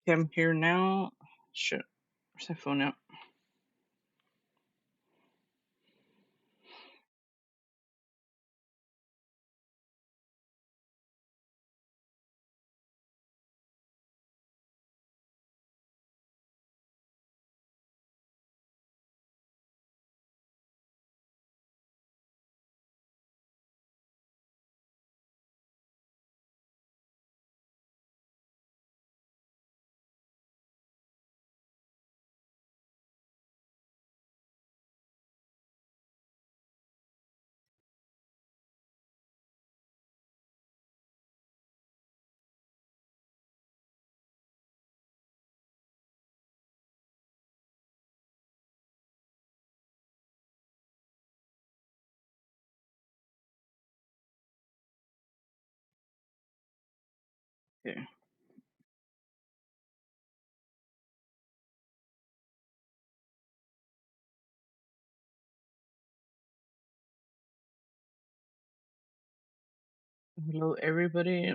Okay, I'm here now. Shit. Where's my phone at? Okay. Hello, everybody.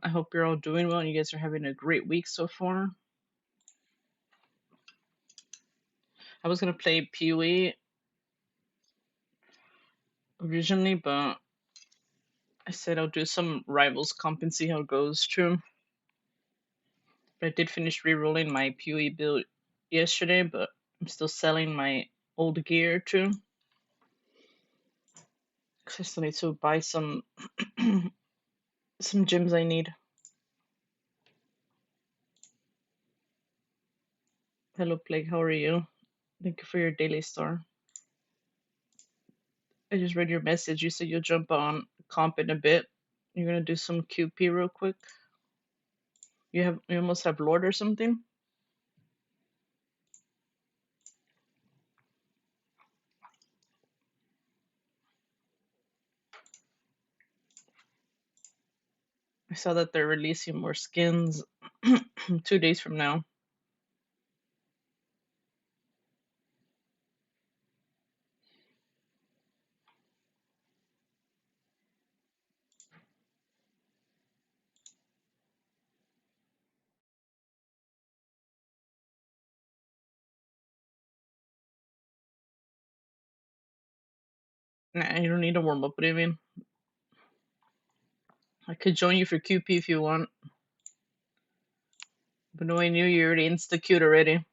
I hope you're all doing well and you guys are having a great week so far. I was gonna play PoE originally, but I said I'll do some rivals comp and see how it goes too. But I did finish re-rolling my PoE build yesterday, but I'm still selling my old gear too. Cause I still need to buy some gems I need. Hello, Plague. How are you? Thank you for your daily star. I just read your message. You said you'll jump on comp in a bit. You're gonna do some QP real quick. You almost have Lord or something? I saw that they're releasing more skins 2 days from now. Nah, you don't need to warm up. What do you mean? I could join you for QP if you want. But no, I knew you already insta-queued already.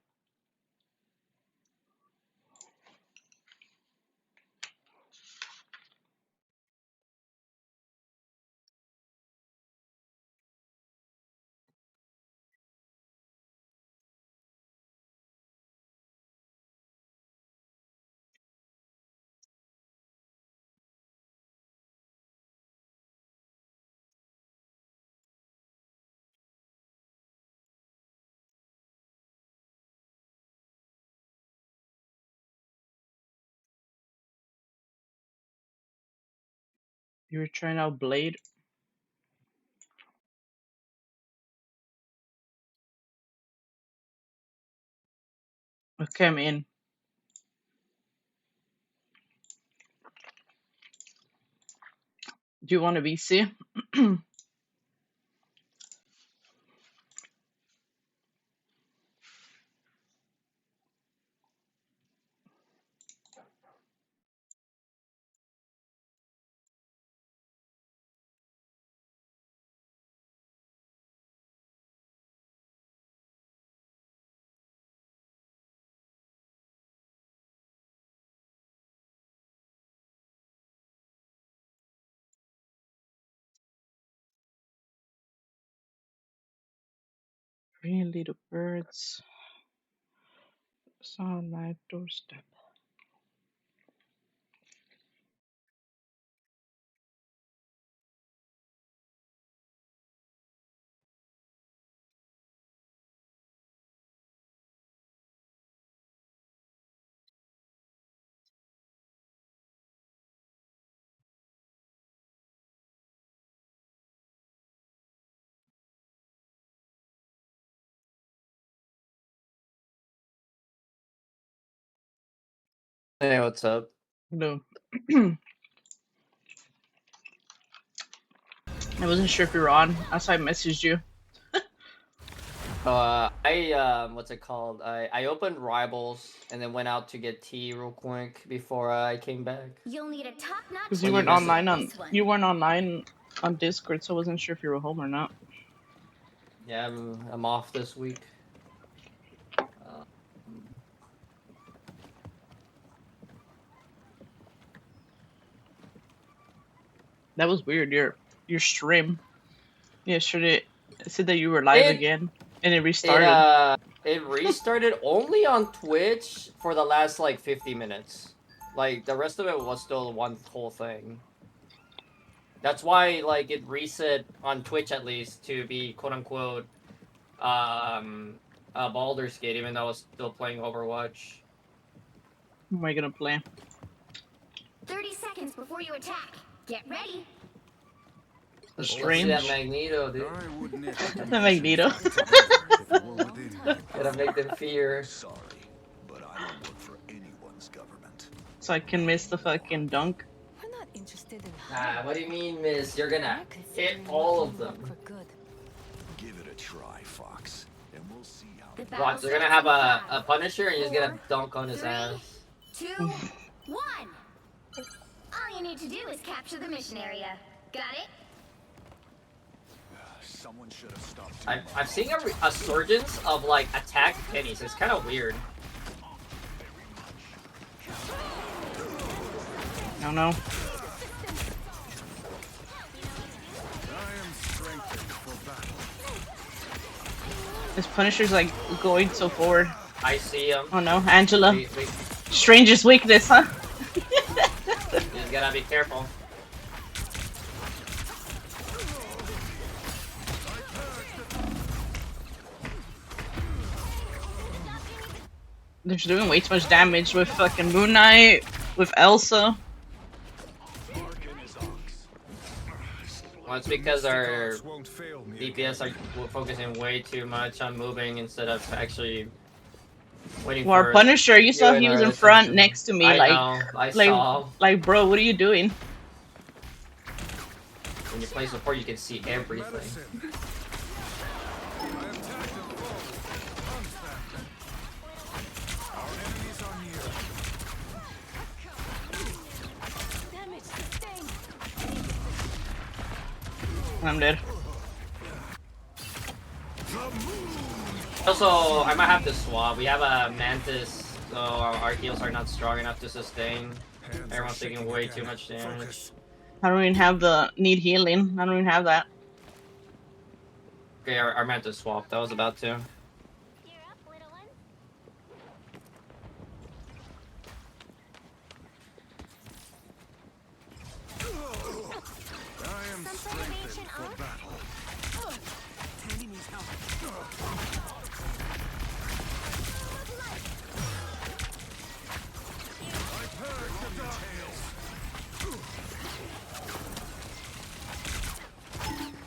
You were trying out Blade. Okay, I'm in. Do you want to VC? Three little birds on my doorstep. Hey, what's up? No. I wasn't sure if you were on. That's why I messaged you. What's it called? I opened Rivals and then went out to get tea real quick before I came back. You'll need a top-notch Because What do you miss? you weren't online on Discord, so I wasn't sure if you were home or not. Yeah, I'm off this week. That was weird. Your stream yesterday it said that you were live It again, and it it restarted. uh it restarted only on Twitch for the last like 50 minutes. Like the rest of it was still one whole thing. That's why like it reset on Twitch at least to be quote unquote Baldur's Gate, even though I was still playing Overwatch. What am I gonna play? 30 seconds before you attack. Get ready. The Let's see that Strange. Magneto, dude. The Magneto. Gotta make them fear. Sorry, but I don't work for anyone's government. So I can miss the fucking dunk. We're not interested in What do you mean, miss? You're gonna hit all of them. for good. Give it a try, Fox, and we'll see how. The Watch, battle they're gonna have starts in a Punisher and you're just gonna 5, dunk on his 3, ass. 2, 1. All you need to do is capture the mission area. Got it? Someone should have stopped. I've seen a surgence of like attack pennies. It's kind of weird. I don't know. This Punisher's like going so forward. I see him. Oh no, Angela. We Stranger's weakness, huh? just gotta be careful. They're just doing way too much damage with fucking Moon Knight, with Elsa. Well, it's because our DPS are focusing way too much on moving instead of actually waiting Well, for our Punisher, you saw and he was our in front attention. next to me, I like, know, I saw. like, bro, what are you doing? When you play support, you can see everything. I'm dead. Also, I might have to swap. We have a Mantis, so our heals are not strong enough to sustain. Everyone's taking way too much damage. I don't even have the need healing. I don't even have that. Okay, our Mantis swapped. I was about to.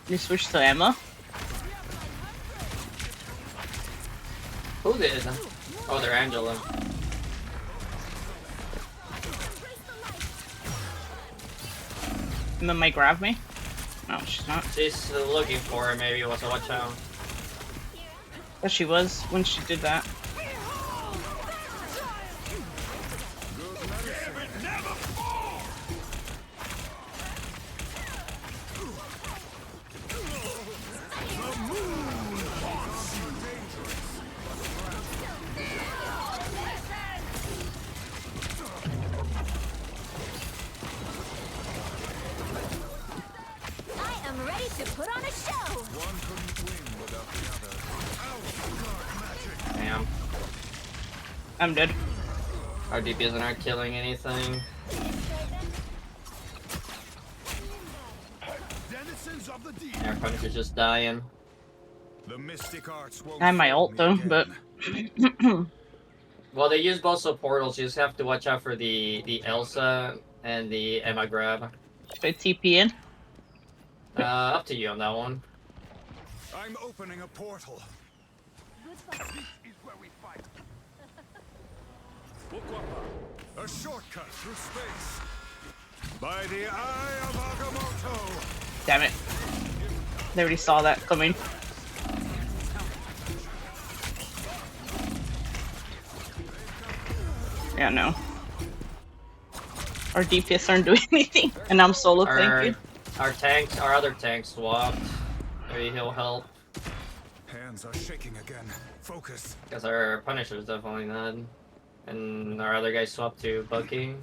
You switch to Emma. Who did? Oh, they're Angela. Emma might grab me. No, she's not. She's looking for it, maybe. So watch out. But she was when she did that. I am ready to put on a show. Damn. I'm dead. Our DPS aren't killing anything. Our Punisher's just dying. I have my ult though, but Well, they use both portals. You just have to watch out for the Elsa and the Emma grab. should I TP in? Up to you on that one. I'm opening a portal. This is where we fight. A shortcut through space. By the eye of Agamotto. Damn it. They already saw that coming. Yeah, no. Our DPS aren't doing anything, and I'm solo tanking. Our other tanks swapped. Maybe he'll help. Hands are shaking again. Focus. Because our Punisher's definitely not. And our other guy swapped to Bucky.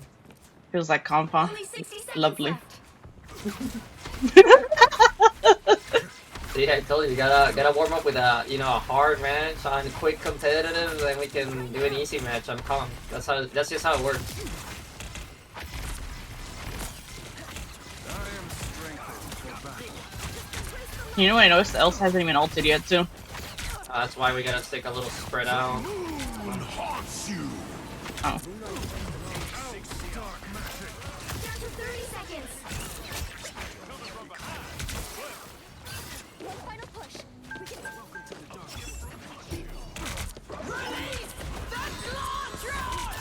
Feels like compa. Only 60 seconds Lovely. left. See, I told you, you gotta warm up with a a hard match on quick competitive, then we can do an easy match on comp. That's just how it works. I am strengthened for battle. You know what I noticed? The Elsa hasn't even ulted yet too. That's why we gotta stick a little spread out. Moon haunts you. Oh. Dark magic. Down to 30 seconds. One final push. We can... Release the Glotron!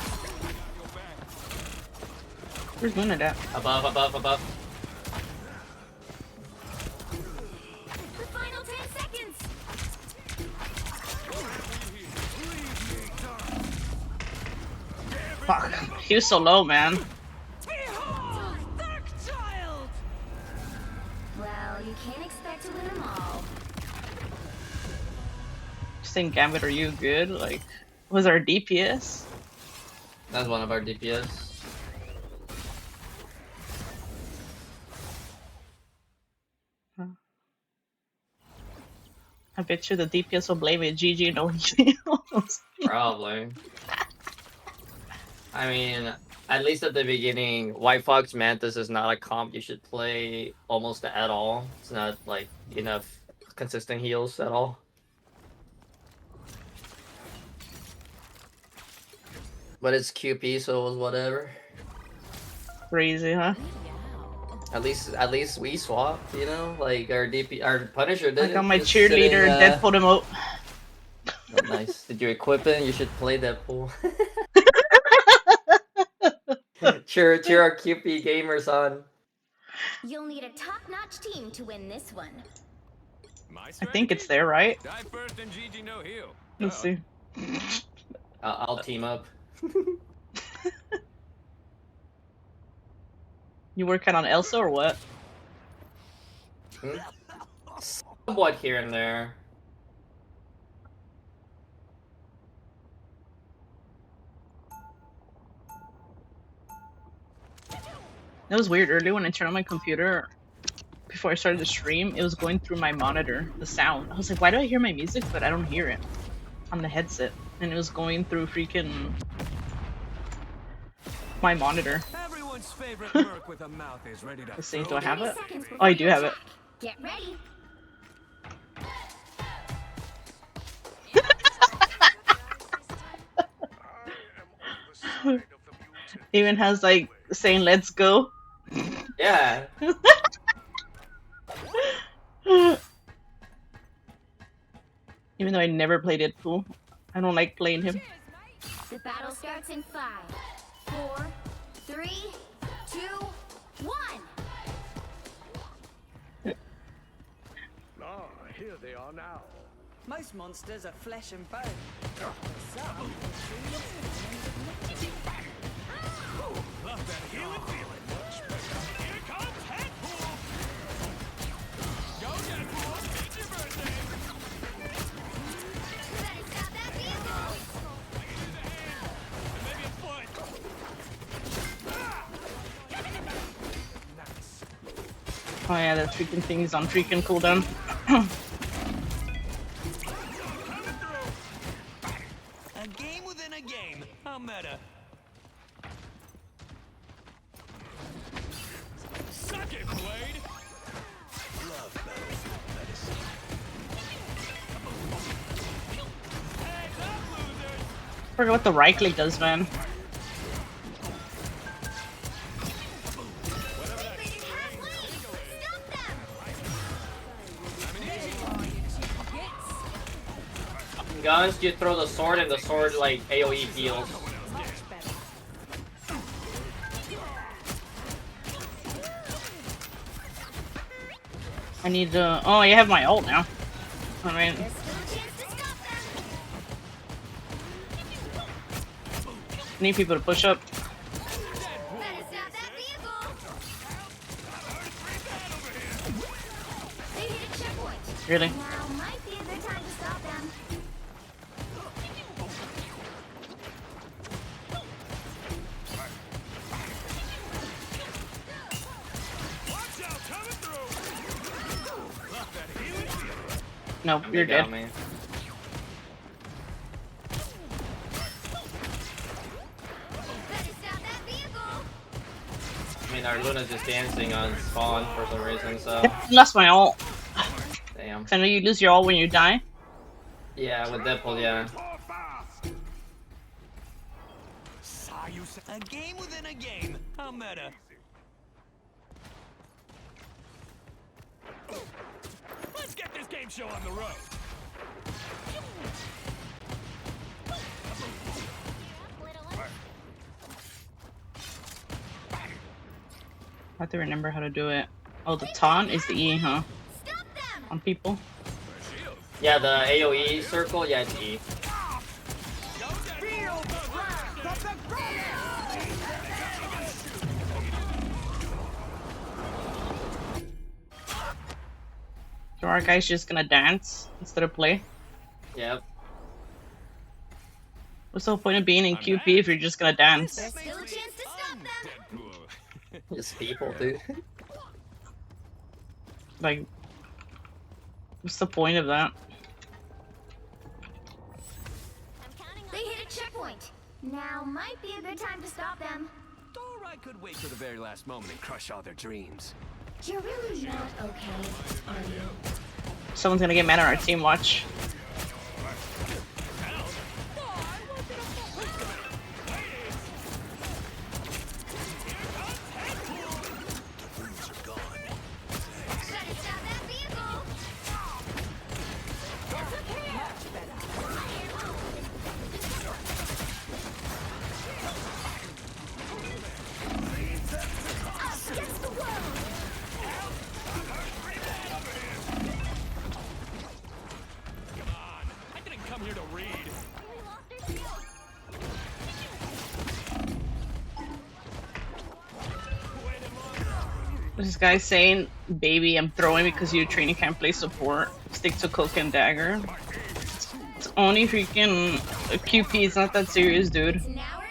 Where's Luna at? Above. The final 10 seconds. Fuck. He was so low, man. Behold, Dark Child! Well, you can't expect to win them all. Saying Gambit, are you good? Like, was our DPS? That's one of our DPS. I bet you the DPS will blame it. GG, no heals. Probably. I mean, at least at the beginning, White Fox Mantis is not a comp you should play almost at all. It's not like enough consistent heals at all. But it's QP, so it was whatever. Crazy, huh? At least we swapped, like our Punisher did. I got my cheerleader, Deadpool emote. Oh, nice. Did you equip it? You should play Deadpool. cheer our QP gamers on. You'll need a top-notch team to win this one. I think it's there, right? Die first and GG no heal. Let's see. I'll team up. You working on Elsa or what? Somewhat here and there. It was weird. Earlier when I turned on my computer, before I started the stream, it was going through my monitor, the sound. I was like, why do I hear my music, but I don't hear it on the headset? And it was going through freaking my monitor. Everyone's favorite merc with a mouth is ready to. Let's see, do I have it? 30 seconds Oh, I do have it. Get ready. Even has like saying "Let's go." Yeah. Even though I never played Deadpool, I don't like playing him. The battle starts in 5, 4, 3, 2, 1. Ah, here they are now. Most monsters are flesh and bone. Love that healing feeling. Much better. Here comes Deadpool. Go Deadpool. It's your birthday. Better stop that vehicle. And maybe a foot. Nice. Oh yeah, that freaking thing is on freaking cooldown. A game within a game. How meta. Suck it, Blade. Love battlefield medicine. Heads up, losers. Forget what the right click does, man. Stop them. Guns, you throw the sword and the sword like AoE heals. I need to. Oh, I have my ult now. I mean, There's still a chance to stop them. need people to push up. Better stop that vehicle! They hit a checkpoint. Really? Now might be a good time to stop them. Watch out, coming through. Love that healing feeling. No, They you're got dead. me. Better stop that vehicle! I mean, our Luna's just dancing on spawn for some reason, so. That's my ult. Damn. I know you lose your ult when you die. Yeah, with Deadpool, yeah. Or fast. Saw you a game within a game. How meta. Let's get this game show on the road. I have to remember how to do it. Oh, the taunt is the E, huh? Stop them! On people. Yeah, the AoE circle, yeah, it's E. Feel the wrath of the So our guy's just gonna dance instead of play. Yep. What's the whole point of being in I'm QP back. if you're just gonna dance? There's still a chance to stop them! Deadpool. Just people, dude. Like, what's the point of that? They hit a checkpoint. Now might be a good time to stop them. Or I could wait till the very last moment and crush all their dreams. You're really not okay, are you? Someone's gonna get mad at our team, watch. Better stop that vehicle! Us against the world! Come on. I didn't come here to read. This guy saying, baby, I'm throwing because your training can't play support. Stick to cloak and dagger. It's only freaking a QP, it's not that serious, dude. It's now or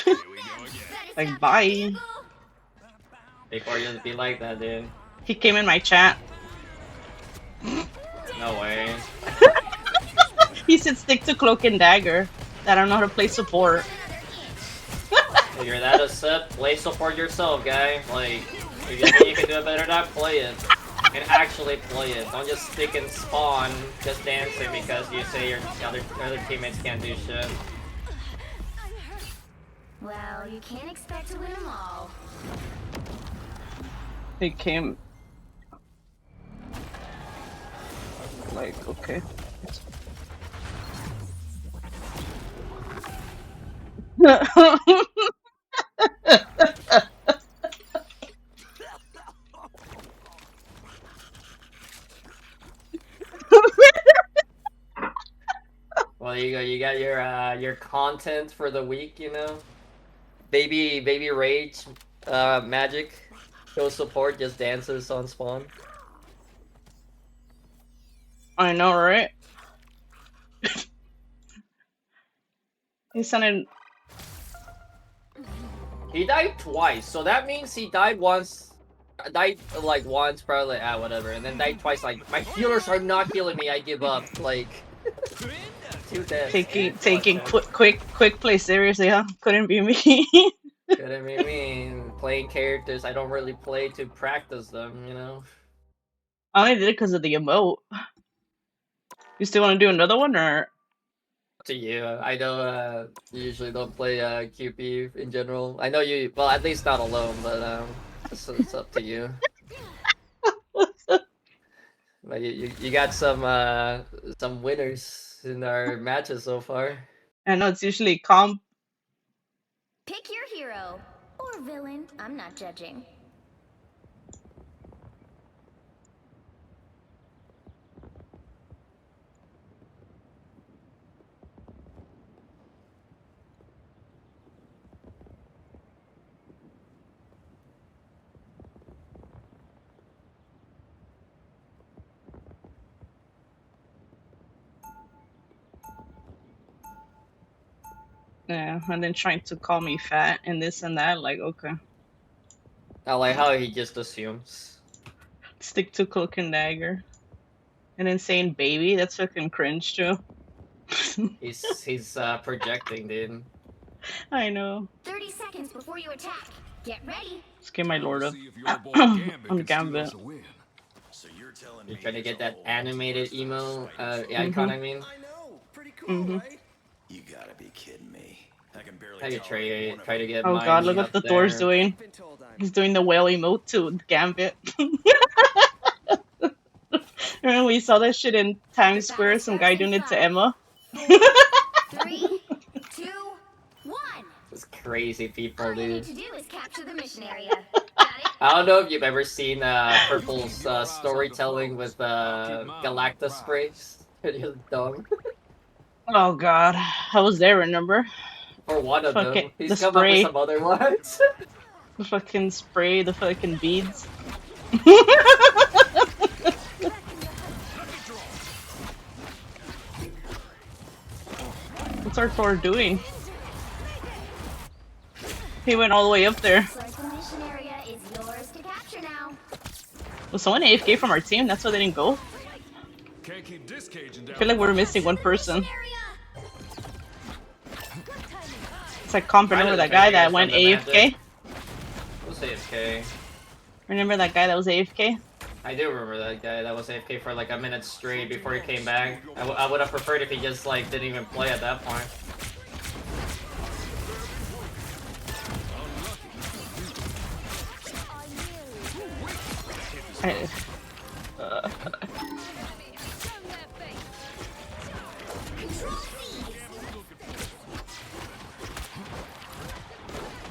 never! Here we go again. Better Like, stop bye. that vehicle! Before you just be like that, dude. He came in my chat. No way. He said stick to cloak and dagger. I don't know how to play support. If you're that upset, play support yourself, guy. Like, if you think you can do it better than that, play it. And actually play it. Don't just stick and spawn just dancing because you say your other teammates can't do shit. Well, you can't expect to win them all. He came. Like, okay. Well, there you go. You got your content for the week, you know. Baby rage, magic, go support, just dances on spawn. I know, right? He sounded. He died twice, so that means he died once. Died like once, probably whatever, and then died twice. Like my healers are not healing me. I give up. Like 2 deaths. Taking quick play seriously, huh? Couldn't be me. Couldn't be me. Playing characters I don't really play to practice them, you know. I only did it because of the emote. You still want to do another one, or? To you, I know. You usually don't play QP in general. I know you. Well, at least not alone, but it's up to you. But you got some winners in our matches so far. I know it's usually comp. Pick your hero. Or villain. I'm not judging. Yeah, and then trying to call me fat and this and that. Like, okay, I like how he just assumes. stick to cloak and dagger, and then saying baby. That's fucking cringe too. He's projecting, dude. I know. 30 seconds before you attack. Get ready. Let's get my lord up See if your boy Gambit on can steal Gambit. us a win. So you're telling You're me trying to it's get a that whole animated bunch of emo spiders icon. I mean, I know. Pretty cool, Mhm. right? You gotta be kidding me. I can barely how you tolerate one of try to them. get Oh god, look Miney what up the Thor's there. doing. Been told I'm He's doing the whale emote to Gambit. Remember we saw that shit in Times The Square? battle Some starts guy in doing it to 5, Emma. 4, 3, 2, 1. It's crazy people, All you need dude. to do is capture the mission area. Got it? I don't know if you've ever seen Purple's storytelling with Galactus sprays. You're dumb. Oh god, I was there. Remember? For one of Fuck it, them, he's the come up with spray, some other ones. the fucking spray, the fucking beads. What's our Thor doing? He went all the way up there. Looks like the mission area is yours to capture now. Was someone AFK from our team? That's why they didn't go? Can't keep this caging I down. feel like we're missing one person. Mission area. It's like Comp, remember that guy that went AFK? Who's AFK? Remember that guy that was AFK? I do remember that guy that was AFK for like a minute straight before he came back. I would have preferred if he just like didn't even play at that point.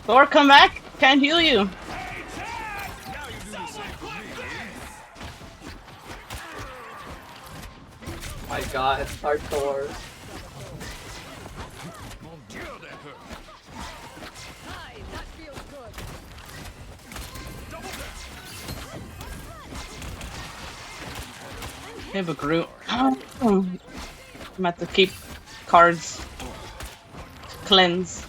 Thor, come back! Can't heal you! My god, our Thor. I have a Groot. I'm about to keep cards to cleanse.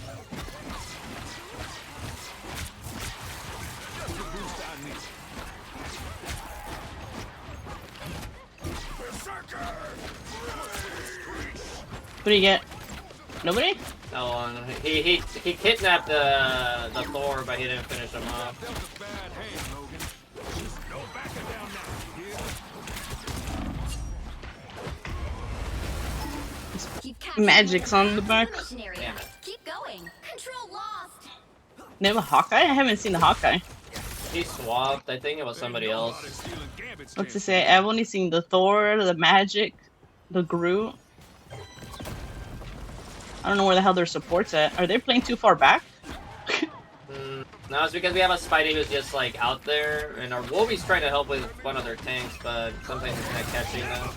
What do you get? Nobody? No one. He kidnapped the Thor, but he didn't finish him off. That was a bad hand, Logan. No backing down now, you hear? Keep capturing Magic's on the back. mission area. Damn it. Keep going. Control lost. They have a Hawkeye? I haven't seen the Hawkeye. He swapped. I think it was somebody else. Stealing Gambit's What's to chance. say? I've only seen the Thor, the Magic, the Groot. I don't know where the hell their support's at. Are they playing too far back? No, it's because we have a Spidey who's just like out there, and our Wolvie's trying to help with one of their tanks, but sometimes it's not catching them.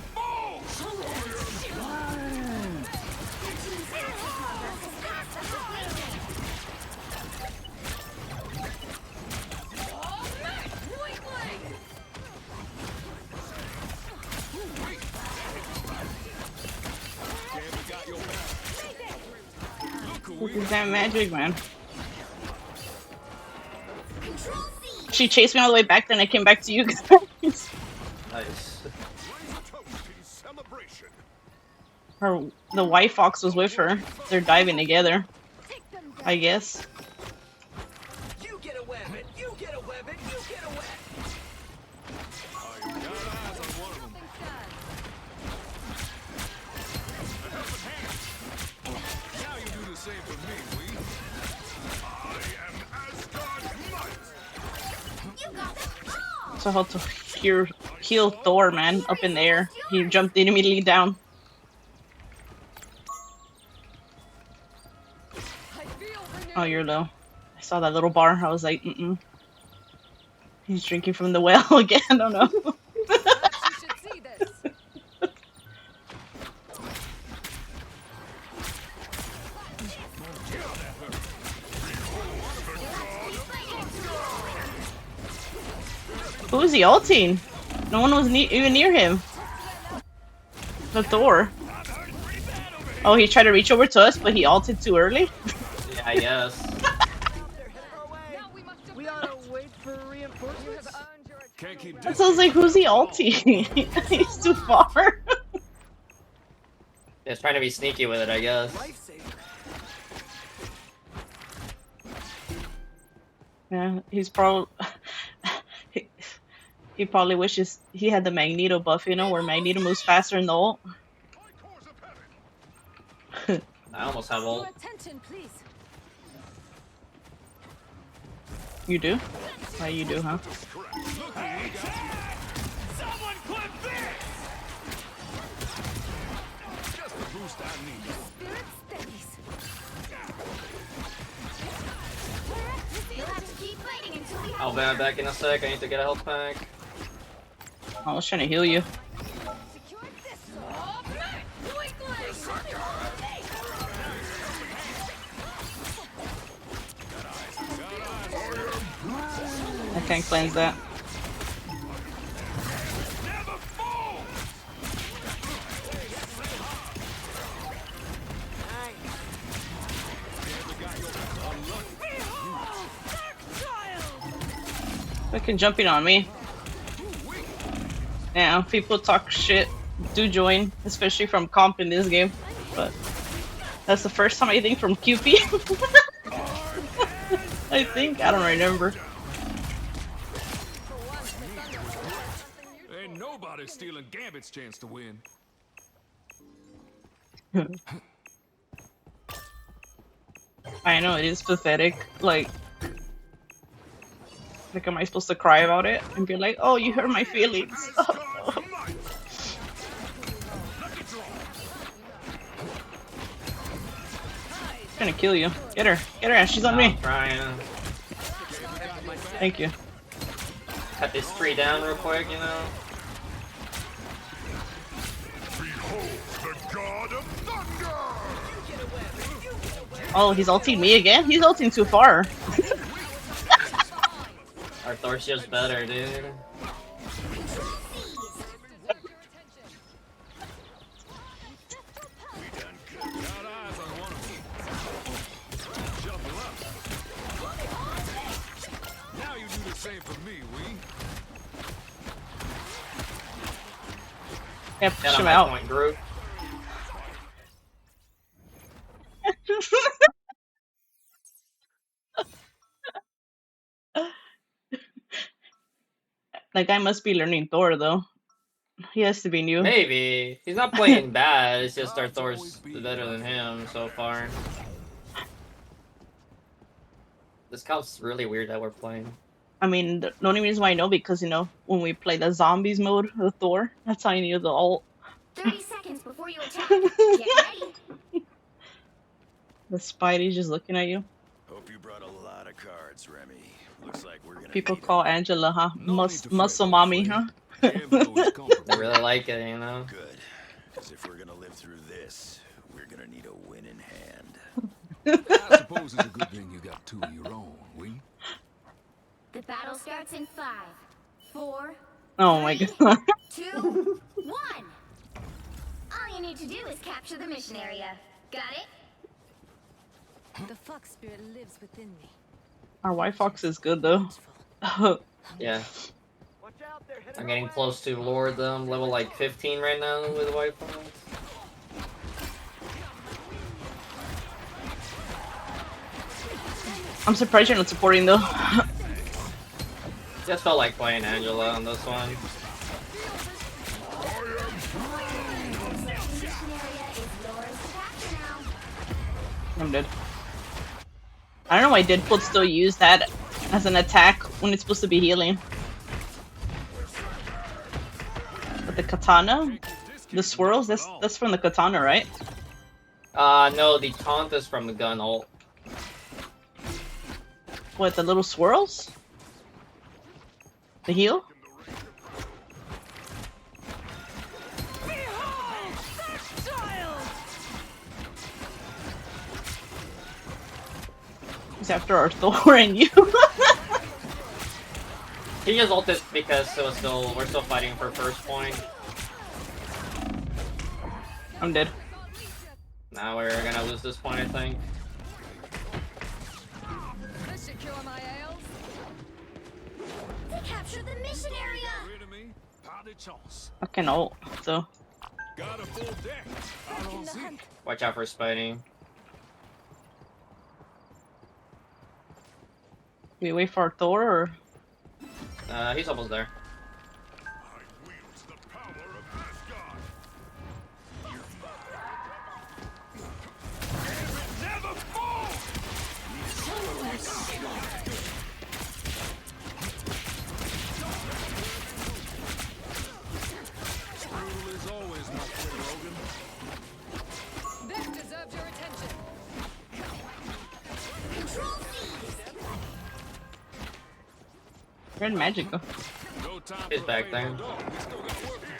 Gambit got your back. Look who What we is that magic, man? Control C. She chased me all the way back, then I came back to you guys. Nice. raise a toast in celebration. The white fox was with her. They're diving together, I guess. You get a weapon, you get a weapon, you get a weapon. I got eyes on one of them. A helping hand. Now you do the same for me, we. I am Asgard Might. You got them all. So how to heal Thor, man, up in the air. He jumped immediately down. Oh, you're low. I saw that little bar. I was like, mm-mm. He's drinking from the well again. I don't know. Perhaps you should see this. Who was he ulting? No one was even near him. The Thor. I'm hurting pretty bad over here. Oh, he tried to reach over to us, but he ulted too early? Yeah, I guess. They're headed our way. We ought to wait for reinforcements. Can't keep So I was like, who's he ulting? He's too far. It's trying to be sneaky with it, I guess. Lifesaver. Yeah, he's probably... he probably wishes he had the Magneto buff, you know, where Magneto moves faster in the ult. I almost have ult. Attention, please. You do? Why you do, huh? Someone clip this! Just the boost I need. Spirit steadies. You'll have to keep fighting until we I'll be back in a sec. I need to get a health pack. I was trying to heal you. secure this. I can't cleanse that. Never fall! Fucking jumping on me. Yeah, people talk shit. Do join, especially from comp in this game. But that's the first time I think from QP. I think. I don't remember. Ain't nobody stealing Gambit's chance to win. I know, it is pathetic. Like, am I supposed to cry about it? And be like, oh, you hurt my feelings. Trying to kill you. Get her, she's on I'm me. trying. Thank you. Cut this tree down real quick, you know? Behold the god of thunder! Oh, he's ulting me again? He's ulting too far. Our Thor's just better, dude. Got eyes on one of them. Shuffle up. Now you do the same for me, Wee. Yeah, push Get on him my out. point group. That guy must be learning Thor, though. He has to be new. Maybe. He's not playing bad, it's just our Thor's better than him so far. This counts really weird that we're playing. I mean, the only reason why I know because, you know, when we play the zombies mode of Thor, that's how you knew the ult. 30 seconds before you attack. Get ready. The Spidey's just looking at you. Hope you brought a lot of cards, Remy. Looks like we're gonna People need 'em. call Angela, huh? No need to Muscle fret, mommy, my huh? friend. The info is comfortable. I really like it, you know? Good. Because if we're gonna live through this, we're gonna need a win in hand. I suppose it's a good thing you got two of your own, Wee. The battle starts in 5, 4, Oh my god. 2, 1. All you need to do is capture the mission area. Got it? The fox spirit lives within me. Our White Fox is good, though. Yeah. Watch out, they're headed I'm our getting way. close to Lord, though. I'm level like 15 right now with White Fox. I'm surprised you're not supporting, though. Just felt like playing Angela on this one. Mission area is yours to capture now. I'm dead. I don't know why Deadpool still use that as an attack when it's supposed to be healing. But the katana, the swirls, that's from the katana, right? No, the taunt is from the gun ult. What, the little swirls? The heal? He's after our Thor and you. He just ulted because we're still fighting for first point. I'm dead. Nah, Now we're gonna lose this point, I think. This should cure my ails. They captured the mission area! Rid of me? Pas de chance. Fucking ult, so. Got a full deck. I Back in don't the see. hunt. Watch out for Spidey. We wait for Thor or? He's almost there. I wield the power of Asgard. Never fall! Brutal is always my friend, Logan. This deserves your attention. Control seized! Where'd Magic go? No time He's for a back faithful there. dog. We still got work here.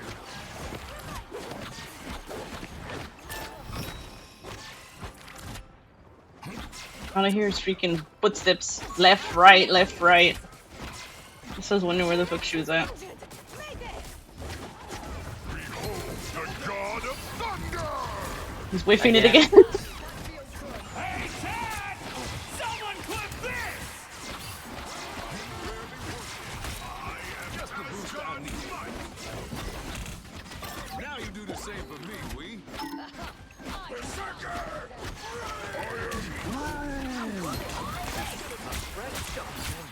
All I hear is freaking footsteps. Left, right, left, right. Just was wondering where the fuck she was at. Behold the god of thunder! He's whiffing it Again. again. Hey, Chad! Someone clip this! I am just the boost I need. Now you do the same for me, we. Berserker!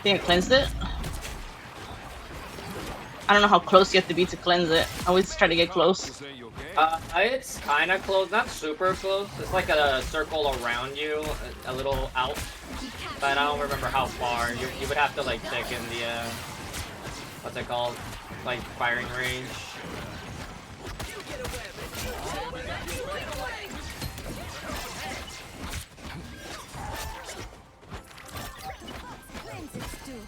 Think I cleansed it? I don't know how close you have to be to cleanse it. I always try to get close. Say you okay? It's kind of close, not super close. It's like a circle around you, a little out. But I don't remember how far. You would have to like check in the what's it called? Like firing range. You get a weapon! You get away! Cleanse it, stew.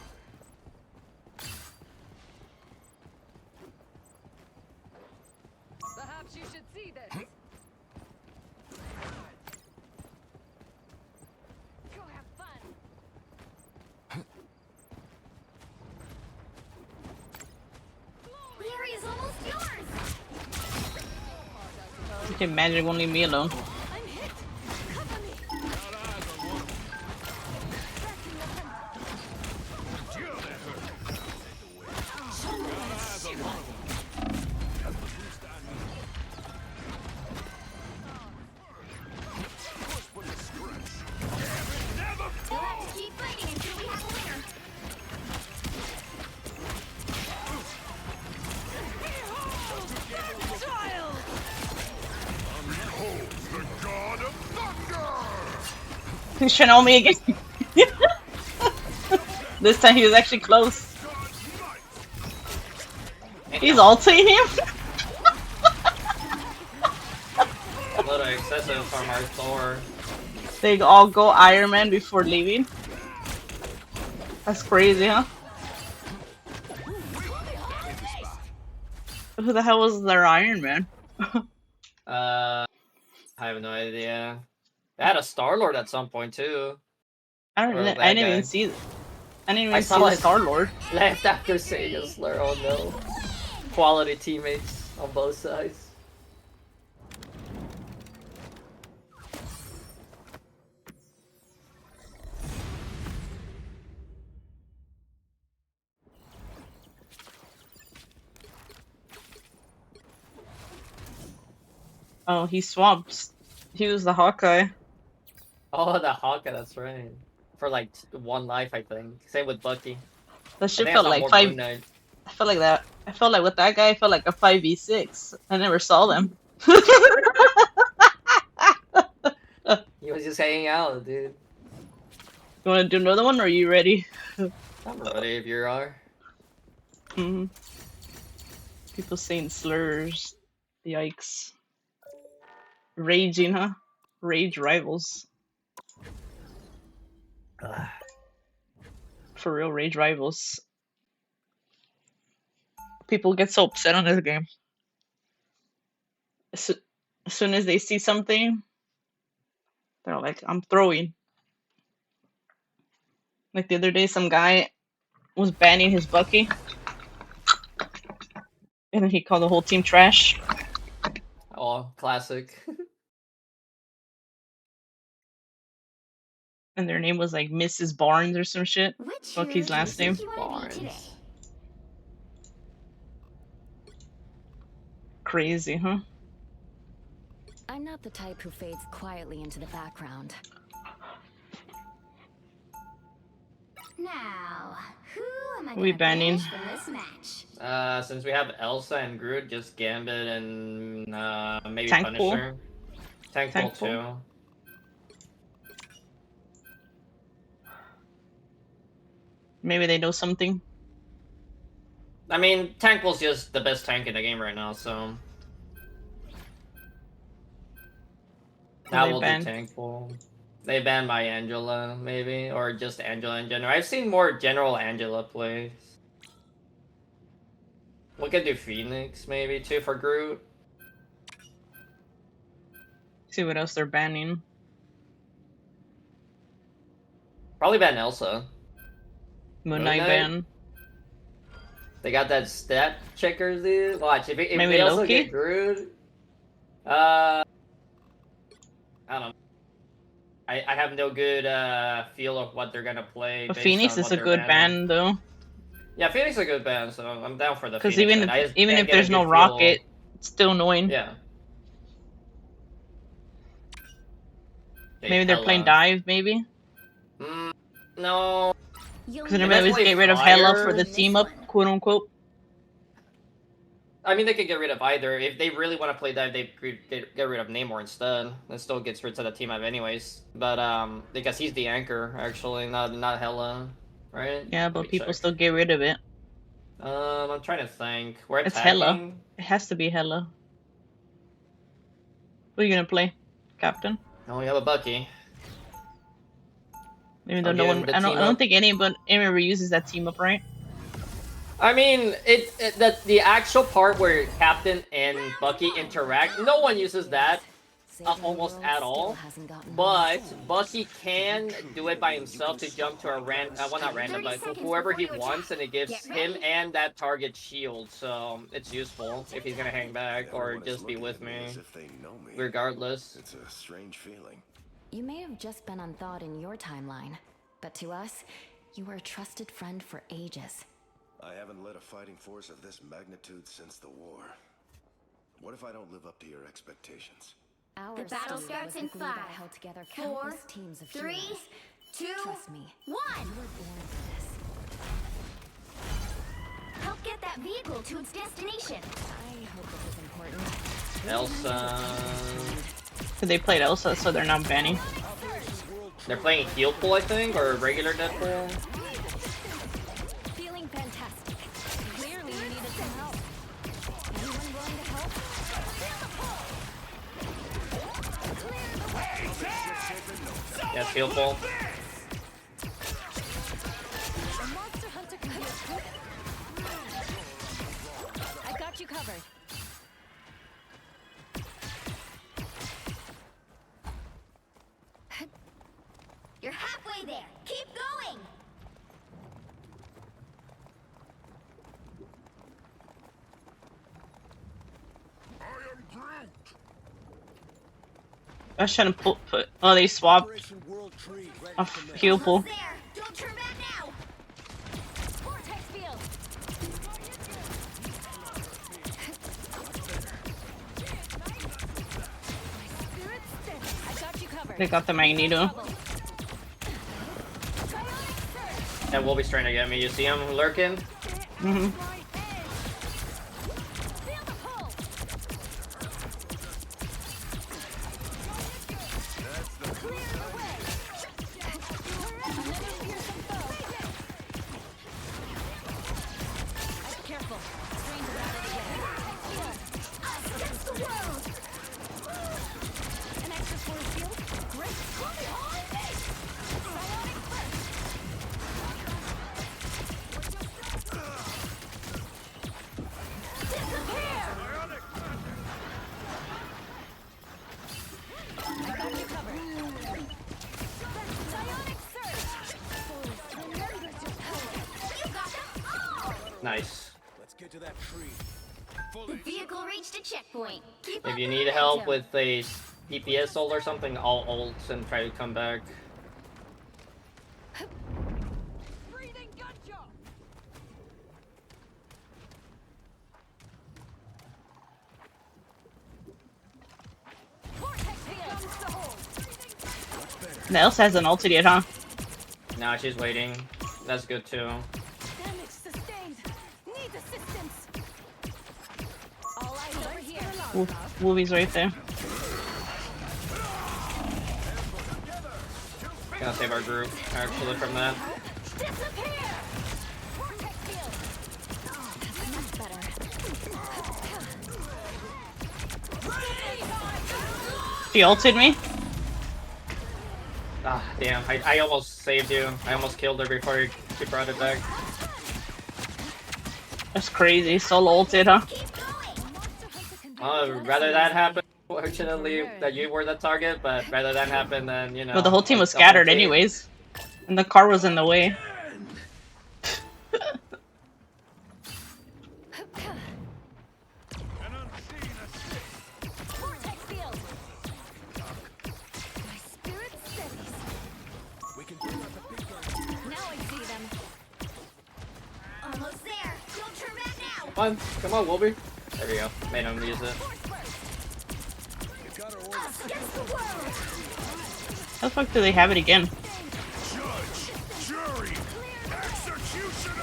Perhaps you should see this. Go have fun. The area's almost yours! Okay, Magic won't leave me alone. I'm hit. Cover me. Got eyes on one. Jill, that hurt. Got eyes on one of them. That's the boost I need. Push with the stretch. Never You'll have to keep fighting until we have a winner. behold the god of thunder! He's trying to ult me again. This time he was actually close. He's ulting him. A little excessive from our Thor. They all go Iron Man before leaving. That's crazy, huh? Who the hell was their Iron Man? I have no idea. They had a Star-Lord at some point too. I don't. Or that I didn't guy. even see. I didn't I even saw see the his- Star Lord. Left after saying a slur, oh no. Quality teammates on both sides. Oh, he swapped. He was the Hawkeye. Oh, the Hawkeye, that's right. For like one life, I think. Same with Bucky. That I shit think I felt saw like more five. Moon Knight. I felt like that. I felt like with that guy, I felt like a 5v6. I never saw them. He was just hanging out, dude. You want to do another one, or are you ready? I'm ready if you are. Hmm. People saying slurs. Yikes. Raging, huh? Rage rivals. For real, rage rivals. People get so upset on this game. As soon as they see something, they're like, I'm throwing. Like the other day, some guy was banning his Bucky. And then he called the whole team trash. Oh, classic. And their name was like Mrs. Barnes or some shit. Which Bucky's hero do you last name. think you want to be today? Barnes. Crazy, huh? I'm not the type who fades quietly into the background. Now, who am I We gonna banning. banish from this match? Since we have Elsa and Groot, just Gambit and maybe Tank pool. Punisher. Tank pool Tank pool. too. Maybe they know something. I mean, Tank pool's just the best tank in the game right now, so that They will do banned. tank pool. They banned my Angela, maybe, or just Angela in general. I've seen more general Angela plays. We could do Phoenix maybe too for Groot. See what else they're banning. Probably ban Elsa. Moon Moon Knight Knight? ban. They got that stat checkers, dude. Watch if Maybe they also Loki? get Groot. I don't know. I have no good feel of what they're gonna play. But based Phoenix on is what a they're good banning. ban though. Yeah, Phoenix is a good band, so I'm down for the Because Phoenix even band. I just even can't if get a there's no good feel- rocket, it's still annoying. Yeah. Maybe they're playing Hela. dive, maybe. No. You'll Because need they always play get rid of Hela fire. for the team up, quote unquote. I mean, they could get rid of either. If they really want to play dive, they could get rid of Namor instead. That still gets rid of the team up anyways. But because he's the anchor, actually, not Hela, right? Yeah, Let but me people check. still get rid of it. I'm trying to think. We're It's attacking. Hela. It has to be Hela. Who are you gonna play, Captain? Oh, we have a Bucky. Even though I'm no getting one, the I team don't up. think anyone reuses that team up, right? I mean, the actual part where Captain and Bucky interact, no one uses that almost at all. But Bucky can do it by himself to jump to a well, not random, but whoever he wants, and it gives him and that target shield. So it's useful if he's gonna hang back or Everyone is just be looking with at me me, as if they know me. regardless. It's a strange feeling. You may have just been unthought in your timeline, but to us, you were a trusted friend for ages. I haven't led a fighting force of this magnitude since the war. What if I don't live up to your expectations? Our The battle steel starts was in the glue that 5, held together 4, countless teams of 3, heroes. 2, Trust me, 1. you were born for this. Help get that vehicle to its destination. I hope it was important. Elsa. So they played Elsa, so they're not banning. They're playing heal pool, I think, or regular Deadpool. Feeling fantastic. Clearly you needed some help. Anyone willing to help? Yes, heal pool. A monster hunter can heal quick. I got you covered. You're halfway there. Keep going. I am Groot. I was trying to put. Oh, they swapped Operation World Tree ready a to commence. heal pool. Almost there. Don't turn back now. Vortex field. My spirit's steady. I got you covered. They got the Magneto. That will be trying to get me. You see him lurking? hmm Feel the pull. Clear the way. Another fearsome foe. Careful. Strange about it again. Against the world. An extra force field. Great. Psionic burst. I got you covered. Psionic surge. Remember to power. You got them all. Nice. Let's get to that tree. The vehicle reached a checkpoint. Keep If up you the need help momentum. with a DPS ult or something, I'll ult and try to come back. And Elsa hasn't ulted yet, huh? Nah, she's waiting. That's good too. Damage sustained. Need assistance. All eyes over here. Wooby's right there. Gonna save our group actually from that. Disappear. Vortex field. That's much better. She ulted me. Ah, damn. I almost saved you. I almost killed her before she brought it back. That's crazy. Solo ulted, huh? Rather that happen, fortunately, that you were the target, but rather that happen than, you know... But the whole team was the whole scattered team. anyways. And the car was in the way. An unseen escape. Vortex field. My spirit steadies. We can bring out the big guns. Now I see them. Almost there. Don't turn back now. Come on, Wolby. There we go. Made him use it. You gotta order. Against the world. How the fuck do they have it again? Judge, jury, executioner.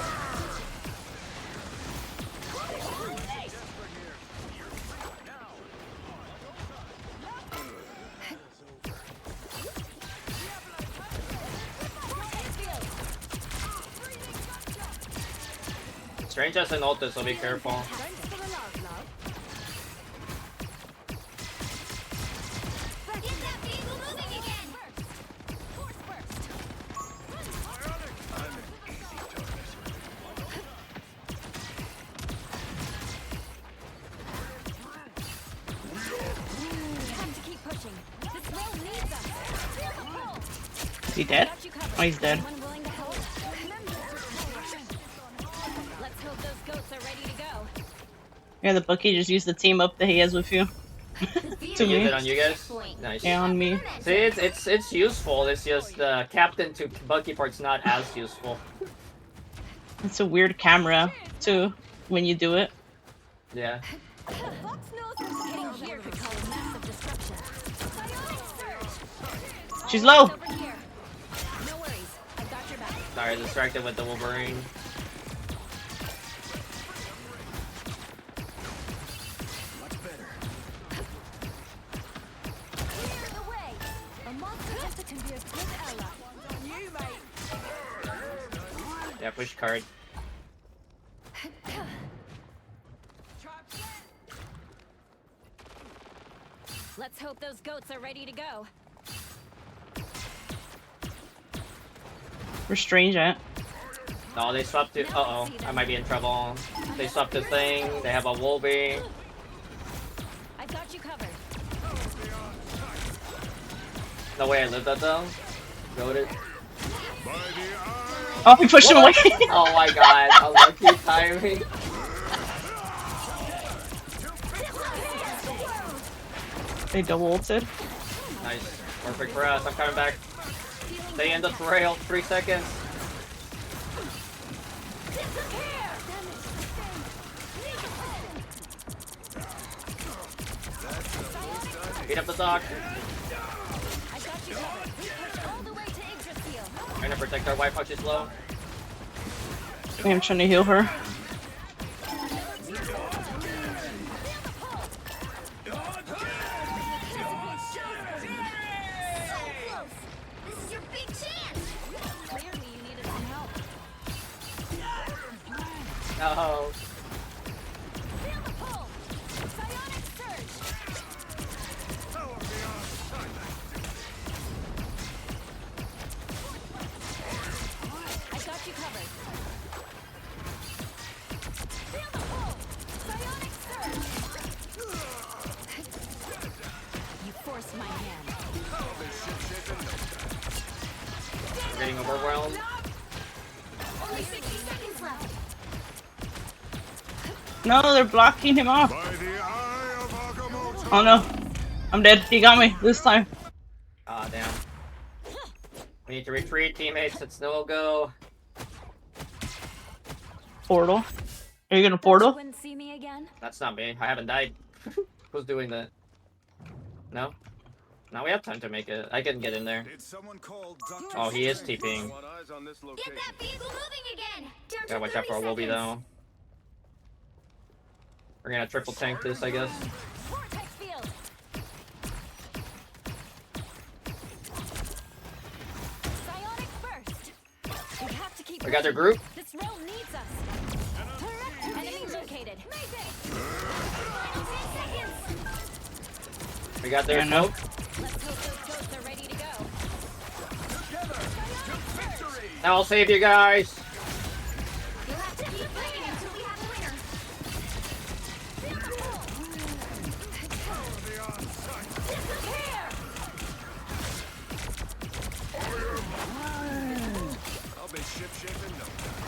Strange has an ulti, so be careful. Thanks for the love, love. Get that vehicle moving again. Force burst. I'm an easy target. Time to keep pushing. This world needs us. Feel the pull. Is he dead? Got you covered. Oh, he's dead. Anyone willing to help? Let's hope those goats are ready to go. Yeah, the Bucky just used the team up that he has with you. To Use me. it on you guys? Nice. Yeah, on me. See, it's useful. It's just the captain to Bucky part's not as useful. It's a weird camera, too, when you do it. Yeah. Fox knows what's getting here could cause massive destruction. Psionic surge. She's low! Over here. No worries. I've got your back. Sorry, distracted with the Wolverine. Much better. Clear the way. A monster hunter can be a good ally. On you, mate. Yeah, push card. Let's hope those goats are ready to go. We're strange at. No, they swapped to. Uh oh, I might be in trouble. They swapped the thing. They have a Wolverine. I've got you covered. No way I lived that though. Goated. By the eye Oh, we pushed him away! Oh my god, unlucky timing. They double ulted. Nice. Perfect for us. I'm coming back. Stay in the trail. 3 seconds. Beat up the dog. I got you covered. We push all the way to Yggdrasil. Trying to protect our wife while she's low. I'm trying to heal her. This is your big chance. Clearly you needed some help. No. Feel the pull. Psionic surge. power beyond sight. I got you covered. Feel the pull. Psionic surge. You forced my hand. We're getting overwhelmed. Only 60 seconds left. No, they're blocking him off. By the eye of Agamotto. Oh no. I'm dead. He got me this time. Ah, damn. We need to retreat, teammates. It's no go. Portal. Are you gonna Thought you portal? wouldn't see me again? That's not me. I haven't died. Who's doing that? No? Now we have time to make it. I can get in there. Did someone call Dr. Oh, he is Strange? TPing. I want eyes on this Get location. that vehicle moving again! Down Gotta to watch 30 out for a Wolby seconds. though. We're gonna triple tank this, I guess. Vortex field. Psionic burst. We have to keep We got their pushing. group. This realm needs us. Enemy located. We got their Fair enough. smoke. Let's hope those ghosts are ready to go. Now I'll save you guys. You'll have to keep fighting until we have a winner. I'll be ship-shape in no time.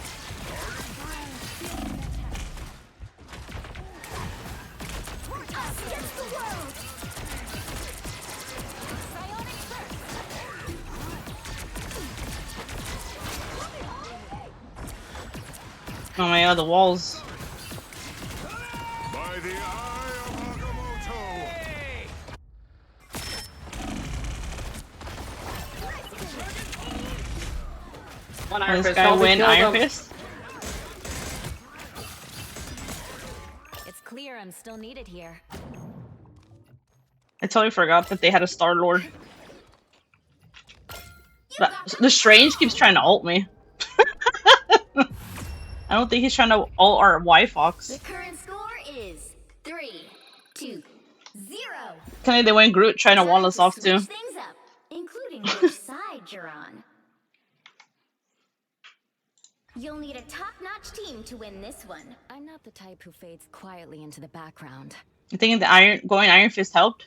Against the world! Psionic burst. Oh my god, the walls. By the eye of Agamotto! One Will Iron this Fist. guy Help me win kill Iron them. Fist? It's clear I'm still needed here. I totally forgot that they had a Star Lord. The Strange keeps trying to ult me. I don't think he's trying to ult our Y-Fox. The current score is 3-2-0. Tell me they went Groot trying to Time wall us off too. switch things up, including which side you're on. You'll need a top-notch team to win this one. I'm not the type who fades quietly into the background. You think the going Iron Fist helped?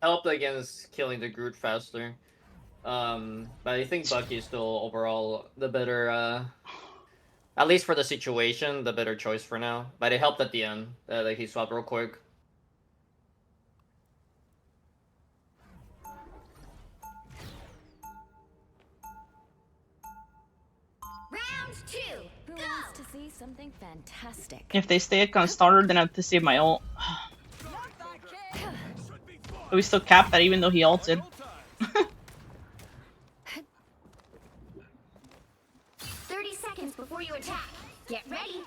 Helped against killing the Groot faster. But I think Bucky is still overall the better, at least for the situation, the better choice for now. But it helped at the end. Like he swapped real quick. Round 2, Who go! wants to see something fantastic? If they stay on Star Lord, then I have to save my ult. But we still capped that even though he ulted. 30 seconds before you attack. Get ready.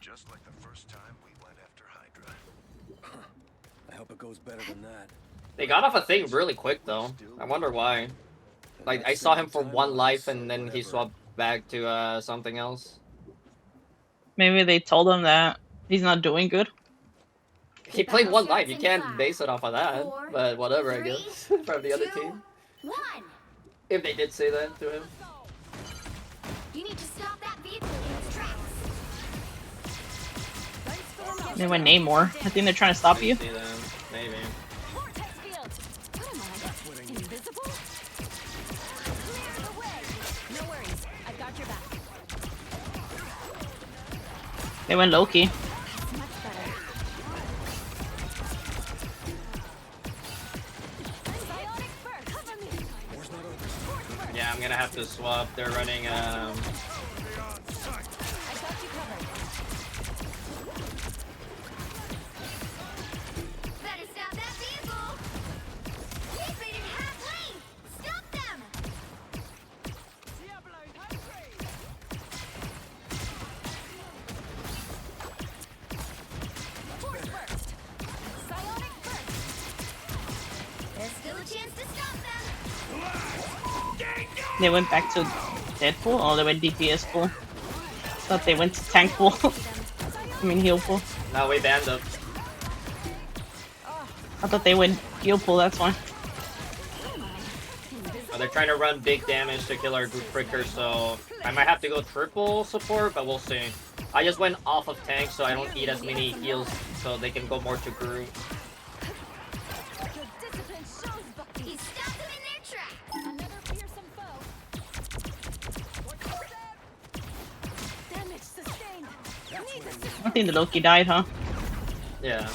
Just like the first time we went after Hydra. I hope it goes better than that. They got off a thing really quick though. I wonder why. Like I saw him for one life and then he swapped back to something else. Maybe they told him that he's not doing good. He played one life. You can't base it off of that. But whatever, I guess. From the other 2, team. 1. If they did say that to him. You need to stop that vehicle in its tracks. They went Namor. I think they're trying to stop you. See them. Maybe. Vortex field. What am I? Invisible? Clear the way. No worries. I've got your back. They went Loki. That's much better. Psionic burst. Cover me. Yeah, I'm gonna have to swap. They're running I got you covered. Better stop that vehicle. Keep it in half lane. Stop them. Force burst. Psionic burst. There's still a chance to stop them. They went back to Deadpool. Oh, they went DPS pool. Thought they went to tank pool. I mean heal pool. Now we banned them. I thought they went heal pool. That's why. They're trying to run big damage to kill our Groot Fricker, so I might have to go triple support, but we'll see. I just went off of tank, so I don't need as many heals, so they can go more to Groot. Your discipline shows, Bucky. He stopped them in their tracks. Another fearsome foe. Damage sustained. Need assistance. I think the Loki died, huh? Yeah.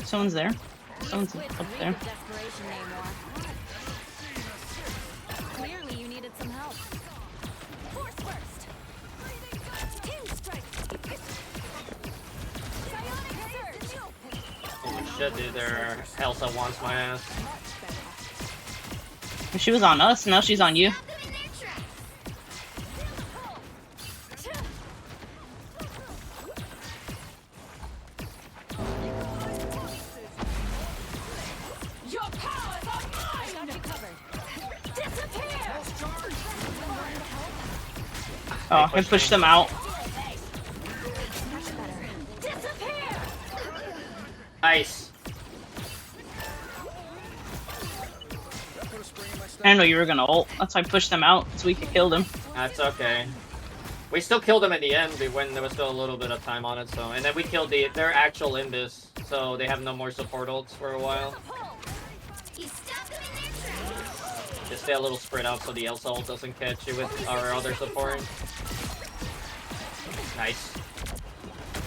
Someone's there. Someone's Quit up the week there. of desperation, Namor. Clearly, you needed some help. Force first. Two strikes. Psionic surge. Holy shit, dude, their Elsa wants my ass. If she was on us, now she's on you. Stop them in their tracks. Your powers are mine. Got you covered. Disappear. Oh, I pushed them out. Disappear. Nice. I didn't know you were gonna ult. That's why I pushed them out so we could kill them. That's okay. We still killed them in the end when there was still a little bit of time on it, so and then we killed their actual Imbus, so they have no more support ults for a while. You stop them in their tracks. Just stay a little spread out so the Elsa ult doesn't catch you with our other support. Nice.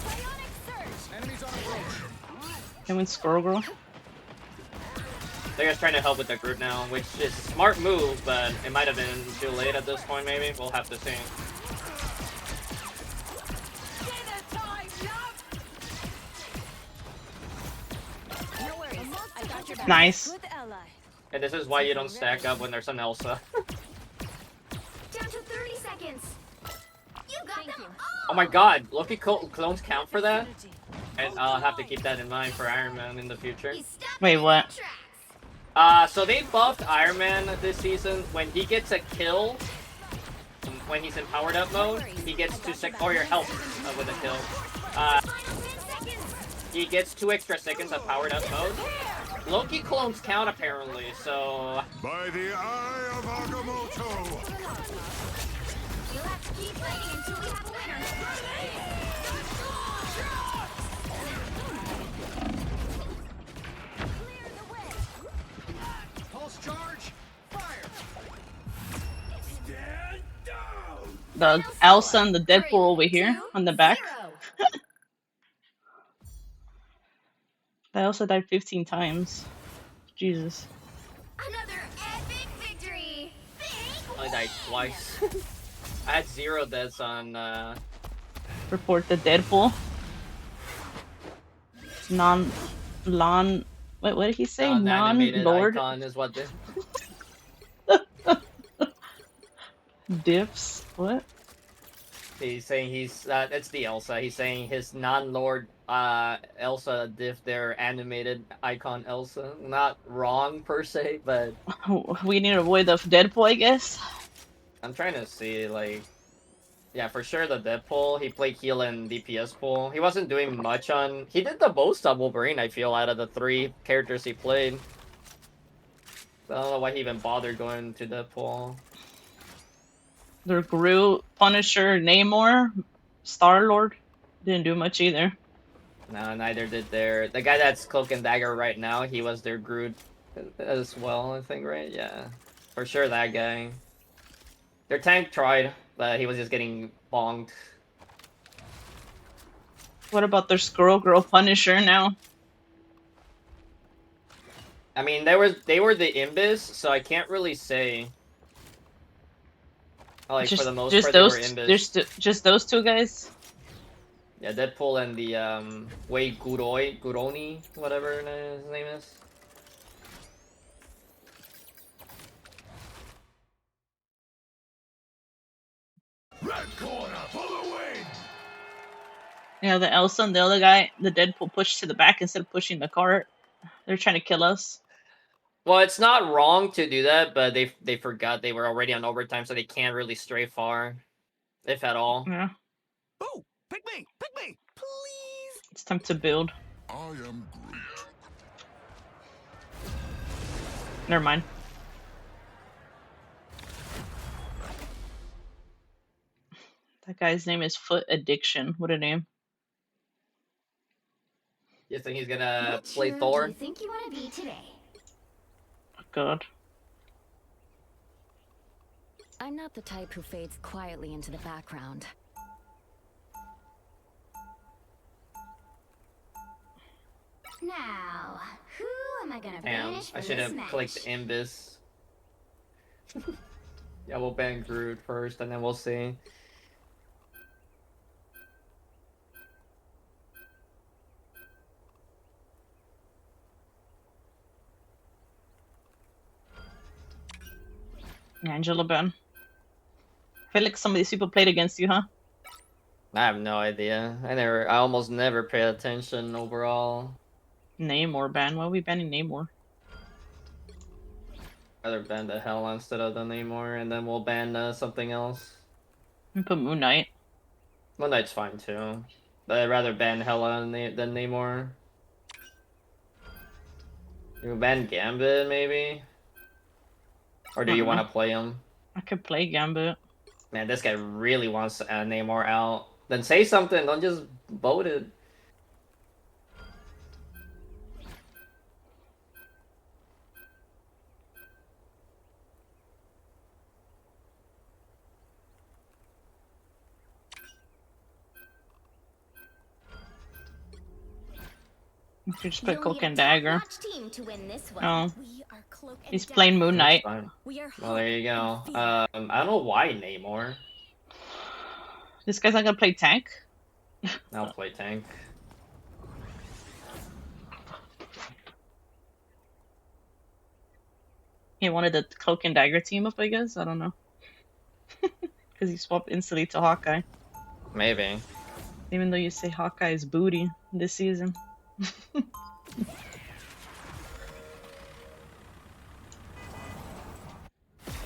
Psionic surge. Enemies on approach. Can we Squirrel Girl? They're just trying to help with the group now, which is a smart move, but it might have been too late at this point, maybe. We'll have to see. Dinner time, love. No worries. I got your back. Nice. Good ally. And this is why you don't stack up when there's an Elsa. Down to 30 seconds. You got Thank them you. all. Oh my god, Loki clones count for that? And I'll have to keep that in mind for Iron Man in the future. You stop Wait, them in what? their tracks. So they buffed Iron Man this season. When he gets a kill, when he's in powered up mode, he gets 2 seconds, or your health with a kill. Final 10 seconds. He gets 2 extra seconds of powered up mode. Loki clones count apparently, so By the eye of Agamotto. You'll have to keep fighting until we have a winner. Clear the way. Pulse charge. Fire. Stand down. The Elsa and the Deadpool over here on the back. 0. The Elsa died 15 times. Jesus. Another epic victory. I died twice. I had 0 deaths on Report the Deadpool. What did he say? non-animated Non-lord icon is what they diffs. What? he's saying it's the Elsa. He's saying his non-lord Elsa diff their animated icon Elsa. Not wrong per se, but We need to avoid the Deadpool, I guess. I'm trying to see, like, yeah, for sure the Deadpool. He played heal and DPS pool. He wasn't doing much on. He did the most on Wolverine, I feel, out of the 3 characters he played. I don't know why he even bothered going to Deadpool. Their Groot, Punisher, Namor, Star-Lord didn't do much either. No, neither did the guy that's Cloak and Dagger right now. He was their Groot as well, I think, right? Yeah, for sure that guy. Their tank tried, but he was just getting bonked. What about their Squirrel Girl Punisher now? I mean, they were the Imbus, so I can't really say. Like for the most part, they were Imbus. Just those 2 guys. Yeah, Deadpool and the Wei Guroni, whatever his name is. Red corner for the win. Yeah, the Elsa and the other guy, the Deadpool pushed to the back instead of pushing the cart. They're trying to kill us. Well, it's not wrong to do that, but they forgot they were already on overtime, so they can't really stray far, if at all. Yeah, Ooh, pick me, please. it's time to build. I am Groot. Never mind. That guy's name is Foot Addiction. What a name. You think he's gonna Which play hero Thor? do you think you want to be today? God. I'm not the type who fades quietly into the background. Now, I gonna Damn, banish I from should this have match? clicked Imbus. Yeah, we'll ban Groot first, and then we'll see. Angela Ben. I feel like some of these people played against you, huh? I have no idea. I almost never pay attention overall. Namor ban. Why are we banning Namor? Rather ban the Hell instead of the Namor, and then we'll ban something else. And put Moon Knight. Moon Knight's fine too. But I'd rather ban Hela than Namor. You ban Gambit maybe? Or do I you don't want know. to play him? I could play Gambit. Man, this guy really wants Namor out. Then say something, don't just vote it. You could just put You'll Cloak need a and Dagger. top-notch team to win this one. Oh. We are Cloak and He's Dagger. playing Moon Knight. That's fine. We are Well, there you hope go. and fear. I don't know why Namor. This guy's not gonna play tank? I'll play tank. He wanted the Cloak and Dagger team up, I guess? I don't know. Because he swapped instantly to Hawkeye. Maybe. Even though you say Hawkeye is booty this season.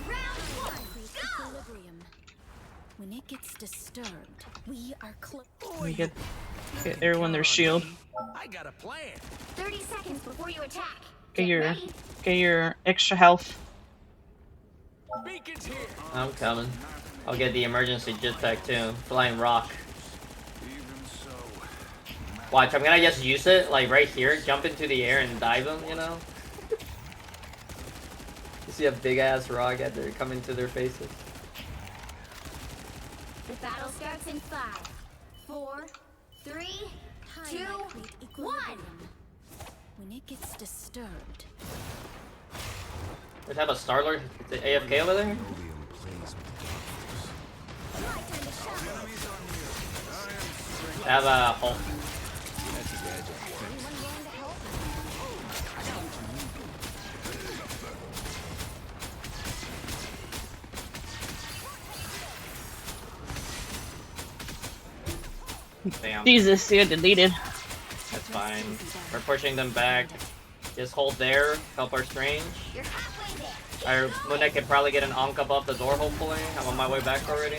Round one. Equilibrium. When it gets disturbed, we are Cloak. We get everyone their shield. I got a plan. 30 seconds before you attack. Get your extra health. Beacon's here. I'm coming. I'll get the emergency jetpack too. Flying rock. Even so, Watch, I'm gonna just use it, like right here, jump into the air and dive them, you know? You see a big ass rock at their coming to their faces. The battle starts in 5, 4, 3, 2, 1. When it gets disturbed, Let's have a Star-Lord AFK over there? Have a Hulk. Damn, Jesus, you're deleted. that's fine. We're pushing them back. Just hold there, help our Strange. You're halfway there. Our Moon Knight can probably get an Ankh above the door, hopefully. I'm on my way back already.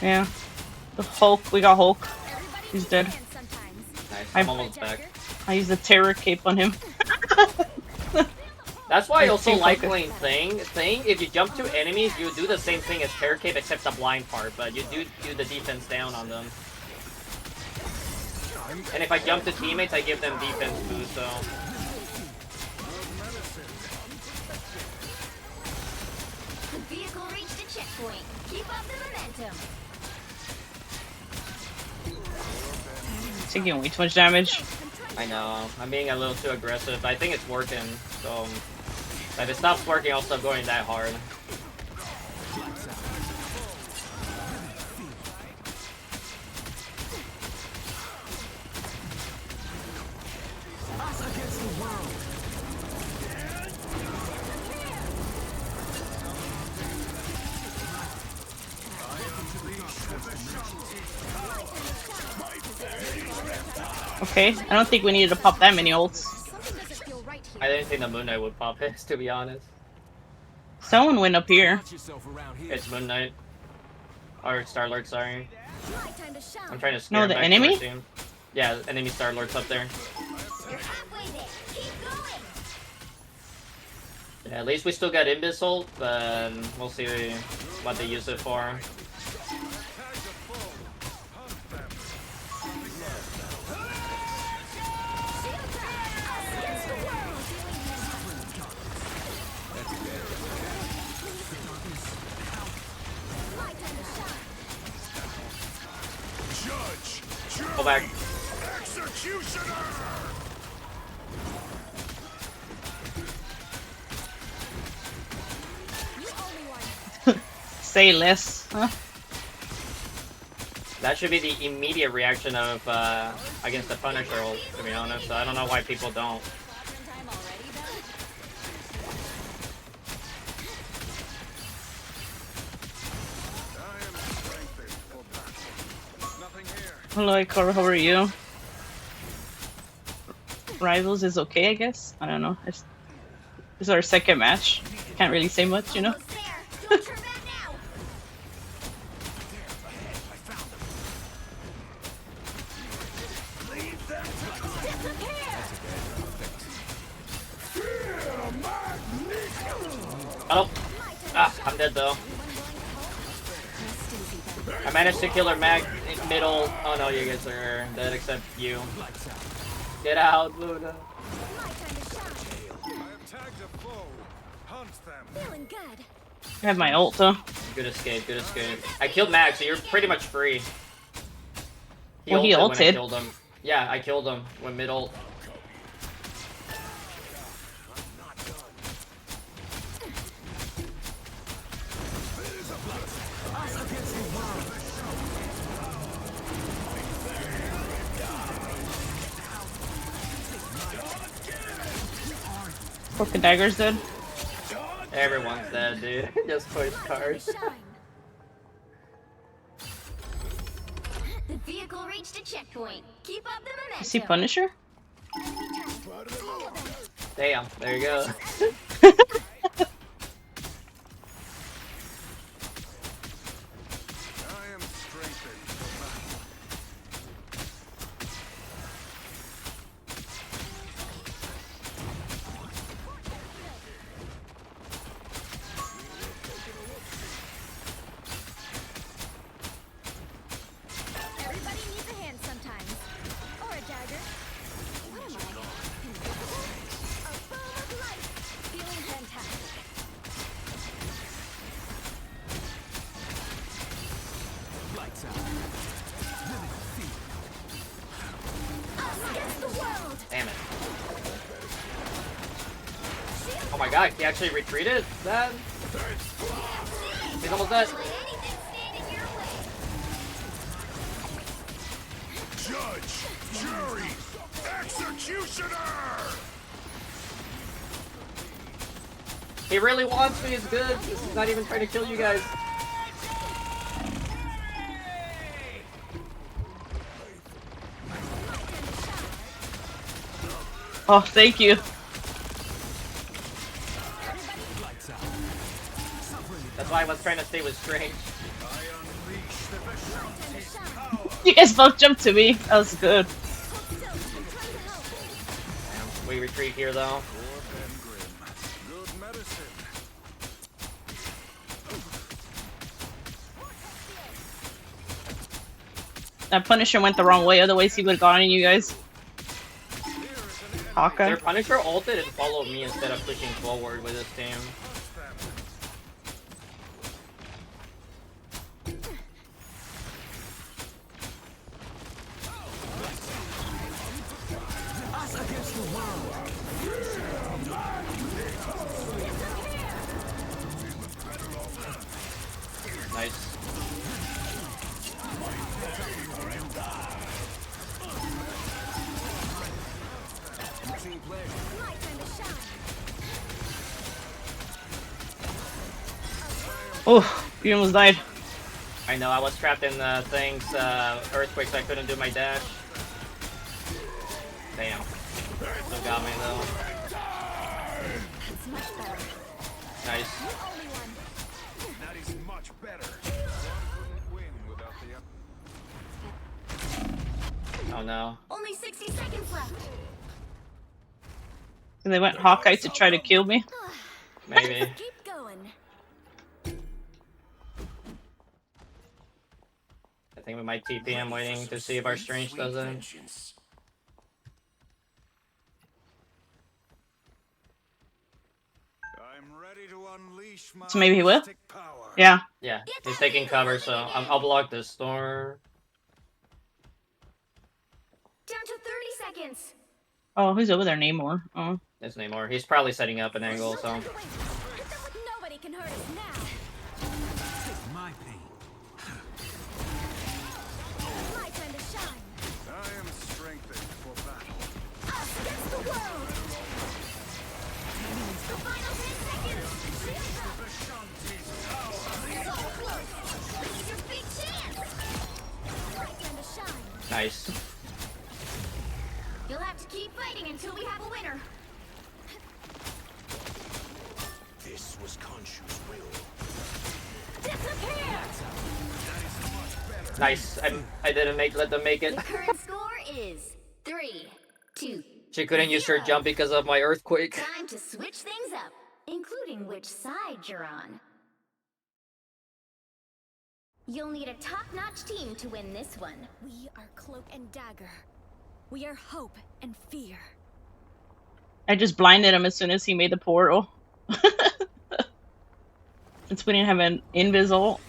Yeah. The Hulk, we got Hulk. He's dead. Nice, I'm I'm almost back. I used the terror cape on him. That's why I Let's also see like focus. playing Thing. If you jump to enemies, you do the same thing as Terror Cape except the blind part, but you do the defense down on them. And if I jump to teammates, I give them defense boost, so... The vehicle reached a checkpoint. Keep up the momentum. Taking way too much damage. I know, I'm being a little too aggressive. I think it's working, so... If it stops working, I'll stop going that hard. Okay, I don't think we needed to pop that many ults. something doesn't feel right here. I didn't think the Moon Knight would pop his, to be honest. Someone went up here. Watch yourself around here. It's Moon Knight. Or Star-Lord, sorry. My time to shine. I'm trying to scare No, him the back to enemy? our team. Yeah, enemy Star-Lord's up there. You're halfway there. Keep going. Yeah, at least we still got Imbecile, but we'll see what they use it for. judge, Go back. executioner. Say less. Huh? That should be the immediate reaction of against the Punisher ult, to be honest. So I don't know why people don't. Quadrant time already, though? I am strengthened for battle. Nothing here. Hello, Ikora, how are you? Rivals is okay, I guess. I don't know. This is our second match. Can't really say much, you know. Almost there. Don't turn back now. Oh, I'm dead though. I managed to kill her mag middle. Oh no, you guys are dead except you. Get out, Luna. My time to shine. I have tagged a foe. Hunt them. Feeling good. I have my ult though. Good escape, good escape. I killed Mag, so you're pretty much free. Well, he ulted when I ulted. killed him. Yeah, I killed him when mid ult. Broken Dagger's dead. Everyone's dead, dude. Just push cards. Shine. The vehicle reached a checkpoint. Keep up the momentum. Is he Punisher? Damn, there you go. I am strengthened for battle. Everybody needs a hand sometimes. Or a dagger. What am I? Invisible? A ball of light. Feeling fantastic. Us against the world. Damn it. Oh my god, he actually retreated? That? He's almost dead. Anything standing your way. Judge, jury, executioner! He really wants me, it's good. He's not even trying to kill you guys. Oh, thank you. That's why I was trying to stay with Strange. I unleash the Vishanti's power. You guys both jumped to me. That was good. Damn, we retreat here though. Short and grim. Good medicine. That Punisher went the wrong way, otherwise he would have gotten you guys. Hawkeye. Their Punisher ulted and followed me instead of pushing forward with his team. Nice. My time to shine. Oh, you almost died. I know, I was trapped in the things, earthquakes, I couldn't do my dash. Damn. Still got me though. That's much better. Nice. Only one. That is much better. One couldn't win without the Oh no. Only 60 seconds left. And they went Hawkeye to try to kill me. Maybe. Keep going. I think we might TP. I'm waiting to see if our Strange does it. I'm ready to unleash my So maybe he will? mystic power. Yeah. Yeah, he's taking cover, so I'll block this storm. Down to 30 seconds. Oh, who's over there? Namor. Oh. There's Namor. He's probably setting up an angle, so. Nobody can hurt us now. My pain. My time to shine. I am strengthened for battle. Us against the world. The final 10 seconds. Shields up. Ashanti's power. So close. This is your big chance. My time to shine. Nice. You'll have to keep fighting until we have a winner. This was Khonshu's will. Disappear. Nice. I didn't let them make it. The current score is 3-2. She couldn't use her jump because of my earthquake. Time to switch things up, including which side you're on. You'll need a top-notch team to win this one. We are Cloak and Dagger. We are hope and fear. I just blinded him as soon as he made the portal. Since we didn't have an invis ult.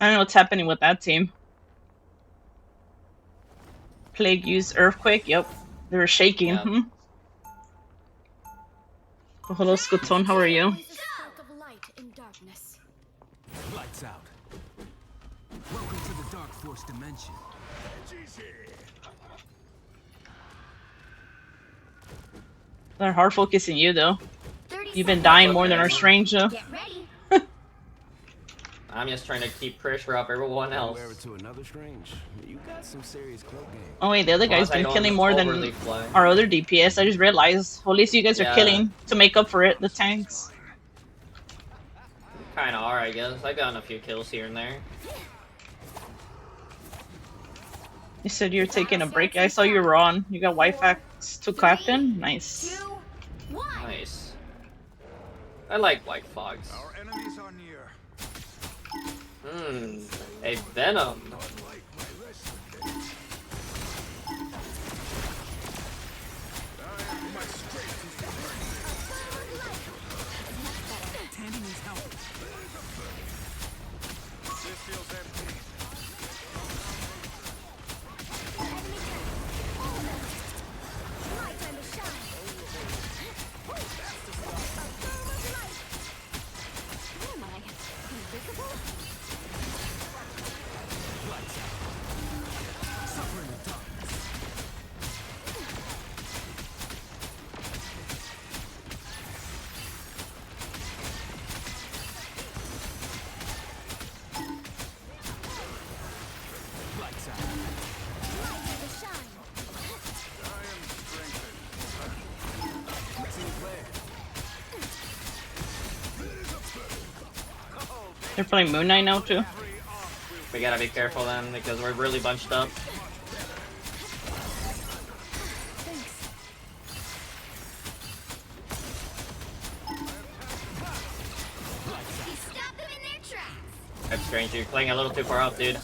I don't know what's happening with that team. Plague used Earthquake, yep. They were shaking. Yep. Oh, hello, Scuton, how are you? The spark of light in darkness. Lights out. Welcome to the Dark Force dimension. They're hard focusing you, though. 30 You've been seconds. dying more than our strange, though. Get ready. I'm just trying to keep pressure off everyone else. Compare it to another strange. You got some serious cloak game. Oh wait, the other guy's Plus, I been don't killing more overly than fly. our other DPS. I just realized. Well, at least you guys Yeah. are killing to make up for it, the tanks. Kinda are, I guess. I gotten a few kills here and there. You said you were taking a break. I saw you were on. You got Wifax to captain? Nice. 2, 1. Nice. I like White Fox. Our enemies are near. A Venom. Unlike my rest days. My strength is Tandy needs help. This feels empty. My time to shine. A beam of light. Where am I? Invisible? Lights out. Suffer in the darkness. Lights out. My time to shine. I am strengthened. Mixing flare. They're playing Moon Knight now, too. We gotta be careful then because we're really bunched up. You stop them in their tracks. I'm strange, you're playing a little too far up, dude.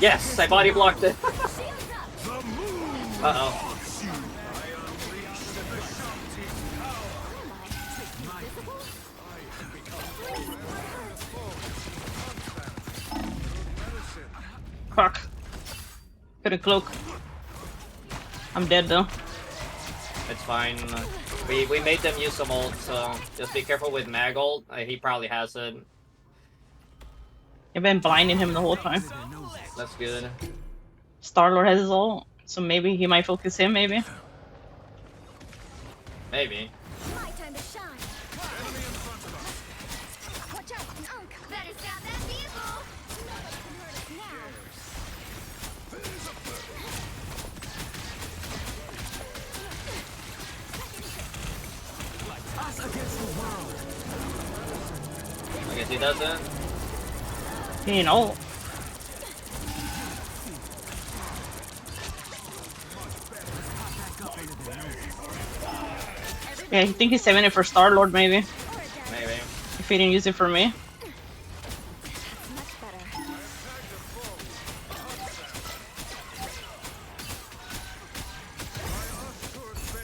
Yes, I body blocked it. Shields up. Uh-oh. Fuck. Could've cloak. I'm dead, though. It's fine. We made them use some ult, so just be careful with mag ult. He probably has it. I've been blinding him the whole time. That's good. Star-Lord has his ult, so maybe he might focus him, maybe. Maybe. My time to shine. Watch out, an unk. Better stop that vehicle. Now. Us against the world. I guess he doesn't. You know. Yeah, I think he's saving it for Star-Lord, maybe. Maybe. If he didn't use it for me. Much better.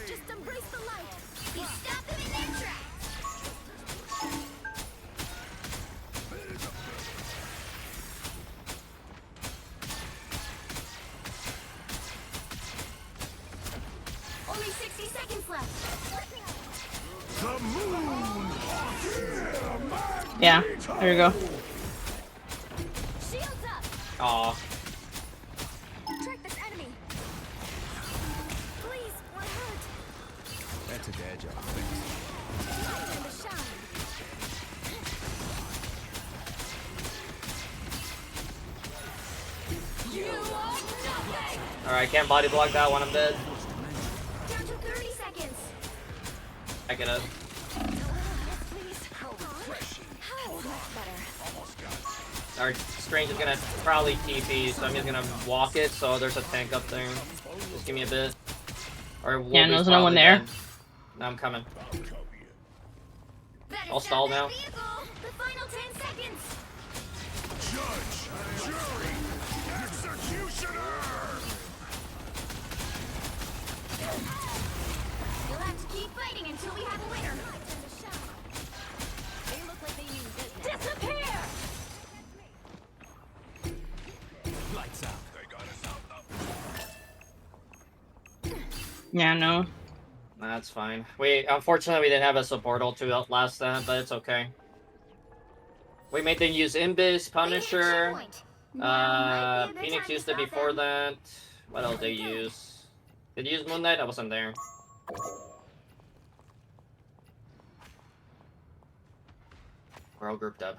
Just embrace the light. You stop them in their tracks. left. The moon! Yeah, there you go. Shields up. Aw. Track this enemy. Please, we're hurt. That's a dad job of things. Time to shine. You are nothing. Alright, can't body block that one, I'm dead. Down to 30 seconds. I get it. Please. Oh, much better. Our Strange is gonna probably TP, so I'm just gonna walk it, so there's a tank up there. Just give me a bit. Or Yeah, Wolvie's there's no one probably there. dead. No, I'm coming. Better I'll stop stall that now. vehicle. The final 10 seconds. Judge! Jury! Executioner! You'll have to keep fighting until we have a winner. They look like they mean business. Disappear! Lights out. They got us out. Yeah, no. That's fine. Unfortunately we didn't have a support ult to outlast that, but it's okay. We made them use Imbis, Punisher, Phoenix used it before that. What else they use? Did you use Moon Knight? I wasn't there. We're all grouped up.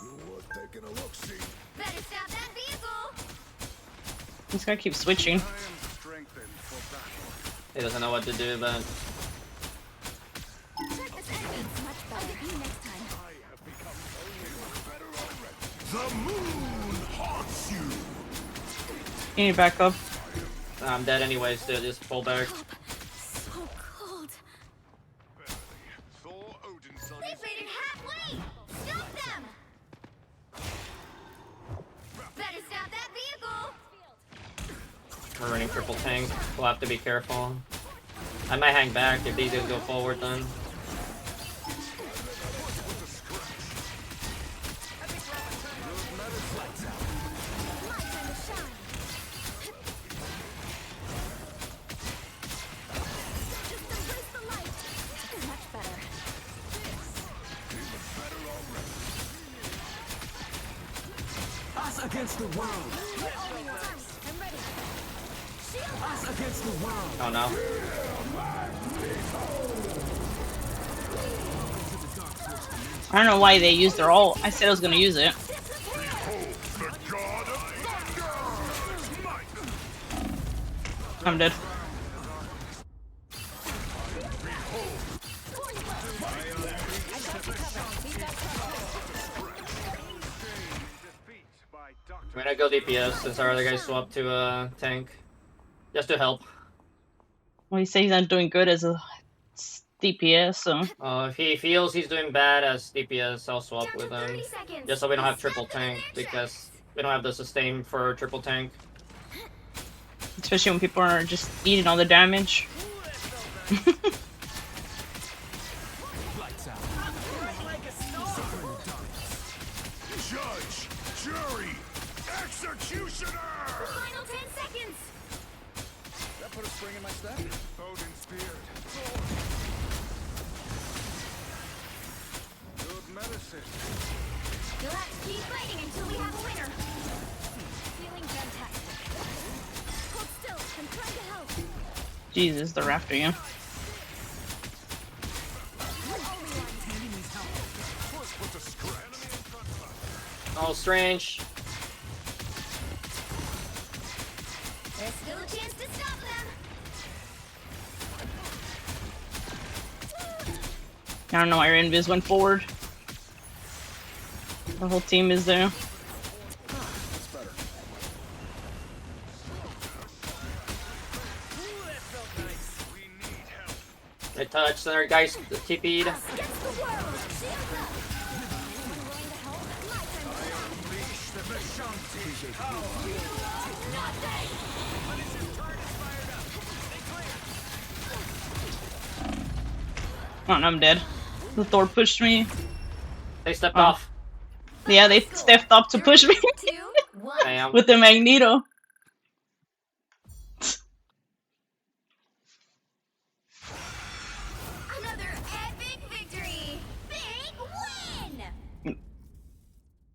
You're taking a look-see. Better stop that vehicle. This guy keeps switching. I am strengthened for battle. He doesn't know what to do, but Track this enemy. Much better. You next time. I have become only better already. The moon haunts you. You need back up. I'm dead anyways, so just pull back. So cold. Thor Odin's son They is faded halfway. Stop them. Better stop that vehicle. We're running triple tank. We'll have to be careful. I might hang back if these guys go forward then. My time to shine. Just embrace the light. Much better. Us against the world. I'm ready. Shield Us against the world. Oh no. I don't know why they used their ult. I said I was gonna use it. Behold the god of thunder! Might! I'm dead. I'm gonna go DPS since our other guy swapped to tank. Just to help. Well, he says he's not doing good as a DPS, so If he feels he's doing bad as DPS, I'll swap down to with him. 30 seconds. Just so we don't have triple Stop them tank, in their because tracks. we don't have the sustain for triple tank. especially when people are just eating all the damage. Lights out. Judge! Jury! Executioner! Final 10 seconds. That put a spring in my step? Odin's beard. Good medicine. You'll have to keep fighting until we have a winner. Feeling fantastic. Hold still. I'm trying to help. Jesus, they're after you. First put the scratch. Oh, Strange. There's still a chance to stop them. I don't know why your invis went forward. The whole team is there. They touched, and our guys TP'd. Us against the world. Shield up. Anyone willing to help? My time to shine. Unleash the Vishanti Nothing. Oh, no, I'm dead. The Thor pushed me. They stepped Oh. off. Yeah, they stepped up to push me 2, 1. Damn. with the Magneto.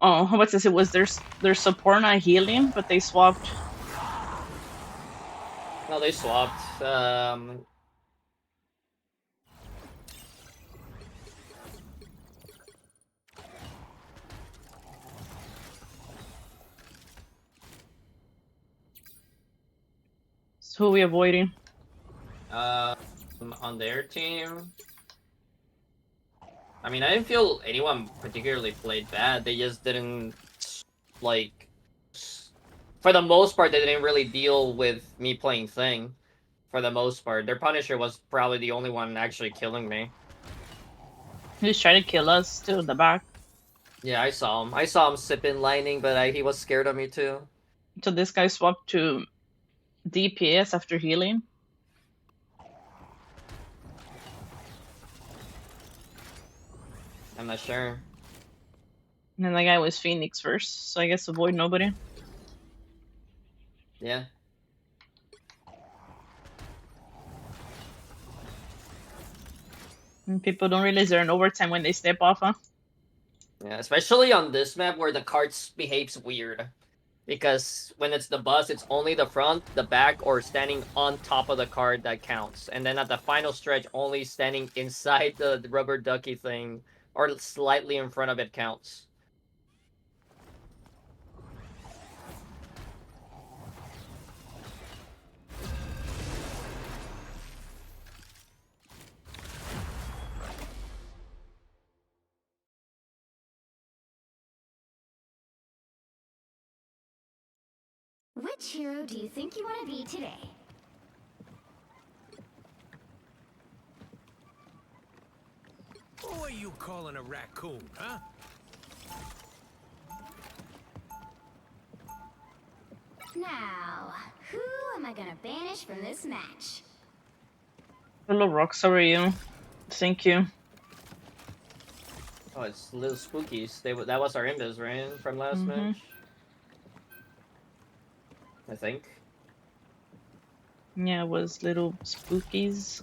Oh, what's this? It was their support not healing, but they swapped. No, they swapped. So who are we avoiding? On their team. I mean, I didn't feel anyone particularly played bad. They just didn't, like, for the most part, they didn't really deal with me playing Thing. For the most part, their Punisher was probably the only one actually killing me. He was trying to kill us too in the back. Yeah, I saw him. I saw him sipping lightning, but he was scared of me too. So this guy swapped to DPS after healing. I'm not sure. And then the guy was Phoenix first, so I guess avoid nobody. Yeah. And people don't realize they're in overtime when they step off, huh? Yeah, especially on this map where the cart behaves weird. Because when it's the bus, it's only the front, the back, or standing on top of the cart that counts. And then at the final stretch, only standing inside the rubber ducky thing, or slightly in front of it counts. Which hero do you think you want to be today? Who are you calling a raccoon, huh? Now, who am I gonna banish from this match? Hello, Rox, how are you? Thank you. Oh, it's little spookies. That was our invis, right? From last Mhm. match? I think. Yeah, it was little spookies.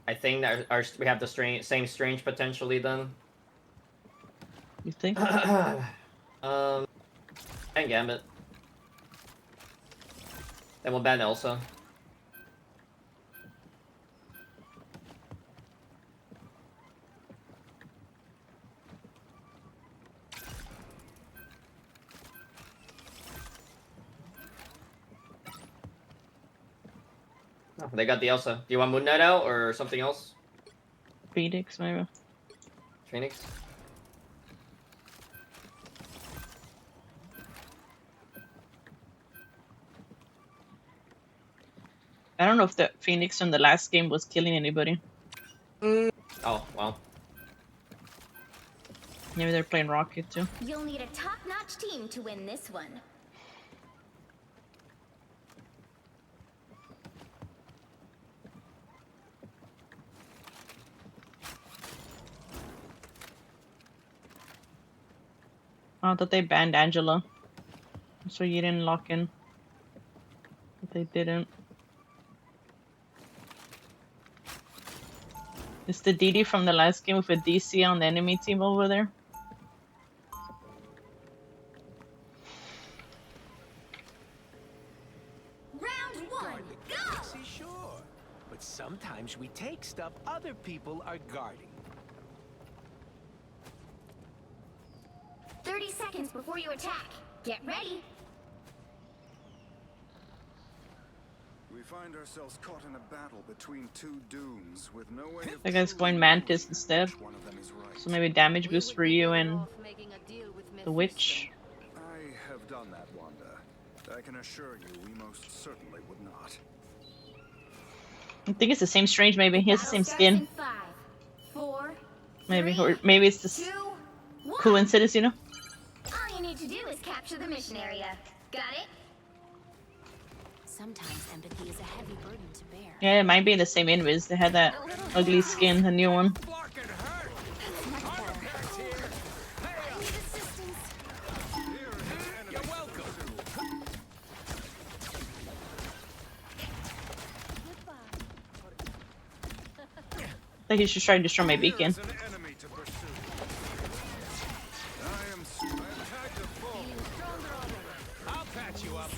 I think that we have the same strange potentially then. You think? And Gambit. Then we'll ban Elsa. Oh, they got the Elsa. Do you want Moon Knight out or something else? Phoenix, maybe. Phoenix? I don't know if the Phoenix from the last game was killing anybody. Oh, well. Maybe they're playing Rocket too. You'll need a top-notch team to win this one. Oh, I thought they banned Angela. So you didn't lock in. But they didn't. It's the DD from the last game with a DC on the enemy team over there. Round one, go! Galaxy, sure. But sometimes we take stuff other people are guarding. 30 seconds before you attack. Get ready. We find ourselves caught in a battle between two dooms with no way of That guy's going truly Mantis knowing instead. which one of them is right. So maybe damage boost for you and the witch. I have done that, Wanda. I can assure you we most certainly would not. I think it's the same strange, maybe. He has the Battle same starts skin. in 5, 4, Maybe. 3, Or maybe it's just 2, 1. coincidence, you know? All you need to do is capture the mission area. Got it? Sometimes empathy is a heavy burden to bear. Yeah, it might be the same invis. They had that ugly skin, the new one. Block and hurt. Much better. Artifacts here. I need assistance. You're welcome. Goodbye. think he should try to destroy my beacon. Here is an enemy to pursue. I am tagged to full. I'll patch you up.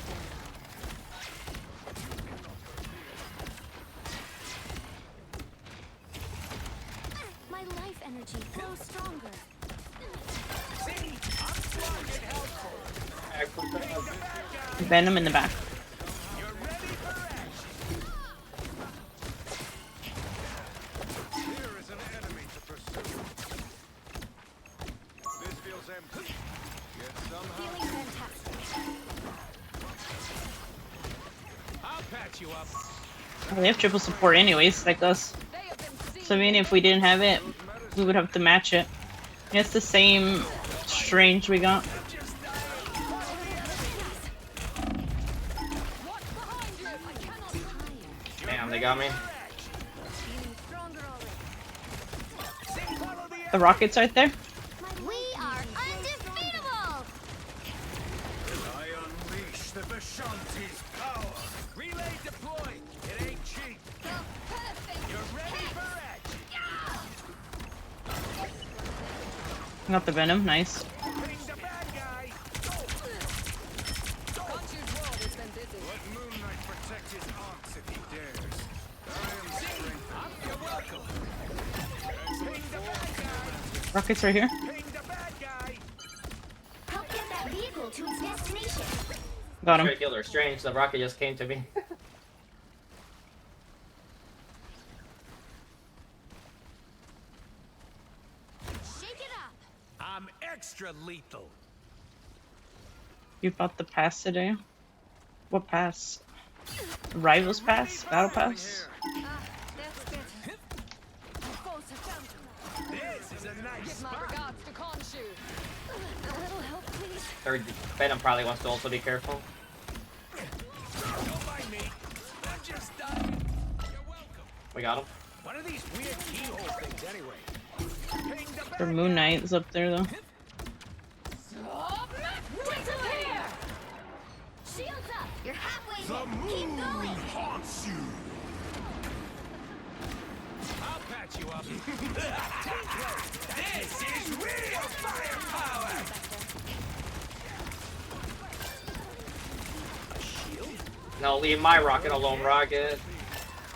My life energy grows stronger. See? I'm slugging helpful. Venom in the back. You're ready for action. Here is an enemy to pursue. This feels empty. Yet somehow Feeling fantastic. I'll patch you up. Well, they have triple support anyways, like us. So even if we didn't have it, we would have to match it. It's the same strange we got. Damn, they got me. Feeling stronger already. The rocket's right there. We are undefeatable! I unleash the Vishanti's power. Relay deployed. It ain't cheap. You're ready for action. Got the venom, nice. Ping the bad guy. Let Moon Knight protect his aunts if he dares. I am strength. You're welcome. Ping the bad guy. Rocket's right here. Ping the bad guy. Help get that vehicle to its destination. Got him. Straight killer, strange. The rocket just came to me. Shake it up. I'm extra lethal. You bought the pass today? What pass? Rivals pass? Battle pass? That's good. Foes have found you. This is a nice spot. A little help, please. Third Venom probably wants to also be careful. Don't mind me. I'm just dying. You're welcome. We got him. What are these weird keyhole things anyway? Ping the The bad Moon guy. Knight is up there though. Shields up. You're halfway The there. Keep moon going. haunts you. I'll patch you up. This is real firepower. A shield? No, leave my rocket alone, Rocket.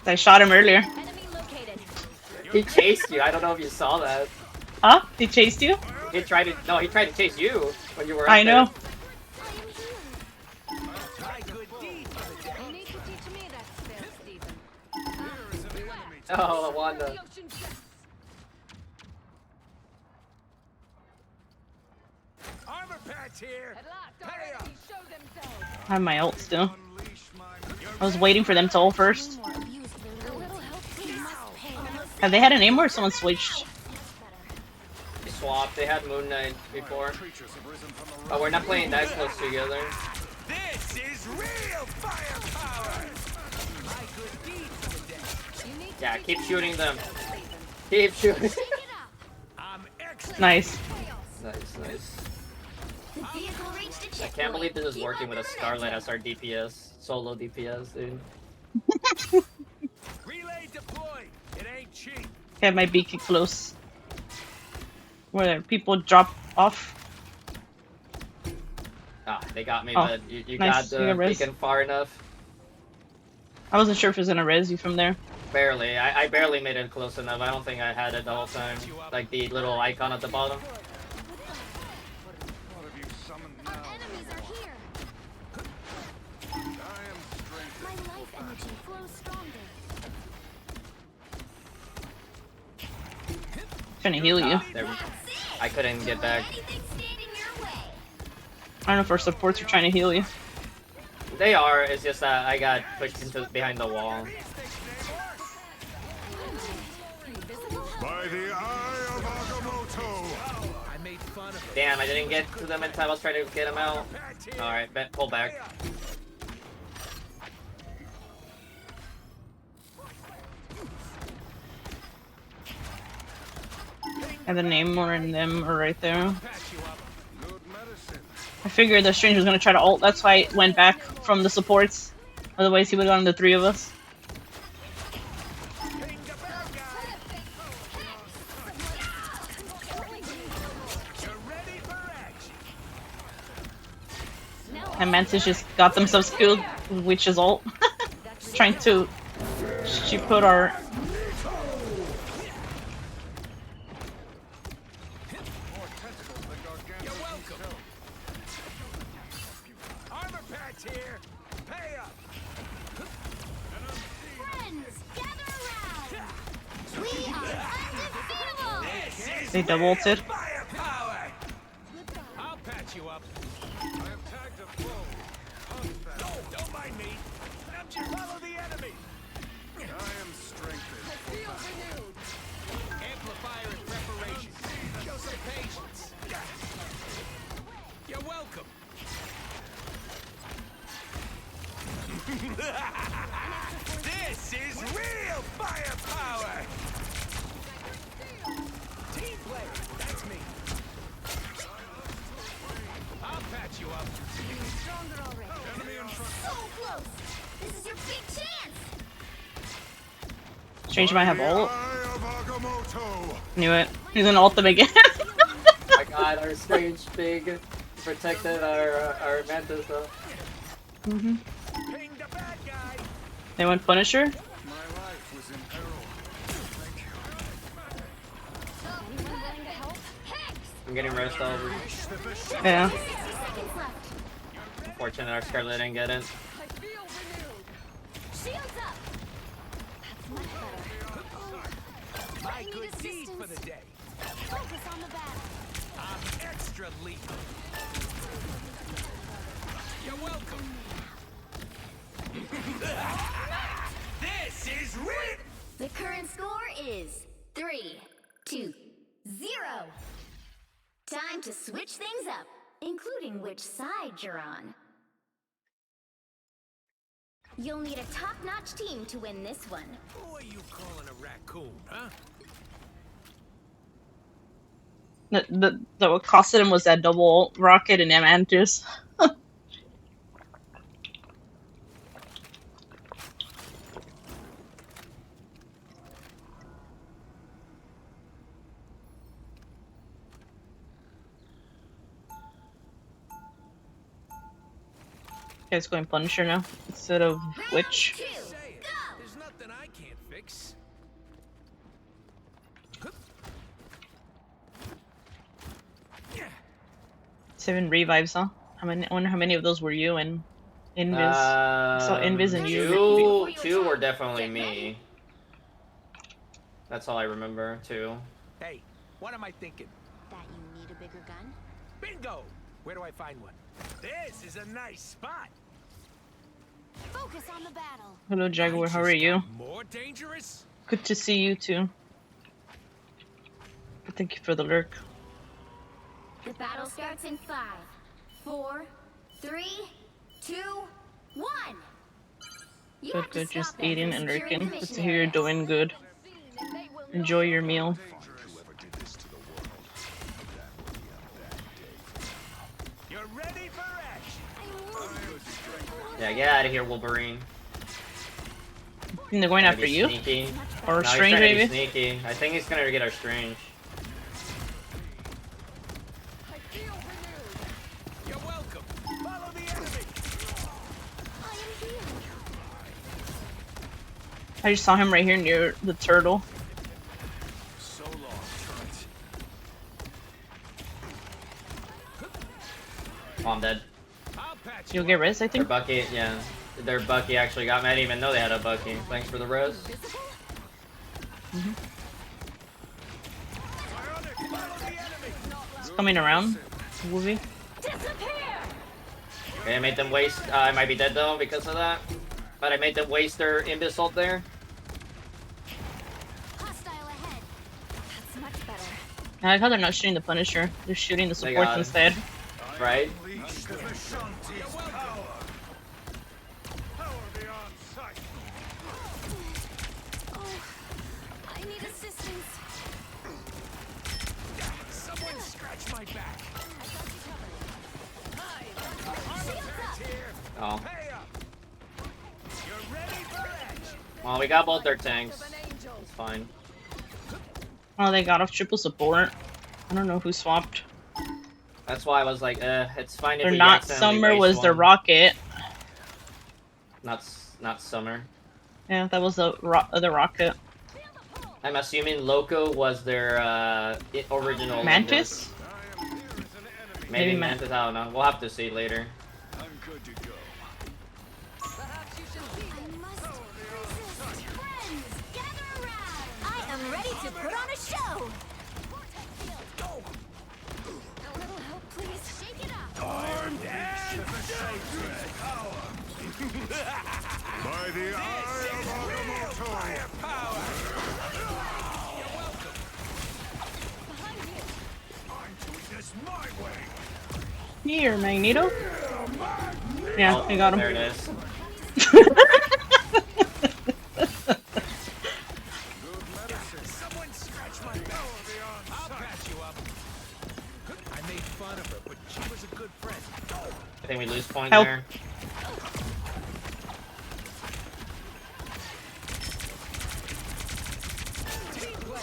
I shot him earlier. Enemy located. He chased you. I don't know if you saw that. Huh? He chased you? He tried to chase you when you were up I know. there. I am here. My good deed for the day. You need to teach me that spell, Stephen. Here is an enemy to Oh, Wanda. Armor patch here. Pay up. I have my ult still. unleash my I was waiting for them to ult first. More abused their a little help, please. Must pay. Have they had an aim or someone switched? They swapped. They had Moon Knight before. creatures have risen from the But we're not playing that close together. This is real firepower. My good deed for the day. You need to Yeah, teach keep me shooting that them. spell, Stephen. Keep shooting. Shake it up. I'm extra. Nice. Nice. The vehicle reached a I checkpoint. can't believe this is Keep working up with a the Scarlet momentum. as our DPS. Solo DPS, dude. Relay deployed. It ain't cheap. Have my beacon close. Where people drop off. Ah, they got me, Oh, but you nice. got You the got res. beacon far enough. I wasn't sure if it was gonna res you from there. Barely. I barely made it close enough. I don't think I had it the whole time. Like the little icon at the bottom. What have you summoned Our now? enemies are here. I am strength. My life energy flows stronger. Trying to heal you. Ah, there we- I couldn't get back. Anything stand in your way. I don't know if our supports are trying to heal you. They are. It's just that I got pushed into behind the wall. By the eye of Agamotto. I made fun of it. Damn, I didn't get to them in time. I was trying to get them out. Patch here. Alright, pull back. And the name or in them are right there. Patch you up. Good medicine. I figured the strange was gonna try to ult. That's why I went back from the supports. Otherwise, he would have gotten the three of us. Ping the bad guy. And Mantis just got themselves killed, which is all. Trying to. She put our. You're welcome. Armor patch here. Pay up. Friends, gather around. We are undefeatable. This is They double ulted. firepower. I'll patch you up. I have tagged a foe. Don't mind me. I'm just follow the enemy. I am strengthened. Amplifier in preparation. Show some patience. You're welcome. This is real firepower. Team player, that's me. I'll patch you up. Stronger already. Enemy in front. So close. This is your big chance. Strange might have ult. Eye of Agamotto. Knew it. He's gonna ult them again. My god, our strange pig protected our Mantis though. Mhm. Ping the bad guy. They went Punisher. My life was in peril. Thank you. Anyone willing to help? Hex! I'm getting rest over. Yeah. 60 seconds left. Fortunate our Scarlet didn't get it. Shields up. That's much better. My I need good deed for assistance. the day. Focus on the battle. I'm extra lethal. You're welcome. This is real. The current score is 3-2-0. Time to switch things up, including which side you're on. You'll need a top-notch team to win this one. Who are you calling a raccoon, huh? What costed him was that double rocket and Mantis. Guys going Punisher now instead of Witch. Say it. There's nothing I can't fix. 7 revives, huh? How many? I wonder how many of those were you and Invis. So Invis and you. Two were definitely me. That's all I remember. Two. Hey, what am I thinking? That you need a bigger gun? Bingo! Where do I find one? This is a nice spot. Focus on the battle. Hello Jaguar, how are Just you? got more dangerous? Good to see you too. Thank you for the lurk. The battle starts in 5, 4, 3, 2, 1. You have to Good, just stop them eating from and securing lurking. the Good mission to hear you're area. doing good. Enjoy your meal. Whoever did this to the world, that will be a bad day. You're ready for action. Yeah, get out of here, Wolverine. And they're going Trying to after be you? Sneaky. Or No, he's Strange, trying to be maybe? sneaky. I think he's gonna get our Strange. You're welcome. Follow the enemy. I am here. I just saw him right here near the turtle. So long, Trent. Oh, I'm dead. I'll patch You'll you get up. res, I Their think. Bucky, yeah. Their Bucky actually got me. I didn't even know they had a Bucky. Thanks for the res. Follow the enemy. It's coming around. Movie. Disappear! Okay, I made them waste. I might be dead though because of that. But I made them waste their Imbus ult there. Hostile ahead. That's much better. I like how they're not shooting the Punisher. They're shooting the They supports got it. instead. Right? Unleash the Vishanti's power. Power beyond sight. Oh, I need assistance. Someone scratch my back. Shields up. Here. Oh. Pay up. You're ready for action. Well, we got both their tanks. It's fine. Oh, they got off triple support. I don't know who swapped. That's why I was like, it's fine if Or we not accidentally Summer waste was the one. rocket. Not Summer. Yeah, that was the rocket. I'm assuming Loco was their original Mantis? member. Here is an enemy. Maybe Maybe Mantis, I don't know. We'll have to see later. I'm good to go. Perhaps you should be. I must resist. Friends, gather around. I am ready to put on a show. Vortex field. A little help, please. Shake it up. Armed and dangerous. By the eye of Agamotto. Firepower. You're welcome. Behind you. I'm doing this my way. Here, Magneto. Yeah, Oh, I got him. there it is. Good medicine. Someone scratch my back. I'll patch you up. I made fun of her, but she was a good friend. I think we lose point Help. there.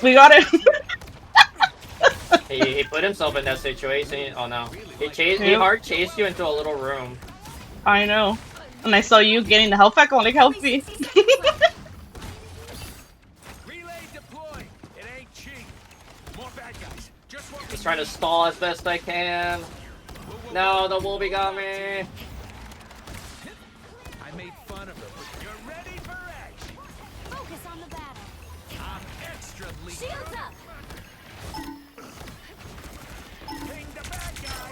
We got it. He put himself in that situation. Oh no. He Yep. hard chased you into a little room. I know. And I saw you getting the health back. I'm like, help me. Relay deployed. It ain't cheap. More bad guys. Just what we Just trying to stall as best I can. No, the Wolby got me. I made fun of her, but you're ready for action. Focus on the battle. I'm extra lethal. Shields up. Ping the bad guy.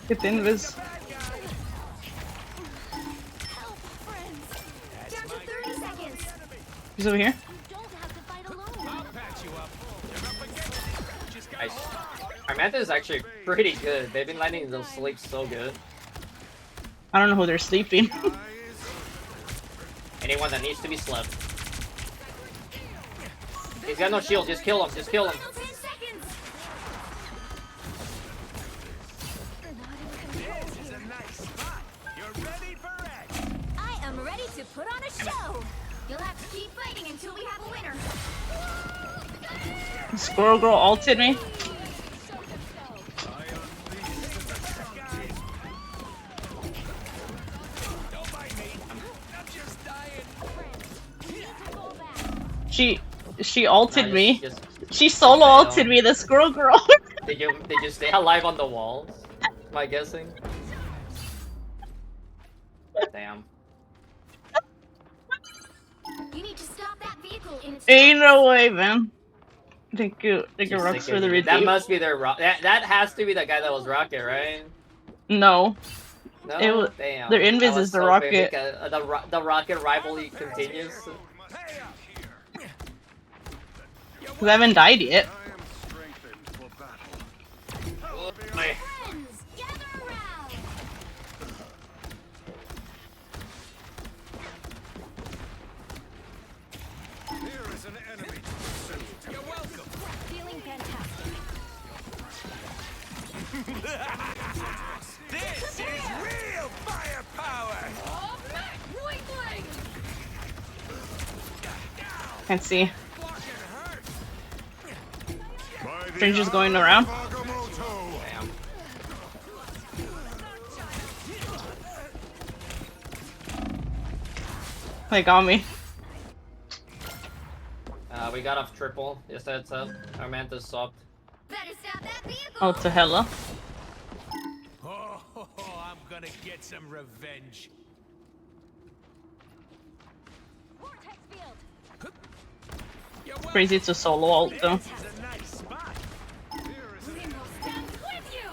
Get the invis. Bad guy. Help, friends. Down to 30 seconds. He's over here. You don't have to fight alone. I'll patch you up. You're up against it. Just got Nice. Our method is actually pretty good. They've been letting them sleep so good. I don't know who they're sleeping. Anyone that needs to be slept. He's got no shield. Just kill him. Just kill him. Final 10 seconds. This is a nice spot. You're ready for action. I am ready to put on a show. You'll have to keep fighting until we have a winner. Squirrel Girl ulted me. Don't mind me. I'm just dying. We need to fall back. She ulted Nah, me. just- She solo Damn. ulted me, the Squirrel Girl. Did you stay alive on the walls? Am I guessing? Damn. You need to stop that vehicle in its Ain't no way, man. Thank you Just rocks for thinking- the redeem. That must be their that has to be the guy that was Rocket, right? No. No, It was- damn. their invis I was is the hoping Rocket. because, the Rocket rivalry continues. Pay up. Because I haven't died yet. I am strengthened for battle. Wait, friends. Gather around. Here is an enemy to pursue. You're welcome. Feeling fantastic. This is real firepower. Can't see. Blocking hurt. By the Stranger's eye going of around. Agamotto. damn. They got me. We got off triple. Just heads up. Our mantis swapped. Better stop that vehicle. Oh, to hella. Oh, I'm gonna get some revenge. Vortex field. You're welcome. Crazy it's a solo ult though. This is a nice spot. We will stand with you.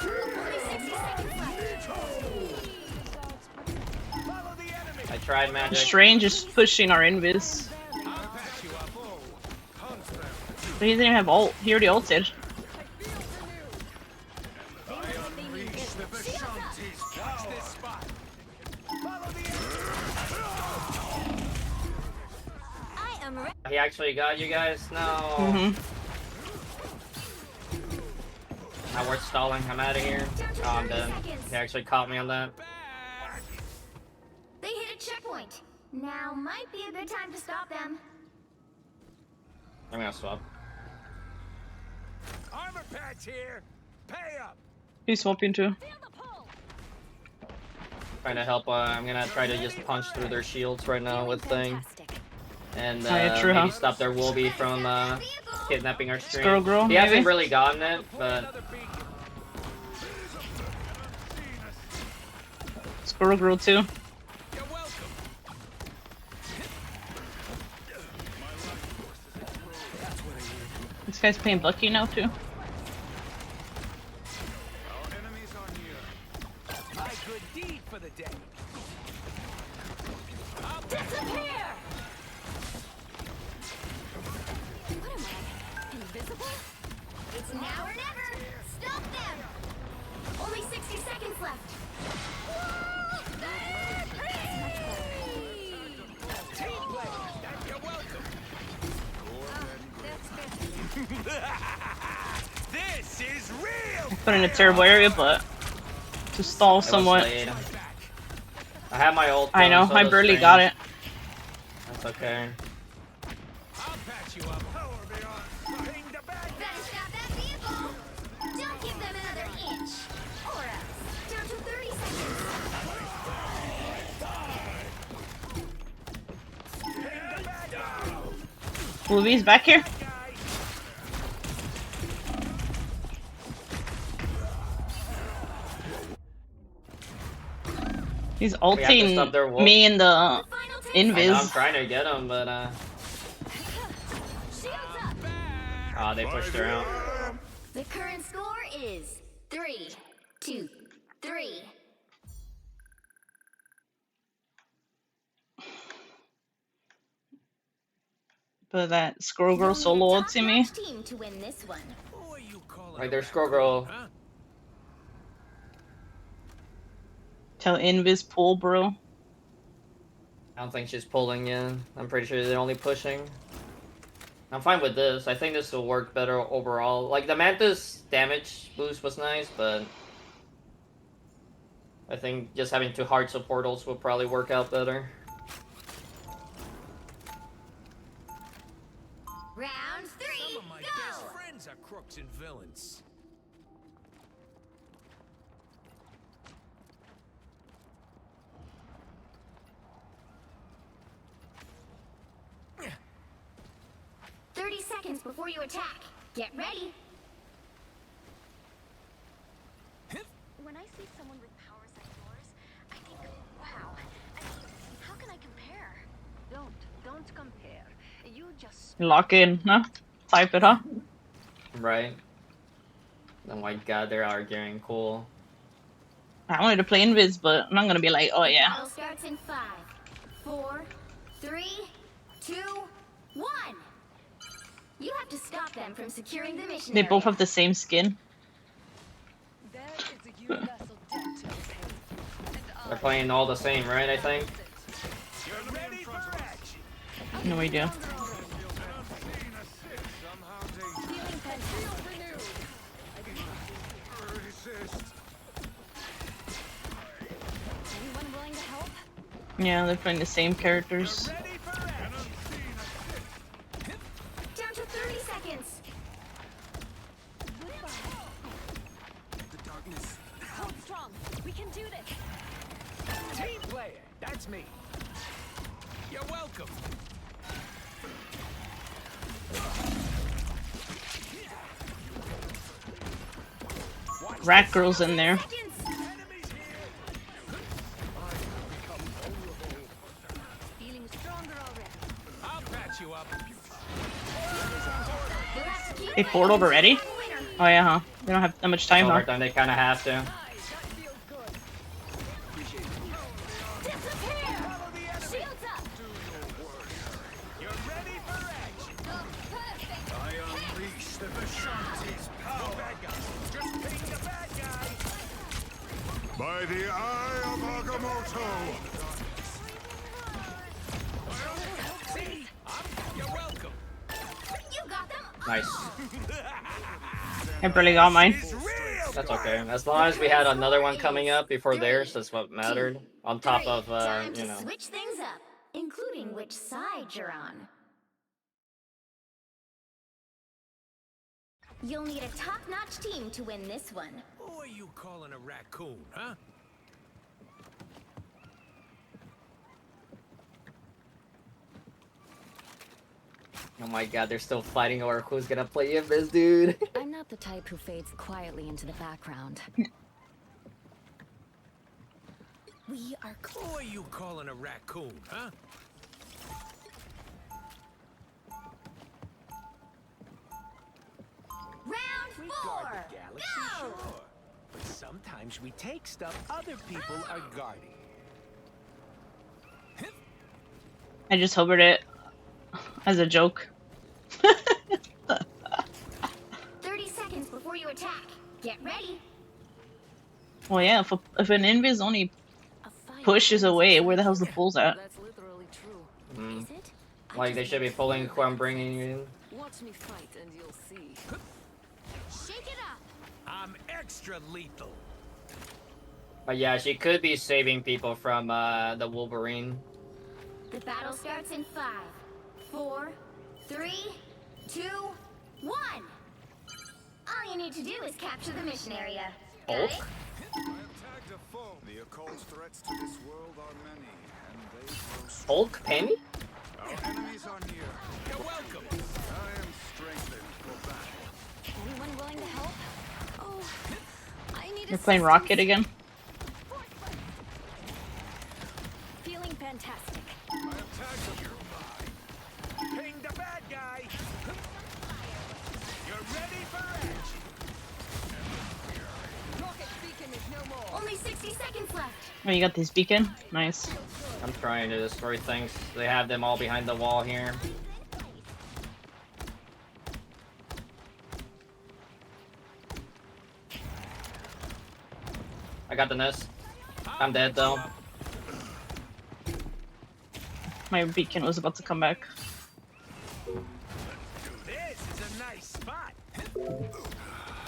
Only 60 seconds left. Follow the enemy. I tried magic. Strange is pushing our invis. I'll patch you up. But he didn't even have ult. He already ulted. Watch this spot. Follow the enemy. I am ready. He actually got you guys? No. Mm-hmm. Now we're stalling. I'm out of here. Oh, I'm dead. He actually caught me on that. Back. They hit a checkpoint. Now might be a good time to stop them. I'm gonna swap. Armor patch here. Pay up. He's swapping too. Feel the pull. Trying to help. I'm gonna try to just punch through their shields right now with thing, Fantastic. and Oh, yeah, true, maybe huh? stop their Wolby from kidnapping our stream. Squirrel Girl, He hasn't maybe? really gotten it, but Another beacon. Squirrel Girl too. You're welcome. This guy's playing Bucky now too. Our enemies are near. My good deed for the day. Disappear! What am I? Invisible? It's now or never! Stop them! Only 60 seconds left. You're welcome. This is real. Put in a terrible area, but to stall I was somewhat. late. I have my ult. I know, so I does barely Strange. got it. That's okay. I'll patch you up. Power beyond. Ping the bad Better stop that vehicle! Don't give them another inch! Or else. Down to 30 seconds. Louis back here. guy. He's We have to stop their ulting wolf. me in the Final 10 I know, I'm invis. trying to get him, but Shields up! they pushed her out. The current score is 3-2-3. But that Squirrel Girl You'll need solo a ulting me. top-notch team to win this one. Who are you calling? Like a there's raccoon, Squirrel. huh? Tell invis pull, bro. I don't think she's pulling in. I'm pretty sure they're only pushing. I'm fine with this. I think this will work better overall. Like the Mantis damage boost was nice, but I think just having 2 hearts of portals will probably work out better. Round 3, Some of my go! best friends are crooks and villains. Yeah. 30 seconds before you attack. Get ready. When I see someone with powers like yours, I think, wow. I mean, how can I compare? Don't compare. You just Lock in, huh? Type it, huh? Right? Oh my god, they're arguing. Cool. I wanted to play invis, but I'm not gonna be like, oh yeah. Battle starts in 5, 4, 3, 2, 1. You have to stop them from securing the mission They both area. have the same skin. There is a universal debt to pay. They're playing all the same, right? I think. You're ready for action. No idea. Somehow they Feeling fantastic. resist. anyone willing to help? Yeah, they're playing the same characters. Ready for action. Down to 30 seconds. Hold strong. We can do this. Team player. That's me. You're welcome. Rat Girl's in there. Seconds. Enemies here. Feeling stronger already. I'll patch you up. You'll have to keep They fighting portaled to already? find the winner. Oh yeah, huh? They don't have that much time, huh? Overtime, they kind of have to. That feels good. Disappear. Follow the enemy. Shields up. You're ready for action. I unleash the Vishanti's No power. bad guy. Just ping the bad guy. By the eye of Agamotto. See? You're welcome. You got them. Nice. I barely got mine. It's real. That's okay. As long as we had another one coming up before theirs, that's what mattered. On top 3. of, Time you to know. switch things up, including which side you're on. You'll need a top-notch team to win this one. Who are you calling a raccoon, huh? Oh my god, they're still fighting over who's gonna play Invis, dude. I'm not the type who fades quietly into the background. We are Who are you calling a raccoon, huh? round We 4. guard the galaxy, Go! sure. But sometimes we take stuff other people are guarding. I just hovered it as a joke. 30 seconds before you attack. Get ready. Well, yeah, if an invis only A fight pushes ends away, inside where the hell's the here. pulls at? That's literally true. Mm. Is it? I Like, they just should be need pulling feel who I'm that bringing fight. in. Watch me fight and you'll see. Shake it up. I'm extra lethal. But yeah, she could be saving people from the Wolverine. The battle starts in 5, 4, 3, 2, 1. All you need to do is capture the mission area. Got Hulk? it? I have tagged a foe. The occult threats to this world are many, and they grow strong. Hulk? Penny? Our enemies are near. You're welcome. I am strengthened for battle. Anyone willing to help? Oh, I need You're playing Rocket again? Feeling fantastic. I have tagged a foe. Ping the bad guy. You're ready for action. Rocket beacon is no more. Only 60 seconds left. Oh, you got this beacon? Nice. I'm trying to destroy things. They have them all behind the wall here. I got the nest. I'm dead though. My beacon was about to come back. This is a nice spot.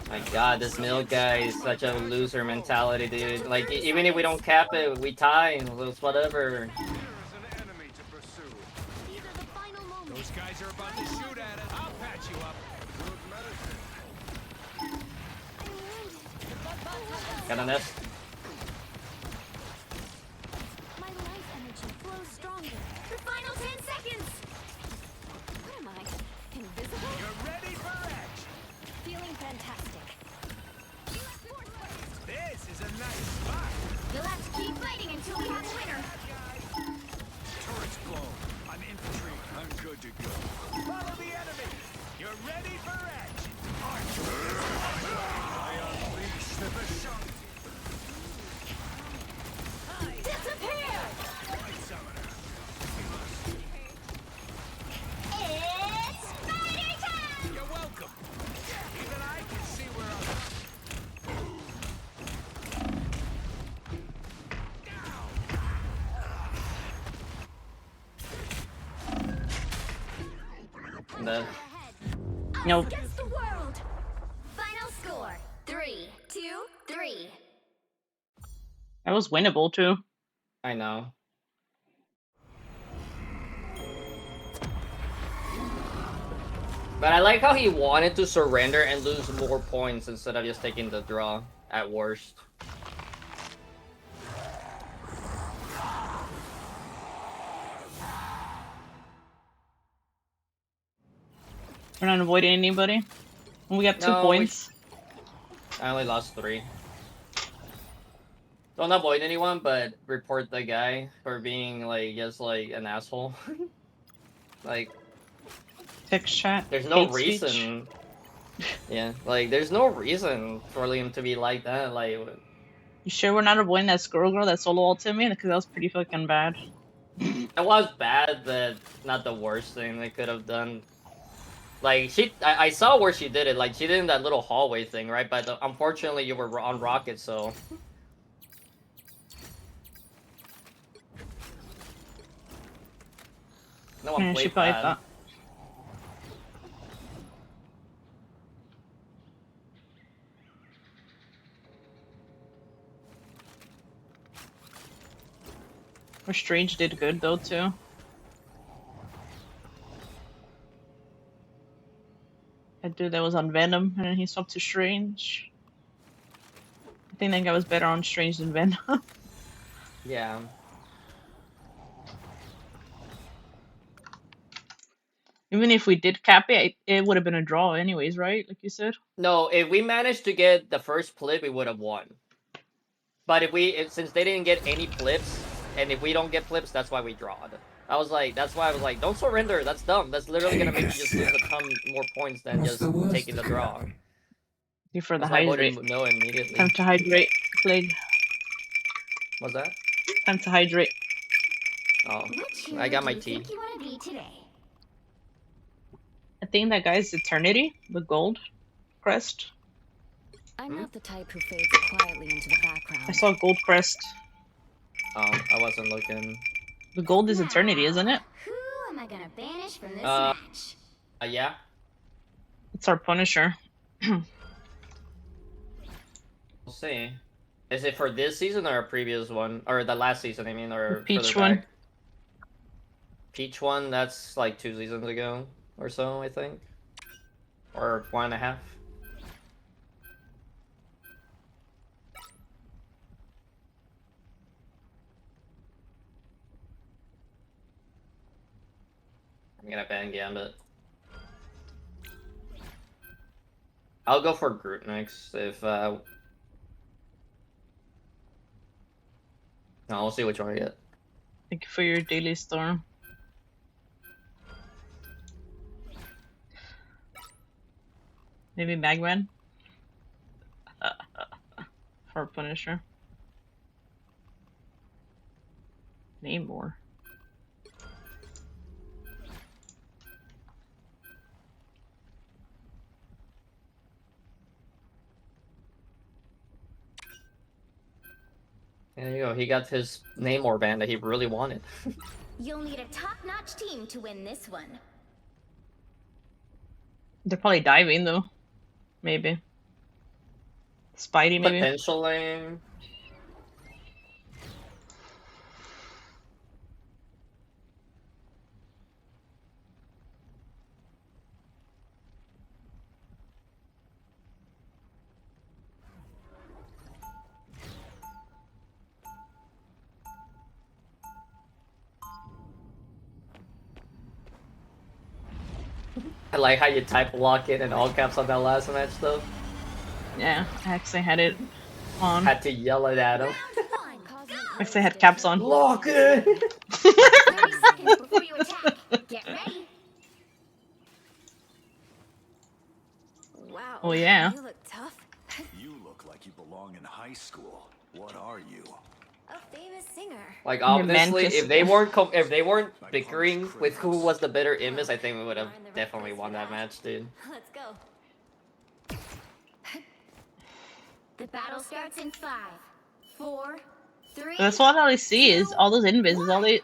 My god, this mill guy is such a loser mentality, dude. Like, even if we don't cap it, we tie, it's whatever. Here is an enemy to pursue. These are the final moments. Those guys are about to shoot at us. I'll patch you up. Good medicine. Got a nest. My life energy flows stronger. The final 10 seconds. What am I? Invisible? You're ready for action. Feeling fantastic. This is a nice spot. You'll have to keep fighting until we have a winner. Turrets glow. I'm infantry. I'm good to go. Follow the enemy. You're ready for action. I unleash the Vishanti. Disappear! Light summoner. It's spider time! You're welcome. Even I can see where I'm. I'm dead. Nope. Against the world! Final score 3, 2, 3. That was winnable too. I know. But I like how he wanted to surrender and lose more points instead of just taking the draw at worst. We're not avoiding anybody. We got 2 No, points. I only lost 3. Don't avoid anyone, but report the guy for being like just like an asshole. Like, Text chat. there's no hate speech. reason. Yeah, like there's no reason for him to be like that. Like, You sure we're not avoiding that squirrel girl that solo ulted me? Because that was pretty fucking bad. it was bad, but not the worst thing they could have done. Like, I saw where she did it. Like, she did it in that little hallway thing, right? But unfortunately, you were on Rocket, so. No one Yeah, she played probably that. thought. Or Strange did good though too. That dude that was on Venom, and then he swapped to Strange. I think that guy was better on Strange than Venom. Yeah. Even if we did cap it, it would have been a draw anyways, right? Like you said. No, if we managed to get the first flip, we would have won. But since they didn't get any flips, and if we don't get flips, that's why we drawed. That's why I was like, don't surrender. That's dumb. That's literally gonna make you just lose a ton more points than just taking the draw. You for the That's why I hydrate. voted no immediately. Time to hydrate, Plague. What's that? Time to hydrate. Oh, Which I got my hero do tea. you think you want to be today? I think that guy's Eternity, the gold crest. I'm not the type who fades quietly into the background. I saw gold crest. Oh, I wasn't looking. The gold is Eternity, isn't it? Who am I gonna banish from this match? Yeah. It's our Punisher. We'll see. Is it for this season or a previous one, or the last season? I mean, or The Peach further one. back? Peach one. That's like 2 seasons ago or so, I think, or 1.5. I'm gonna ban Gambit. I'll go for Groot next if no, we'll see which one I get. Thank you for your daily storm. Maybe Magman? For Punisher. Name more. There you go. He got his Namor band that he really wanted. You'll need a top-notch team to win this one. They're probably diving though. Maybe. Spidey maybe. Potentially. I like how you type lock in and all caps on that last match though. Yeah, I actually had it on. Had to yell it at him. Actually had caps on. Lock in! 30 seconds before you attack. Get ready. Wow. Oh, yeah. You look tough. You look like you belong in high school. What are you? A famous singer. Like Your man obviously, kiss- if they weren't bickering with who was the better image, I think we would have definitely won that match, dude. Let's go. The battle starts in 5, 4, 3. That's all I see is all those invis.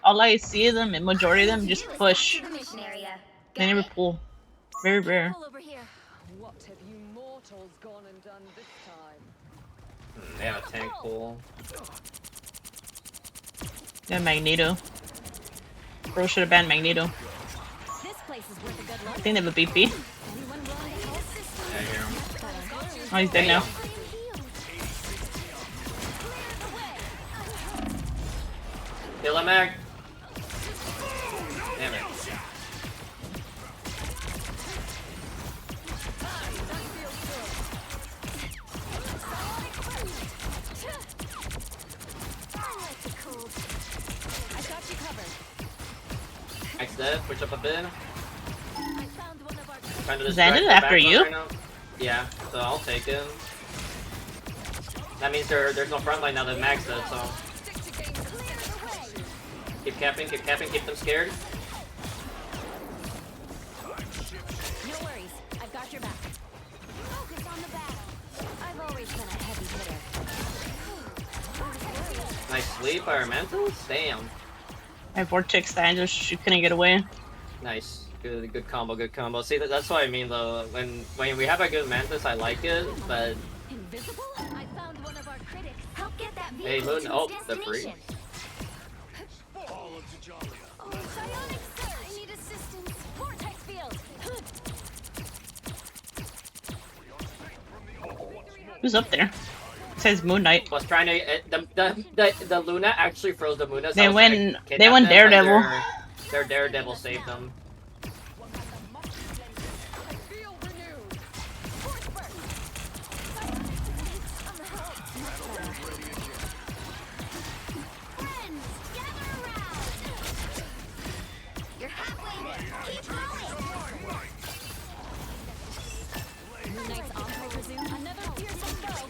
All I see of them, and majority of them just push. The mission area. They never pull. Very rare. Pull over here. What have you mortals gone and done this time? They have a tank pool. Yeah, Magneto. Bro should have banned Magneto. This place is worth a good I look. think they have a BP. Anyone willing to help? Yeah, here. Oh, he's dead now. Kill him, Mag. Damn it. I got you covered. Max dead. Push up a bit. I found one of our. Trying to Is that distract it the after backline you? right now. Yeah, so I'll take him. That means there's no front line now that Max does, so. Keep capping, keep them scared. No worries. I've got your back. Focus on the battle. I've always been a heavy hitter. Nice sleep, our Mantis? Damn. I have Vortex that she couldn't get away. Nice. Good combo, good combo. See, that's what I mean though. When we have a good Mantis, I like it, but... Invisible? I found one of our critics. Help get that Hey, vehicle Moon, to oh, its they're free. destination. Fall into Jalia. Oh, psionic surge. I need assistance. Vortex field. Who's up there? It says Moon Knight. Was trying to the Luna actually froze the Luna. So They I was trying went. to They kidnap went them, but Daredevil. their Daredevil saved them. Feel renewed. Friends, gather around. You're halfway there. Keep going. Moon Knight's arms will resume. Another fearsome foe.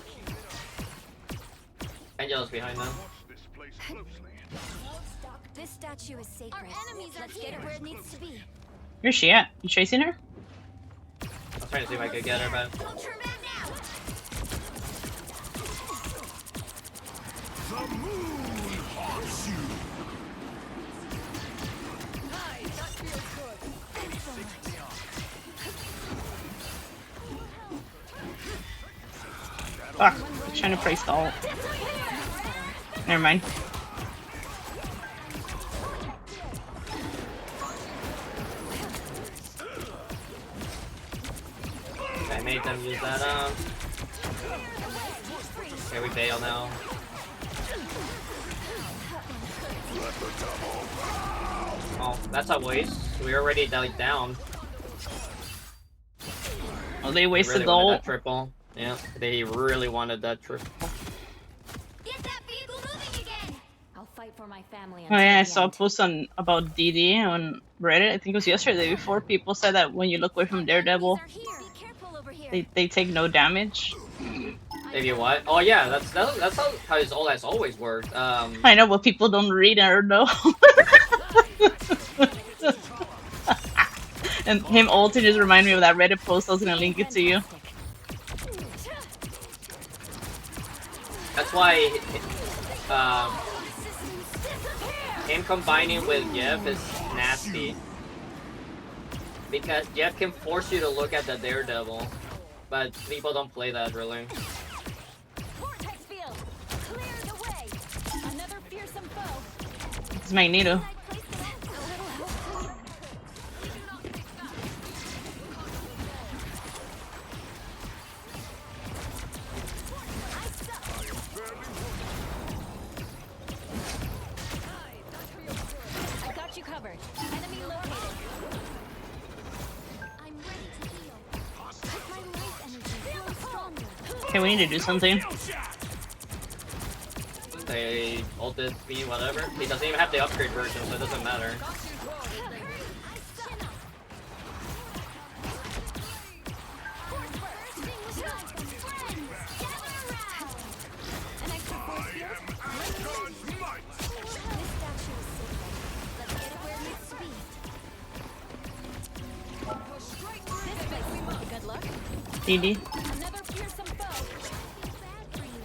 Angelo's behind them. This place closely. This statue is sacred. Our enemies are Let's get it where it needs to be. Where's she at? You chasing her? I was trying to see if I could get her, but Don't turn back now. The moon haunts you. Hi, that feels good. Fuck. I'm trying to play stall. Never mind. I made them use that. Okay, we bail now. Oh, that's a waste. We already died down. Oh, they They wasted really the wanted ult. that triple. Yeah, they really wanted that triple. Get that vehicle moving again. I'll fight for my family Oh until yeah, I the saw a end. post on about DD on Reddit. I think it was yesterday before. People said that when you look away from Daredevil, Enemies are here. Be careful over here. they take no damage. Maybe what? Oh yeah, that's how his ult has always worked. I know, but people don't read it or know. And him ulting just reminded me of that Reddit post. I was gonna link it to you. That's why him combining with Jeff is nasty. Because Jeff can force you to look at the Daredevil, but people don't play that really. Vortex field. Clear the way. Another fearsome foe. It's Magneto. I got you covered. Enemy located. I'm ready to heal. My life energy feels stronger. Okay, we need to do something. They ulted me, whatever. He doesn't even have the upgrade version, so it doesn't matter. An extra force field. Asgard's might. This statue is sacred. Let's get it where it needs to be. This makes me want good luck. DD. Another fearsome foe. I feel bad for you.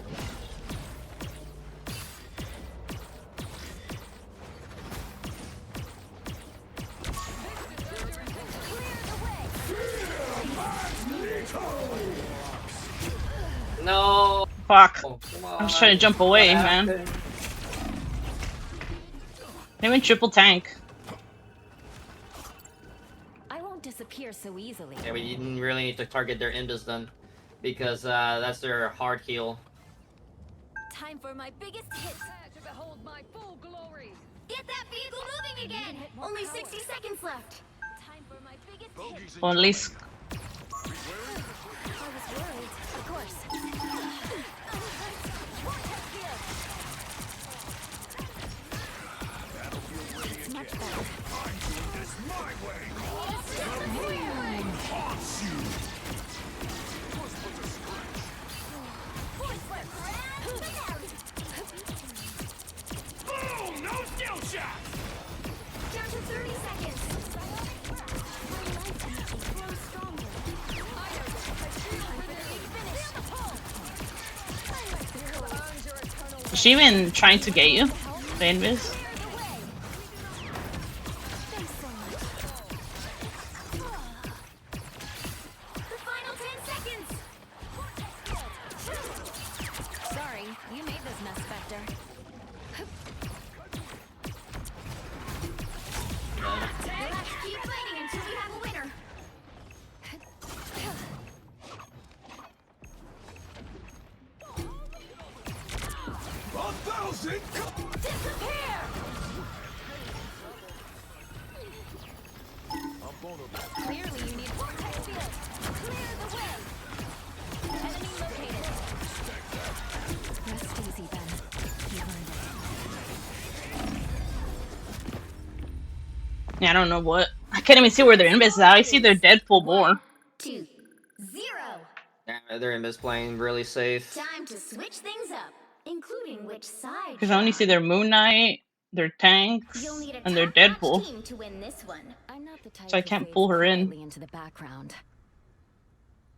No. Fuck. Oh, come on. I was trying to jump away, What man. happened? They went triple tank. I won't disappear so easily. Yeah, we didn't really need to target their Indus then, because that's their hard heal. Time for my biggest hit. Prepare to behold my full glory. Get that vehicle moving again. Only 60 seconds left. Time for my biggest hit. Bogeys in Or at least I was worried. Of course. It's much better. I'm doing this my way. The moon haunts you. Was but a scratch. Boom! No skill shot. Down to 30 seconds. My life energy grows stronger. Time for the big finish. I like this goal. Earned your eternal is she even trying to get you? The invis? Thanks so much. The final 10 seconds. Sorry, you made this mess, Spectre. We'll have to keep fighting until we have a winner. thousand. Disappear! I'm vulnerable. Clearly you need vortex field. Clear the way. Enemy located. Rest easy then. You earned it. Yeah, I don't know what. I can't even see where their invis is at. I see their Deadpool more. 1, 2, 0. Yeah, they're in this plane really safe. Time to switch things up, including which side. Because I only see their Moon Knight, their tanks, You'll need a and their top-notch Deadpool. team to win this one. I'm not the type So I who can't fades pull her in. quietly into the background.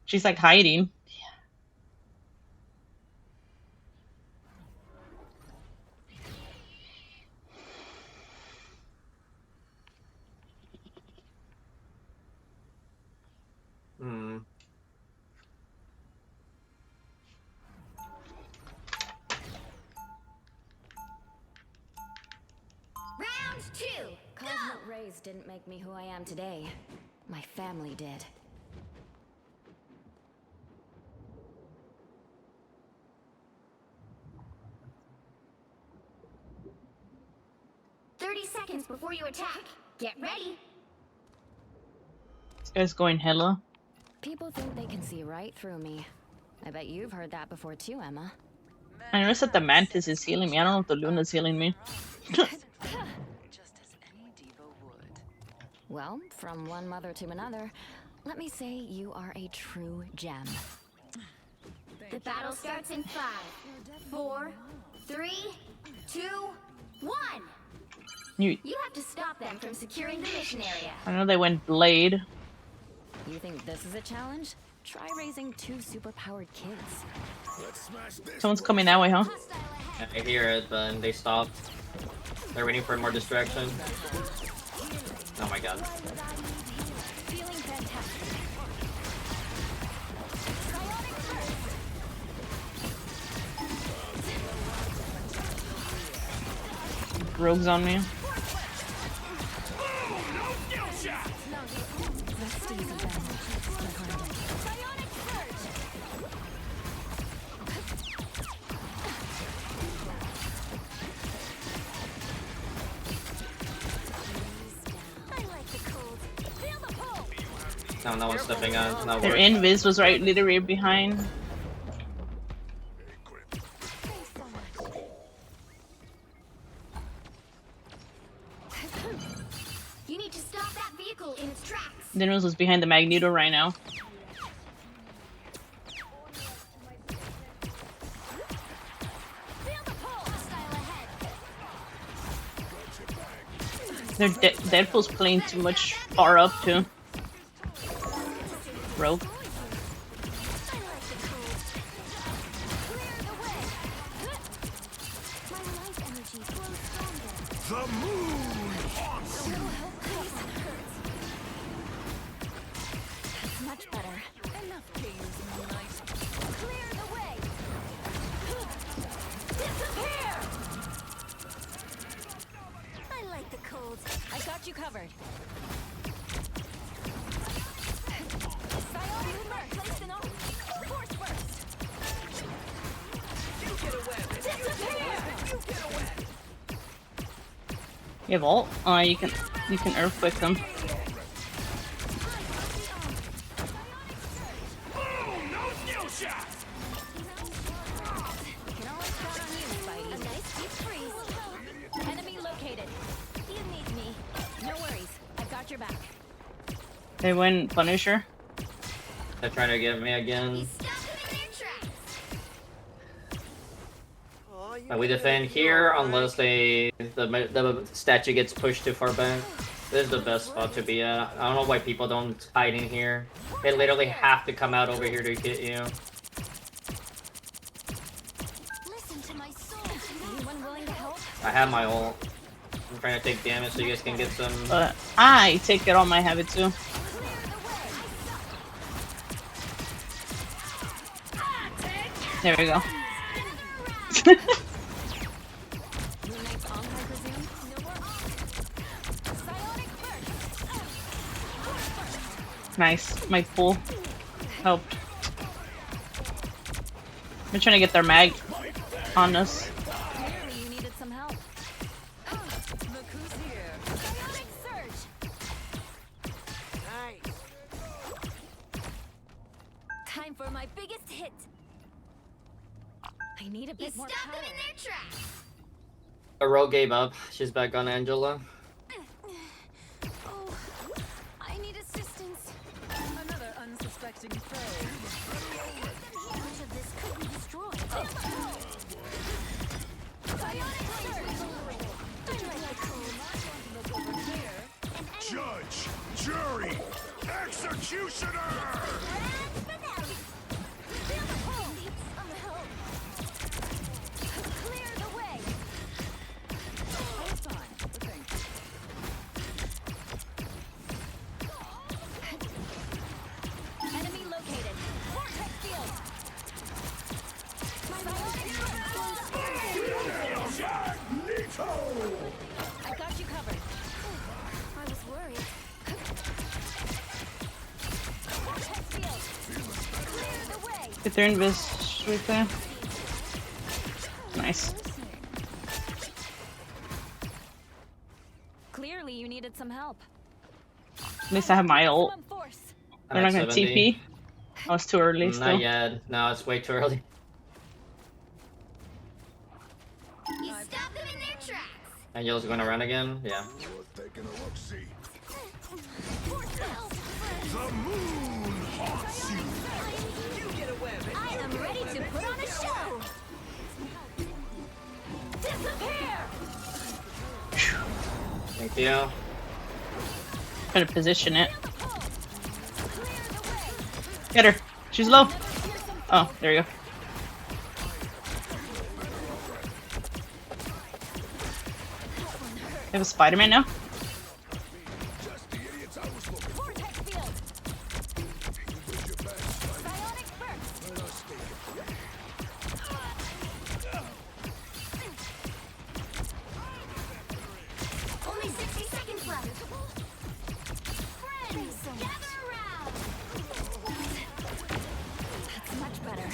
She's like hiding. Hmm. Round 2. Cosmic rays didn't make me who I am today. My family did. Go. 30 seconds before you attack. Get ready. This guy's going hella. People think they can see right through me. I bet you've heard that before too, Emma. I noticed that the Mantis is healing me. I don't know if the Luna's healing me. Just as any diva would. Well, from one mother to another, let me say you are a true gem. The battle starts in 5, 4, 3, 2, 1. You, You have to stop them from securing the mission area. I know they went Blade. You think this is a challenge? Try raising 2 superpowered kids. Let's smash this. Someone's coming that way, huh? Hostile ahead. I hear it, but they stopped. They're waiting for more distraction. Oh my god. Feeling fantastic. Rogue's on me. Rest easy then. You earned it. Psionic surge. I like the cold. Feel the pull. No, no one's stepping on. No Their worries. invis was right literally behind. Thanks so much. You need to stop that vehicle in its tracks. Their invis was behind the Magneto right now. Feel the pull. Hostile ahead. Their Deadpool's playing too much far up too. Rogue. I like the cold. Clear the way. My life energy grows stronger. The moon haunts you. That's much better. Enough games, Moon Knight. Clear the way. Disappear. I like the cold. I got you covered. Psionic mark placed in arm. Force burst. You get away. Disappear. You get away. You have ult? You can earthquake them. We can always count on you, A Spidey. nice deep freeze. Enemy located. You need me. No worries. I've got your back. They went Punisher. They're trying to get me again. Stop them in their tracks. We defend here unless the statue gets pushed too far back. This is the best spot to be at. I don't know why people don't hide in here. They literally have to come out over here to hit you. Listen to my soul. Anyone willing to help? I have my ult. I'm trying to take damage so you guys can get some. But I take it on my habit too. There we go. Moon Knight's on, I presume? No more arms. Psionic burst. Nice. My pull helped. They're trying to get their mag on us. Clearly you I need a You bit more stopped them power. in their tracks. A row gave up. She's back on Angela. Oh, I need assistance. Another unsuspecting foe. Much of this could be destroyed. Look over here. Judge, jury, executioner! Clear the way. All fine. Thank you. Enemy located. Vortex field. I got you covered. I was worried. Vortex field. Clear the way. Get their invis right there. Nice. Clearly, you needed some help. At least I have my ult. Maximum force. They're not gonna 70. TP. I was too early still. Not yet. No, it's way too early. You stopped them in their tracks. Angela's going to run again. Yeah. Worth taking a look-see. The moon haunts you! I am ready to put on a show. Disappear. Thank you. Trying to position it. Get her. She's low. Oh, there you go. You have a Spider-Man now? Just the idiots I was looking for. Vortex field. Psionic burst. Let us take it. Only 60 seconds left. Friends, gather around. That's much better.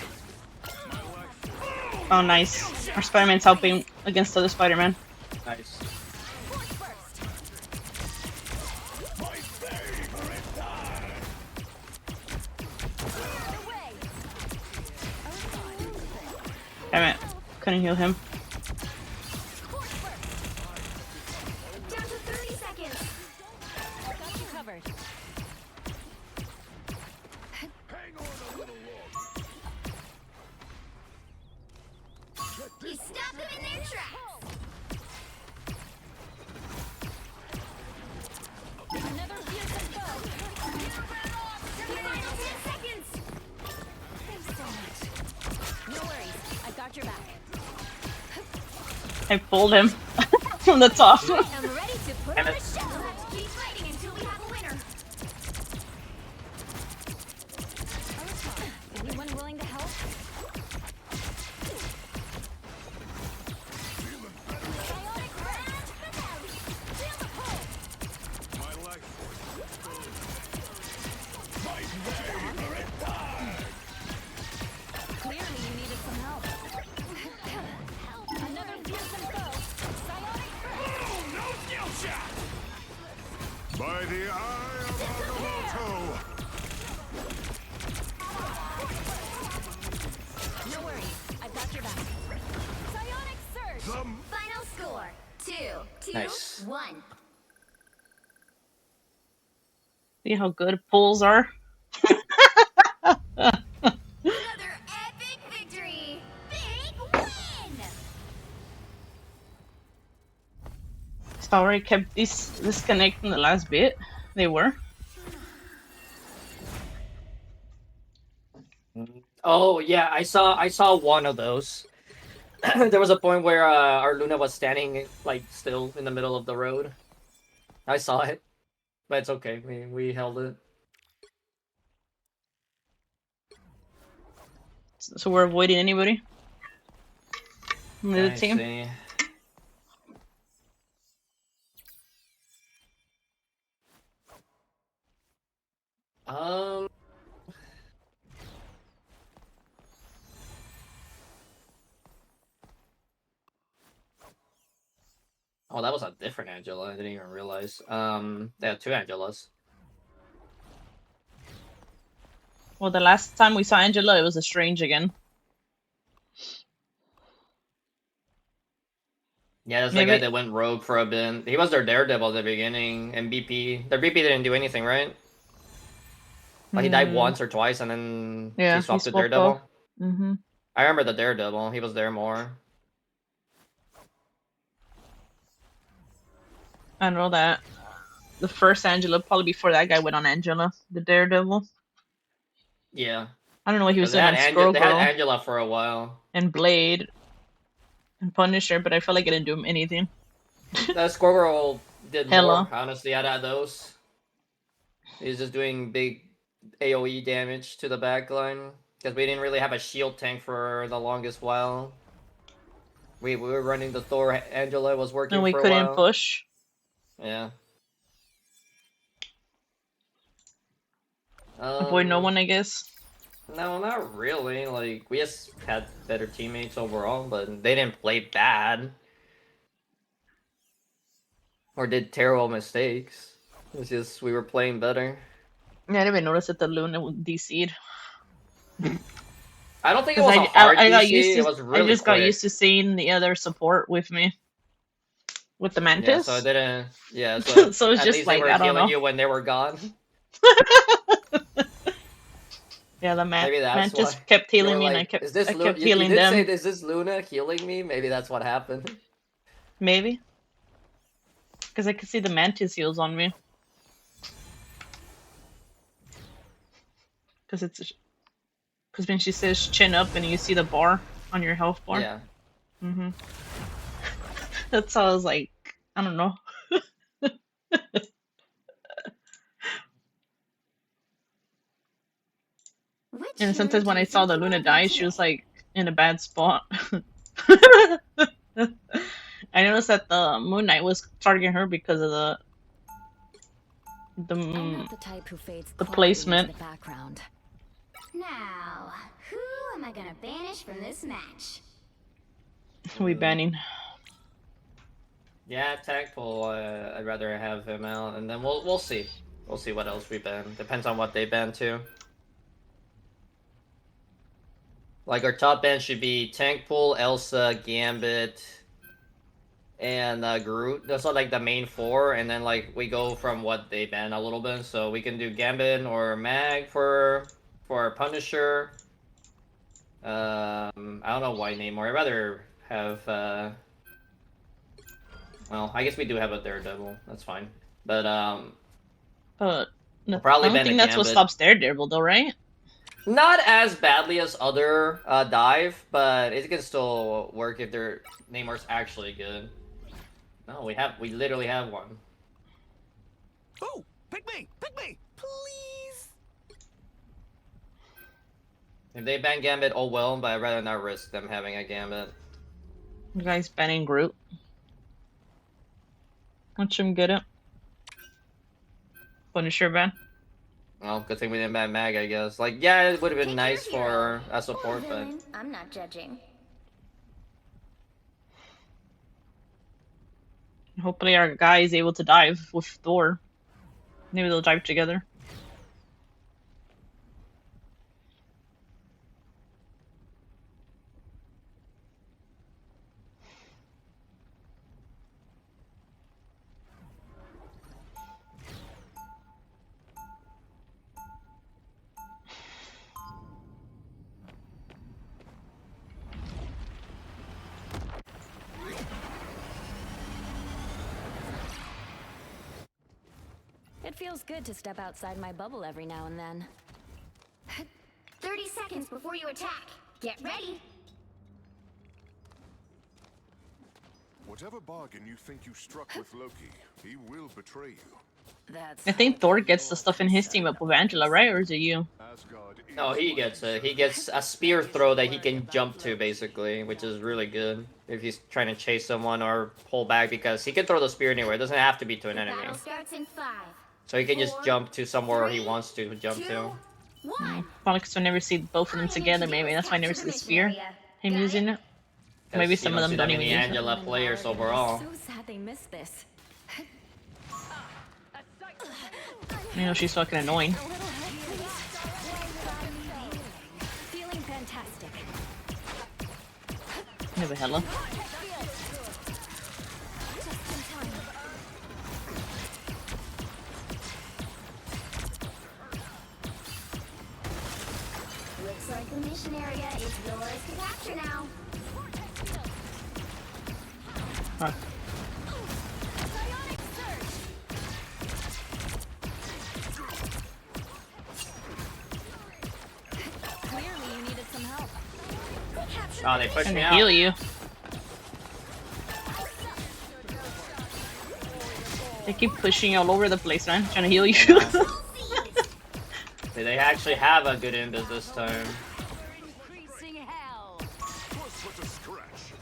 Oh, nice. Our Spider-Man's helping against the other Spider-Man. Nice. Force burst. My favorite time! Clear the way. Damn it. Couldn't heal him. Force burst. Down to 30 seconds. Got you covered. Hang on a little longer. You stopped them in their tracks. Another fearsome foe. Final 10 seconds. Thanks so much. No worries. I've got your back. I pulled him from the top. I am ready to put on a show. Keep fighting until we have a winner. Anyone willing to help? Psionic burst. Feel the pull. My life force. Clearly, you needed some help. Another fearsome foe. Psionic burst. By the eye of Agamotto! No worries. I've got your back. Psionic surge. The Final score: 2, Nice. 1. See how good pulls are? Another epic victory. Big win. Sorry, kept disconnecting the last bit. They were. Oh yeah, I saw one of those. There was a point where our Luna was standing like still in the middle of the road. I saw it, but it's okay. We held it. So we're avoiding anybody on the other I team. see. Um. Oh, that was a different Angela. I didn't even realize. They had two Angelas. Well, the last time we saw Angela, it was a strange again. Yeah, that's the Maybe. guy that went rogue for a bit. He was their Daredevil at the beginning, and BP. Their BP didn't do anything, right? Like he died once or twice, and then he Yeah, he swapped to swapped off. Daredevil. Mm-hmm. I remember the Daredevil. He was there more. I know that. The first Angela, probably before that guy went on Angela, the Daredevil. Yeah, I don't know what he was because doing on Squirrel They had Girl Angela for a while. and Blade and Punisher, but I felt like it didn't do him anything. The Squirrel did Hella. more, honestly, out of those. He's just doing big AoE damage to the backline. Because we didn't really have a shield tank for the longest while. We were running the Thor. Angela was working And we for a couldn't while. push. Yeah. Avoid no one, I guess. No, not really. Like, we just had better teammates overall, but they didn't play bad. Or did terrible mistakes. It's just we were playing better. Yeah, I didn't even notice that the Luna DC'd. I don't think it was a hard DC. It was really I just quick. got used to seeing the other support with me. With the Mantis. Yeah, so I didn't. Yeah, so, so it's at just least like, they were I don't killing know. you when they were gone. Yeah, the Maybe that's Mantis why. kept healing me, Like, and I kept you healing did them. say, is this Luna healing me? Maybe that's what happened. Maybe. Because I could see the Mantis heals on me. Because when she says chin up and you see the bar on your health bar. Yeah. Mm-hmm. That's how I was like, I don't know. And sometimes when I saw the Luna die, she was like in a bad spot. I noticed that the Moon Knight was targeting her because of I'm not the type who fades the quietly placement. into the background. Now, who am I gonna banish from this match? We banning. Yeah, Tactful. I'd rather have him out, and then we'll see. We'll see what else we ban. Depends on what they ban too. Like our top ban should be Tankpool, Elsa, Gambit, and Groot. Those are like the main four, and then like we go from what they ban a little bit. So we can do Gambit or Mag for Punisher. I don't know why Namor. I'd rather have. Well, I guess we do have a Daredevil. That's fine. But But no, probably I don't ban think a that's what Gambit. stops Daredevil, though, right? Not as badly as other dive, but it can still work if their Namor's actually good. No, we literally have one. Oh, pick me, please. If they ban Gambit, oh well, but I'd rather not risk them having a Gambit. You guys banning Groot. Watch him get it. Punisher ban. Well, good thing we didn't ban Mag, I guess. Like, yeah, it would have been nice for a support, but I'm not judging. Hopefully our guy is able to dive with Thor. Maybe they'll dive together. It feels good to step outside my bubble every now and then. 30 seconds before you attack. Get ready. Whatever bargain you think you struck with Loki, he will betray you. That's I think Thor gets the stuff in his team up with Angela, right? Or is it you? Asgard is no, he gets it. He gets a spear throw that he can jump to, basically, which is really good if he's trying to chase someone or pull back, because he can throw the spear anywhere. It doesn't have to be to an enemy. Battle starts in 5. So he can just jump to somewhere he wants to jump to. 1. Probably because I never see both of them together, maybe. That's why I never see the spear. Him using it. Maybe some of them don't even use it. Angela players overall. so sad they missed this. You know, she's fucking annoying. Feeling fantastic. Never hella. The mission area is yours to capture now. Huh. Psionic surge. Clearly, you needed some help. Oh, they pushed Trying me to out. heal you. They keep pushing you all over the place, man. Trying to heal you. They actually have a good invis this time. Increasing hell. Put to scratch.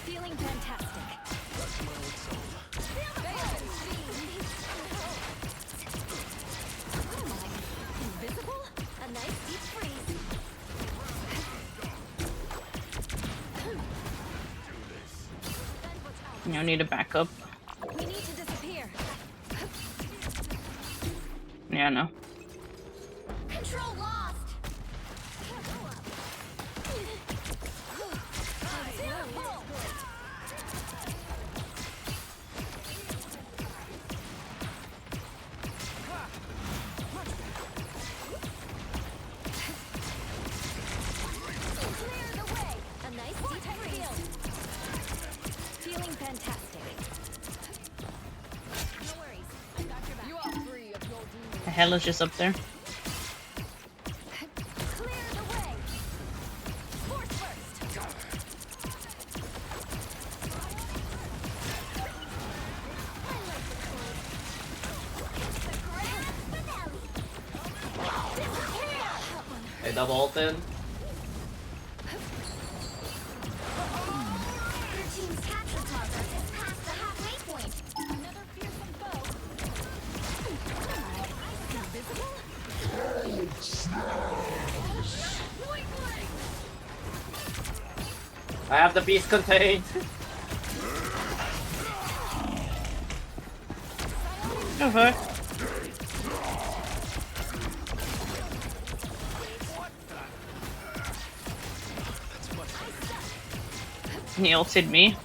Feeling fantastic. That's my old self. Invisible? A nice deep freeze. You need a backup. We need to disappear. Yeah, no. Control lost. Clear the way. A nice deep field. Feeling fantastic. No worries. I got your back. You are free of your demons. The hell is just up there. Clear the way. Force burst. They double ulted. Your team's capture target is past the halfway point. Another fearsome foe. Invisible? I have the beast contained. Okay. He ulted me.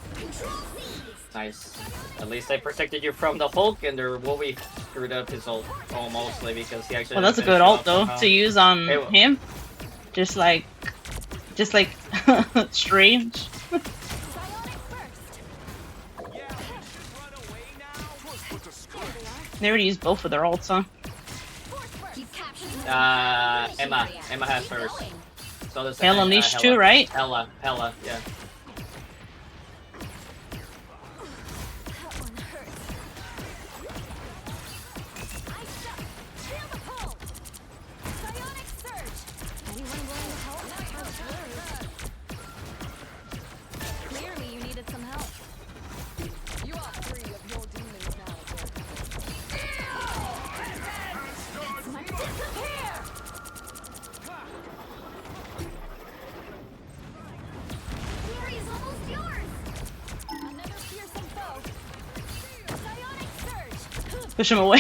Nice. At least I protected you from the Hulk, and their Wolvie screwed up his ult mostly because he actually. Well, that's a didn't good finish ult off though somehow. to use on Hey, well- him. Just like strange. Psionic burst. Put to scratch. They already used both of their ults, huh? Keep capturing the Emma. Emma has hers. So does Hell Unleashed too, right? Hella, yeah. That one hurts. I suck. Feel the pull. Psionic surge. Anyone willing to help? Clearly, you needed some help. You are free of your demons now. Fury is almost yours. Another fearsome foe. Psionic surge. Push him away.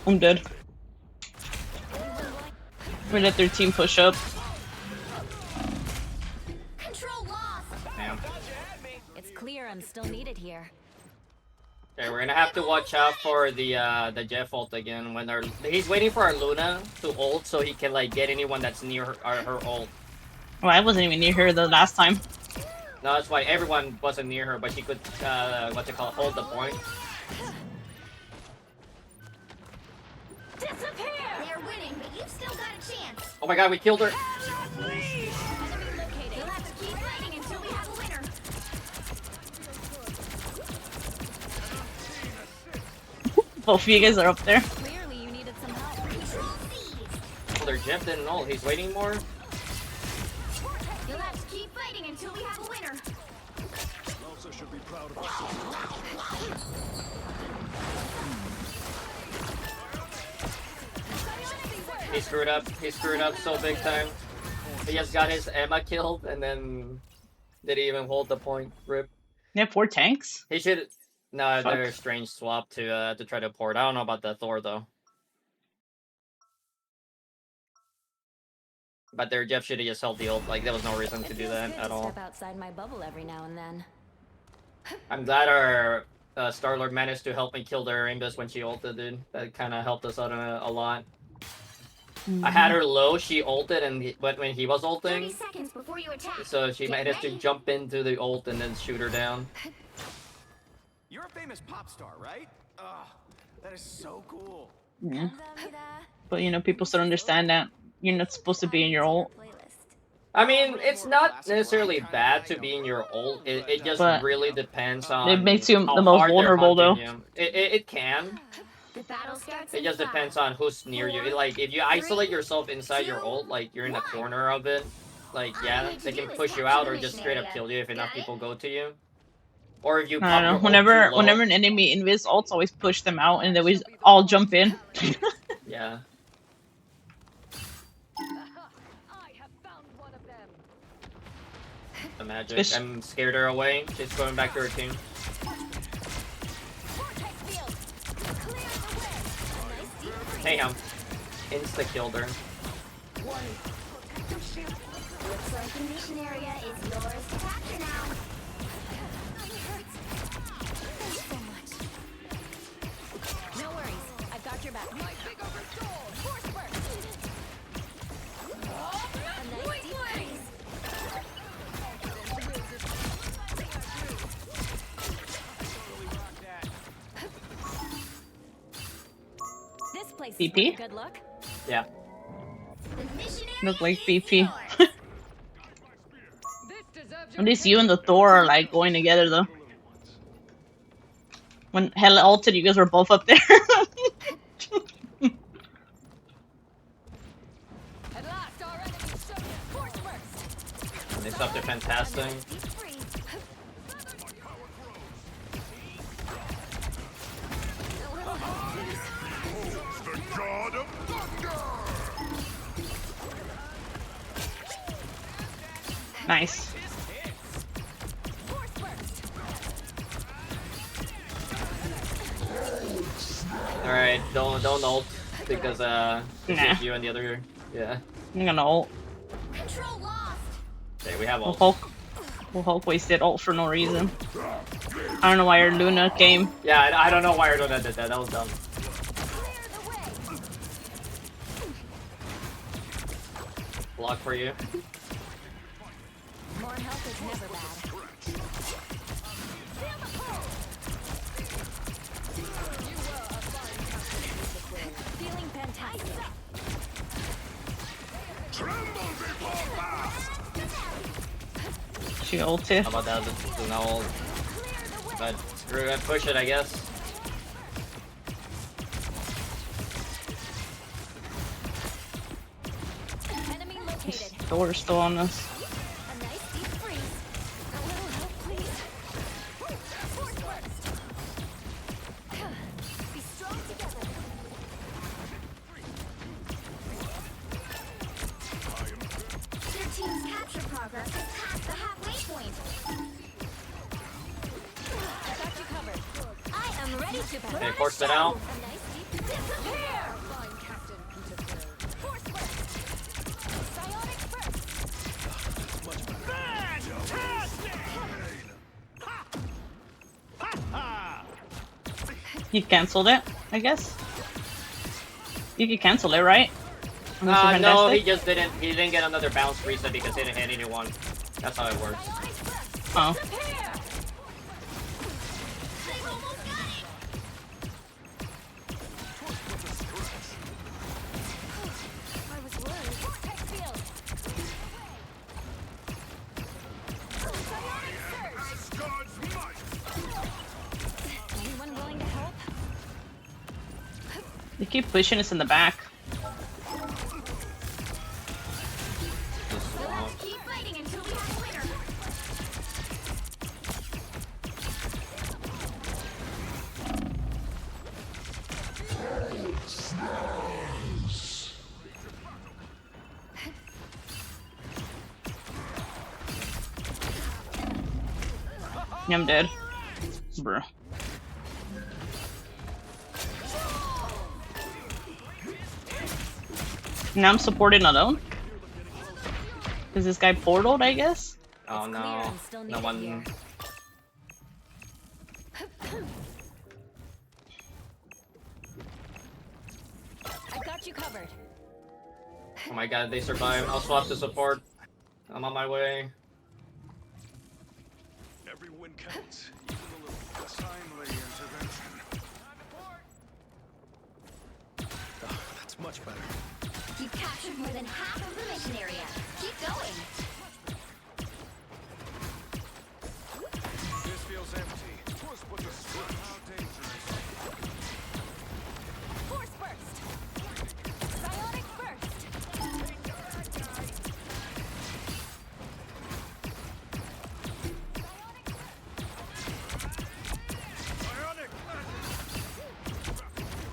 I'm dead. We let their team push up. Control lost. Damn. It's clear I'm still needed here. Okay, we're gonna have to watch out for the Jeff ult again when he's waiting for our Luna to ult so he can like get anyone that's near her ult. Well, I wasn't even near her the last time. No, that's why everyone wasn't near her, but she could hold the point. Disappear! They're winning, but you've still got a chance. Oh my god, we killed her! Enemy located. You'll have to keep fighting until we have a winner. Both of you guys are up there. Clearly, you needed some help. Control seize. Oh, their Jeff didn't ult. He's waiting more. You'll have to keep fighting until we have a winner. Elsa should be proud of us. He screwed up. He screwed up so big time. He just got his Emma killed and then didn't even hold the point. Rip. They have 4 tanks. He should. No, Fuck. they're a strange swap to try to port. I don't know about the Thor though. But their Jeff should have just held the ult. Like there was no reason to It do feels that good at to all. step outside my bubble every now and then. I'm glad our Star-Lord managed to help me kill the Rainbows when she ulted, dude. That kind of helped us out a lot. I had her low, she ulted, and but when he was 30 ulting, seconds before you attack. so she Get managed to ready. jump into the ult and then shoot her down. You're a famous pop star, right? Ugh, that is so cool. Yeah. But you know, people still understand that you're not supposed to be in your ult. I mean, it's not necessarily bad to be in your ult. It just But really depends on it makes you how the most hard they're vulnerable, hunting though. you. It can. The battle starts It in just 5, depends on who's near you. 4, Like, if you isolate 3, yourself inside your 2, ult, like, you're in the 1. corner of it, like, All you yeah, need to they do can is push you capture out the or just mission straight up area. kill you if enough Got it? people go to you. Or if you I pop don't your know. ult too low. Whenever an enemy invis ults, always push them out, and they always all jump in. Yeah. I have found one of them. The magic. I'm scared her away. She's going back to her team. Vortex field. Clear the way. A nice deep freeze. Hey, insta killed her. Looks like the mission area is yours to capture now. Thanks so much. No worries. I've got your back. My big oversoul. Force burst. A nice deep freeze. This place is BP? good luck. Yeah. The mission Look area like is BP. yours. This deserves your At least you and the Thor are like going together, though. When Hela ulted, you guys were both up there. At last, our enemies show you. Force burst. They stopped their fantastic. Deep freeze. The god of thunder! Nice. Force burst. Alright, don't ult because it's Nah. just you and the other. Yeah. I'm gonna ult. Control lost. Okay, we have Well, ult. Hulk wasted ult for no reason. I don't know why your Luna came. Yeah, I don't know why Ardona did that. That was dumb. Clear the way. Block for you. More help is never bad. Feel the pull. Feeling fantastic. Tremble before blast! She ulted. How about that? This is an ult. Clear the way. But screw it, push it, I guess. Enemy located. Thor's still on us. A nice deep freeze. A little help, please. Force burst. Be strong together. Your team's capture progress is past the halfway point. I got you covered. I am ready to put Okay, on a force it show. out. A nice deep disappear. Fine, Captain Peter Quill. Force burst. Psionic burst. He canceled it, I guess. You can cancel it, right? Unless you're No, he fantastic? just didn't. He didn't get another bounce reset because he didn't hit anyone. That's how it works. Psionic burst. Oh. Disappear. They've almost got it. I was worried. Vortex field. Psionic surge. Asgard's might! Anyone willing to help? They keep pushing us in the back. Just We'll have to keep fighting until we have a winner. Yeah, I'm dead. Bruh. Now I'm supporting alone? Is this guy portaled, I guess? Oh It's clear no. I'm still No needed one. here. you covered. Oh my god, they survived. I'll swap to support. I'm on my way. Every win counts, even a little timely intervention. Oh, that's much better. You captured more than half of the mission area. Keep going. This feels empty. Push with the spot. How dangerous. Force burst. Psionic burst. Bionic!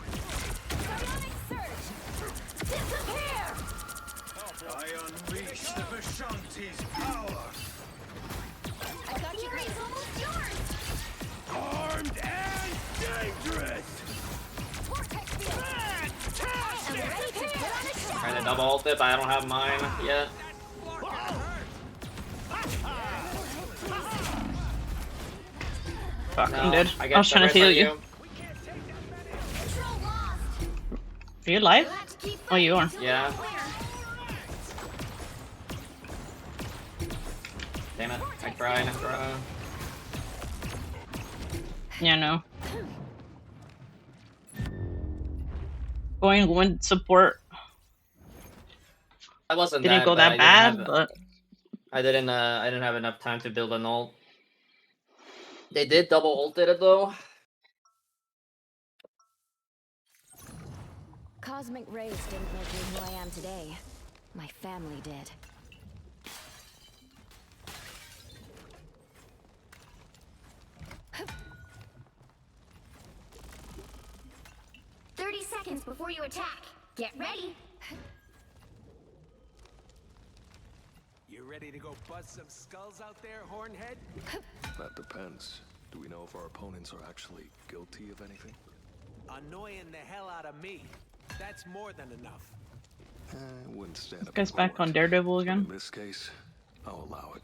Psionic surge. Disappear. I unleash the Vishanti's power. I got you. Fury's almost yours. Armed and dangerous! Vortex field. I'm ready to put on a show. Trying to double ult it, but I don't have mine yet. Fuck, No, I'm dead. I I was trying to heal you. Control lost. Are you alive? You'll have to keep Oh, you are. fighting Yeah. until it's Damn it. I tried. Yeah, no. Going support I wasn't didn't that go that bad. bad, but I didn't have enough time to build an ult. They did double ulted it though. Cosmic rays didn't make me who I am today. My family did. – 30 seconds before you attack. Get ready. You ready to go bust some skulls out there, Hornhead? That depends. Do we know if our opponents are actually guilty of anything? Annoying the hell out of me. That's more than enough. Wouldn't stand up. guy's in back court. on Daredevil But again. in this case, I'll allow it.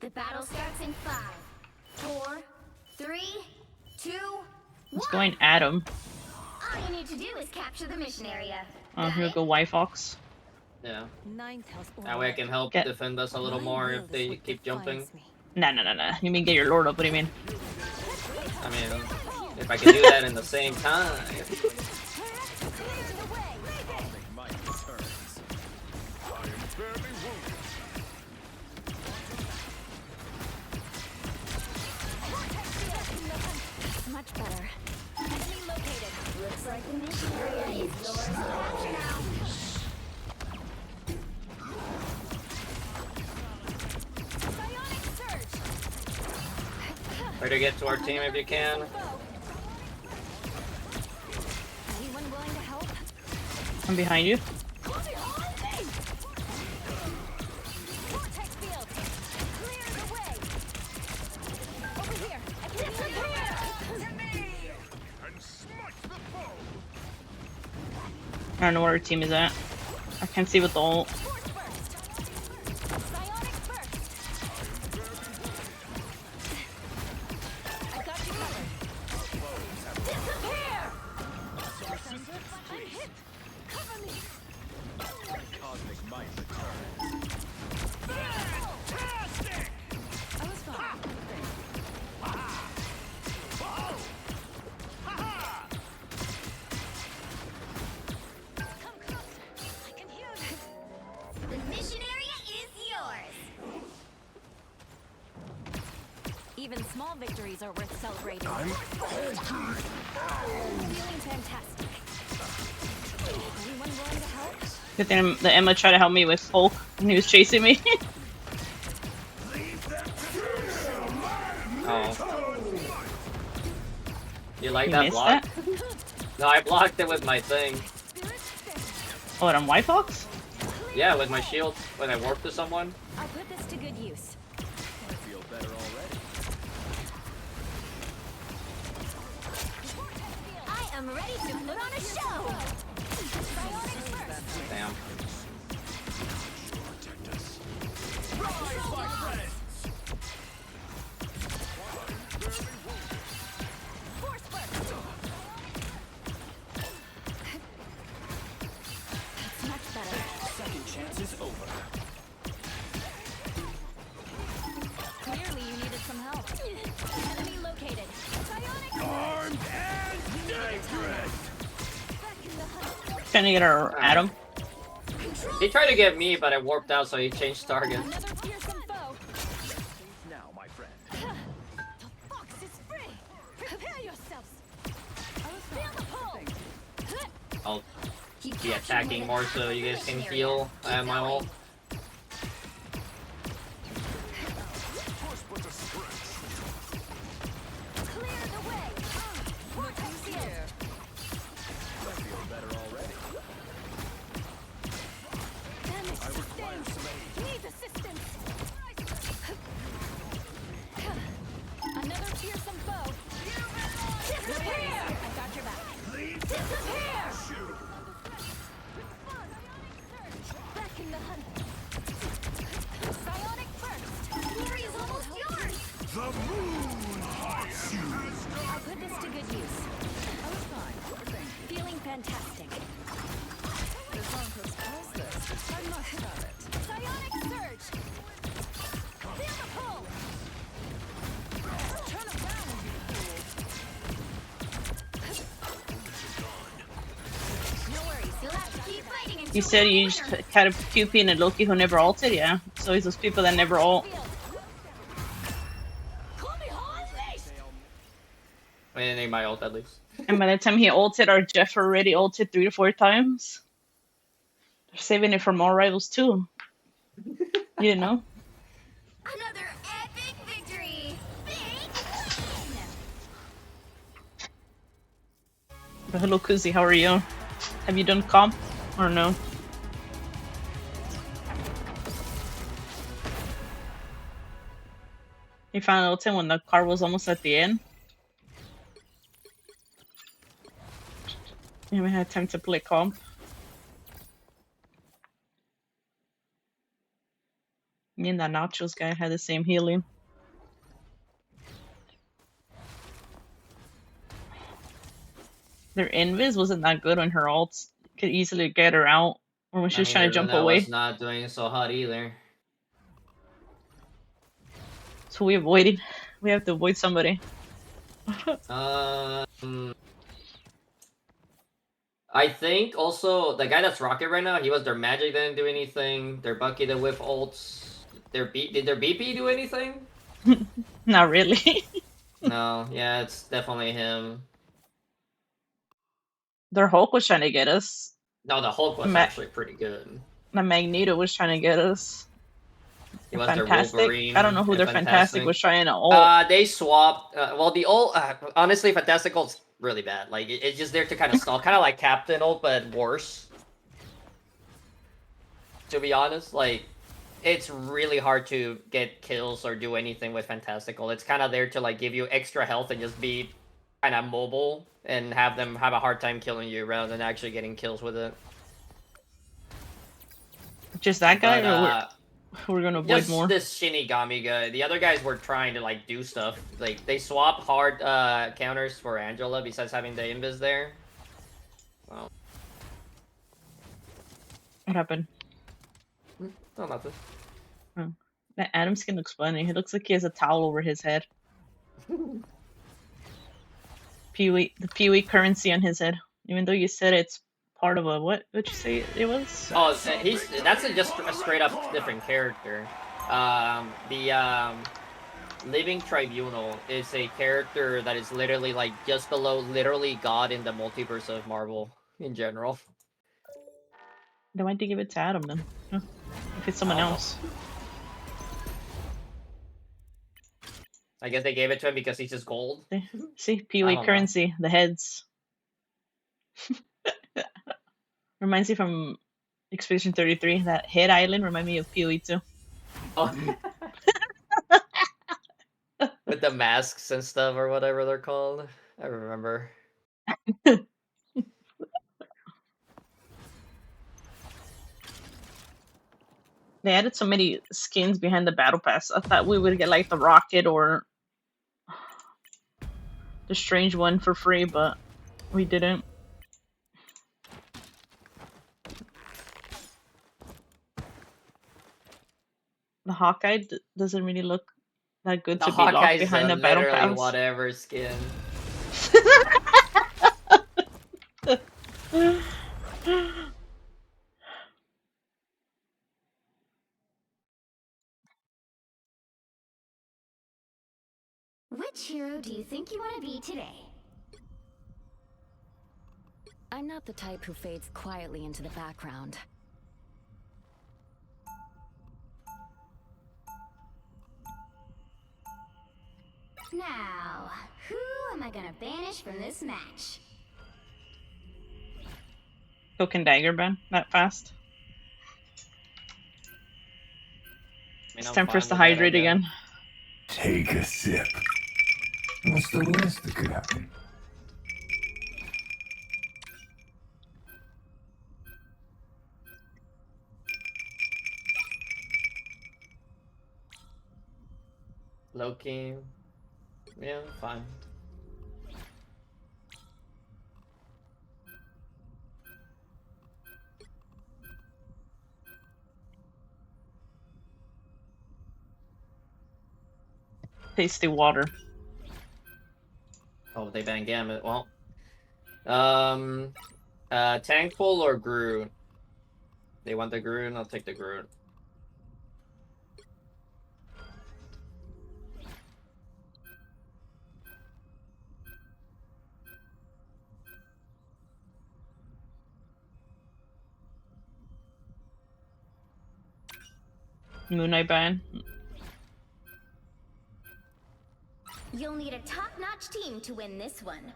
The battle starts in 5, 4, 3, 2, 1. It's going at him. All you need to do is capture the mission area. Oh, Got here we it? go, Y-Fox. Yeah. Ninth house. That way I can help Get- defend us a little more if they keep jumping. Nah. You mean get your lord up? What do you mean? I mean, if I can do that in the same time. My returns. I am barely wounded. Much better. Enemy located. Looks like the mission area is yours to capture now. Psionic surge. Try to get to our team if you can. Anyone willing to help? I'm behind you. Vortex field. Clear the way. Over here. I can heal you. And smite the foe! I don't know where our team is at. I can't see with the ult. Force burst. Psionic burst. I got you covered. Disappear. I'm hit. Cover me. Cosmic might return. Fantastic! I was fine. Come closer. I can heal you. The mission area is yours. Even small victories are worth celebrating. Feeling fantastic. Anyone willing to help? Good thing the Emma tried to help me with Hulk when he was chasing me. Oh. You like You that missed block? that? No, I blocked it with my thing. Oh, and on Y-Fox? Yeah, with my shield when I warp to someone. I'll put this to good use. I feel better already. I am ready to put on a show. Damn. Trying to get our Adam. He tried to get me, but I warped out, so he changed target. Another fearsome foe. Now, my friend. The fox is free. Prepare yourselves. Feel the pull. I'll be attacking more so you guys can heal. I have my ult. Clear the way. Vortex here. I feel better already. Damage sustained. Need assistance. Another fearsome foe. Disappear. I got your back. Disappear. Back in the hunt. Psionic burst. Glory is almost yours. The moon haunts you. I put this to good use. I was fine. Thank you. Feeling fantastic. The Broncos calls this. I must have it. Psionic surge. Feel the pull. Turn around and be fooled. No worries. You'll have to keep fighting until You said we're you the just winner. had a QP and a Loki who never ulted, yeah. So it's those people that never ult. Call me unleashed. I didn't need my ult at least. And by the time he ulted, our Jeff already ulted 3 to 4 times. They're saving it for more rivals too. You know? Another epic victory. Big win. But hello, Kuzi, how are you? Have you done comp or no? You found ulting when the car was almost at the end? You haven't had time to play comp? Me and that Nachos guy had the same healing. Their invis wasn't that good on her ults. Could easily get her out. Or when she was trying to jump away. was not doing so hot either. So we avoided. We have to avoid somebody. I think also the guy that's Rocket right now, he was their magic didn't do anything. Their Bucky the whiff ults. Did their BP do anything? Not really. No, yeah, it's definitely him. Their Hulk was trying to get us. No, the Hulk was actually pretty good. The Magneto was trying to get us. He was their Fantastic. Wolverine. I don't know who their Fantastic was trying to ult. They swapped. Well, the ult. Honestly, Fantastic ult's really bad. Like it's just there to kind of stall, kind of like Captain ult, but worse. To be honest, like it's really hard to get kills or do anything with Fantastical. It's kind of there to like give you extra health and just be kind of mobile and have them have a hard time killing you rather than actually getting kills with it. Just that guy, But, or we're gonna avoid just more. this Shinigami guy. The other guys were trying to like do stuff. Like they swap hard counters for Angela besides having the invis there. Well, What happened? no, nothing. Oh. That Adam skin looks funny. He looks like he has a towel over his head. The Pee-wee currency on his head. Even though you said it's part of a what? What'd you say it was? Oh, that's just a straight up different character. The Living Tribunal is a character that is literally like just below literally God in the multiverse of Marvel in general. Then why'd you give it to Adam then? Huh. If it's someone else. I guess they gave it to him because he's just gold. See, Pee-wee currency, the heads. Reminds me from Expedition 33, that head island remind me of Pee-wee too. Oh. With the masks and stuff or whatever they're called. I remember. They added so many skins behind the battle pass. I thought we would get like the rocket or the strange one for free, but we didn't. The Hawkeye doesn't really look that good to be locked behind the battle pass. Whatever skin. Which hero do you think you want to be today? I'm not the type who fades quietly into the background. Now, who am I gonna banish from this match? Cloak and dagger, Ben, that fast. I mean, It's I'm time for fine us to with that hydrate idea. again. Take a sip. What's the worst that could happen? Loki. Yeah, fine. Tasty water. Oh, they banned Gambit. Well. Tankful or Groot? They want the Groot, I'll take the Groot. Moon Knight ban. You'll need a top-notch team to win this one.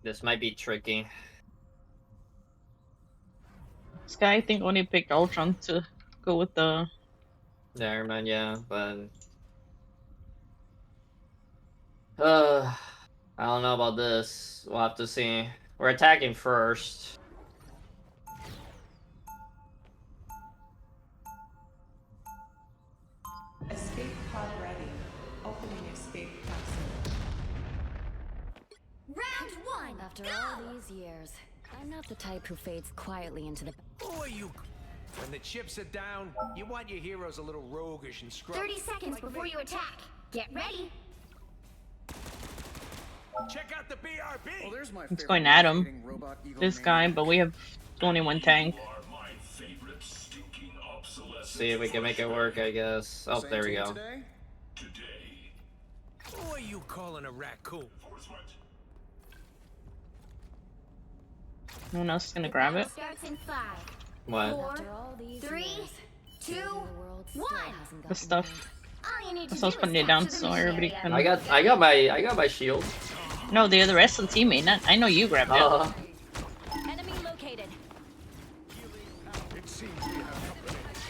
This might be tricky. This guy, I think, only picked Ultron to go with the... There, man, yeah, but... I don't know about this. We'll have to see. We're attacking first. Escape pod ready. Opening escape capsule. Round one! After go! all these years, I'm not the type who fades quietly into the... Who are you? When the chips are down, you want your heroes a little roguish and scruffy. 30 seconds before you attack. Get ready. Check out the BRB! Well, there's my It's favorite going at him. rotating robot eagle This man. guy, but we have only one tank. See if we can make it work, I guess. Oh, Same there we team go. Today? Who are you calling a raccoon? No one else is gonna grab it. Starts in 5, What? 4, After all these 3, years, 2, the world still 1. hasn't The gotten stuff. All you need to So I was do putting is it down capture the so everybody mission can... area. I got my shield. No, the rest of the teammate. Not, I know you grabbed it. Enemy located.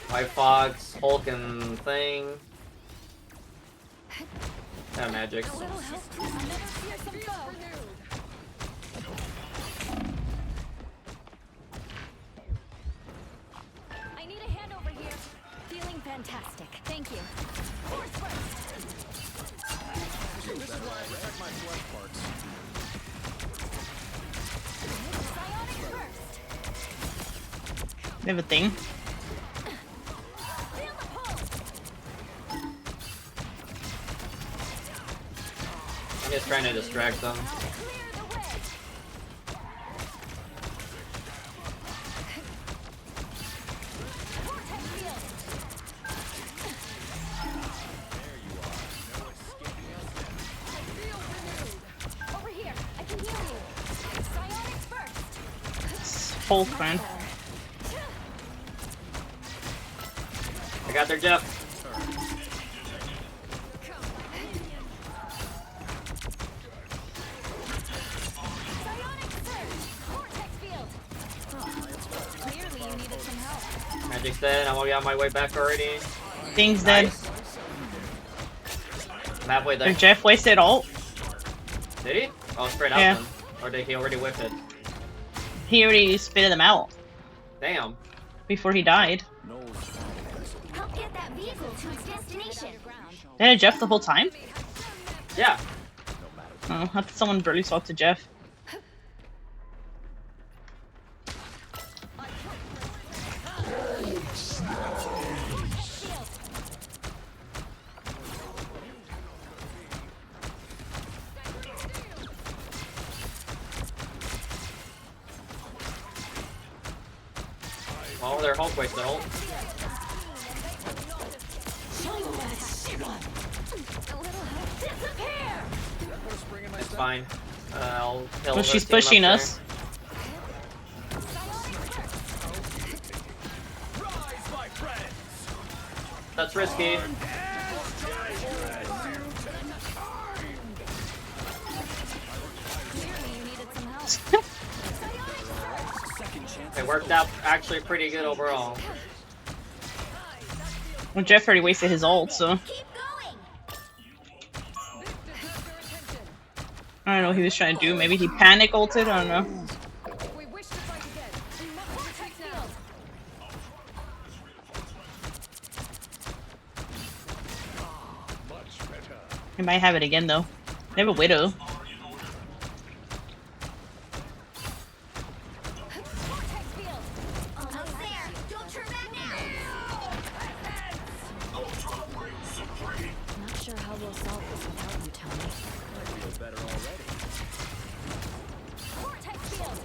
White Fox, Hulk and thing. Yeah, magic. A little help. Another fearsome foe. I need a hand over here. Feeling fantastic. Thank you. Force first. This is why I protect my flesh parts. Psionic burst. They have a thing. Feel the pulse. I'm just trying to distract them. Clear the way. Vortex field. Over here. I can heal you. Psionic burst. It's Hulk, man. I got their Jeff. Psionic surge. Vortex field. Clearly you needed some help. Magic's dead. I'm already on my way back already. Thing's dead. Nice. I'm halfway there. If Jeff wasted ult, Did he? Oh, straight out Yeah. then. Or did he already whip it? he already spitted them out Damn. before he died. Help get that vehicle to its destination. They had Jeff the whole time? Yeah. Oh, I thought someone barely swapped to Jeff. Oh, their Hulk wasted ult. Disappear! It's fine. I'll kill Well, the she's team up pushing there. us. Rise, my friends! That's risky. Clearly you needed some help. It worked out actually pretty good overall. Well, Jeff already wasted his ult, so Keep going! I don't know what he was trying to do. Maybe he panic ulted. I don't know. If we wish to fight again, we must retreat now. He might have it again though. They have a widow. Vortex field. Almost there! Don't turn back now! Not sure how we'll solve this without you, Tony. I feel better already. Vortex field.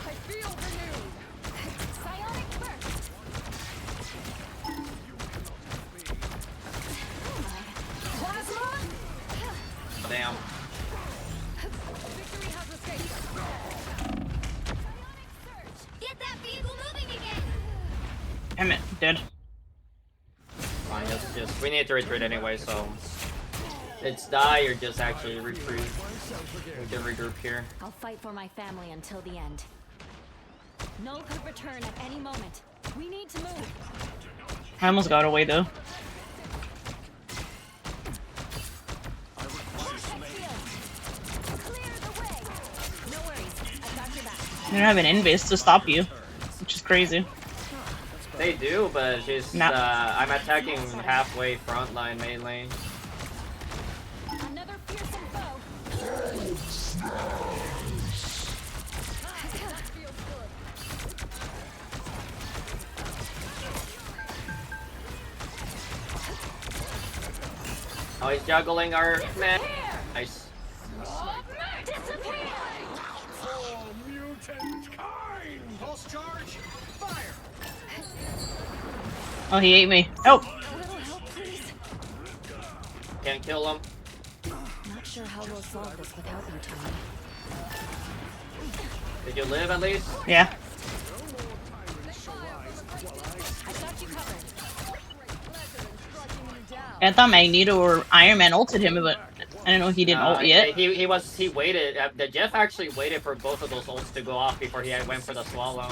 I feel renewed. Psionic burst. Plasma. Damn. Victory has escaped. Get that vehicle moving again! Damn it, dead. Fine, just we need to retreat anyway, so it's die or just actually retreat. We can regroup here. I'll fight for my family until the end. Null could return at any moment. We need to move. I almost got away though. Clear the way. No worries. I've got your back. They don't have an invis to stop you, which is crazy. They do, but just No. I'm attacking halfway front line main lane. Another fearsome foe. Oh, he's juggling our man. Nice. Oh, mutant kind! Pulse charge! Fire! Oh, he ate me. Oh, Little help, please. Can't kill him. Not sure how we'll solve this without you, Tony. Did you live at least? yeah. I've got you covered. I thought Magneto or Iron Man ulted him, but I don't know he didn't ult yet. He waited. The Jeff actually waited for both of those ults to go off before he went for the swallow. I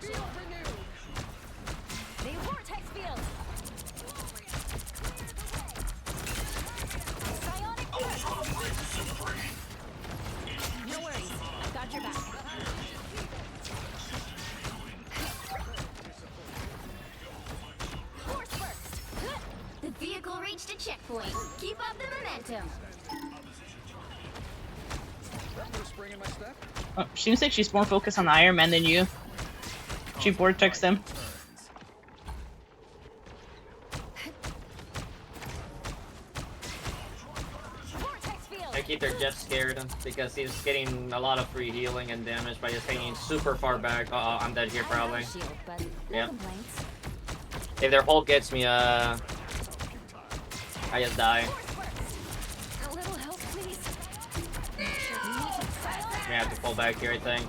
feel renewed. The vortex field. Psionic burst. No worries. I've got your back. Force burst. The vehicle reached a checkpoint. Keep up the momentum. Put a spring in my step? Oh, seems like she's more focused on Iron Man than you. She vortex them. Vortex field. I keep their Jeff scared because he's getting a lot of free healing and damage by just hanging super far back. I'm dead here I have probably. a shield, but no Yep. complaints. If their ult gets me, I just die. A little help, please. I have to pull back here, I think.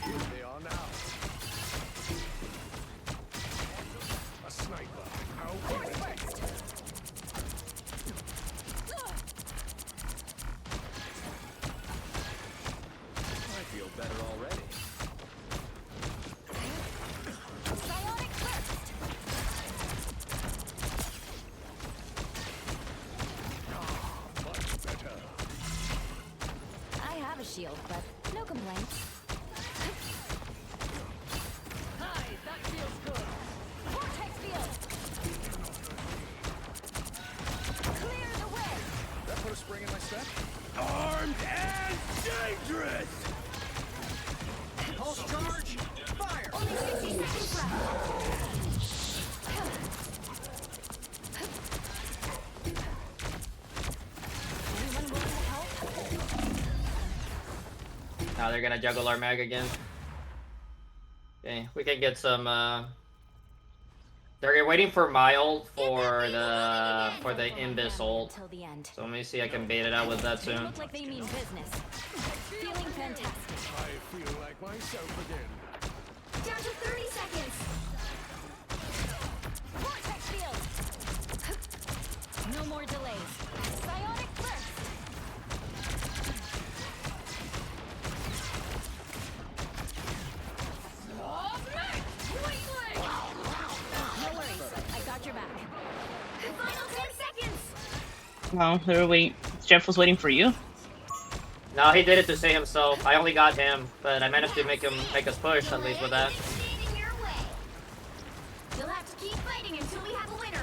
Here they are now. A sniper. How will it take? I feel better already. Psionic burst. Much better. I have a shield, but no complaints. Hi, that feels good. Vortex field. Clear the way. That put a spring in my step? Armed and dangerous! Pulse charge! Fire! Only 60 seconds left. Anyone willing to help? Now they're gonna juggle our mag again. Okay, we can get some. They're waiting for my ult for the Imbus ult. Until the end. So let me see. I can bait it out with that They soon. look like they mean business. Feeling fantastic. I feel like myself again. Down to 30 seconds. Vortex field. No more delays. Psionic burst. No worries. I got your back. Final 10 seconds. Well, they're waiting. Jeff was waiting for you. No, he did it to save himself. I only got him, but I managed to make us push at least with that. Stand in your way. You'll have to keep fighting until we have a winner.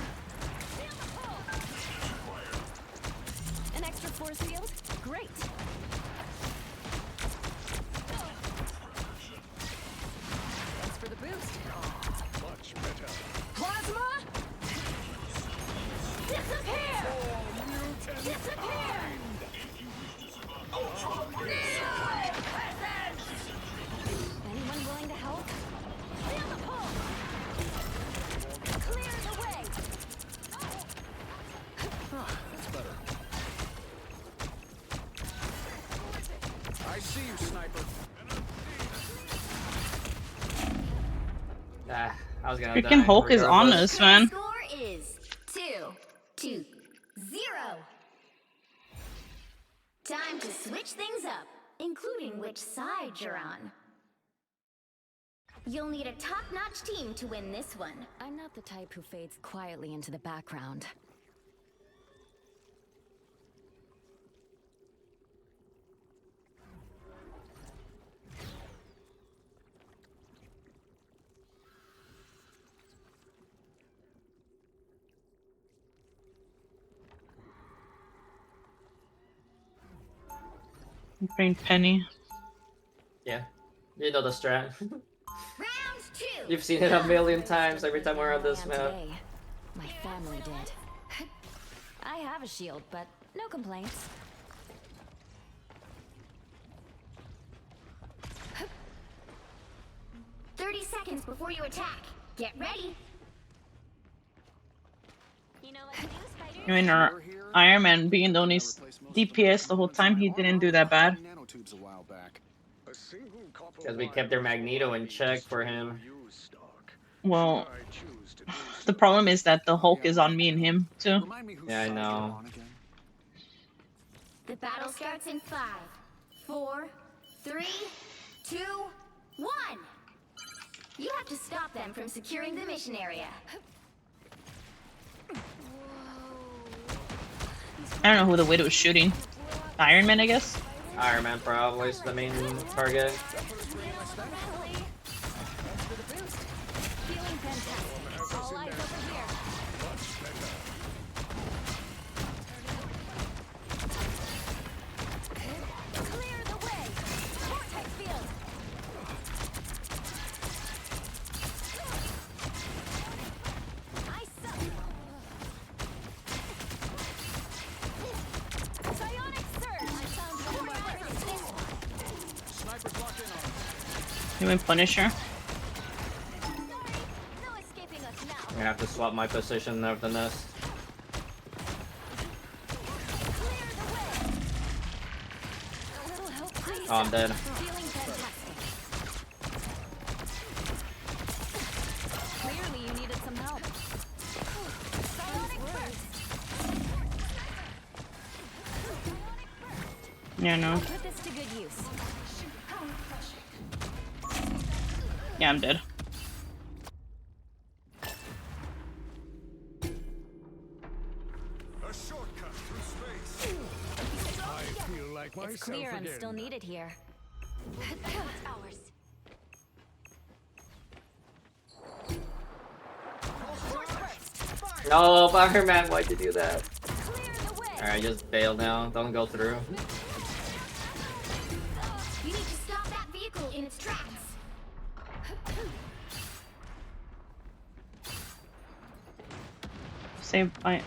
An extra force field? Great. Thanks for the boost. Much better. Plasma. Disappear. Disappear. Anyone willing to help? Feel the pull. Clear the way. That's better. I see you, sniper. Ah, I was gonna Freaking die Hulk is on regardless. us, man. Score is 2-0. Time to switch things up, including which side you're on. You'll need a top-notch team to win this one. I'm not the type who fades quietly into the background. Brain Penny. Yeah, you know the strat. Round 2. You've seen it a million times every time we're on this I am map. today. My family did. I have a shield, but no complaints. 30 seconds before you attack. Get ready. You know what to do, Spider? I mean, our Iron Man being the only DPS the whole time, he didn't do that bad. Nanotubes a while back. A single copper Because we wire kept their was Magneto all in I check used for to him. use stock. Well, I choose to do the problem is that the Hulk is on me and him, too. Remind me whose Yeah, I side you're know. on again? The battle starts in 5, 4, 3, 2, 1. You have to stop them from securing the mission area. I don't know who the Widow was shooting. Iron Man, I guess? Iron Man probably is the main target. Feeling fantastic. All eyes over here. Clear the way. Vortex field. I suck. Psionic surge. I found Sniper's locked in on us. You mean Punisher? no escaping us now. I'm gonna have to swap my position of the nest. A little help, please. Oh, I'm dead. Feeling fantastic. Clearly you needed some help. Psionic burst. Yeah, no. Put this to good use. Yeah, I'm dead. A shortcut through space. I feel like myself It's clear I'm again. still needed here. Ours. No, Iron Man, why'd you do that? Clear the way. Alright, just bail now. Don't go through. You need to stop that vehicle in its tracks. Save my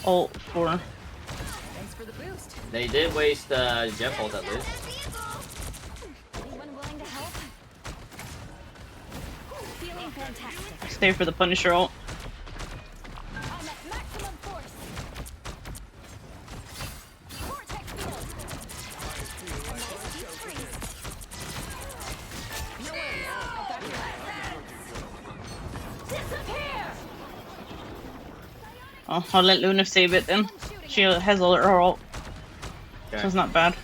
ult for. Thanks for the boost. They did waste Jeff ult at least. Anyone willing to help? Stay for the Punisher ult. I'm at maximum force. Vortex field. A nice deep freeze. No worries. I've got your back. Disappear! Oh, I'll let Luna save it then. She has all her ult, so Okay. it's not bad.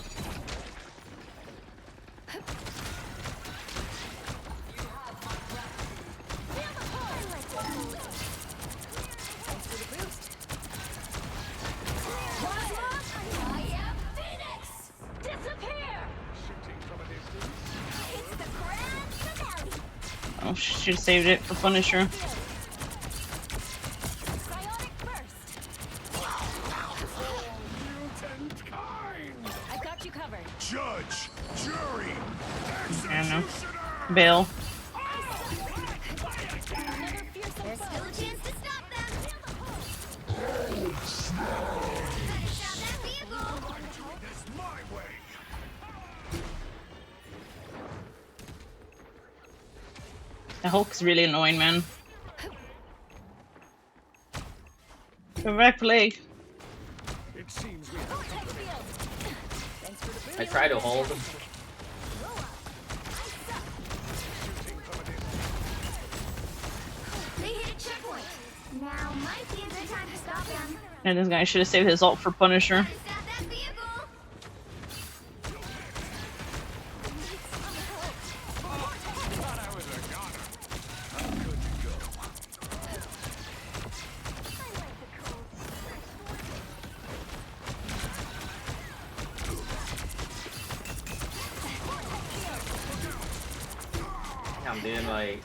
Oh, she should have saved it for Punisher. Mutant kind! I've got you covered. Judge, jury, I don't know. executioner! Bail. Another fearsome There's still a chance to stop them. Finish out that vehicle. This my way! The Hulk's really annoying, man. Go back, play. It seems we vortex field. Thanks for the boost. I try to hold. They hit a checkpoint. Now might be a good time to stop them. And this guy should have saved his ult for Punisher. Gotta stop that vehicle. thought I was a goner. How could you go? I'm doing like.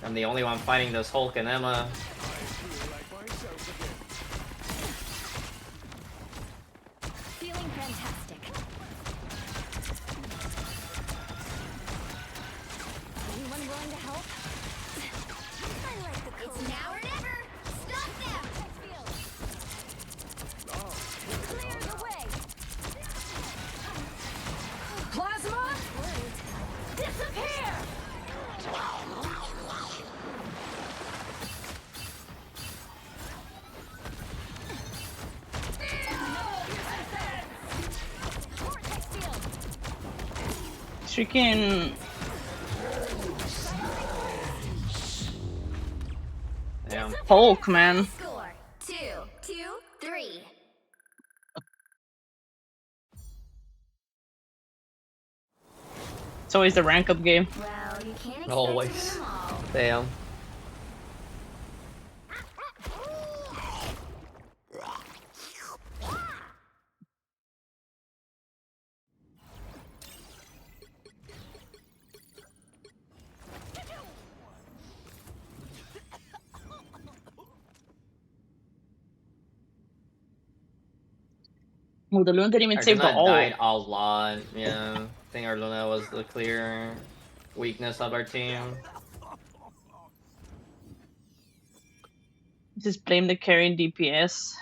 I'm the only one fighting this Hulk and Emma. I feel like myself again. Feeling fantastic. Anyone willing to help? It's now or never. Stop them. Clear the way. Plasma! Disappear! Vortex field. Freaking Damn. Hulk, man. Score 2-3. It's always the rank up game. Well, you can't expect Always. to win them all. Damn. Well, the Loon didn't even Our save the Luna died ult. a lot. Yeah. I think our Luna was the clear weakness of our team. Just blame the carry and DPS.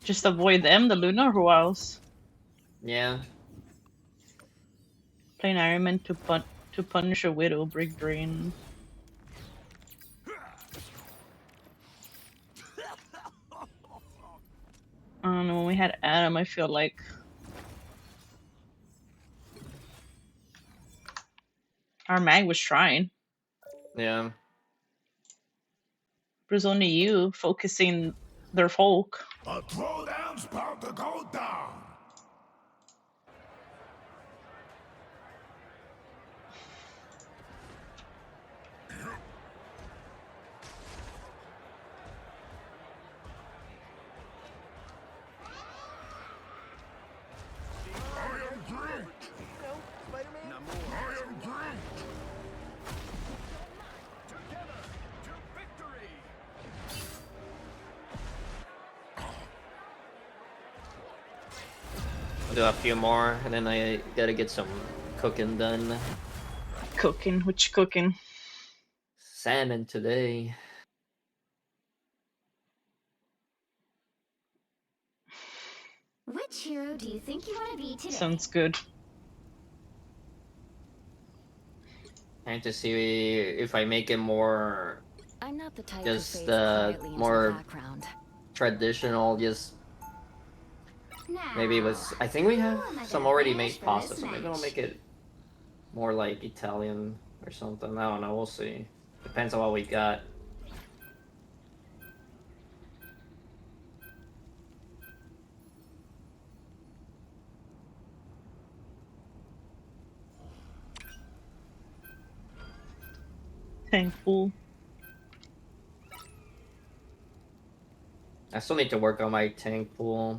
Just avoid them, the Luna, or who else? Yeah. Plain Iron Man to punish a Widow, Brick Drain. I don't know, when we had Adam, I feel like our mag was trying. Yeah. It was only you focusing their folk. A throwdown's about to go down. I am Groot. I am Groot. Together to victory. I'll do a few more, and then I gotta get some cooking done. Cooking, which cooking? Salmon today. Which hero do you think you want to be today? Sounds good. Trying to see if I make it more I'm not the type just who fades quietly into the more background. traditional. Just maybe it was. I think we have some already made pasta, so maybe I'll make it more like Italian or something. I don't know. We'll see. Depends on what we got. Thankful. I still need to work on my tank pool.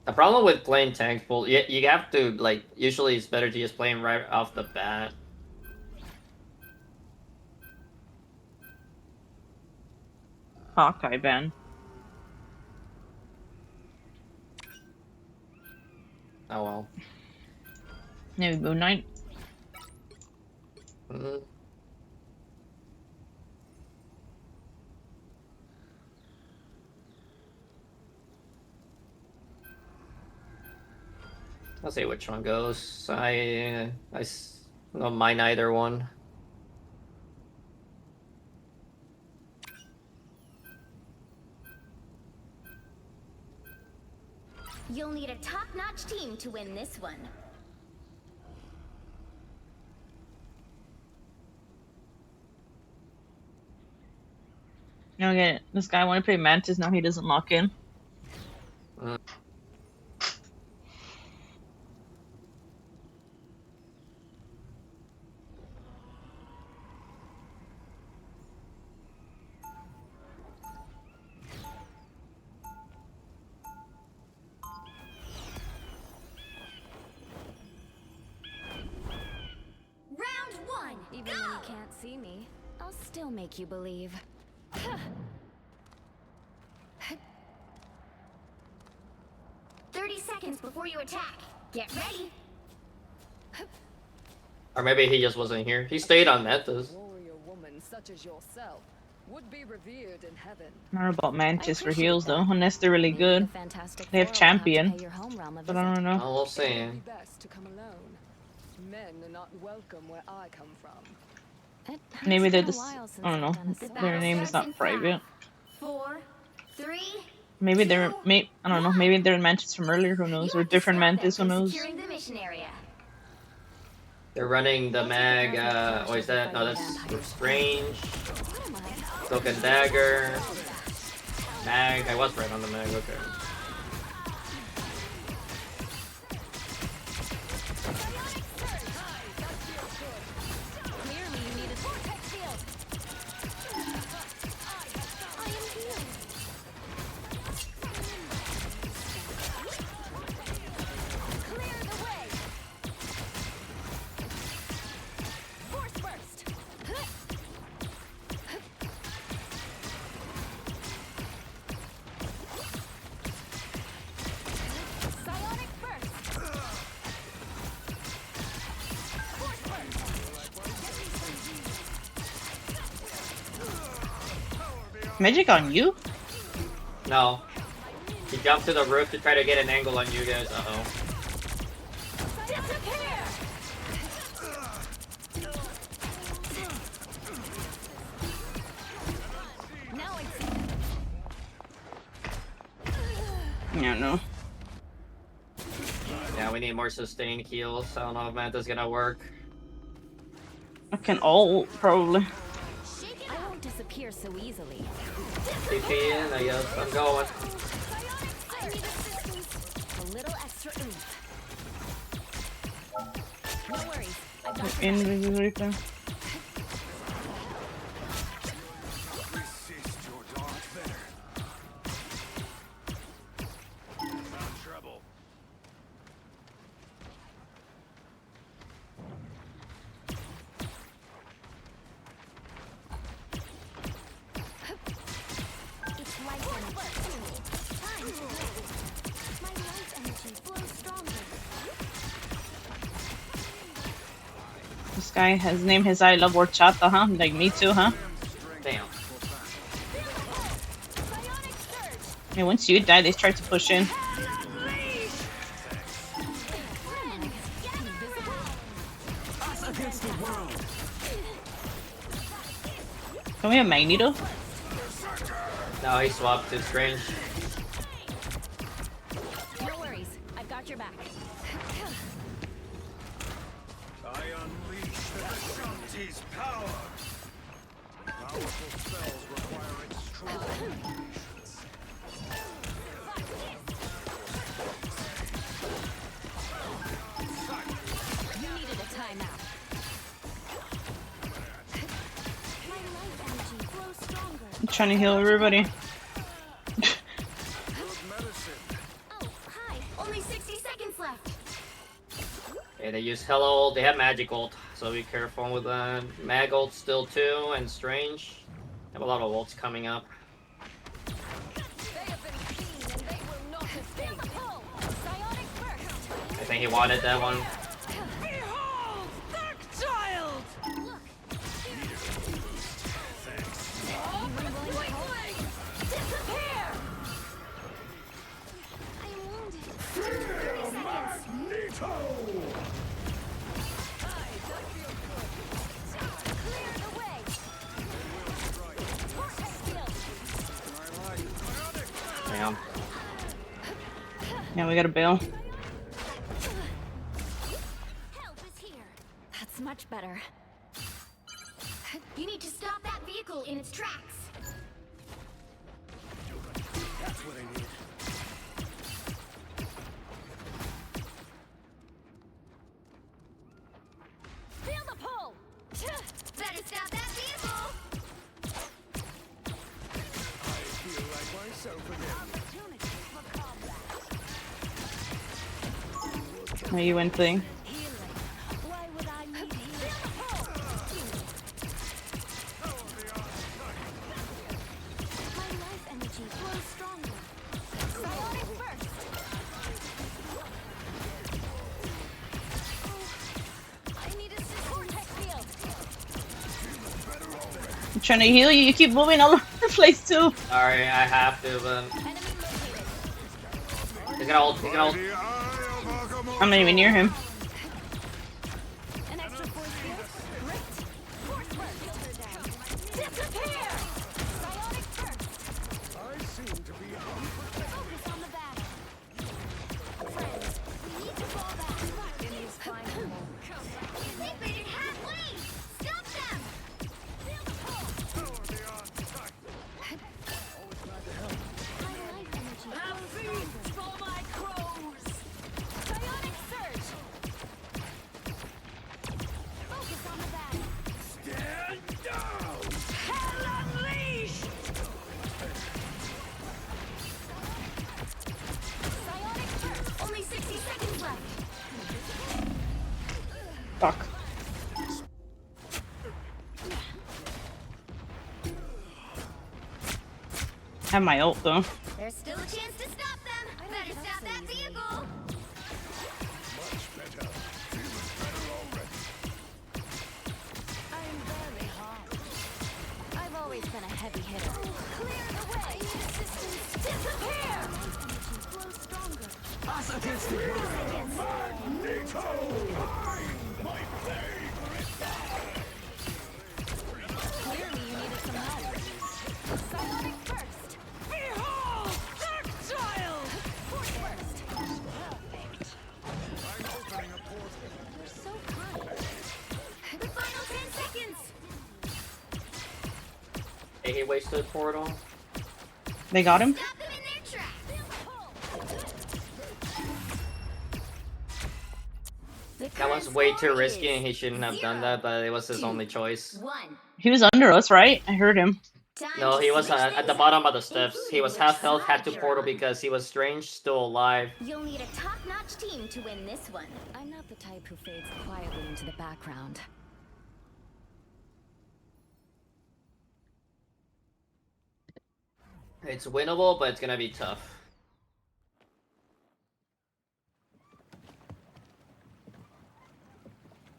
The problem with playing tank pool, you have to like. Usually, it's better to just play him right off the bat. Hawkeye ban. Oh well. Maybe Moon Knight. Mm-hmm. I'll see which one goes. I don't mind either one. You'll need a top-notch team to win this one. Okay, this guy want to play Mantis, now he doesn't lock in. Round one. Even when you can't see me, I'll still make you believe. 30 seconds before you attack. Get ready. Or maybe he just wasn't here. He stayed on Mantis. Warrior woman such as yourself would be revered in heaven. Not about Mantis for heals though, unless they're really good. They have champion, but I don't know. Oh, we'll see. It would be best to come alone. Men are not welcome where I come from. Maybe they're just, I don't know, their name is not private. 4, 3. Maybe they're, I don't know, maybe they're Mantis from earlier, who knows, or different Mantis, who knows. Securing the mission area. They're running the mag, what is that? No, that's Strange. Cloak and Dagger. Mag, I was right on the mag, okay. Clearly you need a vortex field. I am healed. Clear the way. Force burst. Psionic burst. Force burst. Magic on you? No. He jumped to the roof to try to get an angle on you guys. Uh-oh. Disappear. Now I see. Yeah, no. Yeah, we need more sustained heals. I don't know if Manta's gonna work. I can ult, probably. I won't disappear so easily. TP in, I guess. I'm going. I need assistance. A little extra oomph. No worries. I've got your back. Invisibility. Resist your dark better. Found trouble. It's light energy. Time to build. My light energy flows stronger. This guy has named his I love horchata, huh? Like me too, huh? Damn. Hey, once you die, they start to push in. Friends, gather around. Us against the world. Can we have Magneto? No, he swapped to Strange. No worries. I've got your back. I unleash the Ashanti's power. Powerful spells require extraordinary patience. You needed a timeout. My life energy flows stronger. I'm trying to heal everybody. Good medicine. Oh, hi. Only 60 seconds left. Okay, they use Hello ult. They have Magic ult, so be careful with that. Mag ult still too, and Strange. Have a lot of ults coming up. They have been keen and they will not escape. Pull! Psionic burst! I think he wanted that one. Behold, Dark Child! Look. Disappear! I am wounded. 30 seconds. Clear the way! Vortex field! Damn. Yeah, we gotta bail. Help is here. That's much better. You need to stop that vehicle in its tracks. That's what I need. Feel the pull! Better stop that vehicle. I feel like myself again. Opportunity for combat. No, you win thing. Healing. Why would I need healing? My life energy flows stronger. Psionic burst! I need assistance. Vortex field! I'm trying to heal you. You keep moving all over the place too. Sorry, I have to, but Enemy located. he's gonna ult. He's gonna ult. The eye of Agamotto. I'm not even near him. An extra force field? Great! Force burst! Disappear! Psionic burst! I seem to be Focus on the battle. Friends, we need to fall back. Enemies find more. They raided halfway. Stop them. Feel the pull! My life energy flows stronger. For my crows! Psionic surge! Focus on the battle. Stand down. Hell unleashed! Psionic burst. Only 60 seconds left. Fuck. I have my ult though. There's still a chance to stop them. Better stop that vehicle. Much better. Feeling better already. I'm very hot. I've always been a heavy hitter. Clear the way. I need assistance. Disappear! Energy flows stronger. Clearly you needed some help. Psionic burst! Behold, Dark Child! Force burst! I'm opening a portal. You're so kind. The final 10 seconds. Hey, he wasted portal. They got him? Stop them in their tracks. The That was current way too score risky, is and he shouldn't have done that. But it was his only choice. 1. He was under us, right? I heard him. Time No, to he was switch at the things bottom up, of the steps. He including was which half health, had to side you're portal on. because he was Strange, still alive. You'll need a top-notch team to win this one. I'm not the type who fades quietly into the background. It's winnable, but it's gonna be tough.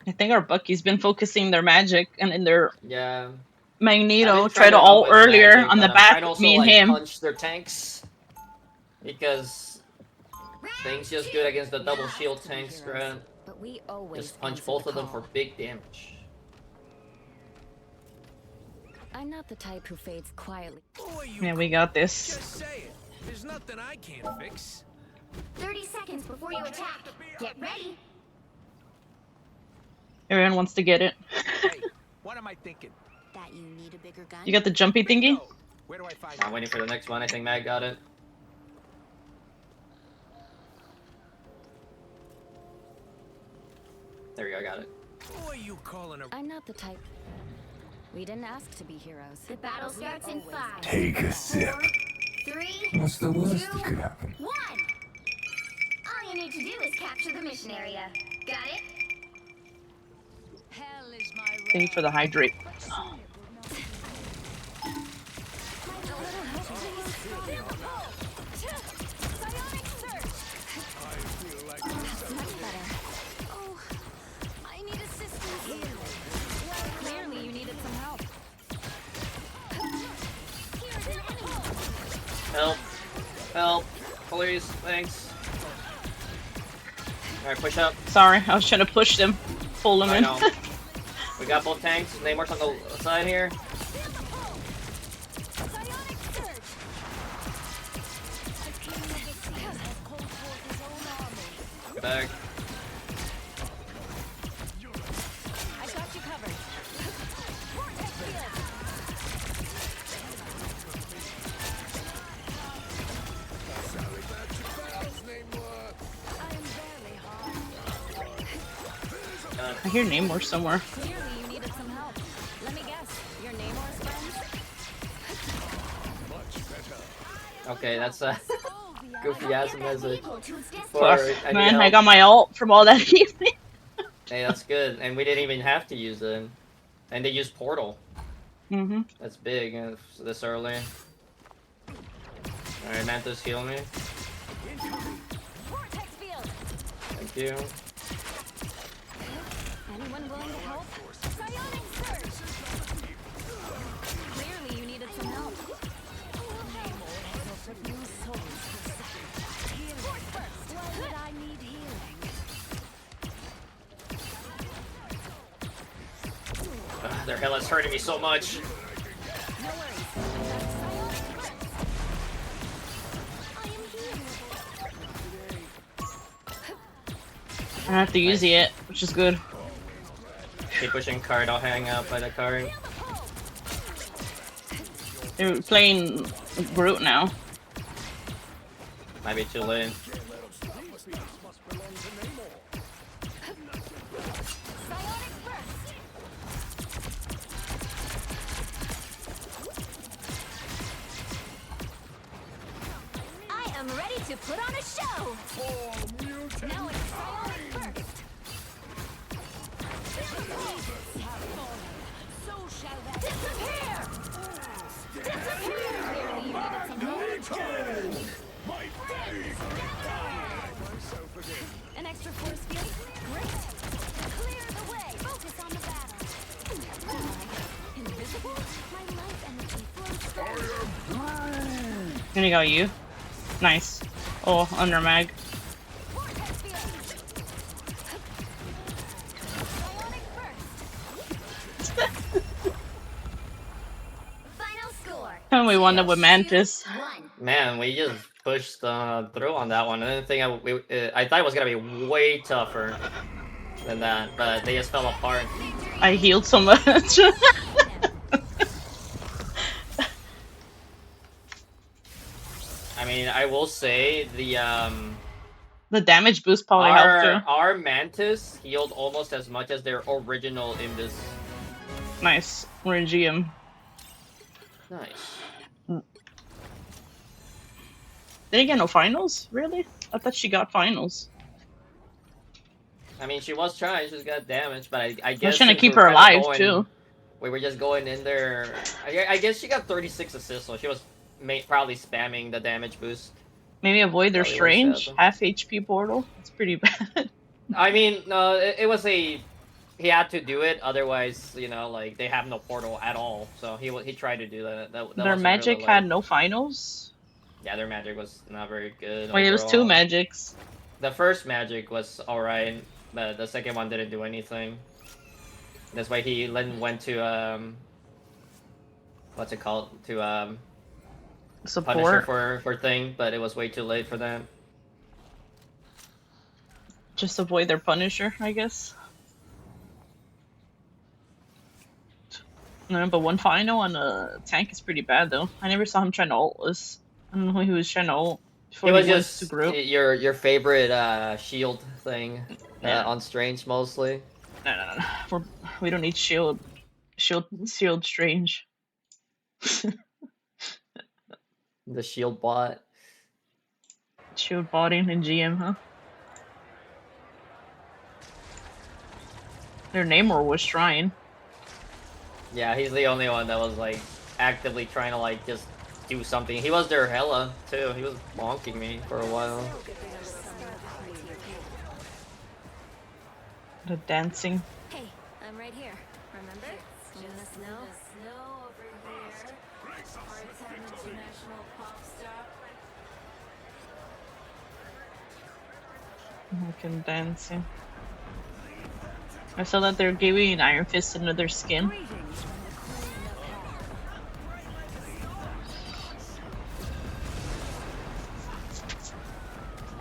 I think our Bucky's been focusing their magic and in their Yeah. Magneto I've been tried trying to to ult help with earlier magic, on the but I'm back trying to of also, me and like, him. punch their tanks because thing's just good against the double shield tanks, right? But we always Just punch answer both the of them for call. big damage. I'm not the type who fades quietly. Who are you? Yeah, we got this. Just say it. There's nothing I can't fix. 30 seconds before you attack. Get ready. Everyone wants to get it. Hey, what am I thinking? That you need a bigger gun? You got the jumpy thingy? Bingo. Where do I find I'm waiting for the next one. I think Mag got it. There we go, I got it. Who are you calling a... I'm not the type. We didn't ask to be heroes. The battle starts in 5. Take a sip. 3, What's the worst 2, that could happen? 1. All you need to do is capture the mission area. Got it? Hell is my Thank you for the hydrate. Oh, I need assistance. Well, clearly you needed some help. Help. Help. Please. Thanks. Alright, push up. Sorry, I was trying to push them. Pull them I in. know. We got both tanks. Namor's on the side here. Get back. I got you covered. I hear Namor somewhere. Clearly you needed some help. Let me guess. Your Namor's friends? Okay, that's a goofy ass message. For Fuck, I need man, I help. got my ult from all that healing. Hey, that's good. And we didn't even have to use it. And they used Portal. Mm-hmm. That's big this early. Alright, Mantis, heal me. Vortex field. Thank you. Anyone willing to help? Psionic surge. Clearly you needed some help. Force burst. Why would I need healing? Ugh, their hell is hurting me so much. No worries. Psionic burst. I am healed. I don't have to use it yet, which is good. Keep pushing card, I'll hang out by the card. They're playing Groot now. Might be too late. Psionic burst. I am ready to put on a show. Now it's psionic burst. So shall that Disappear! Disappear! clearly you needed some help. An extra force field? Great. Clear the way. Focus on the battle. Invisible? My life energy flows through. There you go, you. Nice. Oh, under mag. Vortex field. Psionic burst. Final score. And we won it with Mantis. 1. Man, we just pushed through on that one. I didn't think I thought it was gonna be way tougher than that, but they just fell apart. I healed so much. I mean, I will say The damage boost probably helped too. our Mantis healed almost as much as their original Invis. Nice. We're in GM. Nice. Did he get no finals? Really? I thought she got finals. I mean, she was trying. She just got damaged, but I I guess was trying to since keep we were her kinda alive going- too. We were just going in there. I guess she got 36 assists, so she was probably spamming the damage boost. Maybe avoid their Probably strange was half HP portal. It's pretty bad. I mean, no, it was a. He had to do it, otherwise, you know, like they have no portal at all. So he tried to do that. That Their wasn't magic really, had like- no finals. Yeah, their magic was not very good. Wait, it was two overall. magics. The first magic was alright, but the second one didn't do anything. That's why he then went to what's it called, to Punisher Support. for thing, but it was way too late for that. Just avoid their Punisher, I guess. No, but one final on a tank is pretty bad though. I never saw him trying to ult us. I don't know who he was trying to ult before It he was went just super up. your favorite shield thing Yeah. on Strange mostly. No. We don't need shield Strange. The shield bot. Shield botting in GM, huh? Their Namor was trying. Yeah, he's the only one that was like actively trying to like just do something. He was their Hela too. He was bonking me for a while. The dancing. Hey, I'm right here. Remember? Just snow over here. Part-time international pop star. Fucking dancing. I saw that they're giving Iron Fist another skin.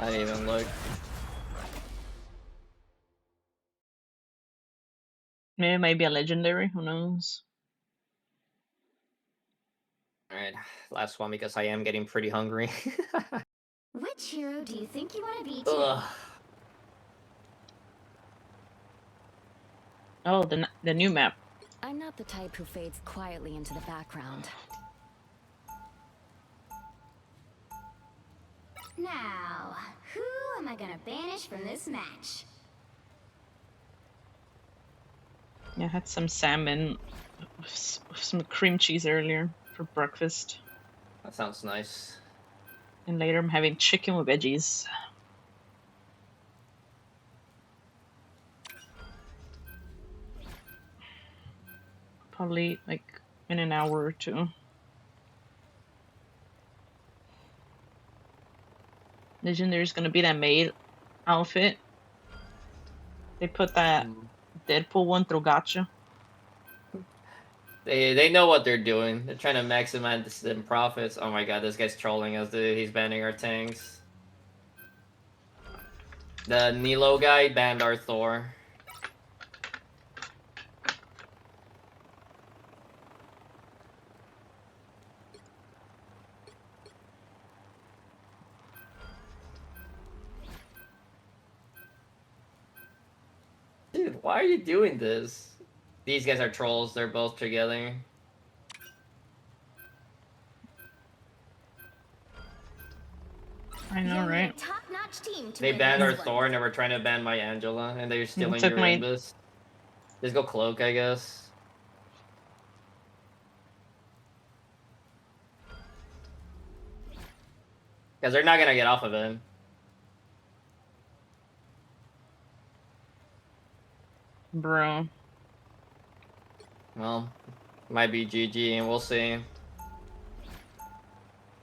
I didn't even look. Maybe it might be a legendary, who knows? Alright, last one because I am getting pretty hungry. Which hero do you think you want to be Ugh. today? Oh, the new map. I'm not the type who fades quietly into the background. Now, who am I gonna banish from this match? Yeah, I had some salmon with some cream cheese earlier for breakfast. That sounds nice. And later I'm having chicken with veggies. Probably like in an hour or two. Legendary's gonna be that maid outfit. They put that Deadpool one through gacha. They know what they're doing. They're trying to maximize the profits. Oh my god, this guy's trolling us, dude. He's banning our tanks. The Nilo guy banned our Thor. Dude, why are you doing this? These guys are trolls. They're both together. I know, right? Top-notch team to They win banned this our one. Thor and they were trying to ban my Angela, and they're stealing took your my- Nimbus. Just go Cloak, I guess. Because they're not gonna get off of it. Bro. Well, might be GG, and we'll see.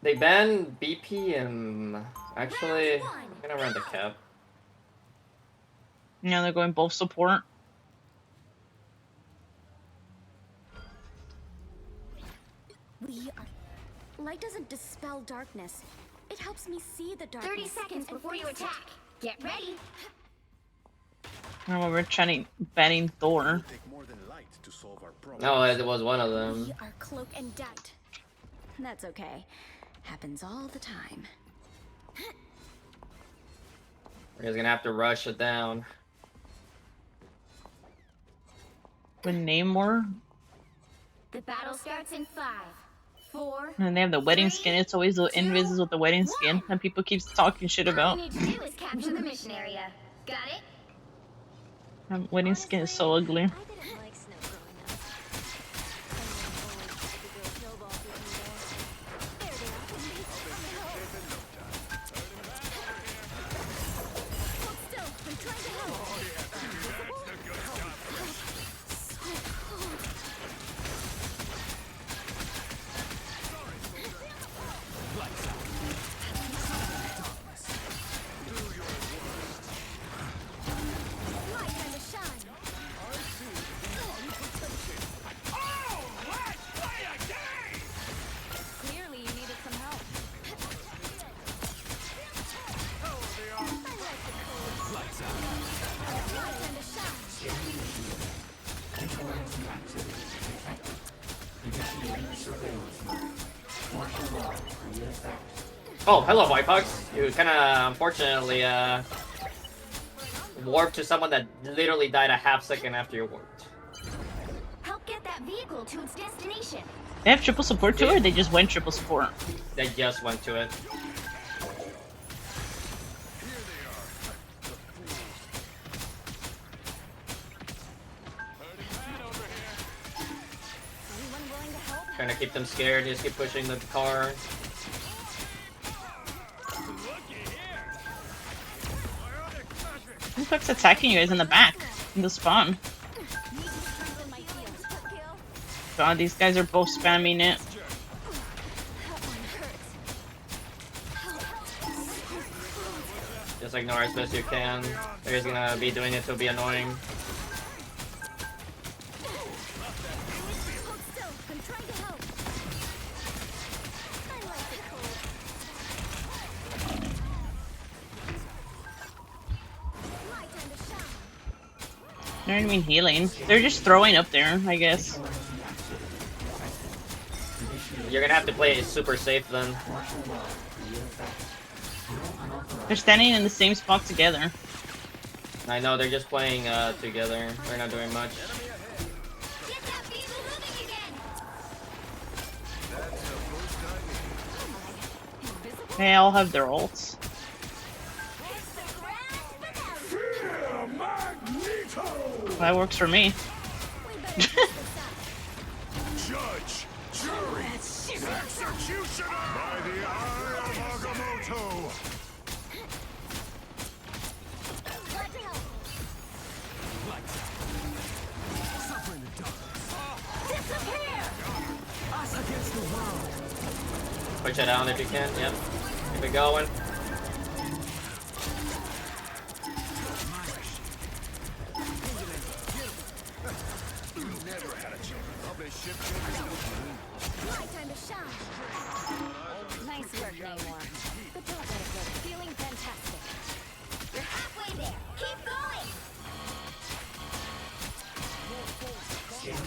They banned BP and actually, I'm gonna run the cap. Yeah, they're going both support. We are... Light doesn't dispel darkness. It helps me see the darkness. 30 seconds before you attack. Get ready. Remember, we're trying banning Thor. Take more than light to solve our problem. No, it was one of them. We are cloak and doubt. That's okay. Happens all the time. We're just gonna have to rush it down. With Namor. The battle starts in 5, 4. And they have the wedding skin. It's always the invises with the wedding skin that people keep talking shit All about. you need to do is capture the mission area. Got it? That wedding skin is so ugly. I didn't like snow growing up. Everyone always tried to grow snowballs with me though. There they are. Hold still. I'm trying to help. So cold. My time to shine. Oh, hello, White Fox. You kind of unfortunately warped to someone that literally died a half second after you warped. Help get that vehicle to its destination. They have triple support too, or they just went triple support? They just went to it. Trying to keep them scared, just keep pushing the car. Who the fuck's attacking you guys in the back? In the spawn? God, these guys are both spamming it. Just ignore as best you can. They're just gonna be doing it to be annoying. They're not even healing. They're just throwing up there, I guess. You're gonna have to play it super safe then. They're standing in the same spot together. I know, they're just playing together. They're not doing much. They all have their ults. That works for me. Judge, jury, executioner by the eye of Agamotto. Push it down if you can, yep. Keep it going. Nice work, Namor. But don't let it go. Feeling fantastic. You're halfway there. Keep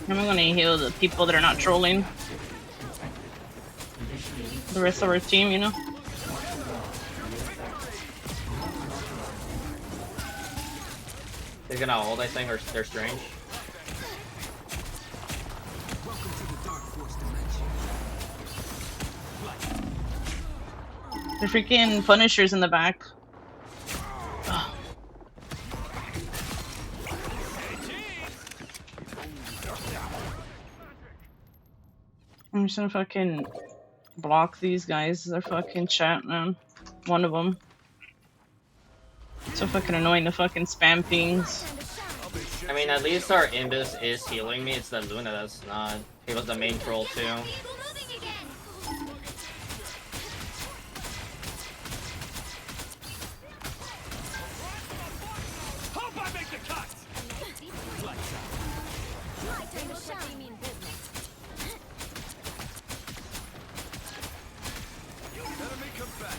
going. I'm gonna heal the people that are not trolling. The rest of our team, you know? They're gonna hold, I think, or they're strange. The freaking Punishers in the back. Ugh. I'm just gonna fucking block these guys. They're fucking chat, man. One of them. So fucking annoying to fucking spam pings. I mean, at least our Imbus is healing me. It's the Luna that's not. He was the main troll too. Hope I make the cut. Enemy combatant.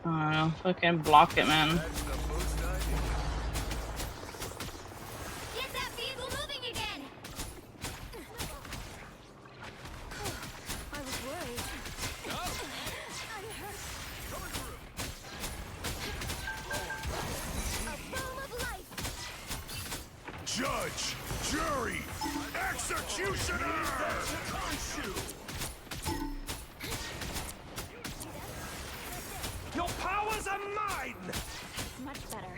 I don't know, fucking block it, man. Get that vehicle moving again. I was worried. I'm hurt. A boom of life. Judge, jury, executioner. Your powers are mine. Much better.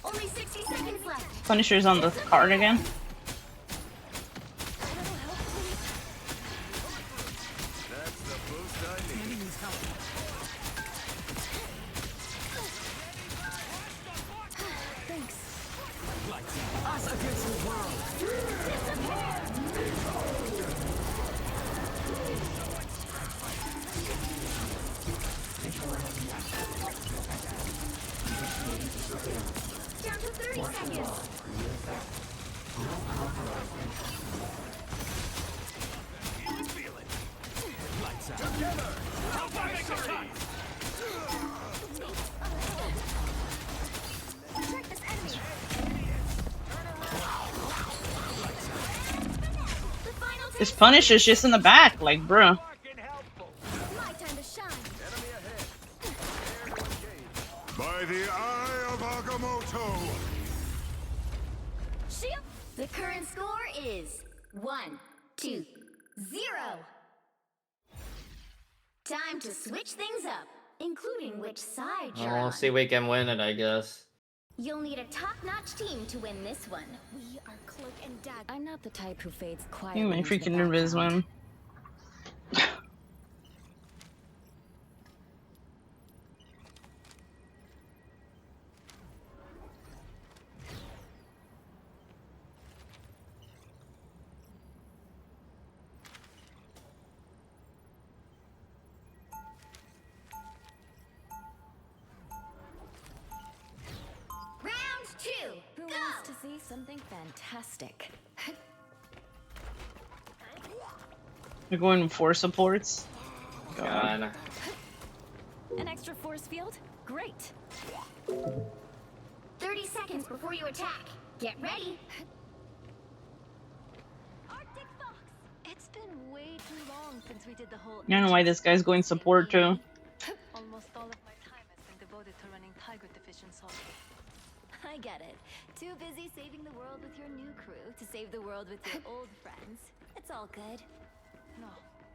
Only 60 seconds left. Punisher's on the card again. That's the boost I need. Thanks. Us against the world. Trick this enemy. The final This 10 punish is just in the back, like, bruh. My time to shine. By the eye of Agamotto! Shield. The current score is 1-2-0. Time to switch things up, including which side you're Oh, on. see, we can win it, I guess. You'll need a top-notch team to win this one. We are cloak and dagger. I'm not the type who fades You quietly. my into the freaking nervous background. one. Round 2. Who Go. wants to see something fantastic? You're going 4 supports? God. God. An extra force field? Great. 30 seconds before you attack. Get ready. Arctic Fox! It's been way too long since we did the whole. I don't know why this guy's going support too. Almost all of my time has been devoted to running tiger deficient soldiers. I get it. Too busy saving the world with your new crew to save the world with your old friends. It's all good. No,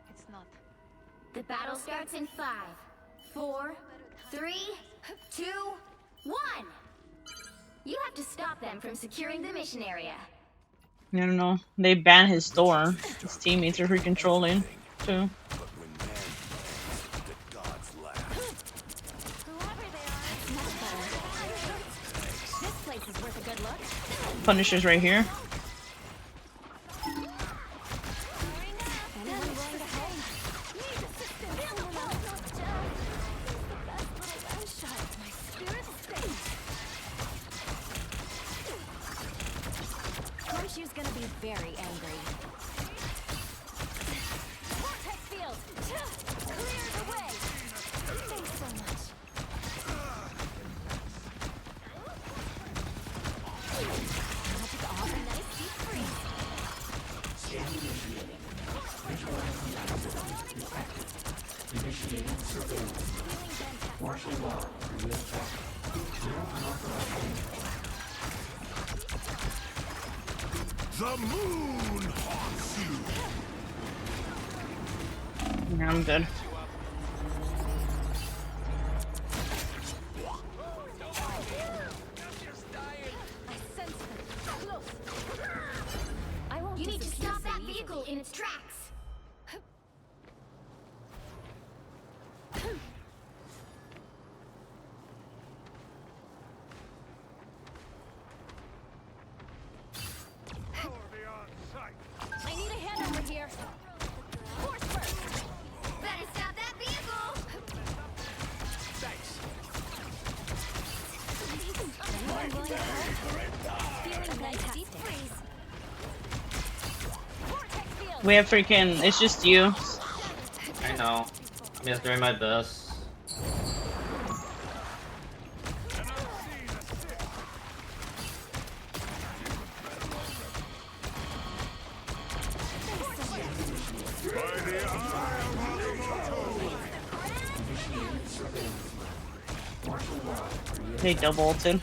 it's not. The battle starts in 5, 4, 3, 2, 1. You have to stop them from securing the mission area. I don't know. They banned his store. His teammates are freaking trolling too. But when man plans, the gods laugh. Whoever they are, it's much better. This place is worth a good look. Punisher's right here. Anyone willing to help? Need assistance. Someone else. The best little one shot. It's my spirit state. Horseshoe's gonna be very angry. Vortex field! Clear the way! Thanks so much. Magic off, a nice deep freeze. The moon haunts you! Yeah, I'm good. I sense them. Close. I won't You need to disappear stop so that easily. vehicle in its tracks. I need a hand over here. Force first. Better stop that vehicle. Anyone willing to help? Feeling nice deep freeze. Vortex field. We have freaking. It's just you. I know. I'm just doing my best. By the eye of Agamotto! They double ulted.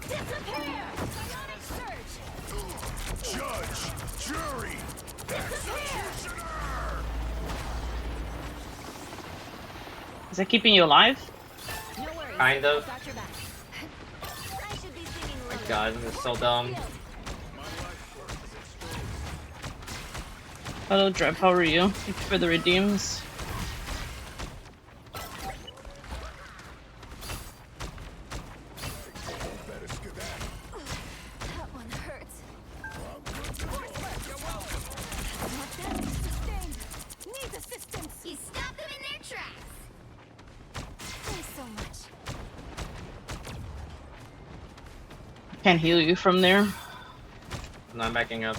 Disappear. Psionic surge. Judge! Jury! Executioner! Is that keeping you alive? No worries. Kind of. Got your back. I should be singing My lower. God, this is so dumb. Hello, Drep. How are you? Thank you for the redeems. That one hurts. Not damage sustained. Needs assistance. You stop them in their tracks. Thanks so much. Can't heal you from there. No, I'm backing up.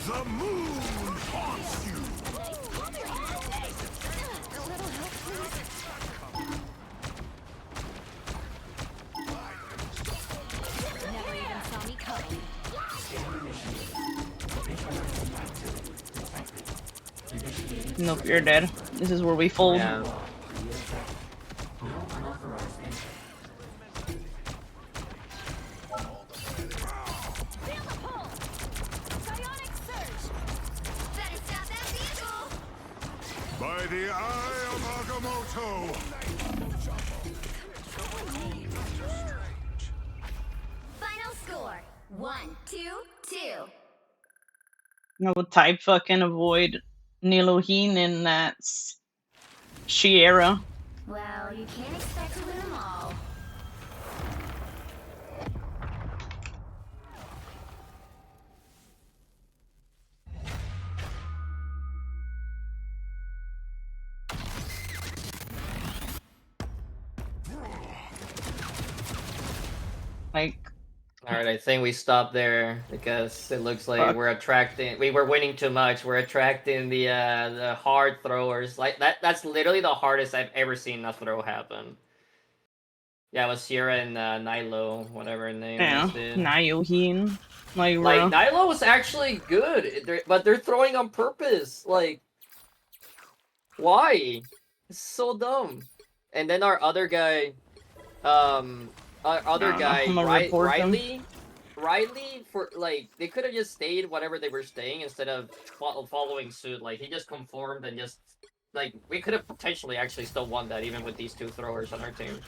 The moon haunts you! A little help, please. Never even saw me coming. Nope, you're dead. This is where we fold. Yeah. Feel the pull! Psionic surge! Better stop that vehicle! By the eye of Agamotto! Final score: 1-2-2. No type fucking avoid Nilohine in that Shiera. Well, you can't expect to win them all. Like, All right, I think we stop there because it looks like fuck. we were winning too much. We're attracting the hard throwers. Like that's literally the hardest I've ever seen a throw happen. Yeah, it was Sierra and Nilo, whatever her name Yeah, is, dude. Nilohine. Like, Like bro. Nilo was actually good, but they're throwing on purpose. Like, why? It's so dumb. And then our other guy, our I other don't know. I'm guy, gonna report them. Riley, for like they could have just stayed whatever they were staying instead of following suit. Like he just conformed and just like we could have potentially actually still won that even with these two throwers on our team.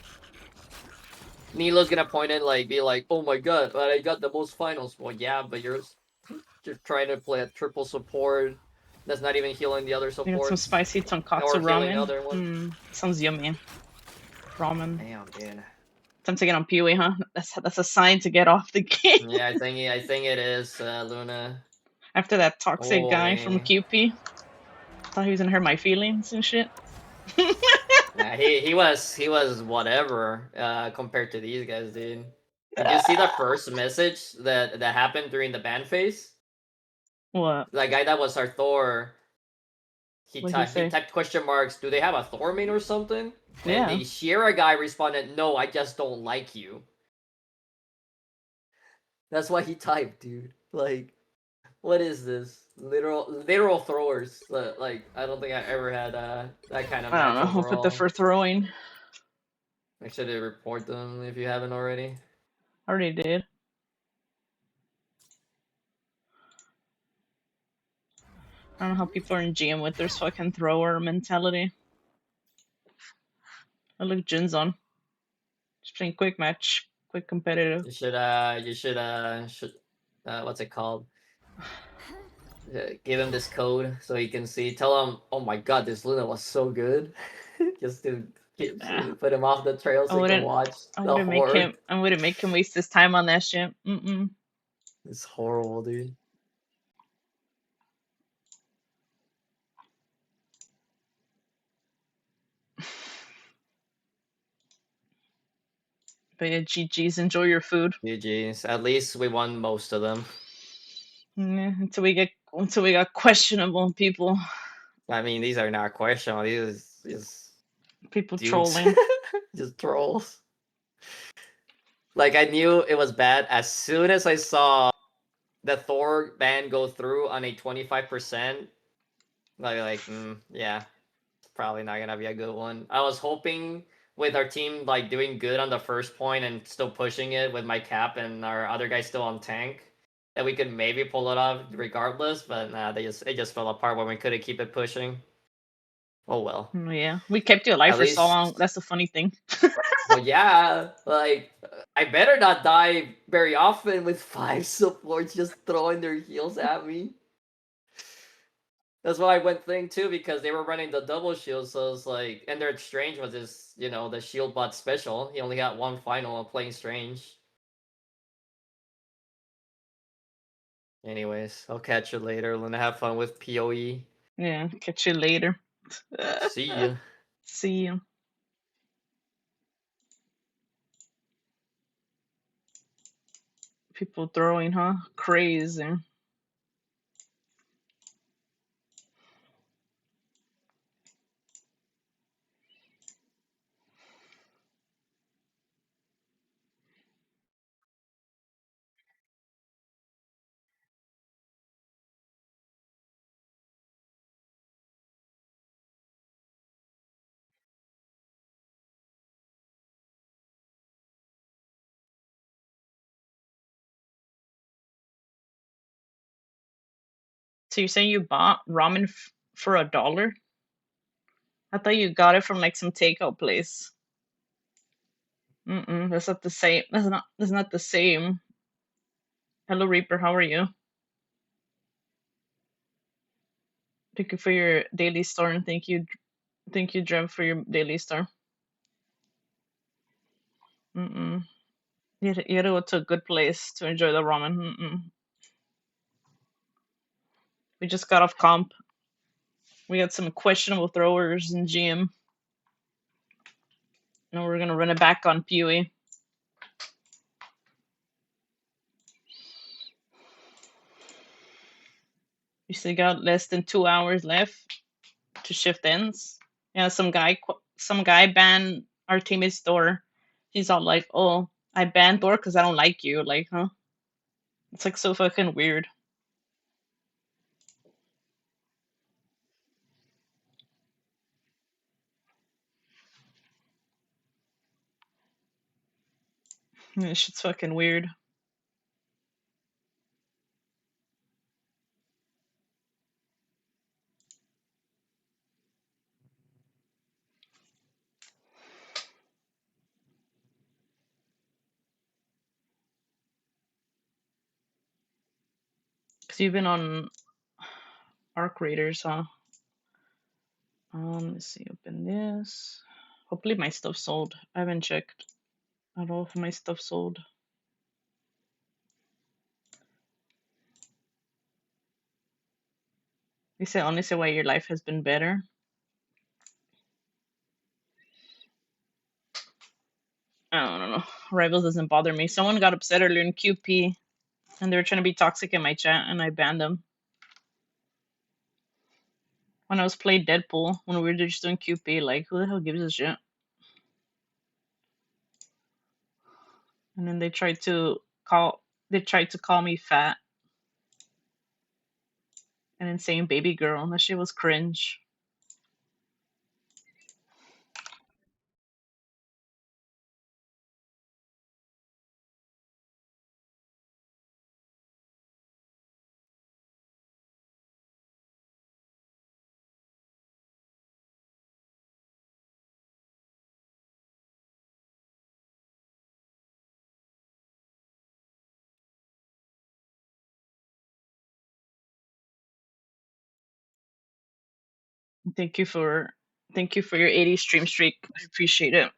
Nilo's gonna point in like be like, oh my god, but I got the most finals. Well, yeah, but you're just trying to play a triple support that's not even healing the other I got some supports spicy tonkatsu or healing the ramen. other one. Sounds yummy. Ramen. Damn, dude. Time to get on PoE, huh? That's a sign to get off the game. Yeah, I think it is, Luna. After that toxic guy from Holy. QP. Thought he was gonna hurt my feelings and shit. Nah, he was whatever compared to these guys, dude. Did you see the first message that happened during the ban phase? What? That guy that was our Thor. What'd he He say? typed question marks. Do they have a Thor main or something? And Yeah. the Shiera guy responded, "No, I just don't like you." That's what he typed, dude. Like, what is this? Literal throwers. Like, I don't think I ever had that kind of I don't match know. I'll put the overall. for throwing. Make sure to report them if you haven't already. I already did. I don't know how people are in GM with their fucking thrower mentality. I look Jin's on. Just playing quick match, quick competitive. Should what's it called? Give him this code so he can see. Tell him, oh my god, this Luna was so good. Just to put him off the trail I so he can wouldn't. watch I the wouldn't make horror. him. I wouldn't make him waste his time on that shit. It's horrible, dude. But yeah, GG's. Enjoy your food. GG's. At least we won most of them. Yeah, until we got questionable people. I mean, these are not questionable. These is People dudes, trolling. just trolls. Like I knew it was bad as soon as I saw the Thor ban go through on a 25%. Yeah, it's probably not gonna be a good one. I was hoping with our team like doing good on the first point and still pushing it with my cap and our other guy still on tank that we could maybe pull it off regardless. But nah, it just fell apart when we couldn't keep it pushing. Oh well. Yeah, we kept you alive At for so long. least, That's the funny thing. well, yeah, like I better not die very often with 5 supports just throwing their heals at me. That's why I went thing too because they were running the double shield, so it's like, and their exchange was this, the shield bot special. He only got one final of playing strange. Anyways, I'll catch you later. Luna, have fun with PoE. Yeah, catch you later. See ya. See you. People throwing, huh? Crazy. So you're saying you bought ramen for $1? I thought you got it from like some takeout place. That's not the same. That's not the same. Hello Reaper, how are you? Thank you for your daily star, and thank you, Drev, for your daily star. You gotta go to a good place to enjoy the ramen. We just got off comp. We got some questionable throwers in GM. And we're gonna run it back on PoE. We still got less than 2 hours left to shift ends. Yeah, some guy banned our teammate's door. He's all like, "Oh, I banned door because I don't like you." Like, huh? It's like so fucking weird. This shit's fucking weird. Cause you've been on Arc Raiders, huh? Let's see. Open this. Hopefully my stuff sold. I haven't checked at all if my stuff sold. You say honestly why your life has been better. I don't know. Rivals doesn't bother me. Someone got upset earlier in QP and they were trying to be toxic in my chat and I banned them. When I was playing Deadpool, when we were just doing QP, like who the hell gives a shit? And then they tried to call me fat and insane baby girl. That shit was cringe. Thank you for your 80 stream streak. I appreciate it.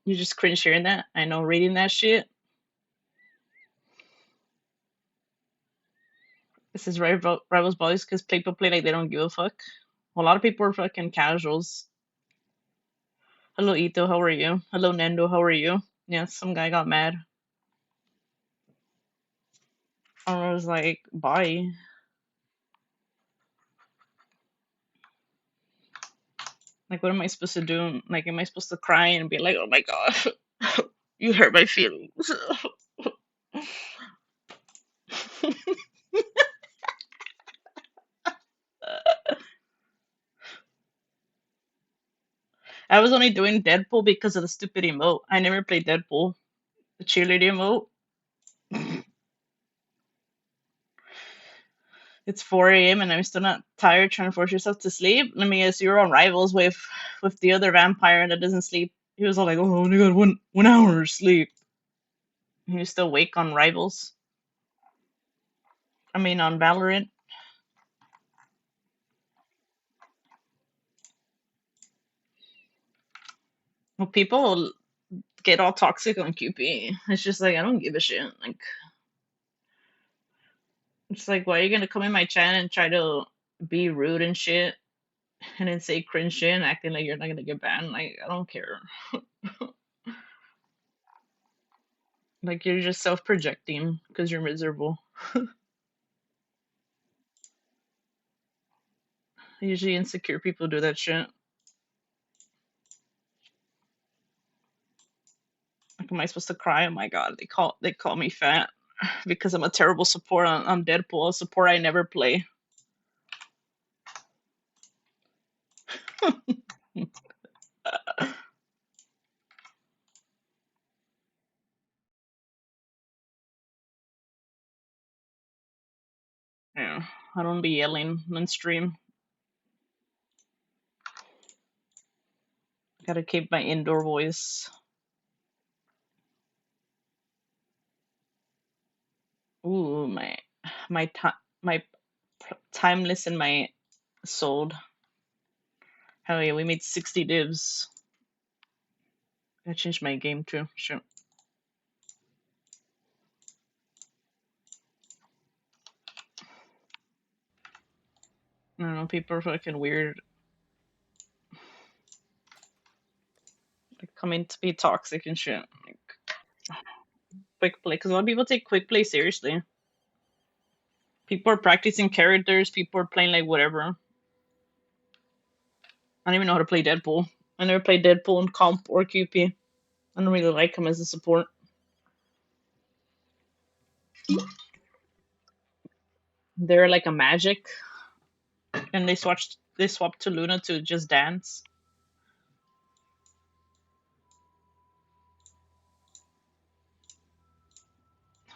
You just cringe hearing that. I know reading that shit. This is Rivals Boys because people play like they don't give a fuck. A lot of people are fucking casuals. Hello Ito, how are you? Hello Nendo, how are you? Yeah, some guy got mad. I was like, bye. Like, what am I supposed to do? Like, am I supposed to cry and be like, oh my god, you hurt my feelings? I was only doing Deadpool because of the stupid emote. I never played Deadpool. The cheerleader emote. It's 4 a.m. and I'm still not tired trying to force yourself to sleep. Let me guess, you're on Rivals with the other vampire that doesn't sleep. He was all like, oh, I only got one hour of sleep. He was still awake on Rivals. I mean, on Valorant. Well, people get all toxic on QP. It's just like, I don't give a shit. Like, it's like, why are you gonna come in my chat and try to be rude and shit and then say cringe shit and acting like you're not gonna get banned? Like, I don't care. Like, you're just self projecting because you're miserable. Usually, insecure people do that shit. Like, am I supposed to cry? Oh my god, they call me fat because I'm a terrible support on Deadpool, a support I never play. Yeah, I don't be yelling on stream. Gotta keep my indoor voice. Ooh, my my timeless and my sold. Hell yeah, we made 60 divs. I changed my game too. Sure. I don't know, people are fucking weird. Like, coming to be toxic and shit. Like, quick play, because a lot of people take quick play seriously. People are practicing characters, people are playing like whatever. I don't even know how to play Deadpool. I never played Deadpool in comp or QP. I don't really like him as a support. They're like a magic, and they swapped to Luna to just dance.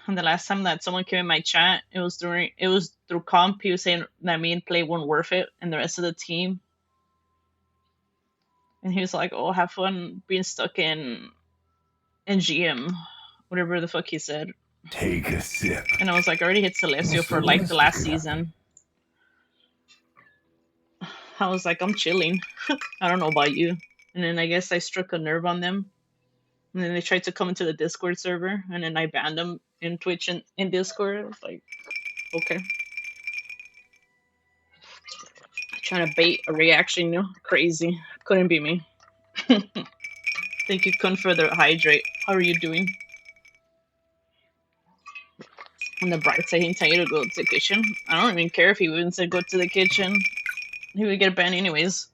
And the last time that someone came in my chat, it was through comp. He was saying that me and play weren't worth it, and the rest of the team. And he was like, "Oh, have fun being stuck in GM, whatever the fuck he said." Take a sip. And I was like, I already hit Celestia for like the last season. I was like, I'm chilling. I don't know about you. And then I guess I struck a nerve on them. And then they tried to come into the Discord server, and then I banned them in Twitch and in Discord. I was like, okay. Trying to bait a reaction, you know? Crazy. Couldn't be me. Thank you, Kun, for the hydrate. How are you doing? On the bright side, he didn't tell you to go to the kitchen. I don't even care if he even said go to the kitchen. He would get banned anyways.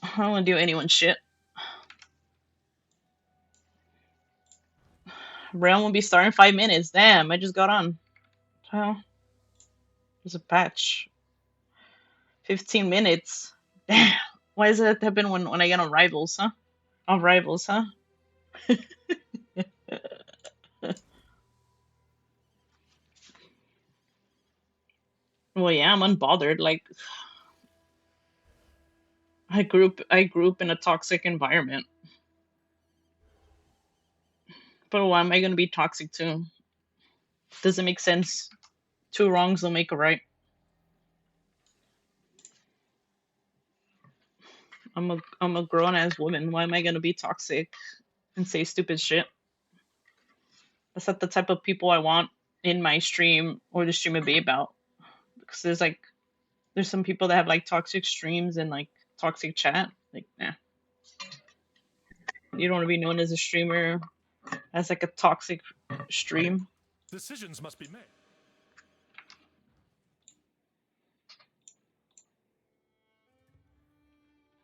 I don't want to do anyone's shit. Realm will be starting in 5 minutes. Damn, I just got on. Well, there's a patch. 15 minutes. Damn. Why does that happen when I get on Rivals, huh? On Rivals, huh? Well, yeah, I'm unbothered. Like, I grew up in a toxic environment. But why am I gonna be toxic too? Doesn't make sense. Two wrongs don't make a right. I'm a grown ass woman. Why am I gonna be toxic and say stupid shit? That's not the type of people I want in my stream or the stream would be about. Because there's some people that have like toxic streams and like toxic chat. Like, nah. You don't want to be known as a streamer as like a toxic stream. Decisions must be made.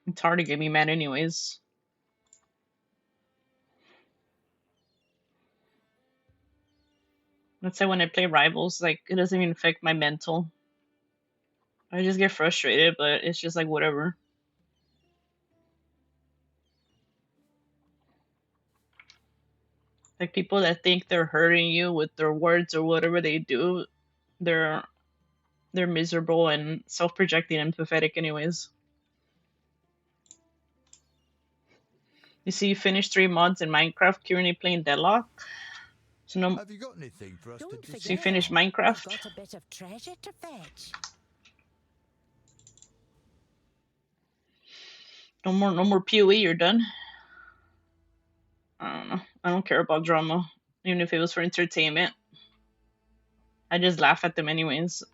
It's hard to get me mad anyways. Let's say when I play Rivals, like it doesn't even affect my mental. I just get frustrated, but it's just like whatever. Like people that think they're hurting you with their words or whatever they do, they're miserable and self-projecting and pathetic anyways. You see, you finished 3 mods in Minecraft, currently playing Deadlock. So no. Have you got anything for us to do? So you finished Minecraft. Got a bit of treasure to fetch. No more PoE. You're done. I don't know. I don't care about drama, even if it was for entertainment. I just laugh at them anyways.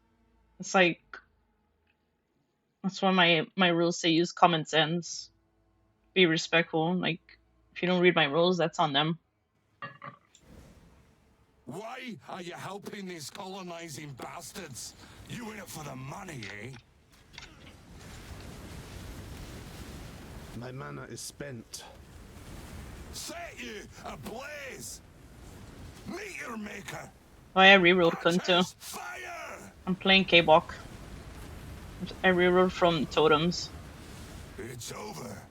It's like that's why my rules say use common sense, be respectful. Like if you don't read my rules, that's on them. Why are you helping these colonizing bastards? You in it for the money, eh? My mana is spent. Set you ablaze! Meteor maker! Oh, I rerolled Kunto. Fire! I'm playing K-Bok. I rerolled from Totems. It's over.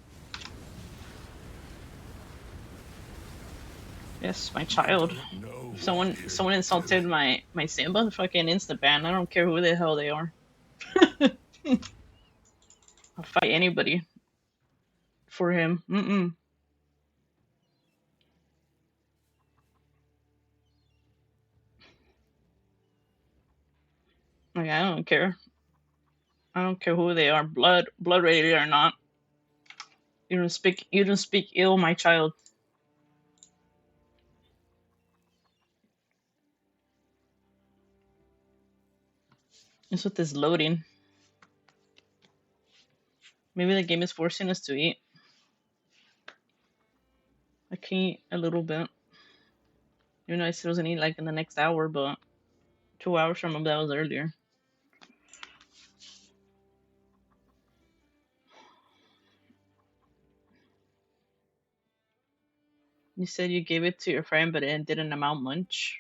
Yes, my child. No, If someone insulted my Simba, fucking instant ban. I don't care who the hell they are. I'll fight anybody for him. Like I don't care. I don't care who they are, blood related or not. You don't speak ill, my child. It's with this loading. Maybe the game is forcing us to eat. I can eat a little bit. Even though I said I was gonna eat like in the next hour, but 2 hours from that was earlier. You said you gave it to your friend, but it didn't amount much.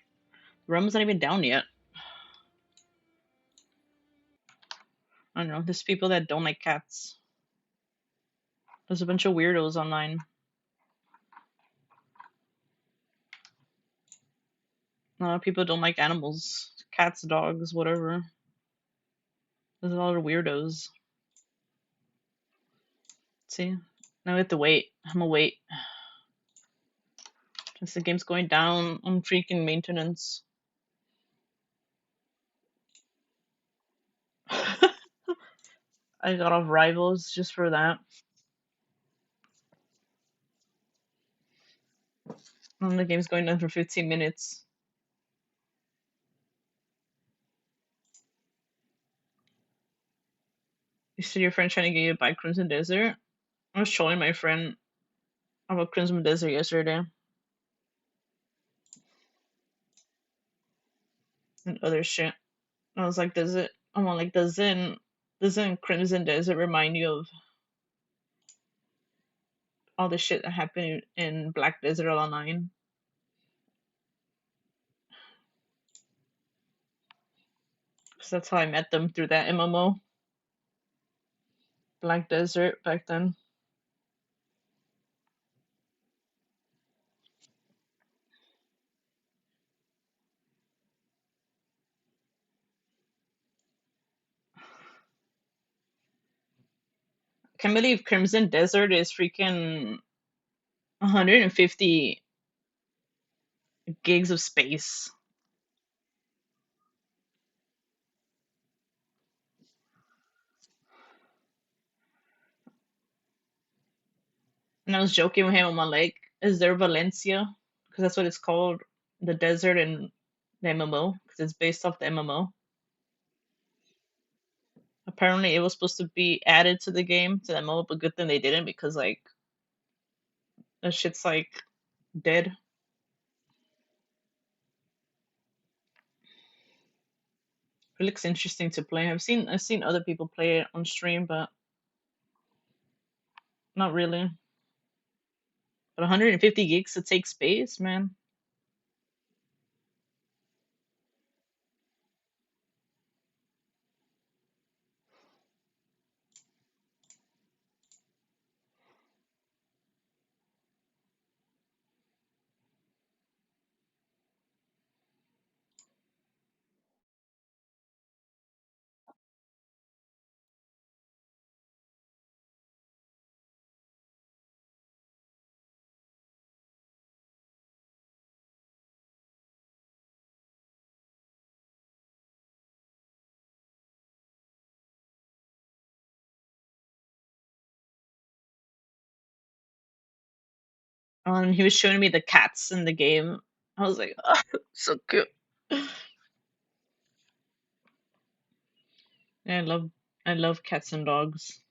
The rum's not even down yet. I don't know. There's people that don't like cats. There's a bunch of weirdos online. A lot of people don't like animals. Cats, dogs, whatever. There's a lot of weirdos. See? Now we have to wait. I'm gonna wait. Since the game's going down on freaking maintenance. I got off Rivals just for that. And the game's going down for 15 minutes. You said your friend trying to get you to buy Crimson Desert? I was trolling my friend about Crimson Desert yesterday. And other shit. I was like, doesn't Crimson Desert remind you of all the shit that happened in Black Desert Online? Because that's how I met them, through that MMO. Black Desert back then. Can't believe Crimson Desert is freaking 150 gigs of space. And I was joking with him. I'm like, is there Valencia? Because that's what it's called, the desert in the MMO, because it's based off the MMO. Apparently, it was supposed to be added to the game, to the MMO, but good thing they didn't, because like that shit's like dead. It looks interesting to play. I've seen other people play it on stream, but not really. But 150 gigs to take space, man. And he was showing me the cats in the game. I was like, oh, so cute. Yeah, I love cats and dogs.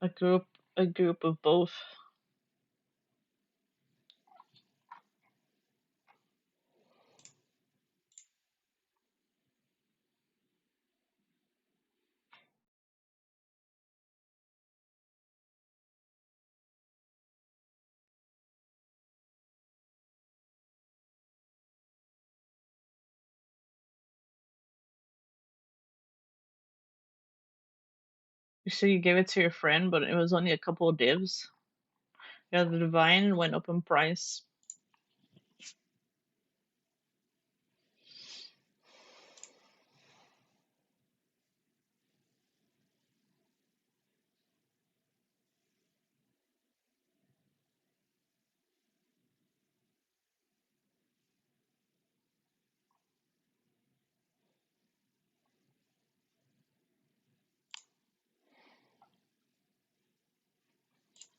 A group of both. You said you gave it to your friend, but it was only a couple of divs. Yeah, the Divine went up in price.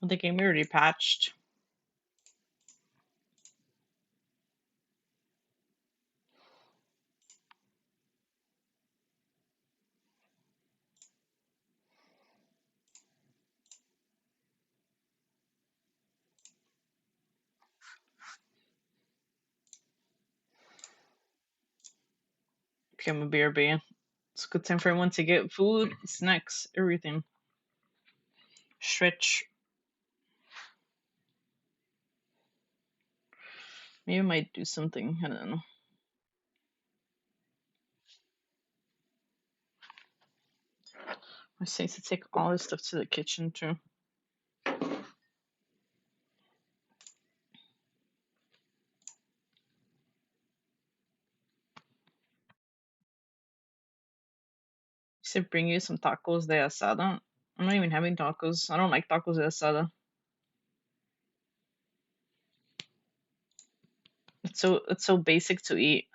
The game already patched. Became a BRB. It's a good time for everyone to get food, snacks, everything. Stretch. Maybe I might do something. I don't know. I say to take all this stuff to the kitchen too. I said bring you some tacos de asada. I'm not even having tacos. I don't like tacos de asada. It's so basic to eat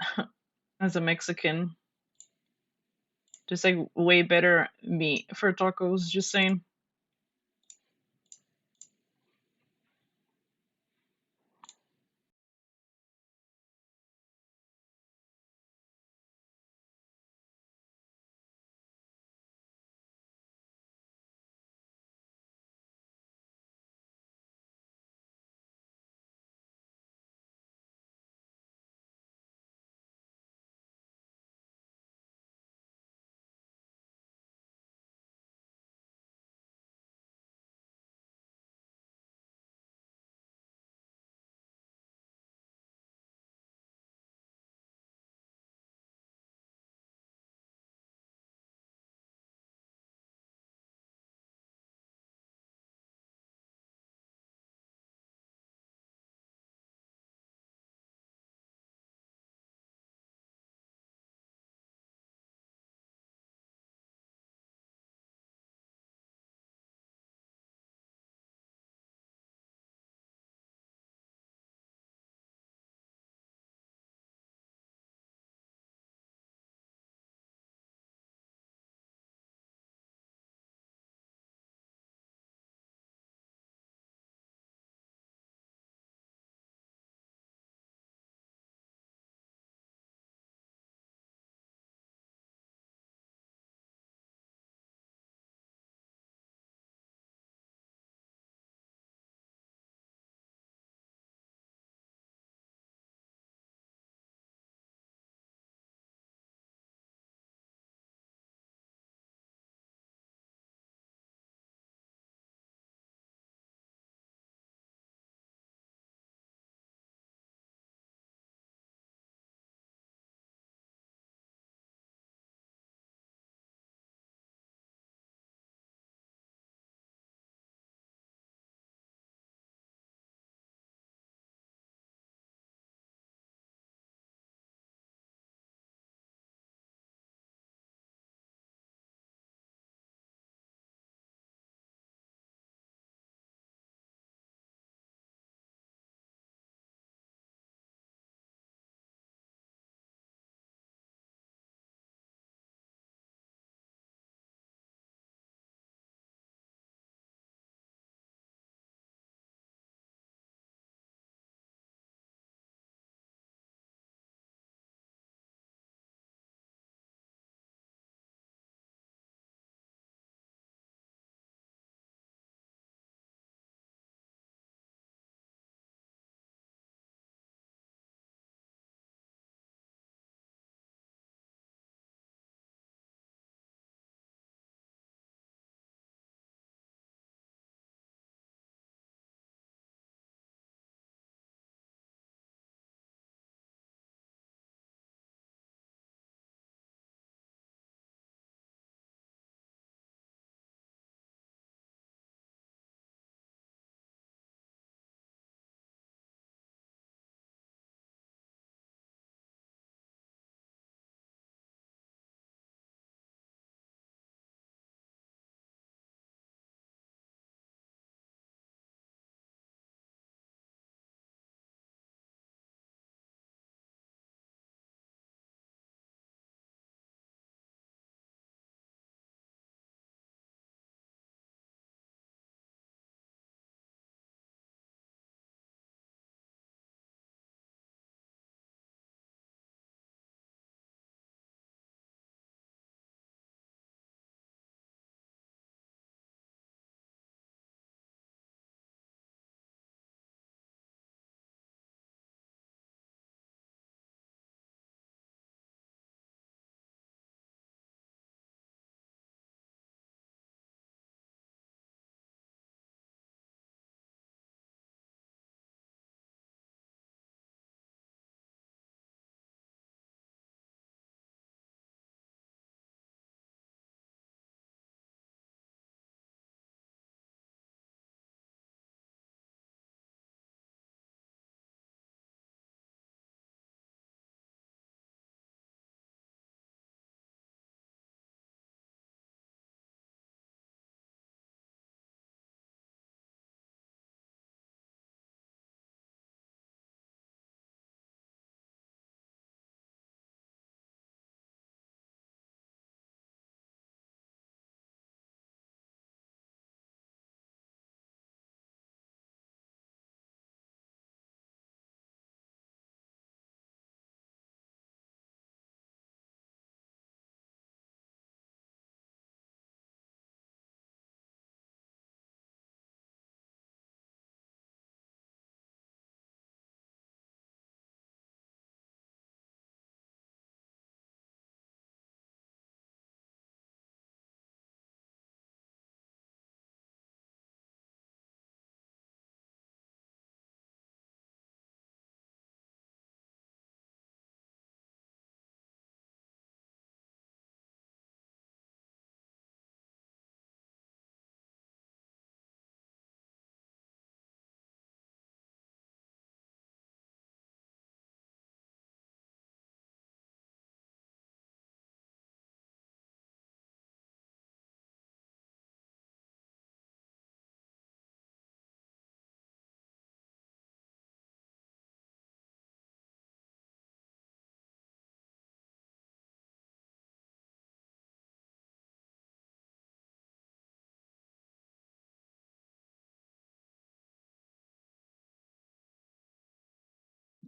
as a Mexican. Just like way better meat for tacos, just saying.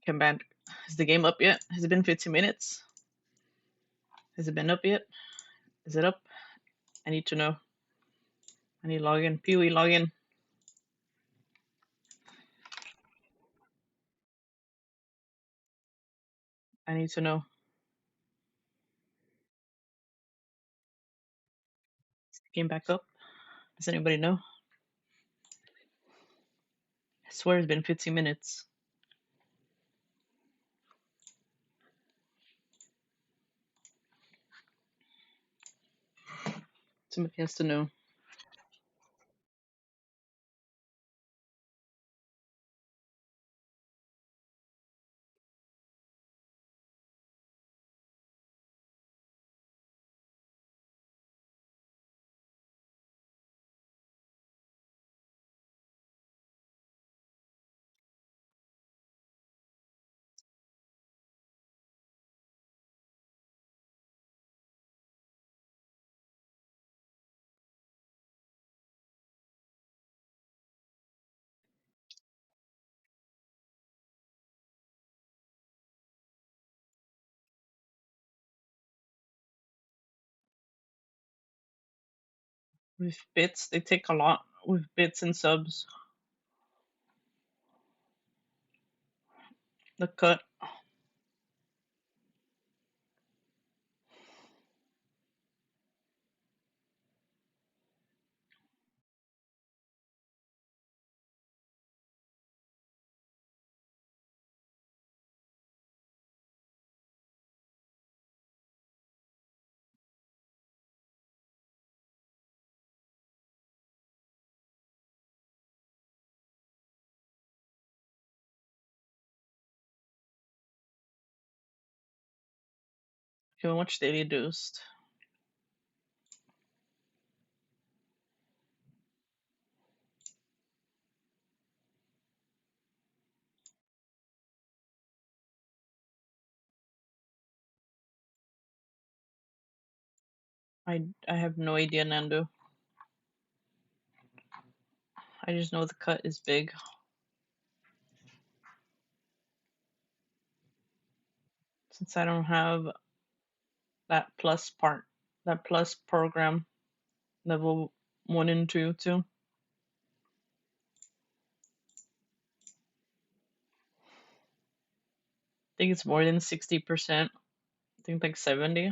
Come back. Is the game up yet? Has it been 15 minutes? Has it been up yet? Is it up? I need to know. I need to log in. PoE log in. I need to know. Is the game back up? Does anybody know? I swear it's been 15 minutes. Somebody has to know. With bits, they take a lot. With bits and subs. The cut. How much they reduced? I have no idea, Nando. I just know the cut is big. Since I don't have that plus part, that plus program, level 1 and 2 too. I think it's more than 60%. I think like 70.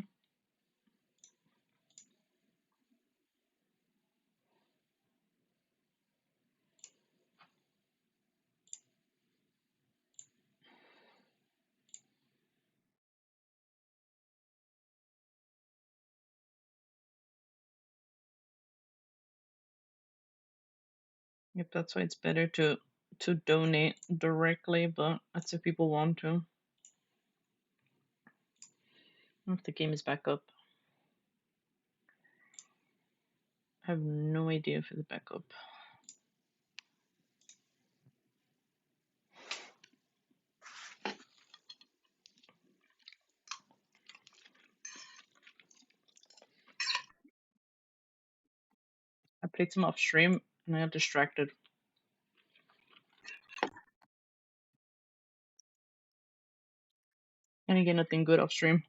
Yep, that's why it's better to donate directly, but that's if people want to. I don't know if the game is back up. I have no idea if it's back up. I played some off stream and I got distracted. And I get nothing good off stream.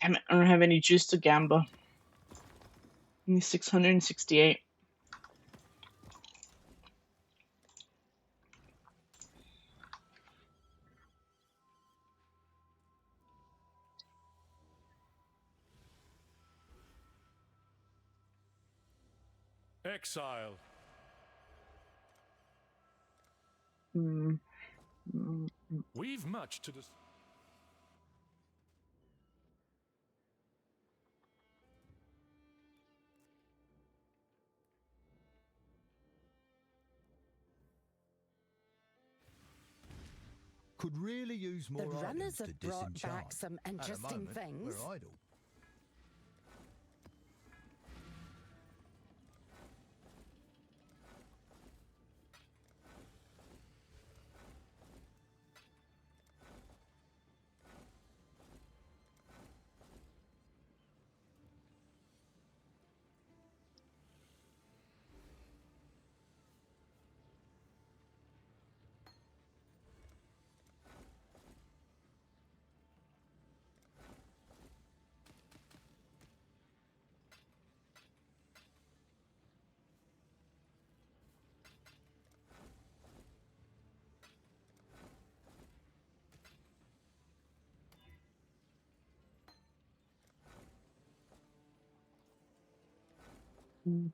Damn it, I don't have any juice to gamble. Only 668. Exile. We've much to dis- Could really use more The runners items to have brought disenchant. back some At the interesting moment, things. we're idle.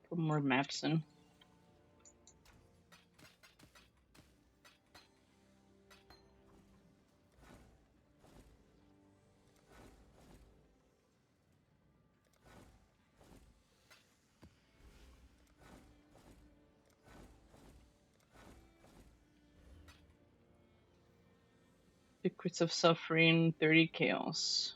Put more maps in. Secrets of Suffering, 30 Chaos.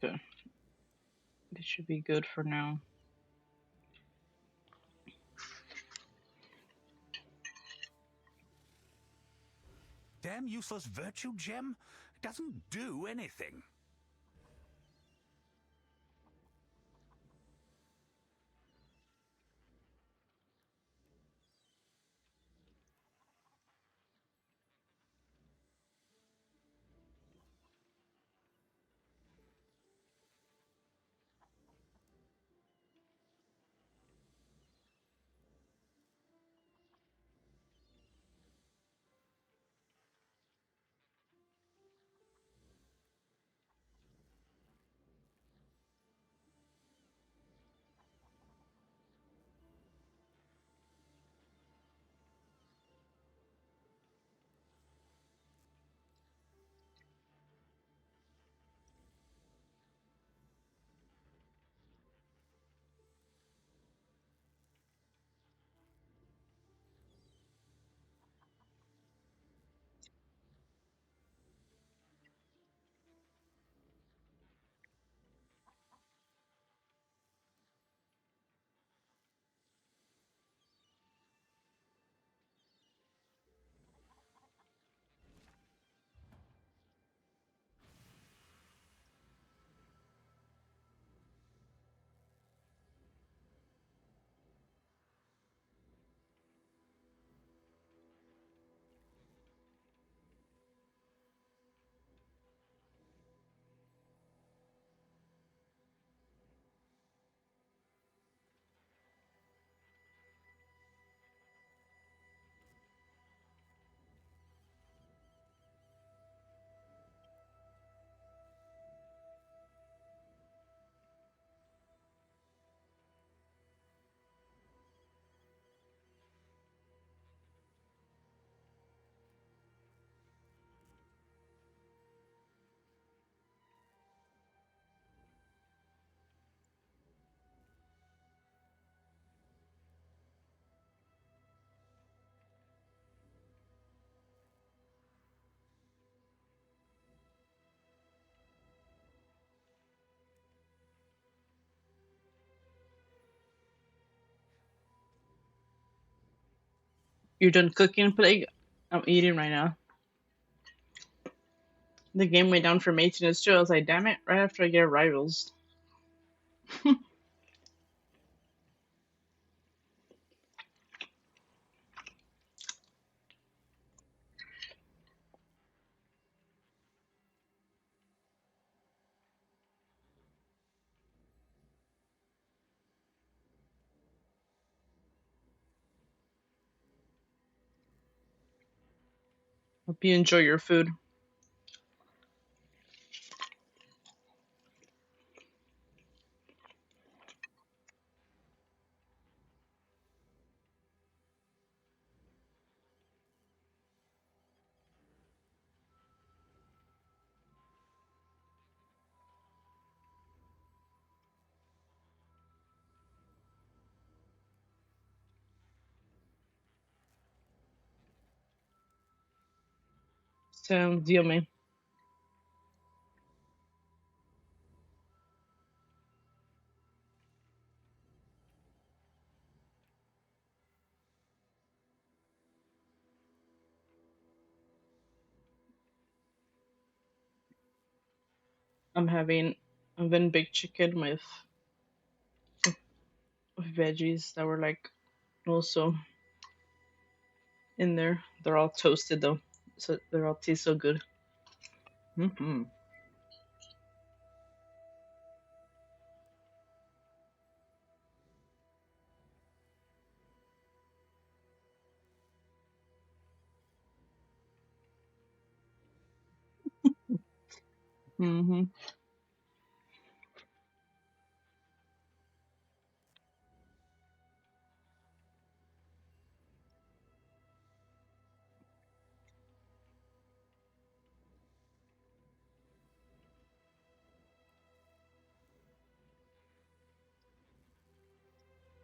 Okay. This should be good for now. Damn useless virtue gem? It doesn't do anything. You're done cooking, Plague? I'm eating right now. The game went down for maintenance too. I was like, damn it, right after I get rivals. Hope you enjoy your food. Sounds yummy. I'm having a Vin Big Chicken with veggies that were like also in there. They're all toasted though, so they're all taste so good. Mm-hmm. Mm-hmm.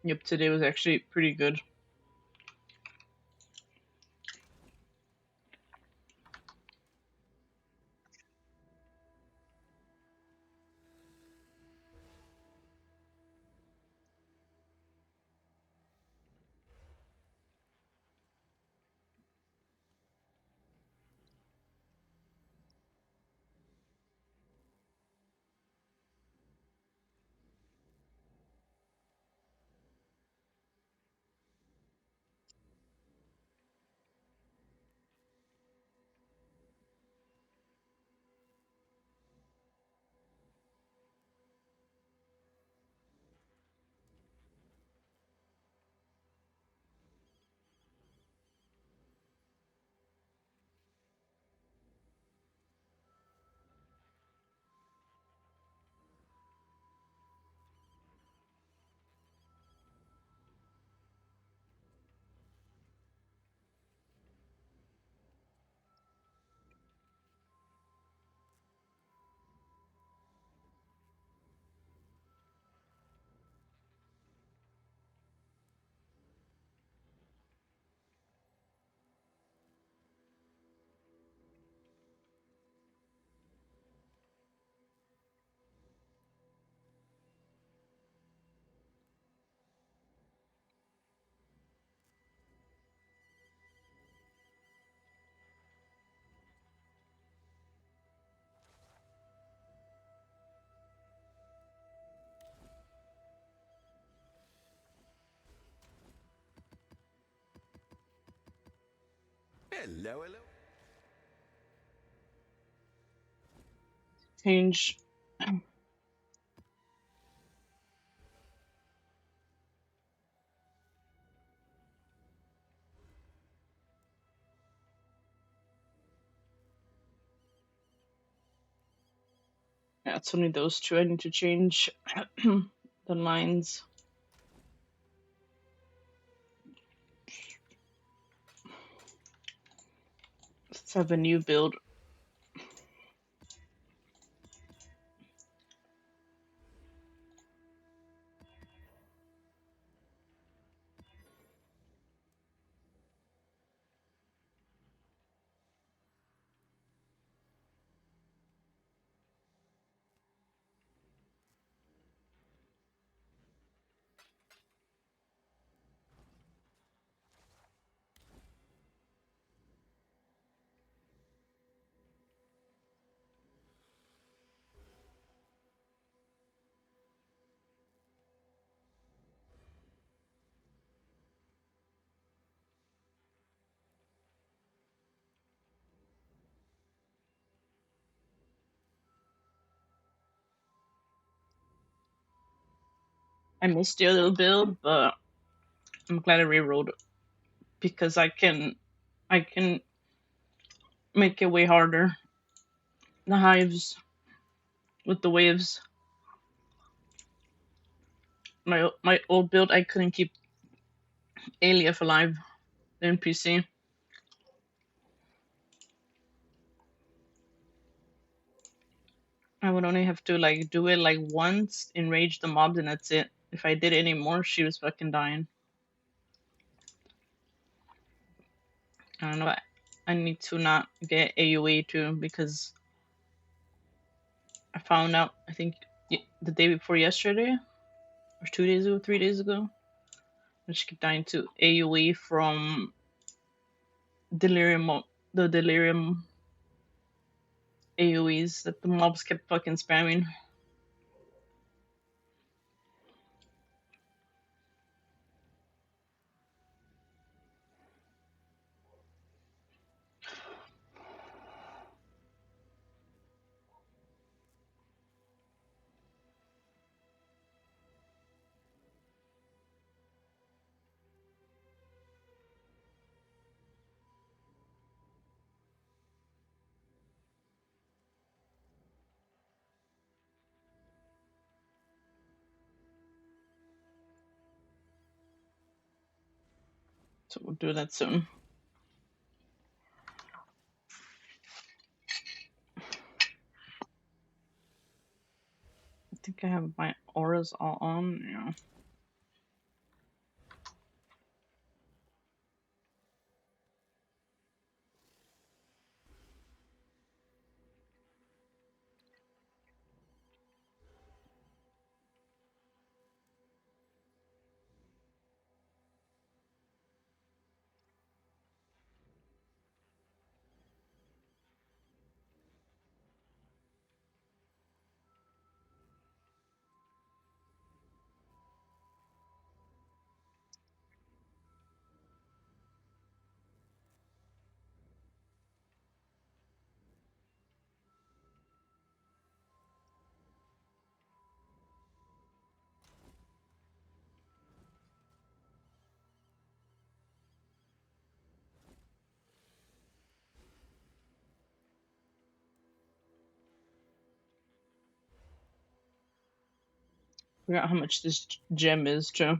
Yep, today was actually pretty good. Hello, hello. Change. Yeah, it's only those two I need to change the lines. Let's have a new build. I missed the other build, but I'm glad I rerolled because I can make it way harder. The hives with the waves. My old build, I couldn't keep Alief alive, the NPC. I would only have to like do it like once, enrage the mobs, and that's it. If I did any more, she was fucking dying. I don't know. I need to not get AoE too because I found out, I think the day before yesterday, or 2 days ago, 3 days ago, I just kept dying to AoE from delirium, the delirium AoEs that the mobs kept fucking spamming. So we'll do that soon. I think I have my auras all on. Yeah. Forgot how much this gem is, Joe.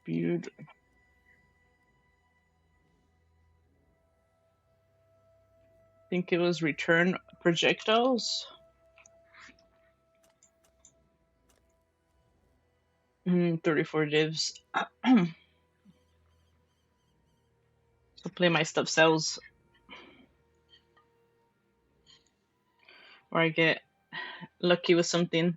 Beard. I think it was return projectiles. 34 divs. So play my stuff sells. Or I get lucky with something.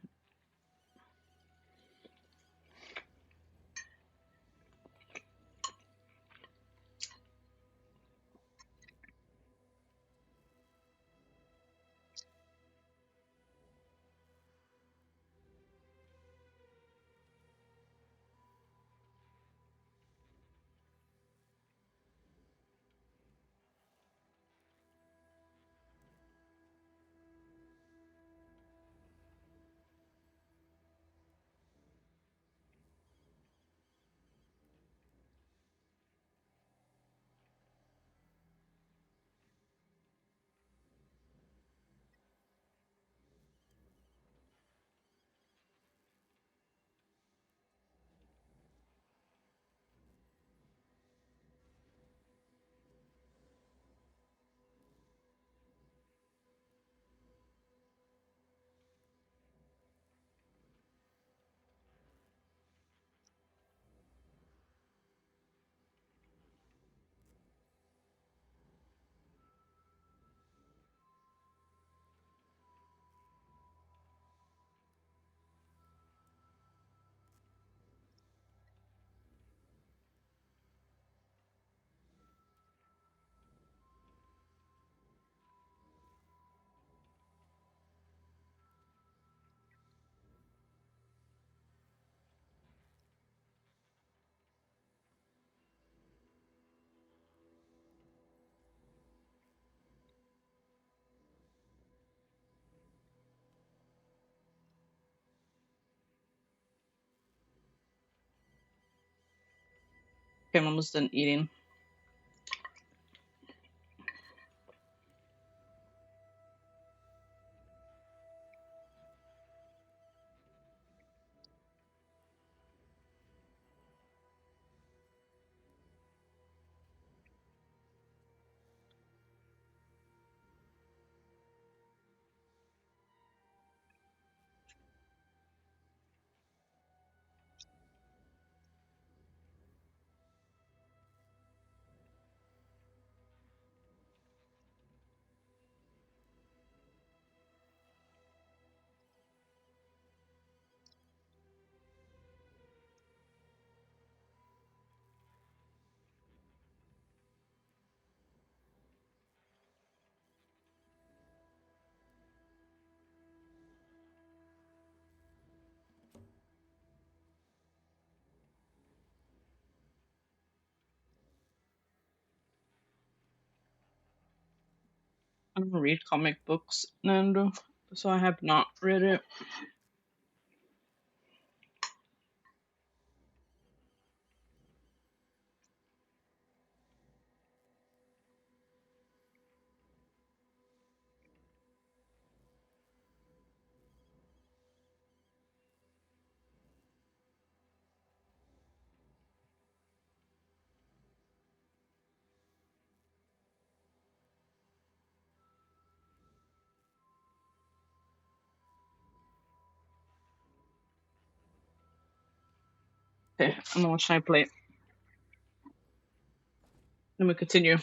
Okay, I'm almost done eating. I don't read comic books, Nando, so I have not read it. Okay, I'm gonna watch my plate. Let me continue.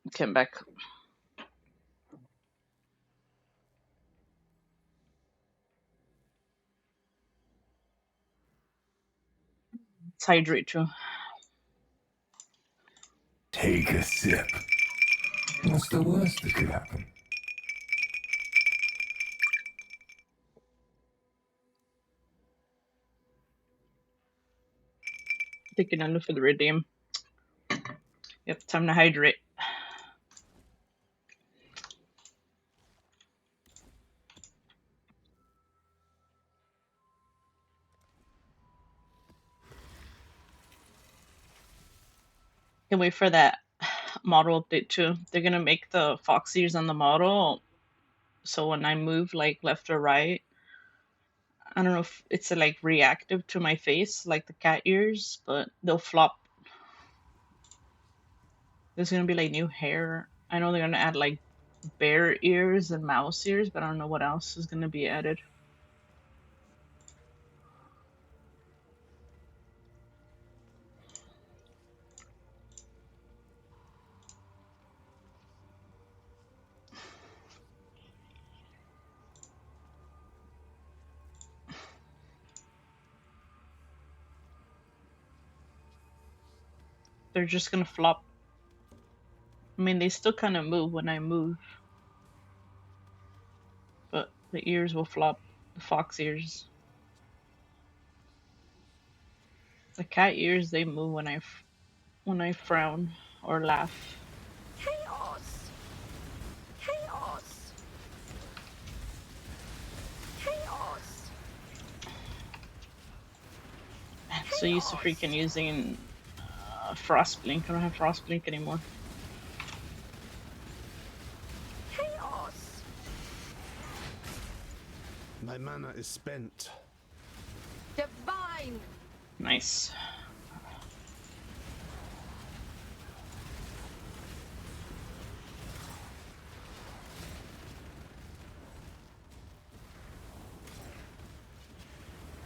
Okay, I'm back. Let's hydrate too. Take a sip. What's the worst that could happen? Taking Nando for the redeem. Yep, time to hydrate. Can't wait for that model update too. They're gonna make the fox ears on the model, so when I move like left or right, I don't know if it's like reactive to my face, like the cat ears, but they'll flop. There's gonna be like new hair. I know they're gonna add like bear ears and mouse ears, but I don't know what else is gonna be added. They're just gonna flop. I mean, they still kind of move when I move, but the ears will flop. The fox ears. The cat ears, they move when I frown or laugh. So used to freaking using Frostblink. I don't have Frostblink anymore. Chaos. My mana is spent. Divine. Nice.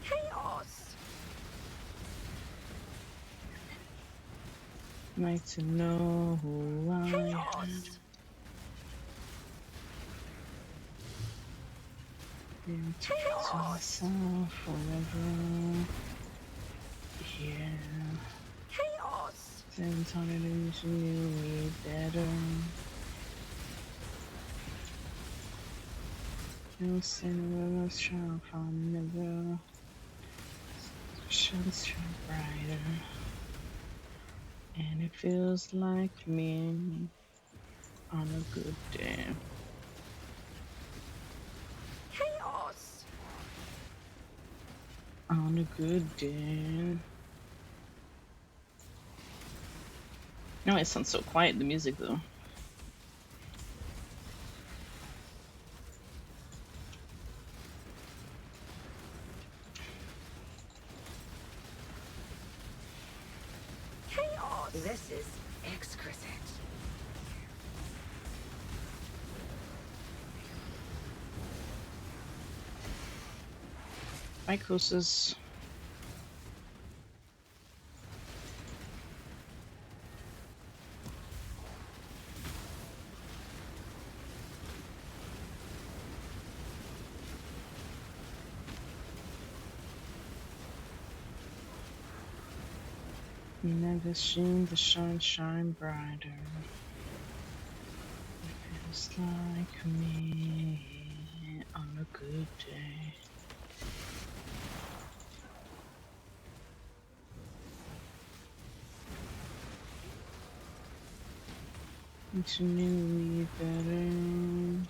Chaos. Nice to know who I am. To myself forever. Yeah. Chaos. Since I knew me better. You'll send a strong from never. Shines shine brighter. And it feels like me on a good day. Chaos. On a good day. No, it sounds so quiet, the music though. Chaos. This is exquisite. Mycosis. Never seen the sun shine brighter. It feels like me on a good day. To knew me better.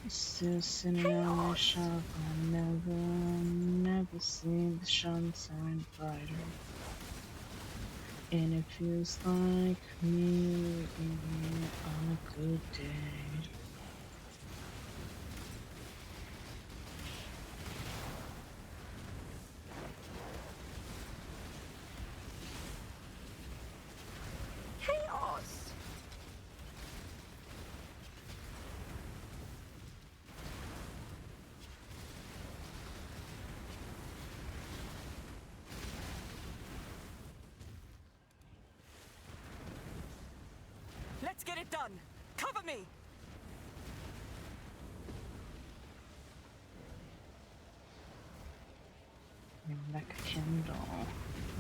Still sitting on my shop. I never seen the sun shine brighter. And it feels like me on a good day. Chaos. Let's get it done. Cover me. Like a candle,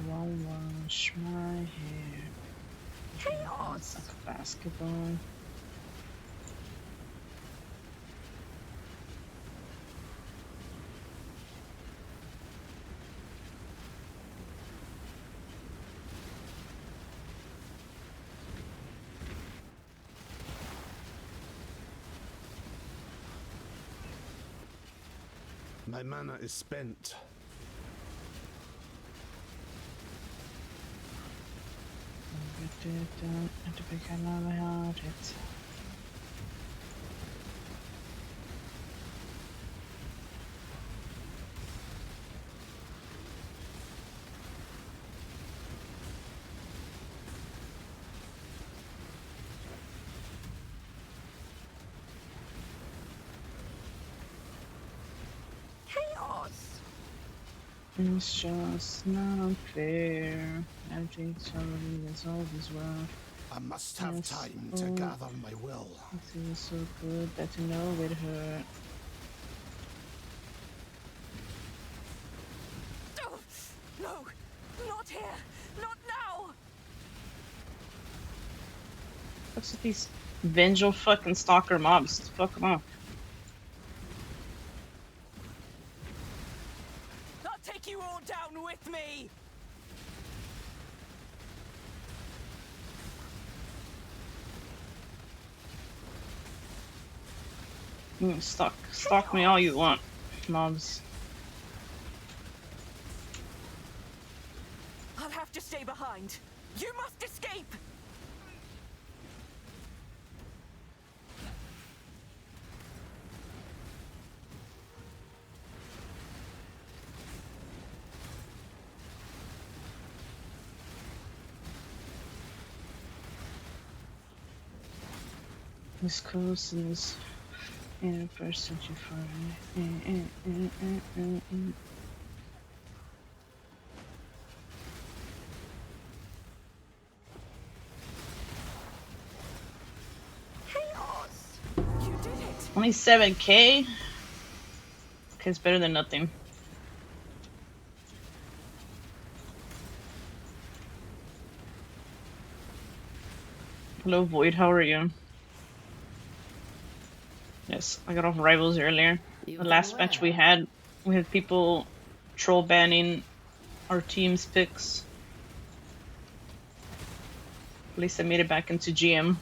won't wash my hair. Chaos. Like a basketball. My mana is spent. To pick another heart. It's Chaos. It's just not fair. Everything totally is always rough. I must have Yes, time to gather my will. It feels so good that you know it hurt. Oh, no, not here. Not now. What's with these vengeful fucking stalker mobs? Fuck them off. I'll take you all down with me. Stalk me all you want, mobs. behind. You must escape. This coast is in the first century Chaos! You did it! 27k? Okay, it's better than nothing. Hello Void, how are you? Yes, I got off Rivals earlier. The last match we had people troll banning our team's picks. At least I made it back into GM.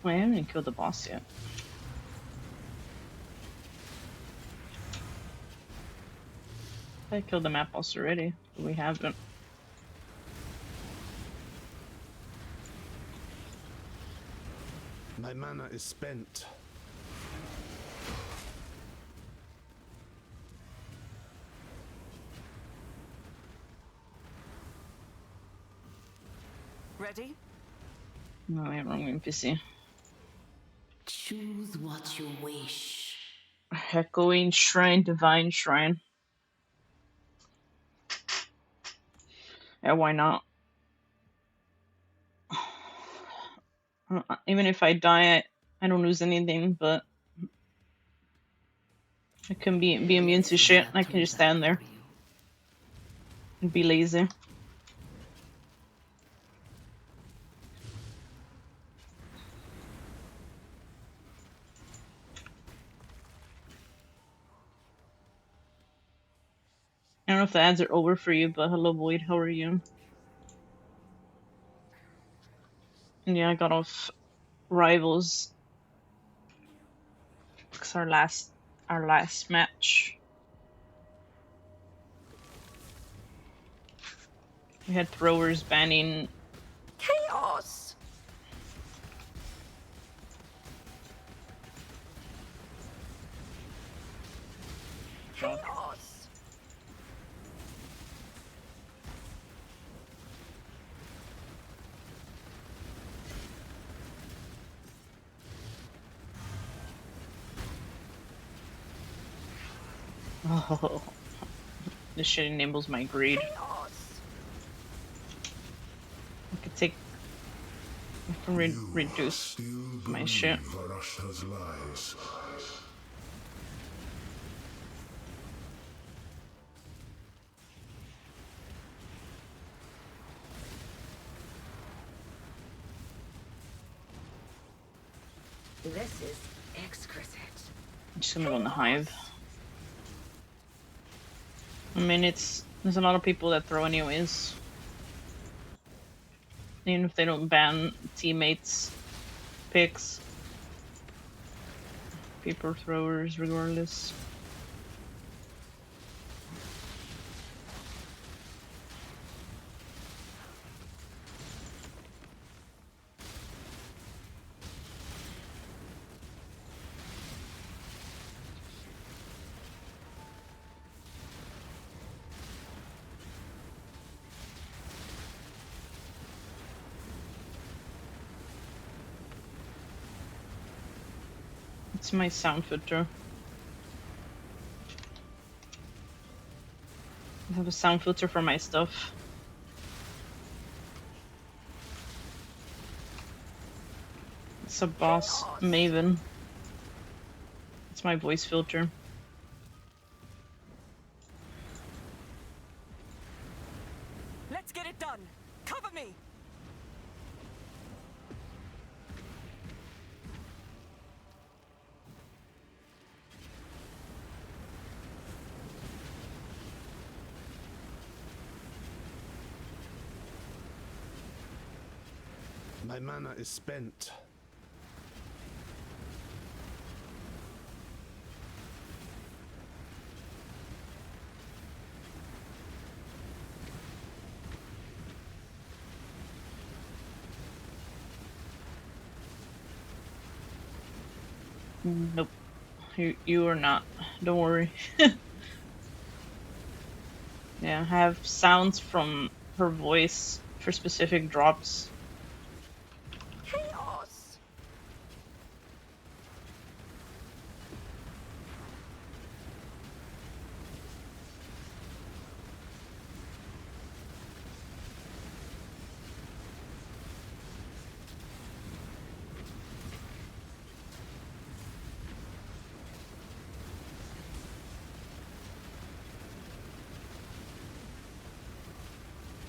I haven't even killed the boss yet. I killed the map boss already, but we haven't. My mana is spent. Ready? No, I am wrong NPC. Choose what you wish. Echoing Shrine, Divine Shrine. Yeah, why not? Even if I die, I don't lose anything, but I can be immune to shit. I can just stand there and be lazy. I don't know if the ads are over for you, but hello Void, how are you? And yeah, I got off Rivals. It's our last match. We had throwers banning Chaos! Chaos! Oh, this shit enables my greed. Chaos! I could take. I can reduce my shit. Varashta's lies. This is exquisite. I'm just gonna go in the hive. I mean, there's a lot of people that throw anyways. Even if they don't ban teammates' picks. People are throwers regardless. It's my sound filter. I have a sound filter for my stuff. It's a boss Maven. It's my voice filter. Let's get it done. Cover me. My mana is spent. Nope. You are not. Don't worry. Yeah, I have sounds from her voice for specific drops. Chaos!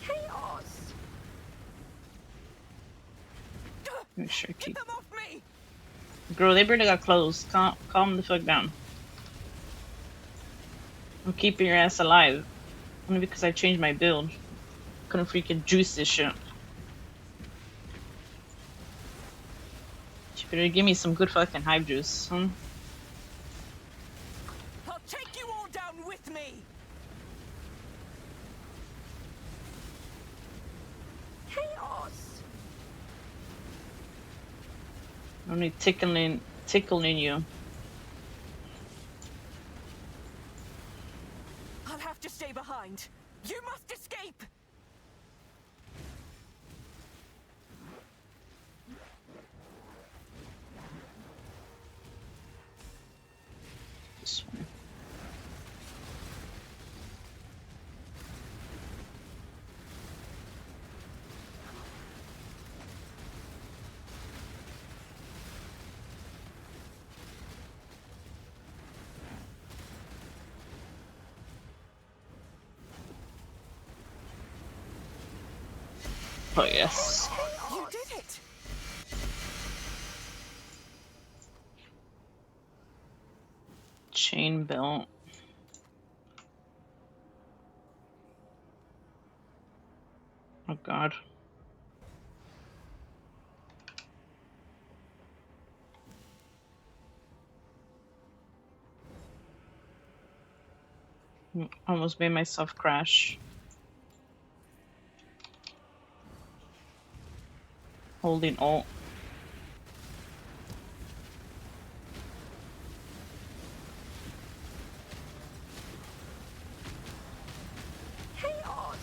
Chaos! Make sure I Get keep. them off me! Girl, they barely got close. Calm the fuck down. I'm keeping your ass alive. Only because I changed my build. Couldn't freaking juice this shit. You better give me some good fucking hive juice, huh? I'll take you all down with me! Chaos! Only tickling you. I'll have to stay behind. You must escape! This way. Oh yes. You did it! Chain belt. Oh god. Almost made myself crash. Holding alt. Chaos!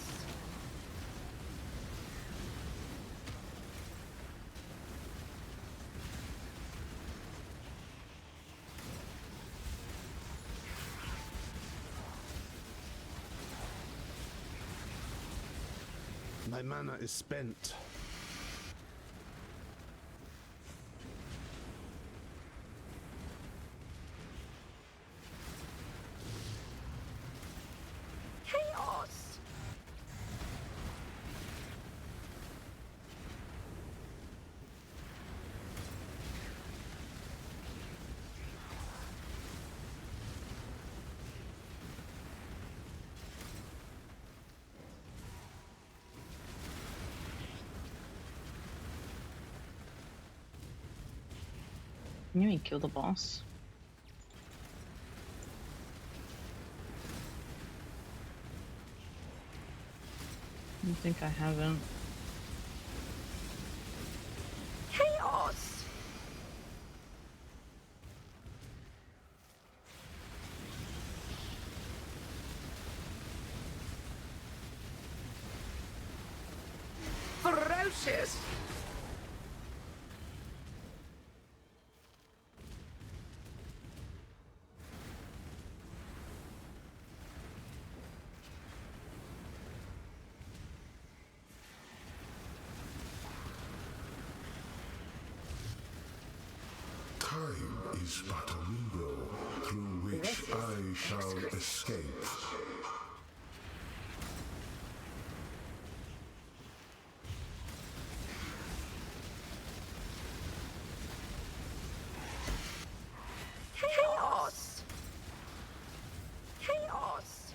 My mana is spent. Chaos! You ain't kill the boss. I think I haven't. Chaos! Ferocious! Time is but a window through which I shall escape. Chaos! Chaos!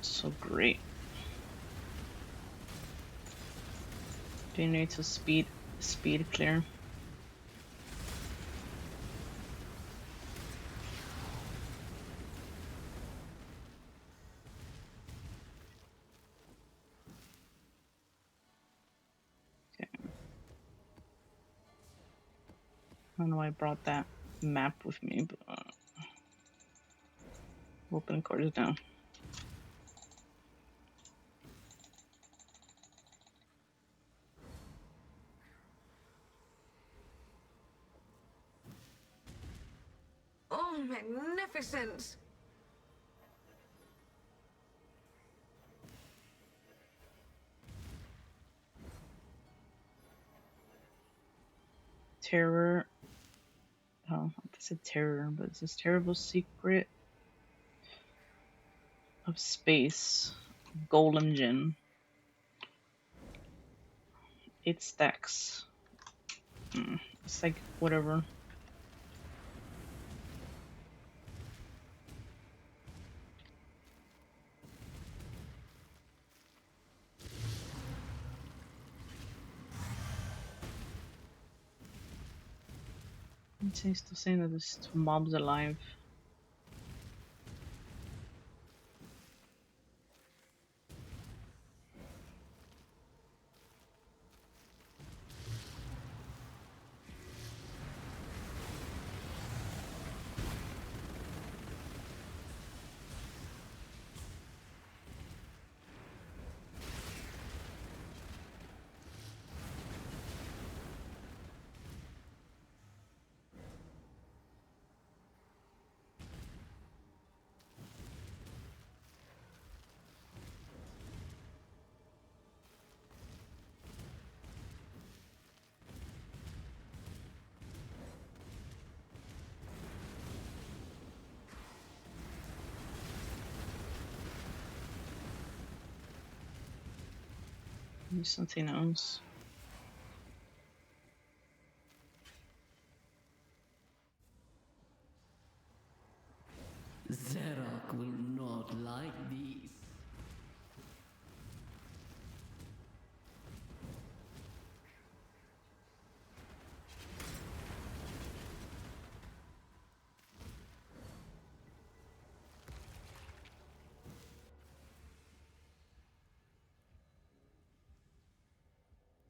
So great. Do you need to speed clear? Okay. I don't know why I brought that map with me, but open cards down. Oh, magnificent! Terror. Oh, it's a terror, but it's this terrible secret of space. Golem Gin. 8 stacks. It's like whatever. It's still saying that there's 2 mobs alive. Maybe something else. Zerak will not like these.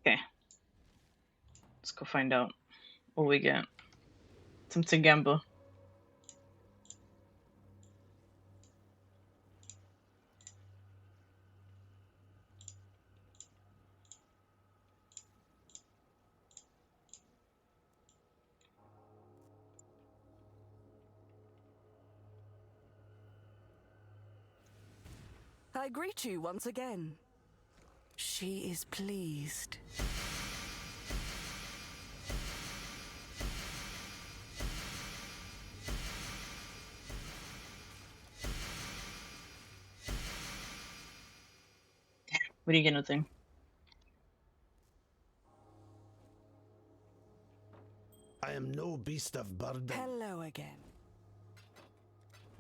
Okay. Let's go find out what we get. Something gamble. I greet you once again. She is pleased. What do you get? Nothing. I am no beast of burden. Hello again.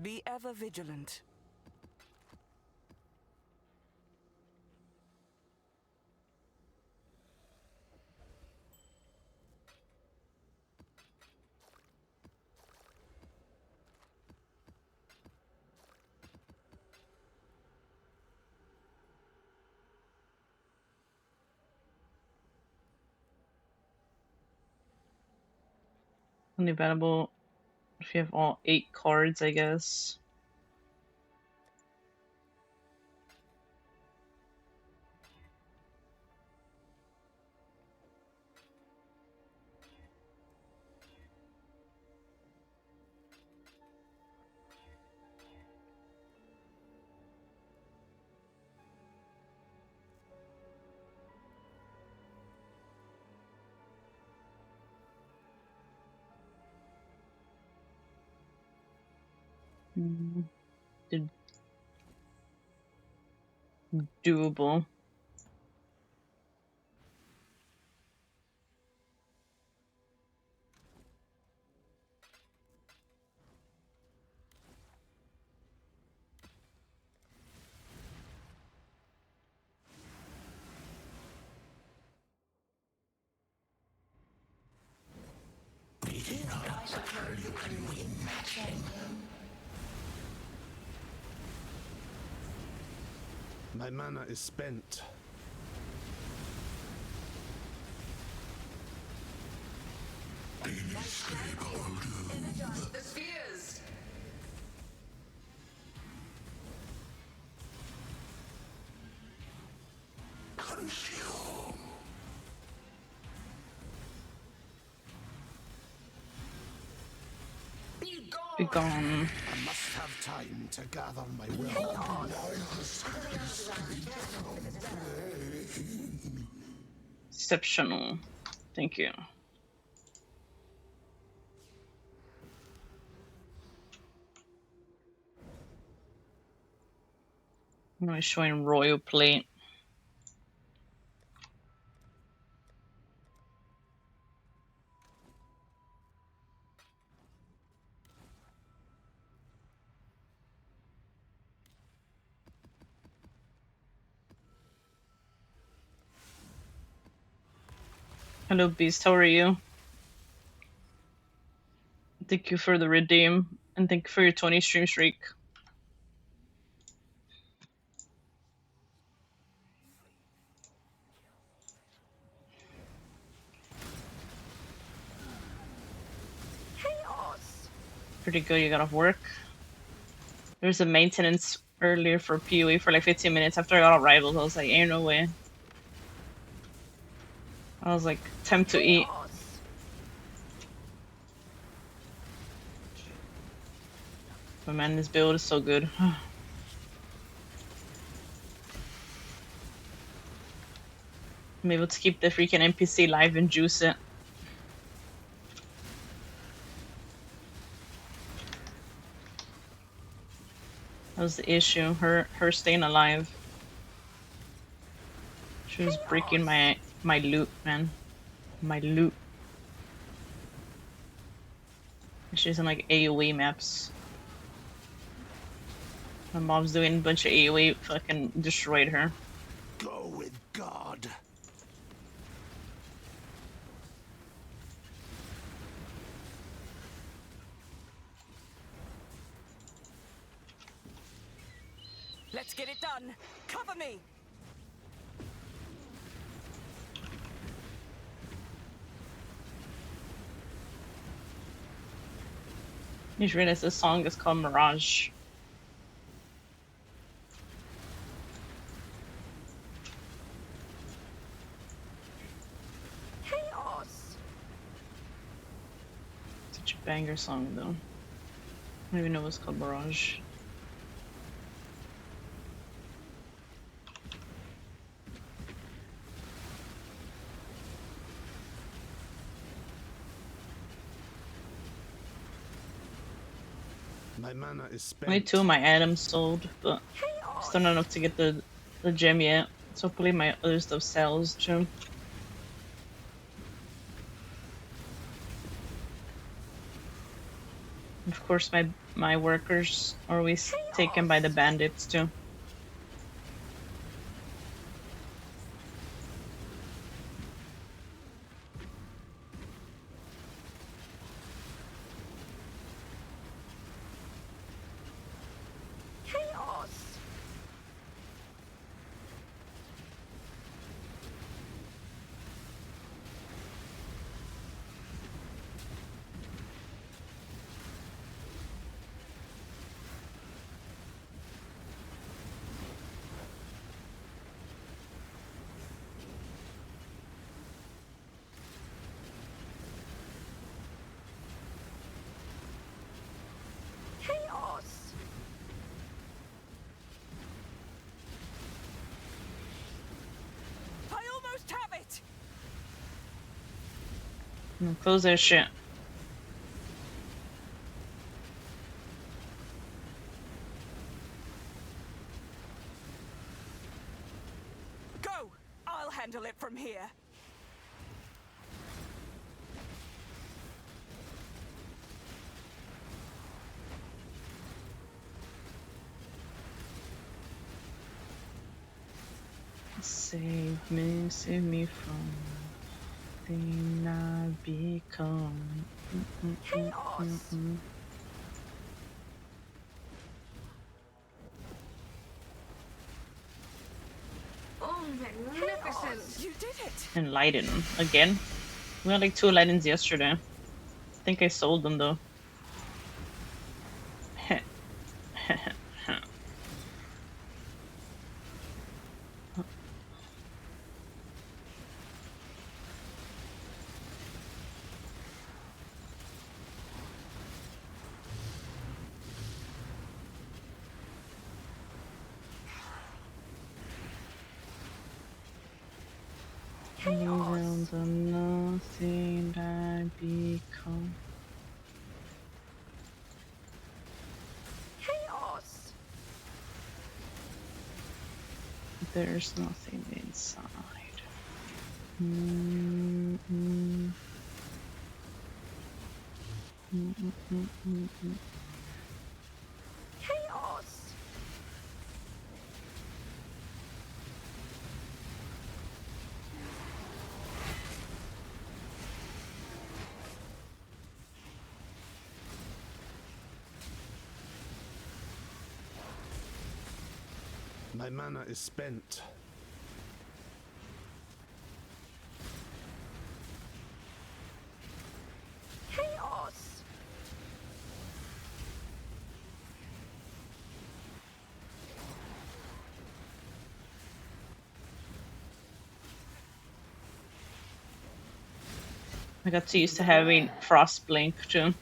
Be ever vigilant. Only available if you have all 8 cards, I guess. Doable. My mana is spent. Energize the spheres. Be gone. I must have time to gather my will. Exceptional. Thank you. I'm gonna show him royal plate. Hello Beast, how are you? Thank you for the redeem, and thank you for your 20 stream streak. Chaos. Pretty good, you got off work. There was a maintenance earlier for PoE for like 15 minutes after I got off Rivals. I was like, ain't no way. I was like, time to eat. But man, this build is so good. I'm able to keep the freaking NPC live and juice it. That was the issue. Her staying alive. She was breaking my loot, man. My loot. She's in like AoE maps. My mom's doing a bunch of AoE, fucking destroyed her. Go with God. Let's get it done. Cover me. You just realized this song is called Mirage. Chaos. Such a banger song though. I don't even know what's called Mirage. My mana is spent. Only 2 of my items sold, but still not enough to get the gem yet. So hopefully my other stuff sells too. Of course, my workers are always taken by the bandits too. Chaos. Chaos. I almost have it. Close that shit. Go. I'll handle it from here. Save me from Nothing I become. Chaos. Oh, magnificent! You did it! Enlighten again. We had like 2 lightens yesterday. I think I sold them though. Chaos. Nothing I become. Chaos. There's nothing inside. Mm -mm. Chaos. My mana is spent. Chaos. I got so used to having frost blink too.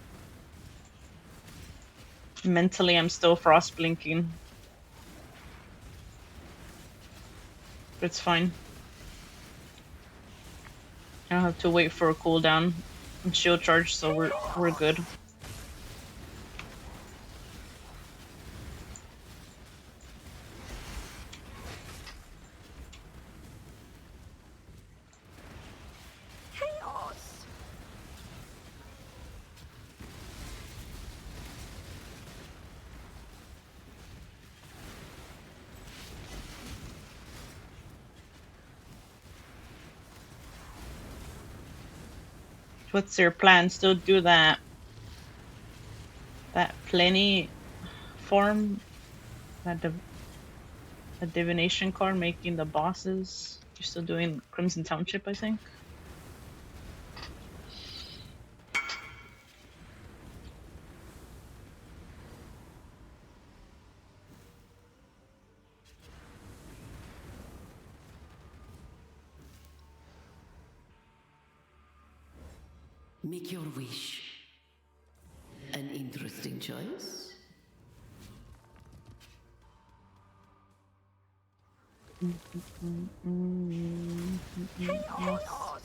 Mentally, I'm still frost blinking. But it's fine. I don't have to wait for a cooldown and shield charge, so we're good. Chaos. What's your plan? Still do that plenty form, that a divination card making the bosses. You're still doing Crimson Township, I think. Make your wish. An interesting choice. Chaos.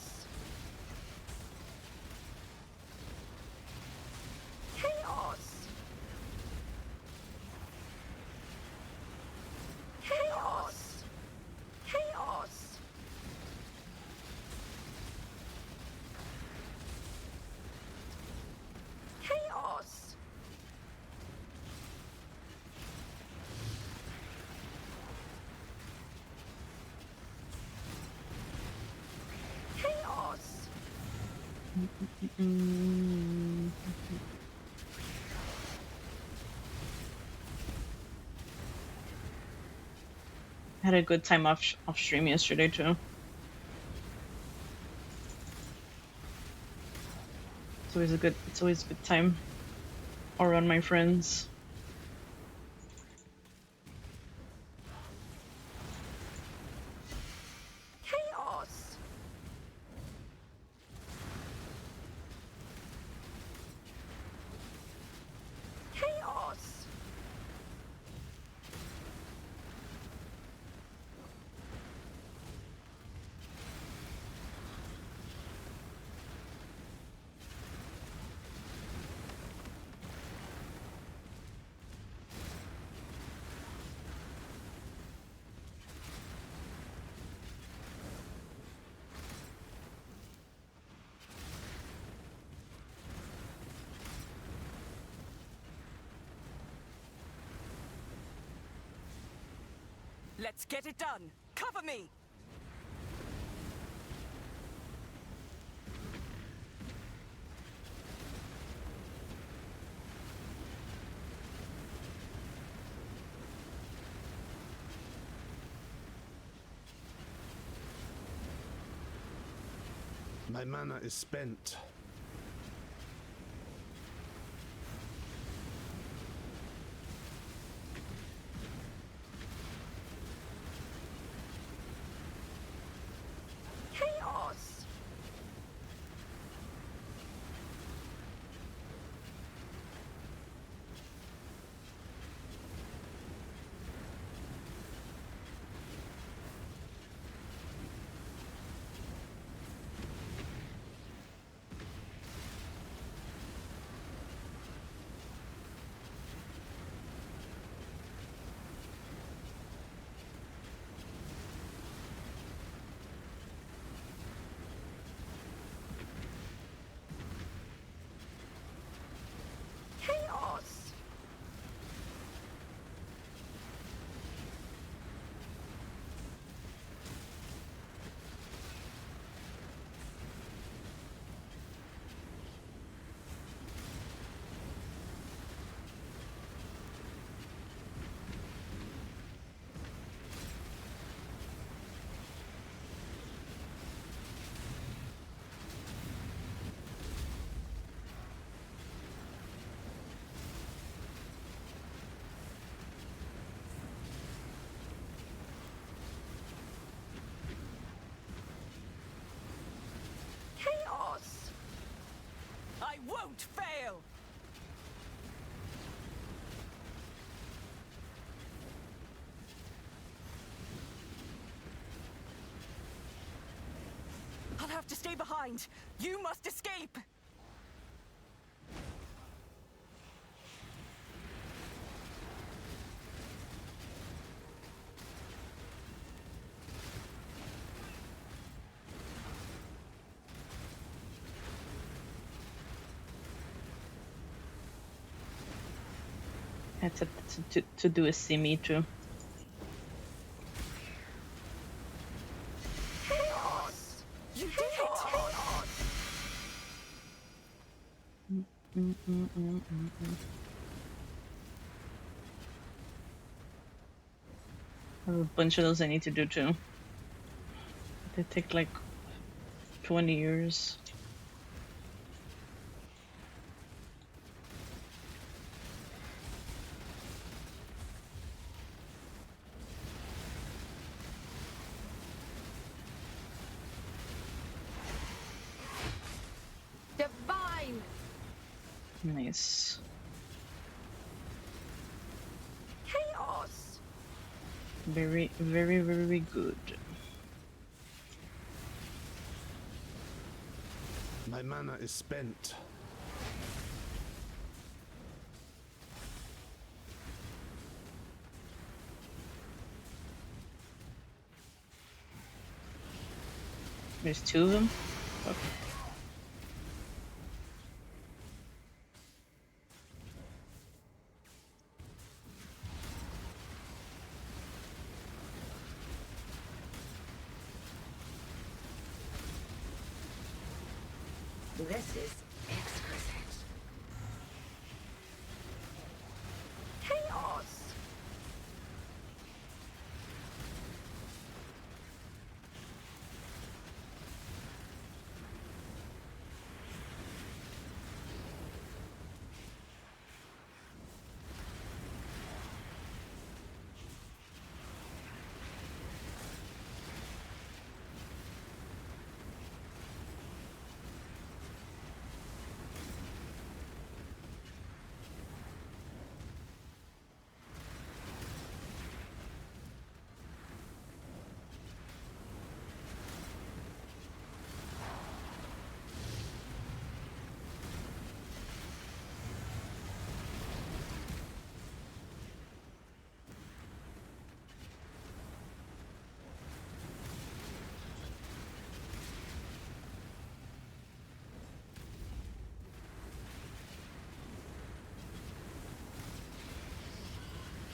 Chaos. Chaos. Chaos. Chaos. Chaos. Had a good time off stream yesterday too. It's always a good time around my friends. Chaos. Chaos. Let's get it done. Cover me. My mana is spent. Chaos! Chaos! Chaos! I won't fail! I'll have to stay behind. You must escape! I had to do a simi too. Chaos! You did it! I have a bunch of those I need to do too. They take like 20 years. Divine! Nice. Chaos! Very, very, very good. My mana is spent. There's two of them? Okay. This is exquisite. Chaos!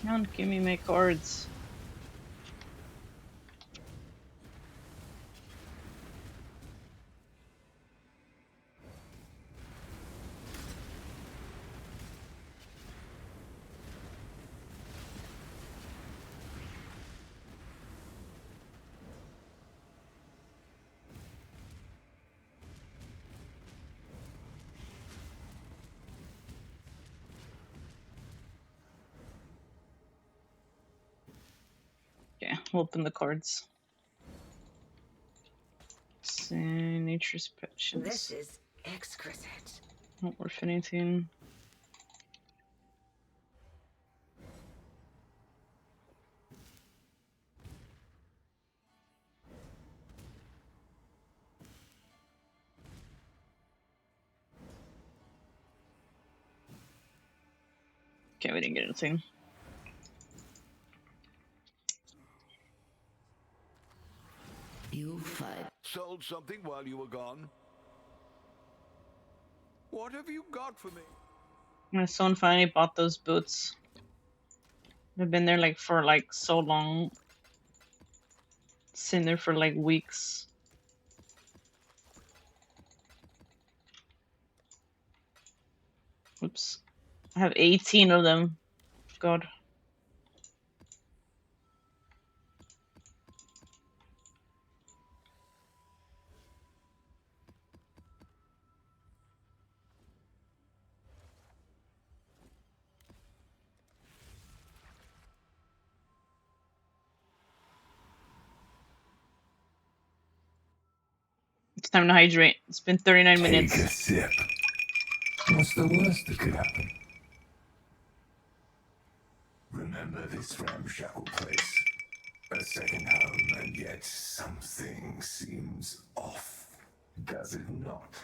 Come on, give me my cards. Open the cards. Nature's Passions. This is exquisite. Not worth anything. Okay, we didn't get anything. You fight. Sold something while you were gone? What have you got for me? My son finally bought those boots. They've been there like for like so long. It's in there for like weeks. Oops. I have 18 of them. God. It's time to hydrate. It's been 39 minutes. Take a sip. What's the worst that could happen? Remember this ramshackle place. A second home, and yet something seems off. Does it not?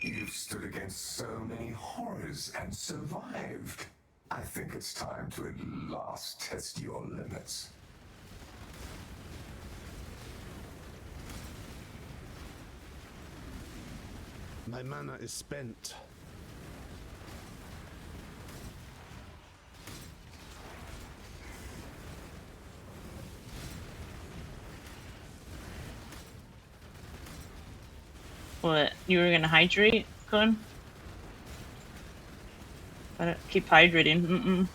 You've stood against so many horrors and survived. I think it's time to at last test your limits. My mana is spent. What? You were gonna hydrate, Kun? Gotta keep hydrating.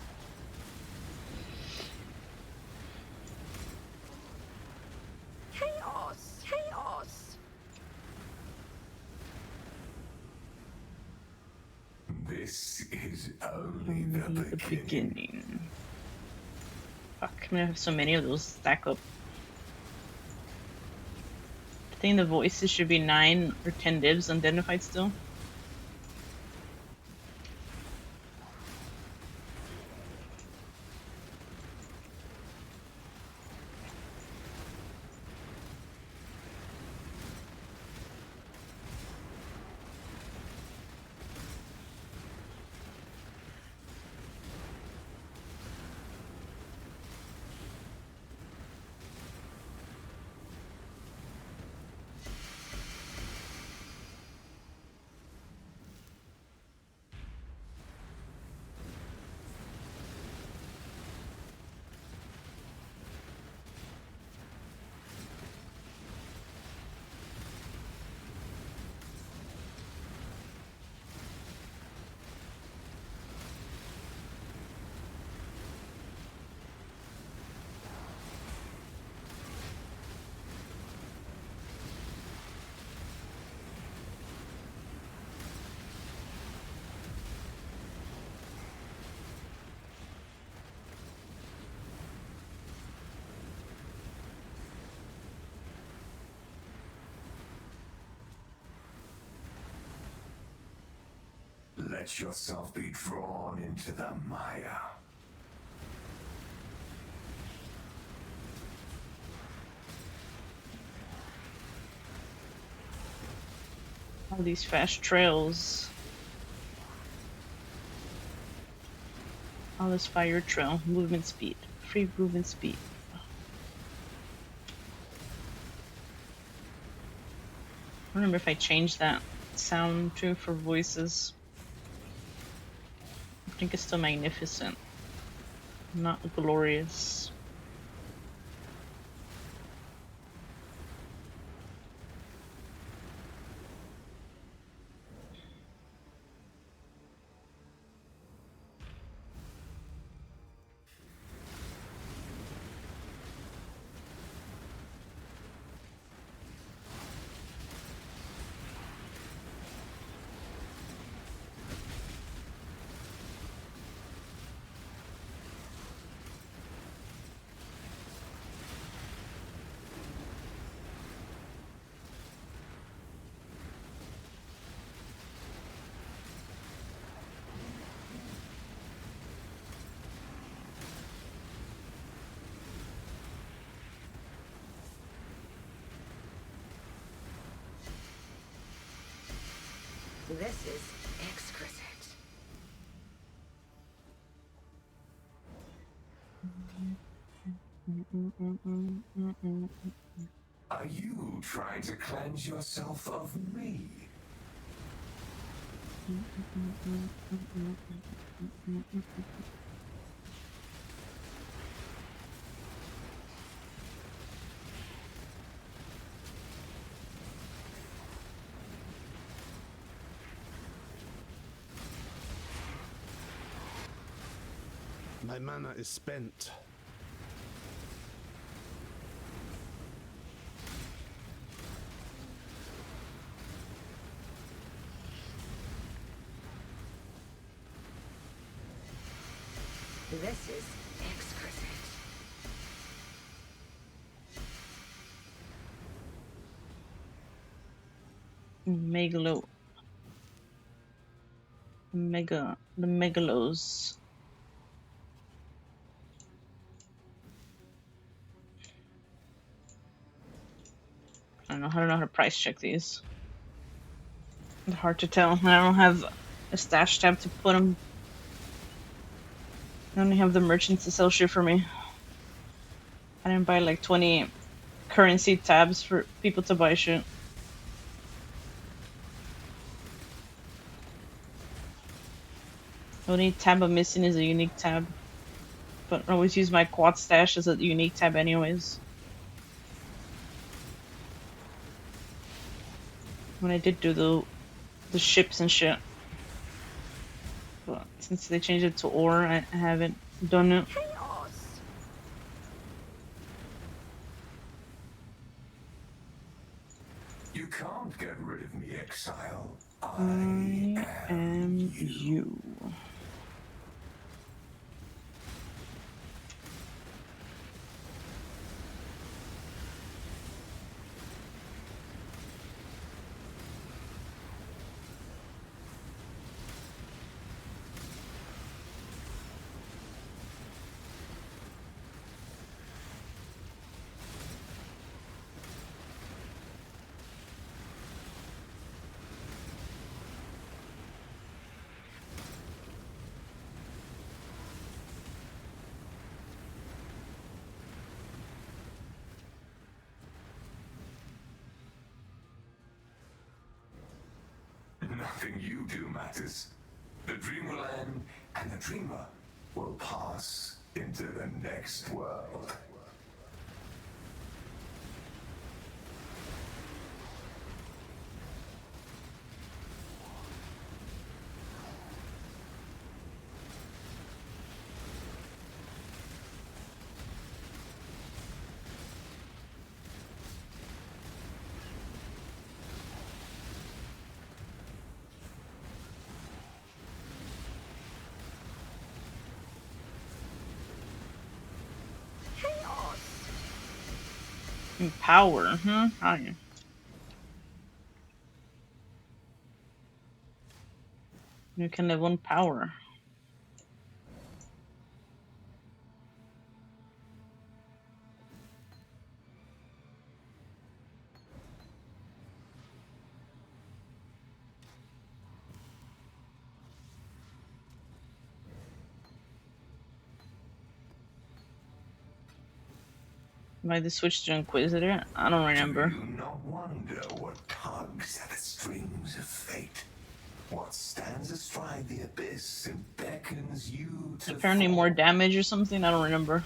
Chaos! Chaos! This is only the beginning. Fuck, I'm gonna have so many of those stack up. I think the voices should be 9 or 10 divs unidentified still. Let yourself be drawn into the mire. All these fast trails. All this fire trail. Movement speed. Free movement speed. I remember if I changed that sound too for voices. I think it's still magnificent. Not glorious. This is exquisite. Are you trying to cleanse yourself of me? My mana is spent. This is exquisite. The megalos. I don't know how to price check these. It's hard to tell. I don't have a stash tab to put them. I only have the merchants to sell shit for me. I didn't buy like 20 currency tabs for people to buy shit. The only tab I'm missing is a unique tab. But I always use my quad stash as a unique tab anyways. When I did do the ships and shit. But since they changed it to ore, I haven't done it. Chaos. You can't get rid of me, Exile. I am you. Nothing you do matters. The dream will end, and the dreamer will pass into the next world. Power, huh? Oh, yeah. You can live on power. Why they switched to Inquisitor? I don't remember. Do you not wonder what tugs at the strings of fate? What stands astride the abyss and beckons you to Apparently fall? more damage or something? I don't remember.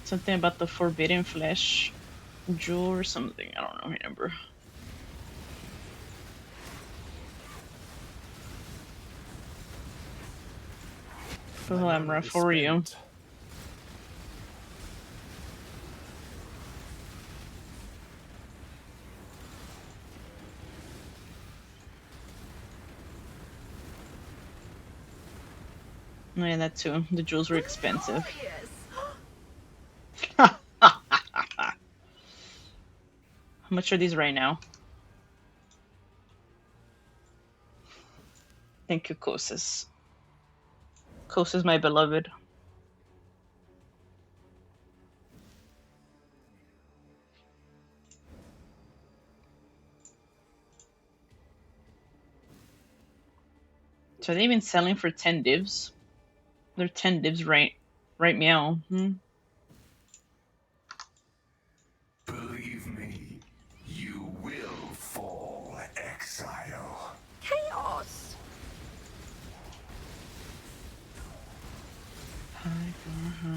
Something about the forbidden flesh jewel or something. I don't remember. Well, I'm rough for you. Oh, yeah, that too. The jewels were expensive. How much are these right now? Thank you, Kosis. Kosis, my beloved. So are they even selling for 10 divs? They're 10 divs, right? Right, meow. Believe me, you will fall, exile. Chaos! Hyper.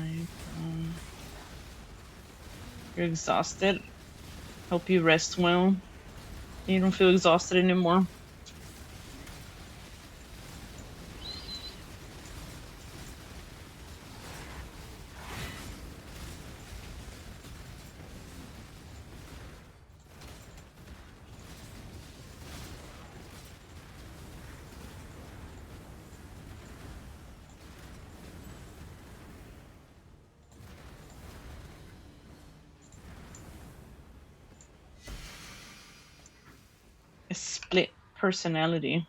You're exhausted. Hope you rest well. You don't feel exhausted anymore. A split personality.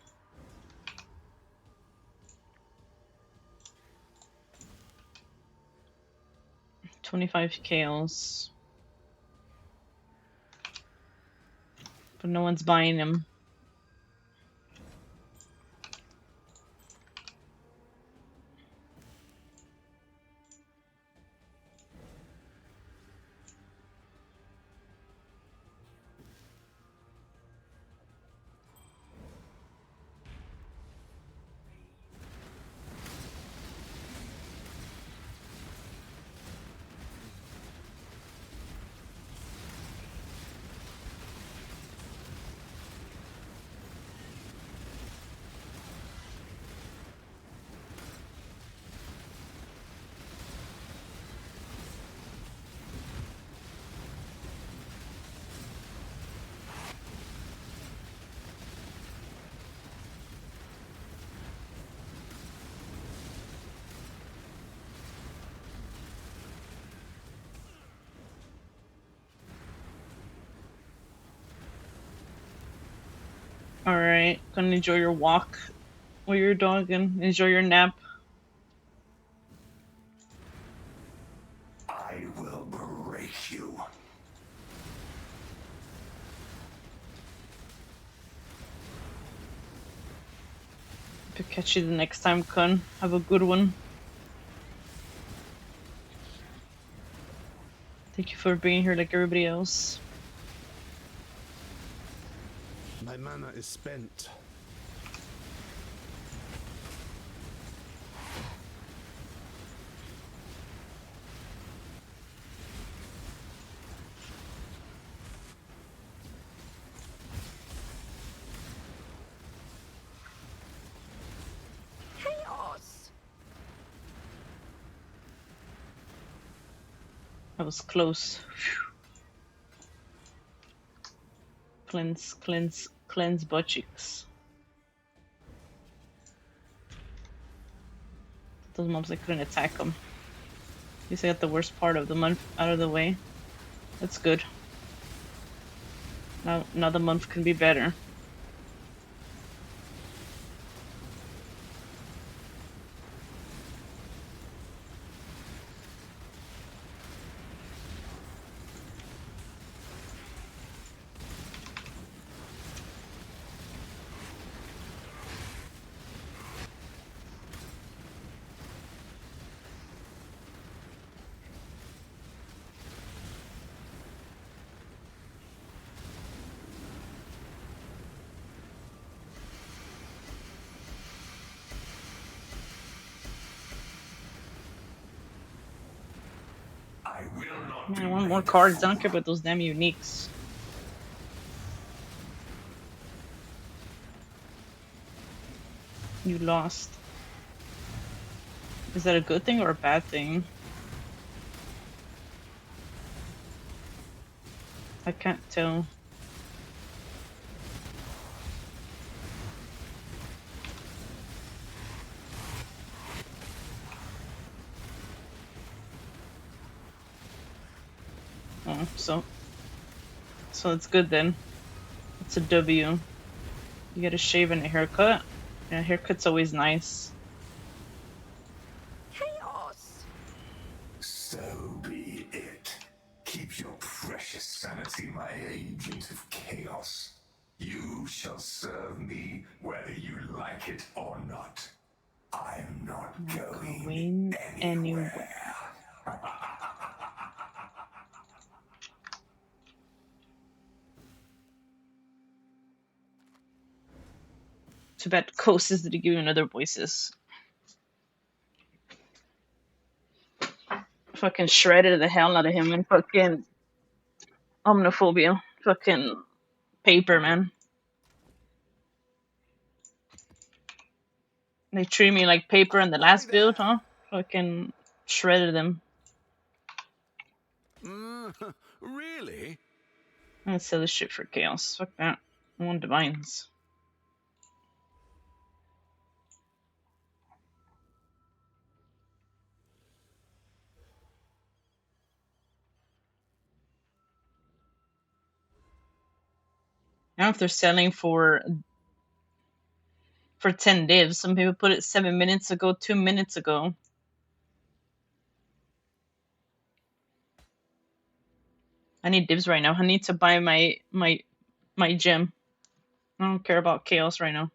25 chaos. But no one's buying them. Alright, gonna enjoy your walk with your dog and enjoy your nap. I will break you. To catch you the next time, Kun. Have a good one. Thank you for being here like everybody else. My mana is spent. Chaos! That was close. Cleanse butt cheeks. Those mobs, I couldn't attack them. At least I got the worst part of the month out of the way. That's good. Now the month can be better. Man, I want more cards. I don't care about those damn uniques. You lost. Is that a good thing or a bad thing? I can't tell. Oh, so it's good then. It's a W. You get a shave and a haircut. Yeah, haircut's always nice. Chaos! So be it. Keep your precious sanity, my agent of chaos. You shall serve me whether you like it or not. I'm not going anywhere. Too bad Coast is to give you another voices. Fucking shredded the hell out of him and fucking Omnophobia. Fucking paper, man. They treat me like paper in the last build, huh? Fucking shredded them. Really? Let's sell this shit for chaos. Fuck that. I want divines. Now if they're selling for 10 divs, some people put it 7 minutes ago, 2 minutes ago. I need divs right now. I need to buy my gem. I don't care about chaos right now.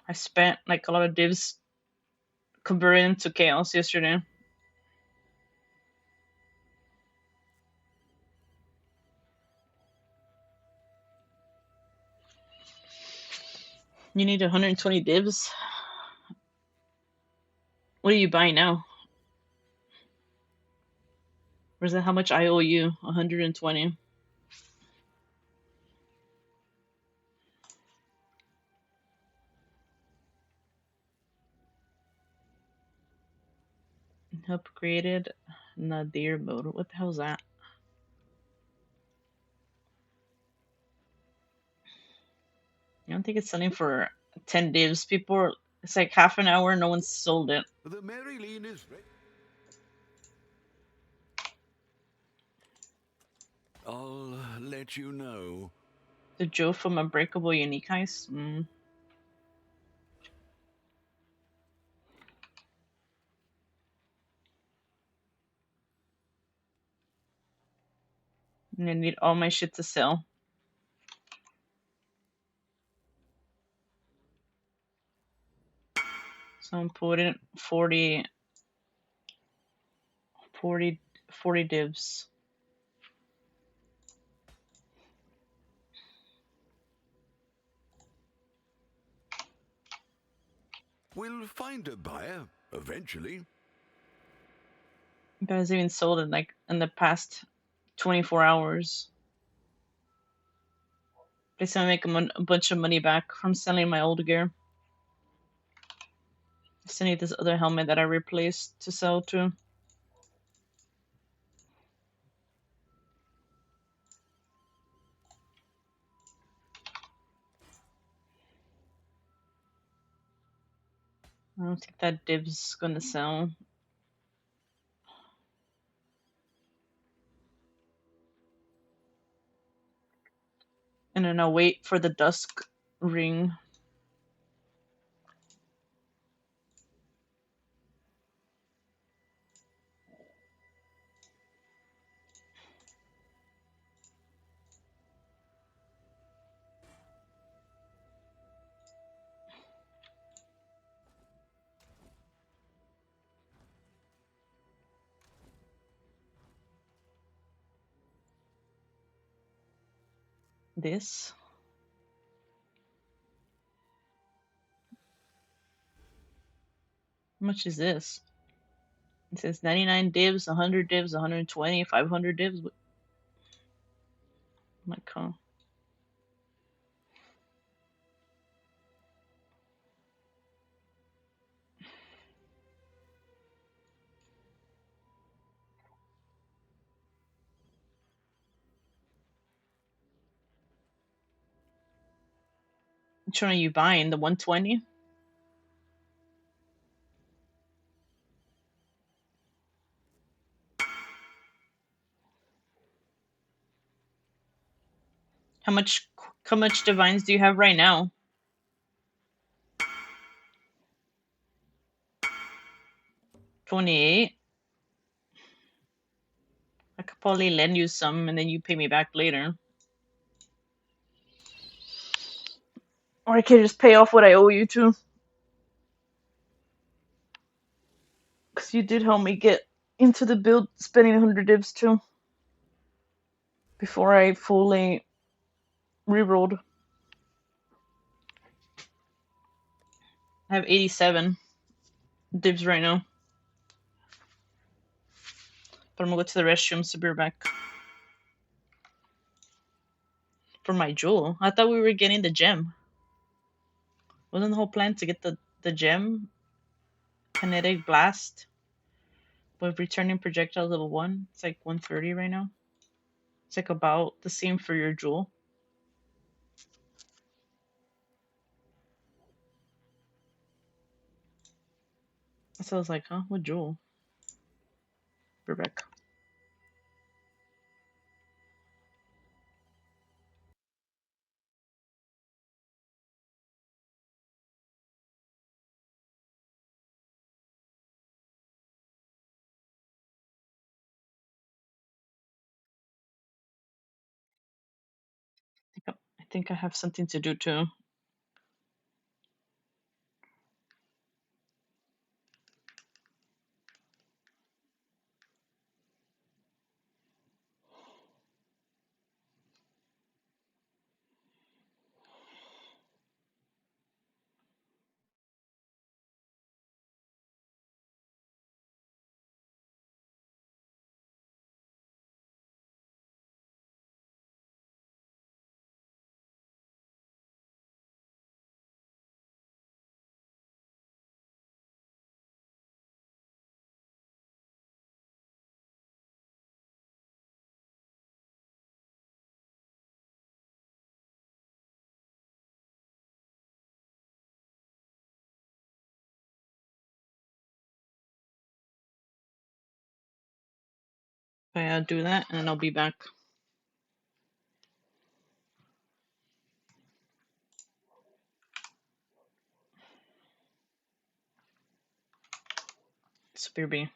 I spent like a lot of divs converting to chaos yesterday. You need 120 divs. What are you buying now? Or is that how much I owe you? 120. Upgraded Nadir mode. What the hell is that? I don't think it's selling for 10 divs. It's like half an hour, no one's sold it. The Marilyn is ready. I'll let you know. The Joe from Unbreakable Unique Heist? And I need all my shit to sell. So I'm putting 40 divs. We'll find a buyer eventually. You guys even sold it like in the past 24 hours. They said I make a bunch of money back from selling my old gear. I still need this other helmet that I replaced to sell too. I don't think that div's gonna sell. And then I'll wait for the dusk ring. This. How much is this? It says 99 divs, 100 divs, 120, 500 divs. Oh my god. Which one are you buying? The 120? How much divines do you have right now? 28? I could probably lend you some and then you pay me back later. Or I could just pay off what I owe you too. Because you did help me get into the build, spending 100 divs too. Before I fully rerolled. I have 87 divs right now. But I'm gonna go to the restroom, so be right back. For my jewel? I thought we were getting the gem. Wasn't the whole plan to get the gem? Kinetic Blast? With returning projectile level 1? It's like 130 right now. It's like about the same for your jewel. So I was like, huh? What jewel? Be right back. I think I have something to do too. Okay, I'll do that and then I'll be back. Spear B.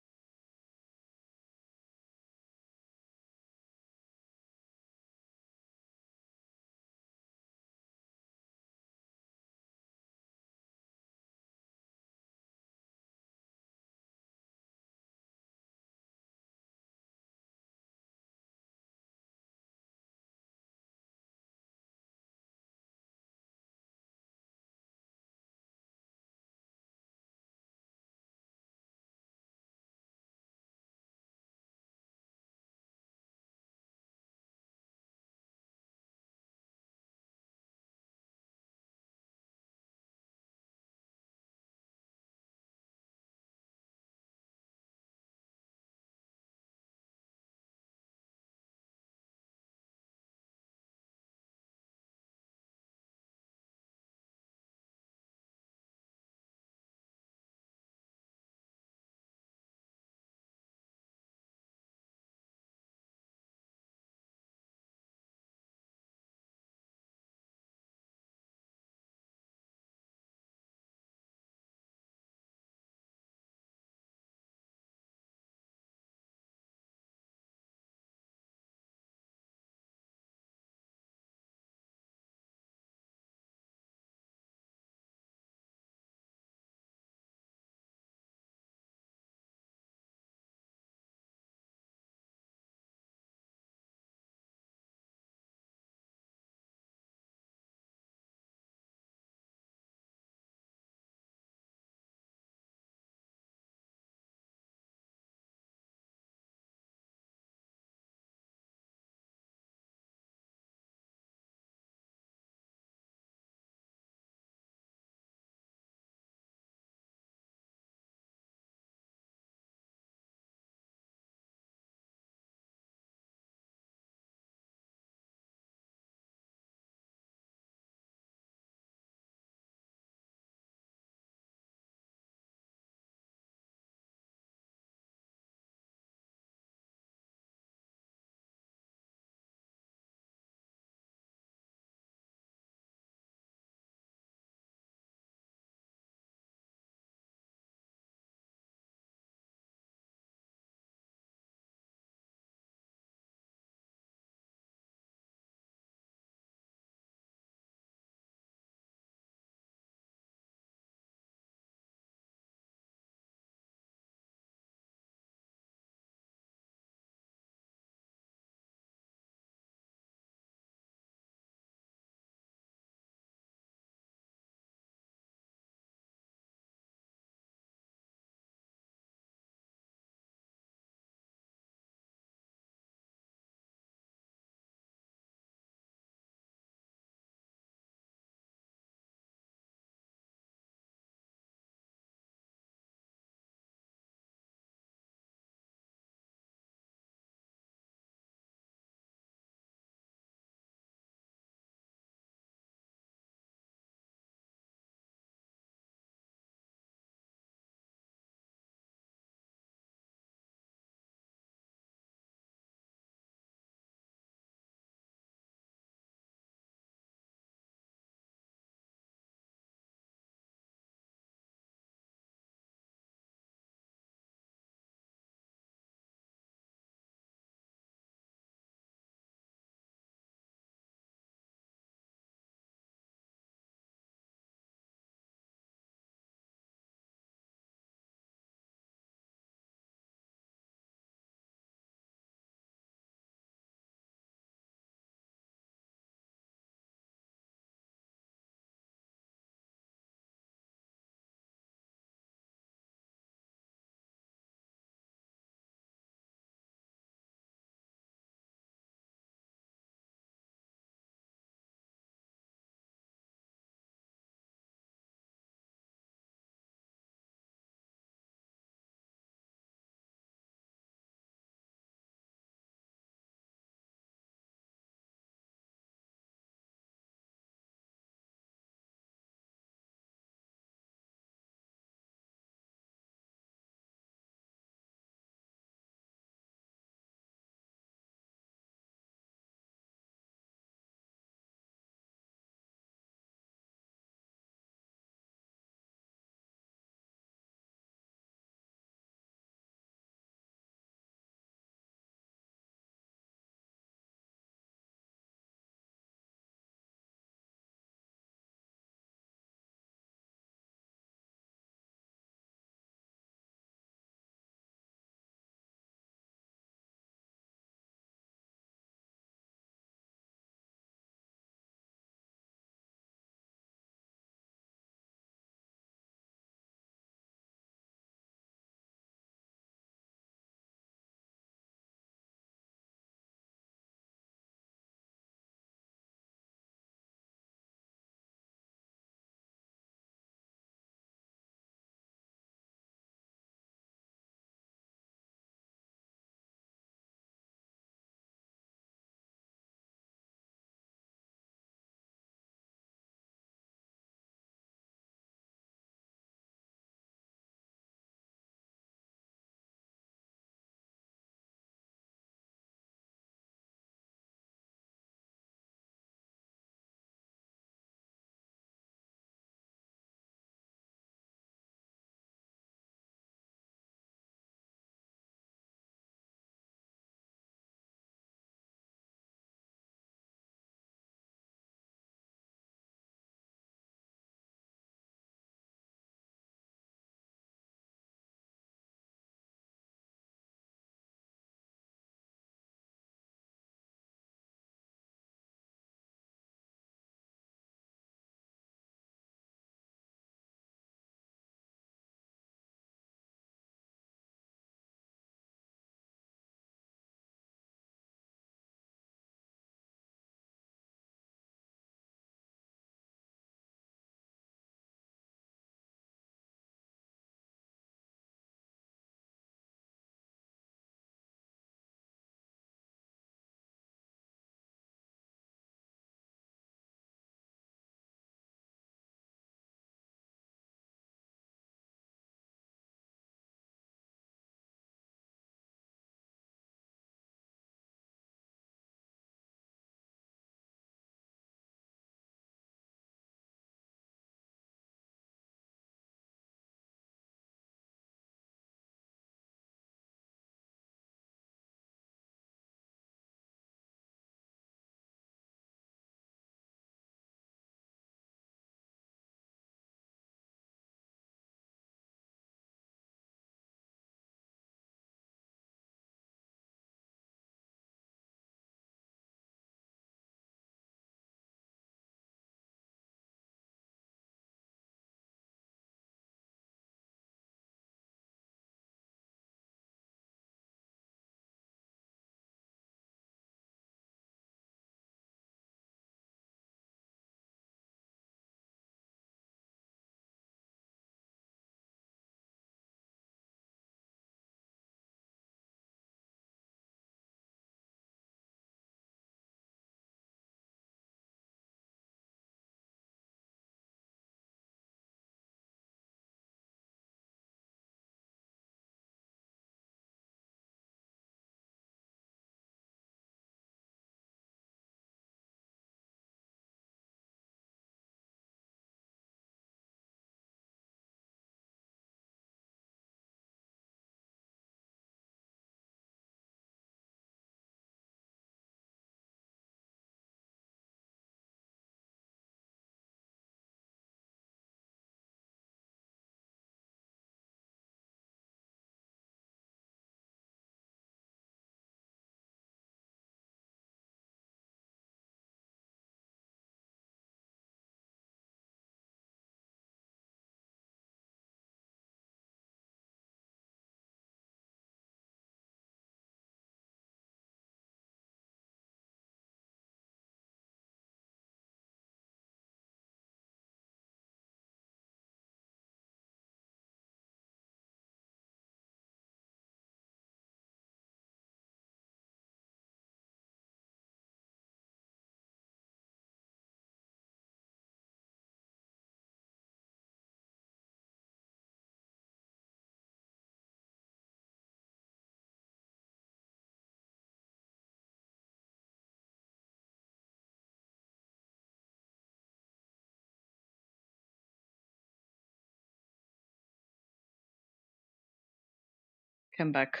Come back.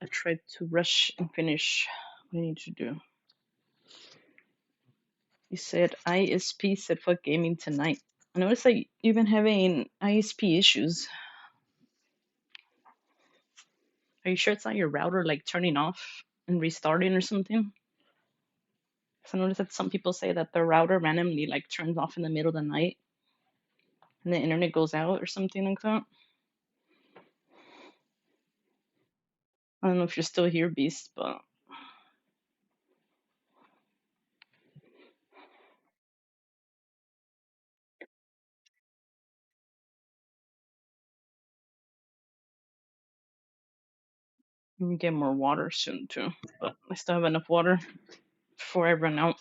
I tried to rush and finish what I need to do. You said ISP set for gaming tonight. I noticed that you've been having ISP issues. Are you sure it's not your router like turning off and restarting or something? Because I noticed that some people say that their router randomly like turns off in the middle of the night and the internet goes out or something like that. I don't know if you're still here, Beast, but I'm gonna get more water soon too. But I still have enough water before I run out.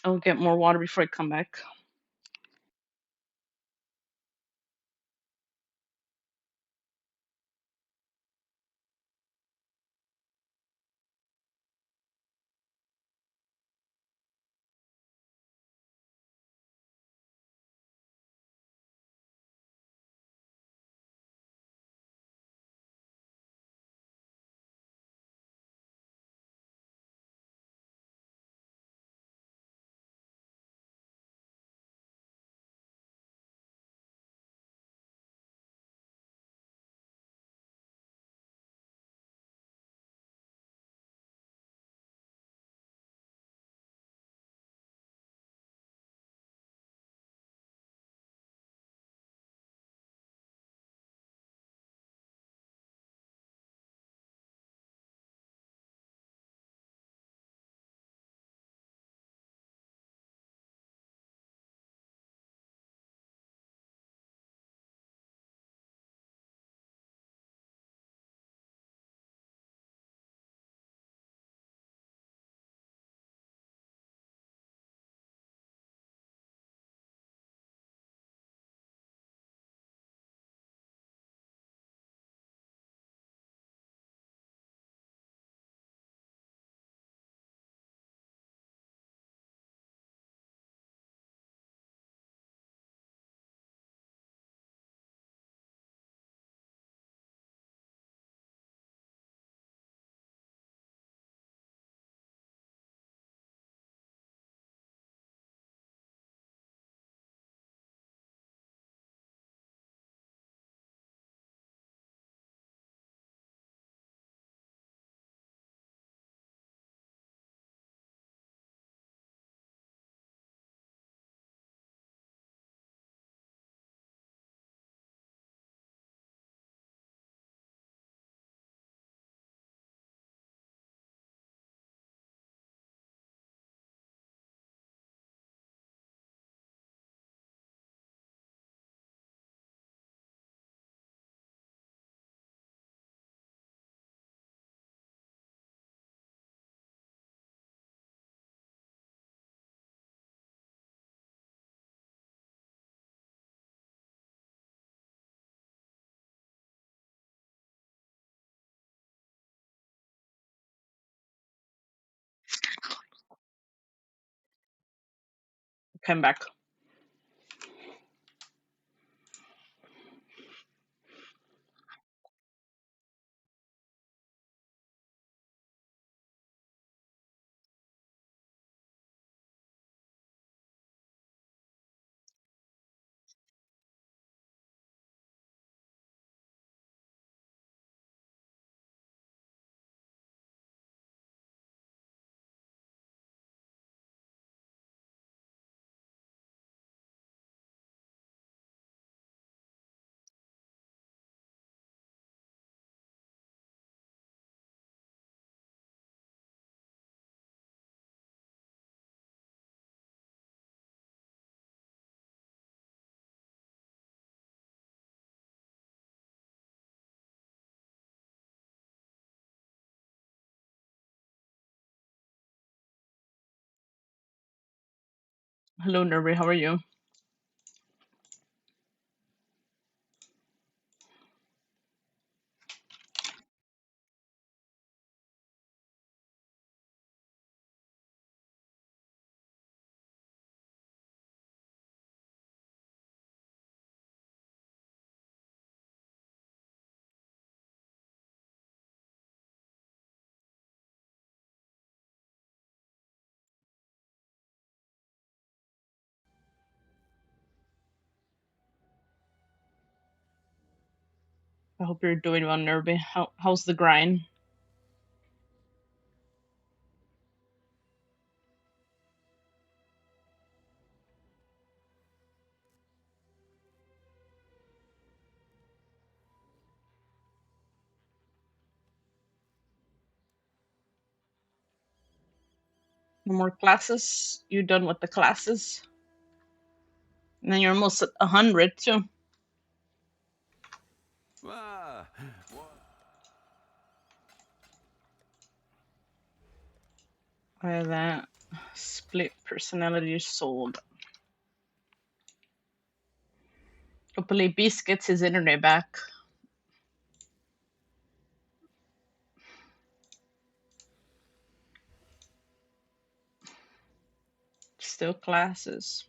I'll get more water before I come back. Come back. Hello, Nervy. How are you? I hope you're doing well, Nerby. How's the grind? No more classes? You done with the classes? And then you're almost at 100 too. Ah, By that split personality sold. Hopefully Beast gets his internet back. Still classes.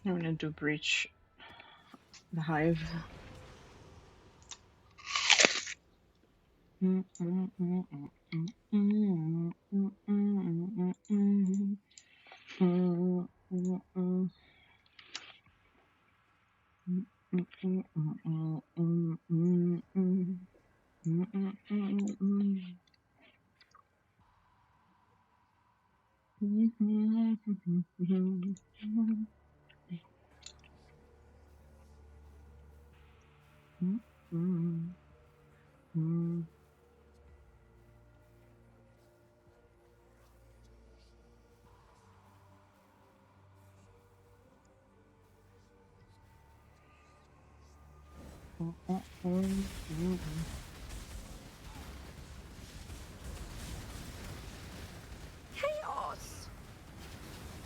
I'm gonna do breach the hive. Chaos! Chaos!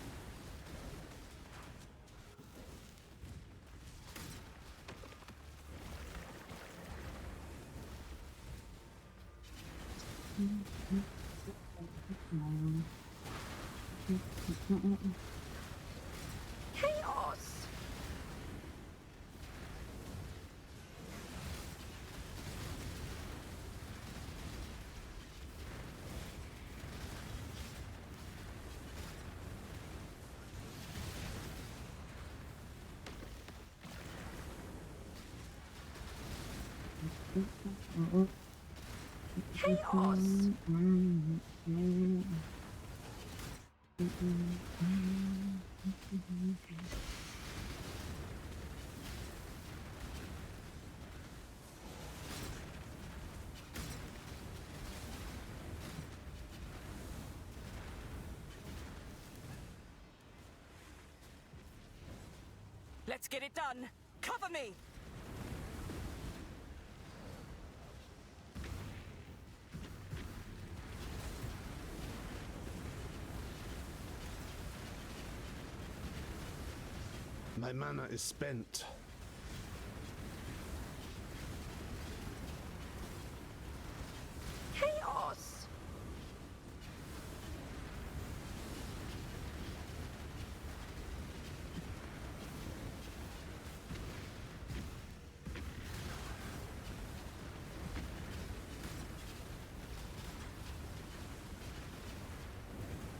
Chaos! Let's get it done. Cover me. My mana is spent. Chaos!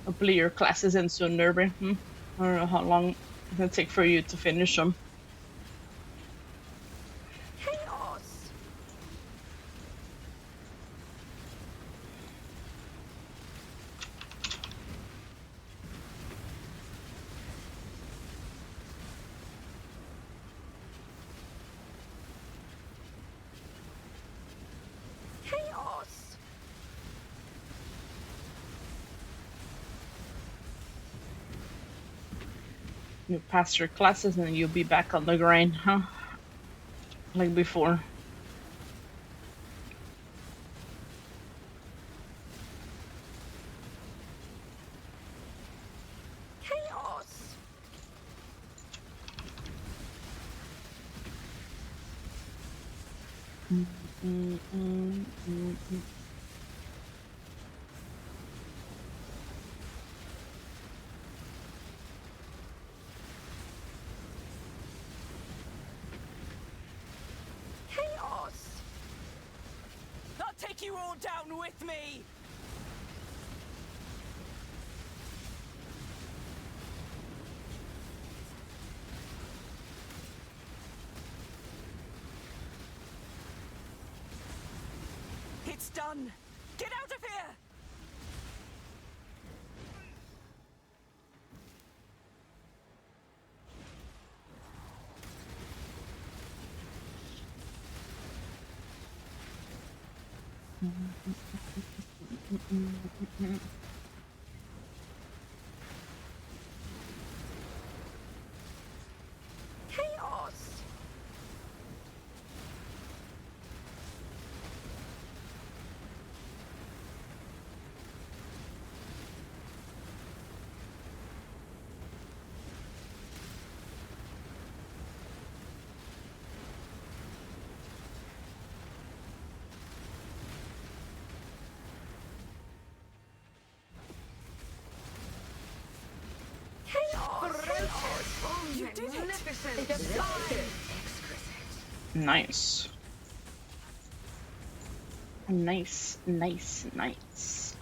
Hopefully your classes end soon, Derby. I don't know how long it's gonna take for you to finish them. Chaos! Chaos! You pass your classes and you'll be back on the grind, huh? Like before. Chaos! Chaos! I'll take you all down with me! It's done! Get out of here! Chaos! You did it! Nice. Nice, nice, nice.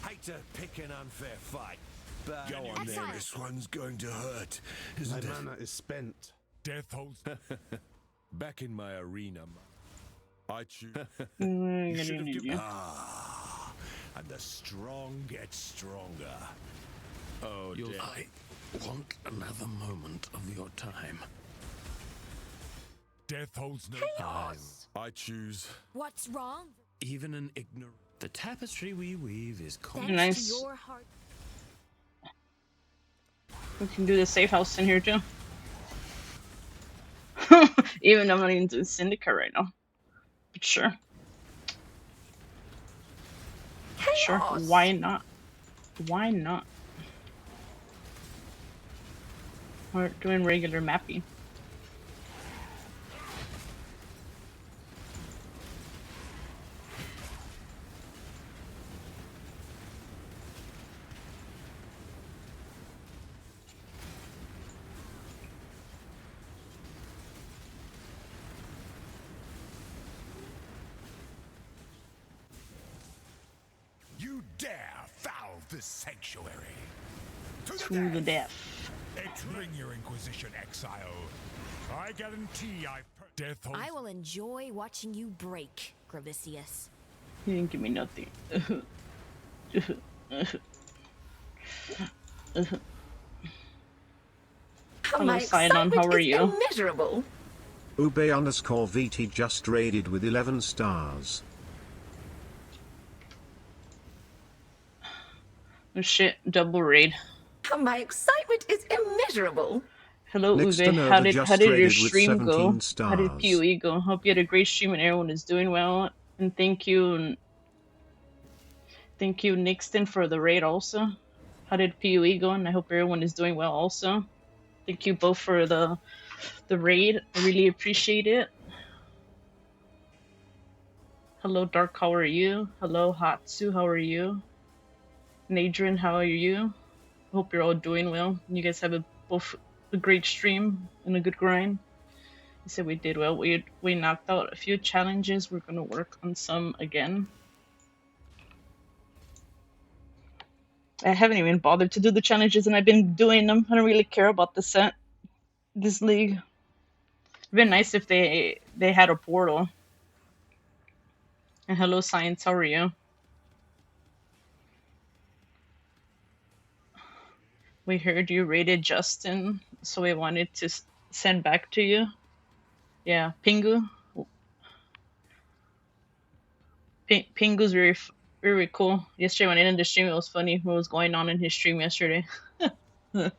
Hate to pick an unfair fight, but Go on then, this one's going to hurt, isn't My it? mana is spent. death holds. Back in my arena, I choose. You should have given. And the strong get stronger. Oh, dear. I want another moment of your time. Death holds no time. I choose. What's wrong? Even an ignorant. The tapestry we weave is Thanks Nice. to your heart. We can do the safe house in here too. Even though I'm not even doing Syndicate right now. But sure. Sure. Why not? Why not? We're doing regular mapping. You dare foul this sanctuary. To the death. Bring your Inquisition, exile. I guarantee death holds. I will enjoy watching you break, Gravicius. He didn't give me nothing. Hello, Sidon, how are you? Immeasurable. Ube_VT just raided with 11 stars. Oh shit, double raid. My excitement is immeasurable. Hello, Ube. Nixtonova How did just your raided with stream go? 17 How did stars. PoE go? Hope you had a great stream and everyone is doing well. And thank you, Nixton, for the raid also. How did PoE go? And I hope everyone is doing well also. Thank you both for the raid. I really appreciate it. Hello, Dark. How are you? Hello, Hatsu. How are you? Nadrin, how are you? Hope you're all doing well. You guys have both a great stream and a good grind. I said we did well. We knocked out a few challenges. We're gonna work on some again. I haven't even bothered to do the challenges, and I've been doing them. I don't really care about the set. This league. It'd been nice if they had a portal. And hello, Science. How are you? We heard you rated Justin, so we wanted to send back to you. Yeah, Pingu. Pingu's very cool. Yesterday when I ended the stream, it was funny what was going on in his stream yesterday. I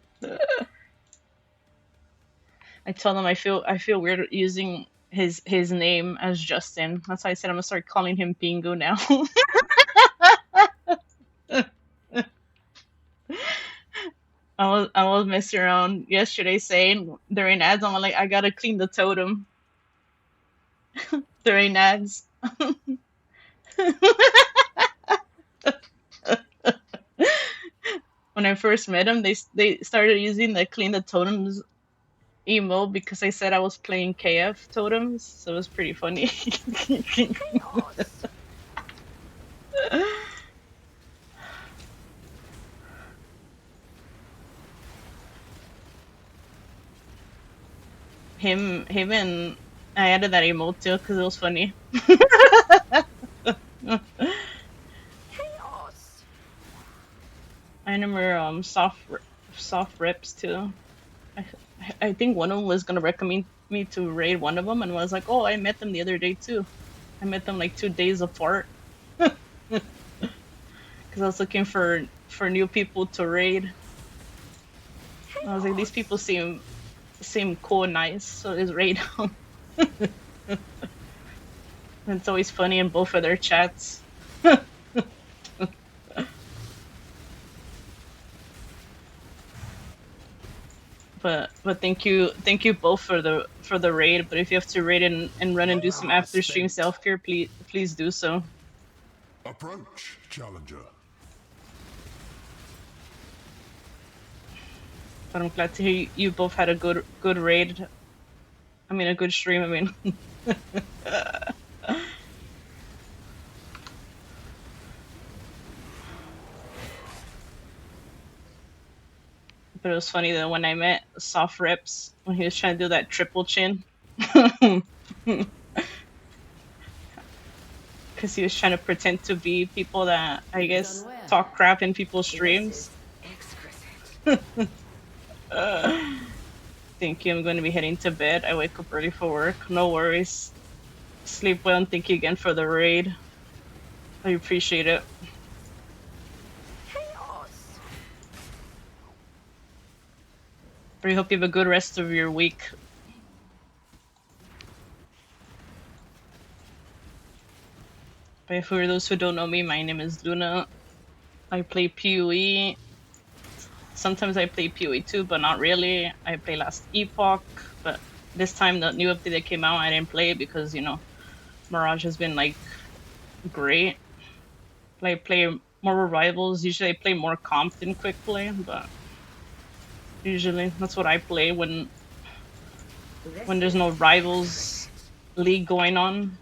told him I feel weird using his name as Justin. That's why I said I'm gonna start calling him Pingu now. I was messing around yesterday saying during ads, I'm like, I gotta clean the totem during ads. When I first met them, they started using the clean the totems emo because I said I was playing KF totems, so it was pretty funny. him and I added that emote too because it was funny. Chaos. I remember soft reps too. I I think one of them was gonna recommend me to raid one of them, and was like, oh, I met them the other day too. I met them like 2 days apart because I was looking for new people to raid. I was like, these people seem cool and nice, so let's raid them. It's always funny in both of their chats. But thank you both for the raid. But if you have to raid and run and do some after stream self care, please do so. Approach, challenger. But I'm glad to hear you both had a good raid. I mean, a good stream. I mean, but it was funny though when I met Soft Reps when he was trying to do that triple chin. Because he was trying to pretend to be people that I guess talk crap in people's streams. Thank you. I'm going to be heading to bed. I wake up early for work. No worries. Sleep well, and thank you again for the raid. I appreciate it. Chaos. But I hope you have a good rest of your week. But for those who don't know me, my name is Luna. I play PoE. Sometimes I play PoE too, but not really. I play Last Epoch, but this time the new update that came out, I didn't play it because, Mirage has been like great. I play more rivals. Usually I play more comp than quick play, but usually that's what I play when there's no rivals league going on.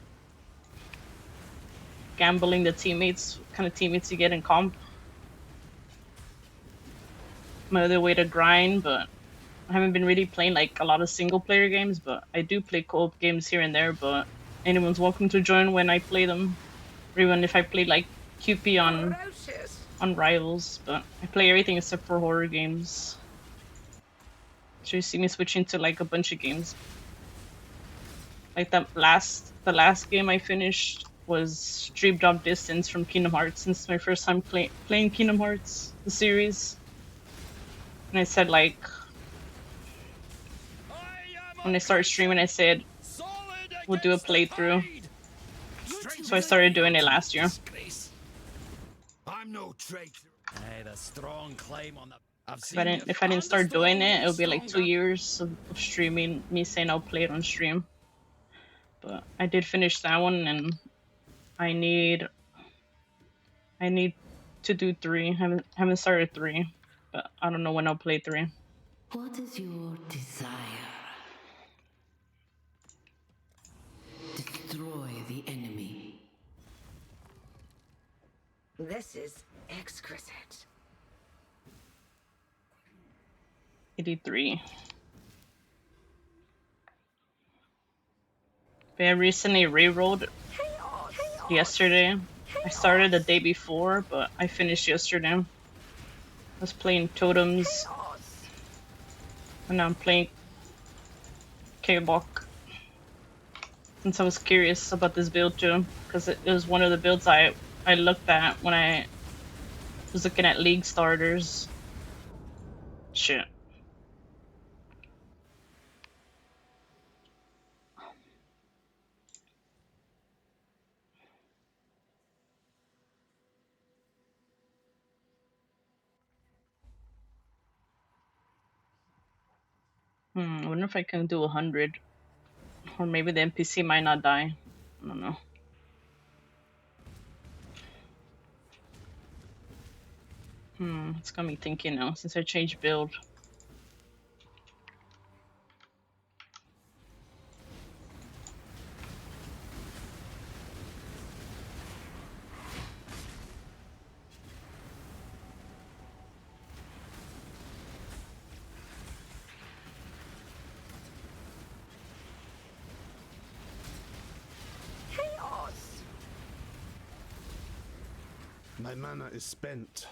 Gambling the teammates, what kind of teammates you get in comp. My other way to grind, but I haven't been really playing like a lot of single player games, but I do play co-op games here and there, but anyone's welcome to join when I play them. Or even if I play like QP on rivals, but I play everything except for horror games. So you see me switching to like a bunch of games. Like the last game I finished was Dream Drop Distance from Kingdom Hearts, since it's my first time playing Kingdom Hearts, the series. And I said like, when I started streaming, I said we'll do a playthrough. So I started doing it last year. I'm no traitor. I had a strong claim on the. If I didn't start doing it, it would be like 2 years of streaming, me saying I'll play it on stream. But I did finish that one, and I need to do 3. Haven't started 3, but I don't know when I'll play 3. What is your desire? Destroy the enemy. This is exquisite. 83. But I recently re-rolled yesterday. I started the day before, but I finished yesterday. I was playing Totems, and now I'm playing K-Bok. Since I was curious about this build too, because it was one of the builds I looked at when I was looking at League starters. Shit. I wonder if I can do 100. Or maybe the NPC might not die. I don't know. It's got me thinking now since I changed build. Chaos! My mana is spent.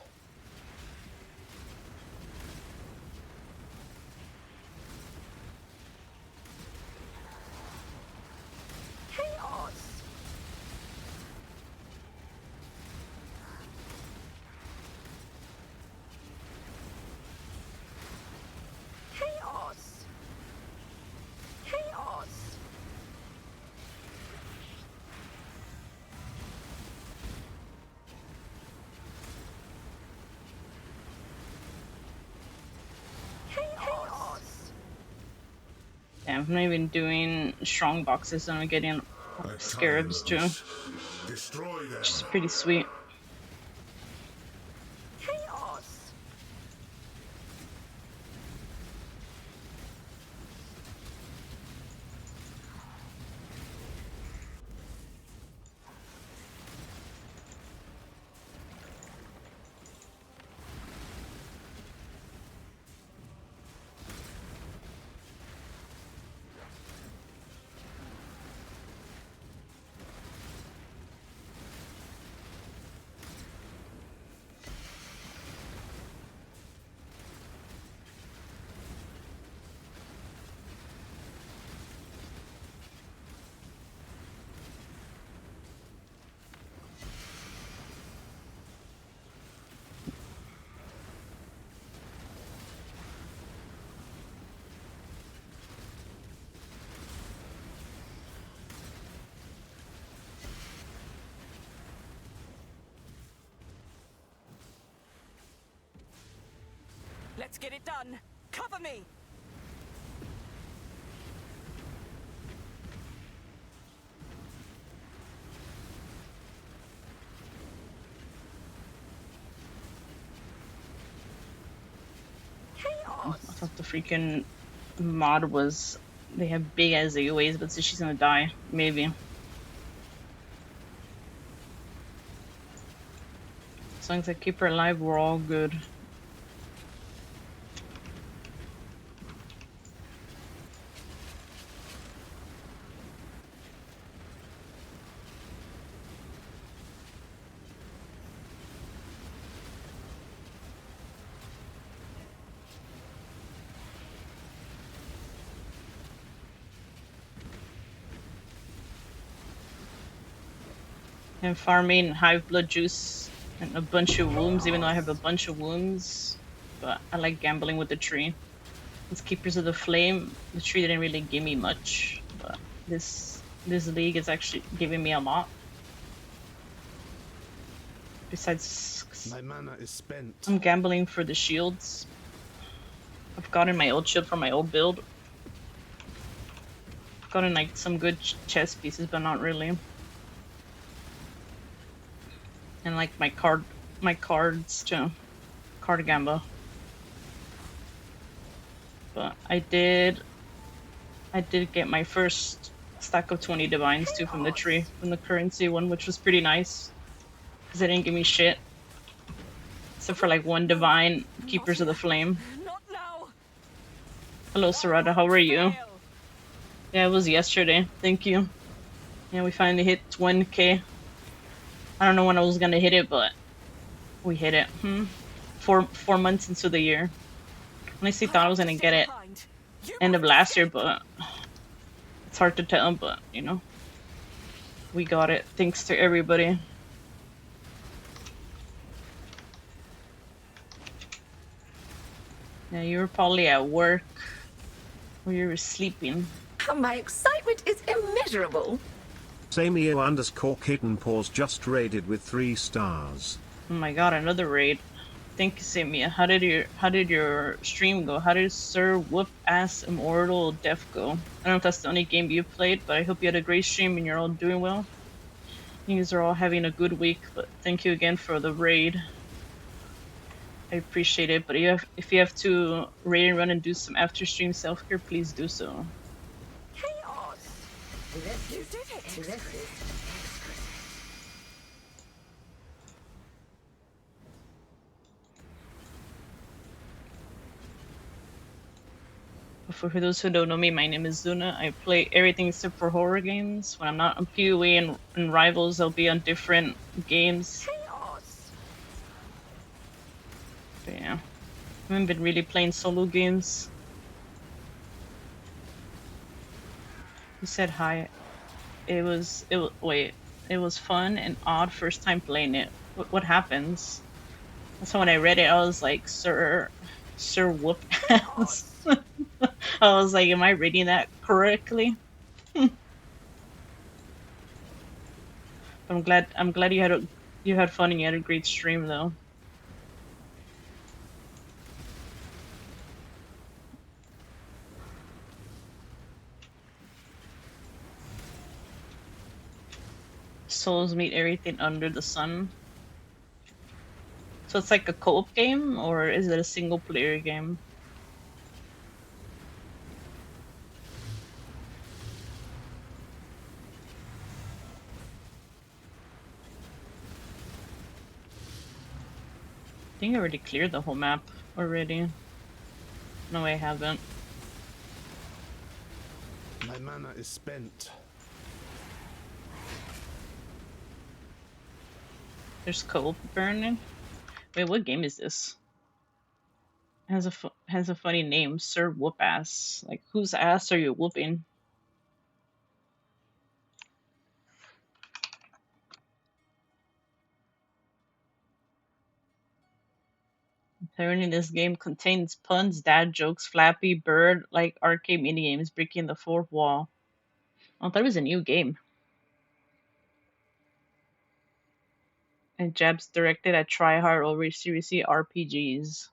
Chaos! Chaos! Chaos! Chaos! Yeah, I'm not even doing strong boxes and I'm getting scarabs too. Destroy them. Which is pretty sweet. Chaos! Let's get it done. Cover me. I thought the freaking mod was they have big as AoEs, but so she's gonna die. Maybe. As long as I keep her alive, we're all good. I'm farming hive blood juice and a bunch of wounds, even though I have a bunch of wounds. But I like gambling with the tree. It's Keepers of the Flame. The tree didn't really give me much, but this league is actually giving me a lot. Besides, My mana is spent. I'm gambling for the shields. I've gotten my old shield from my old build. I've gotten like some good chest pieces, but not really. And like my cards too. Card gamble. But I did get my first stack of 20 divines too from the tree, from the currency one, which was pretty nice. Because they didn't give me shit. Except for like one divine, Keepers of the Flame. Hello Sarada, how are you? Yeah, it was yesterday. Thank you. Yeah, we finally hit 1K. I don't know when I was gonna hit it, but we hit it. 4 months into the year. Honestly thought I was gonna get it end of last year, but it's hard to tell, but you know. We got it, thanks to everybody. Yeah, you were probably at work. Or you were sleeping. My excitement is immeasurable. Samio_Kitten Paws just raided with 3 stars. Oh my god, another raid. Thank you, Samia. How did your stream go? How did Sir Whoop Ass Immortal Death go? I don't know if that's the only game you played, but I hope you had a great stream and you're all doing well. You guys are all having a good week, but thank you again for the raid. I appreciate it. But if you have to raid and run and do some after stream self care, please do so. Chaos! You did it! For those who don't know me, my name is Zuna. I play everything except for horror games. When I'm not on PoE and Rivals, I'll be on different games. Chaos! But yeah, I haven't been really playing solo games. You said hi. It was fun and odd first time playing it. What happens? So when I read it, I was like, Sir Whoop Ass. I was like, am I reading that correctly? I'm glad you had fun and you had a great stream though. Souls meet everything under the sun. So it's like a co-op game, or is it a single player game? I think I already cleared the whole map already. No, I haven't. My mana is spent. There's co-op burning. Wait, what game is this? It has a funny name, Sir Whoop Ass. Like, whose ass are you whooping? Apparently, this game contains puns, dad jokes, Flappy Bird, like arcade minigames, breaking the fourth wall. Oh, that was a new game. And jabs directed at tryhard over seriously RPGs.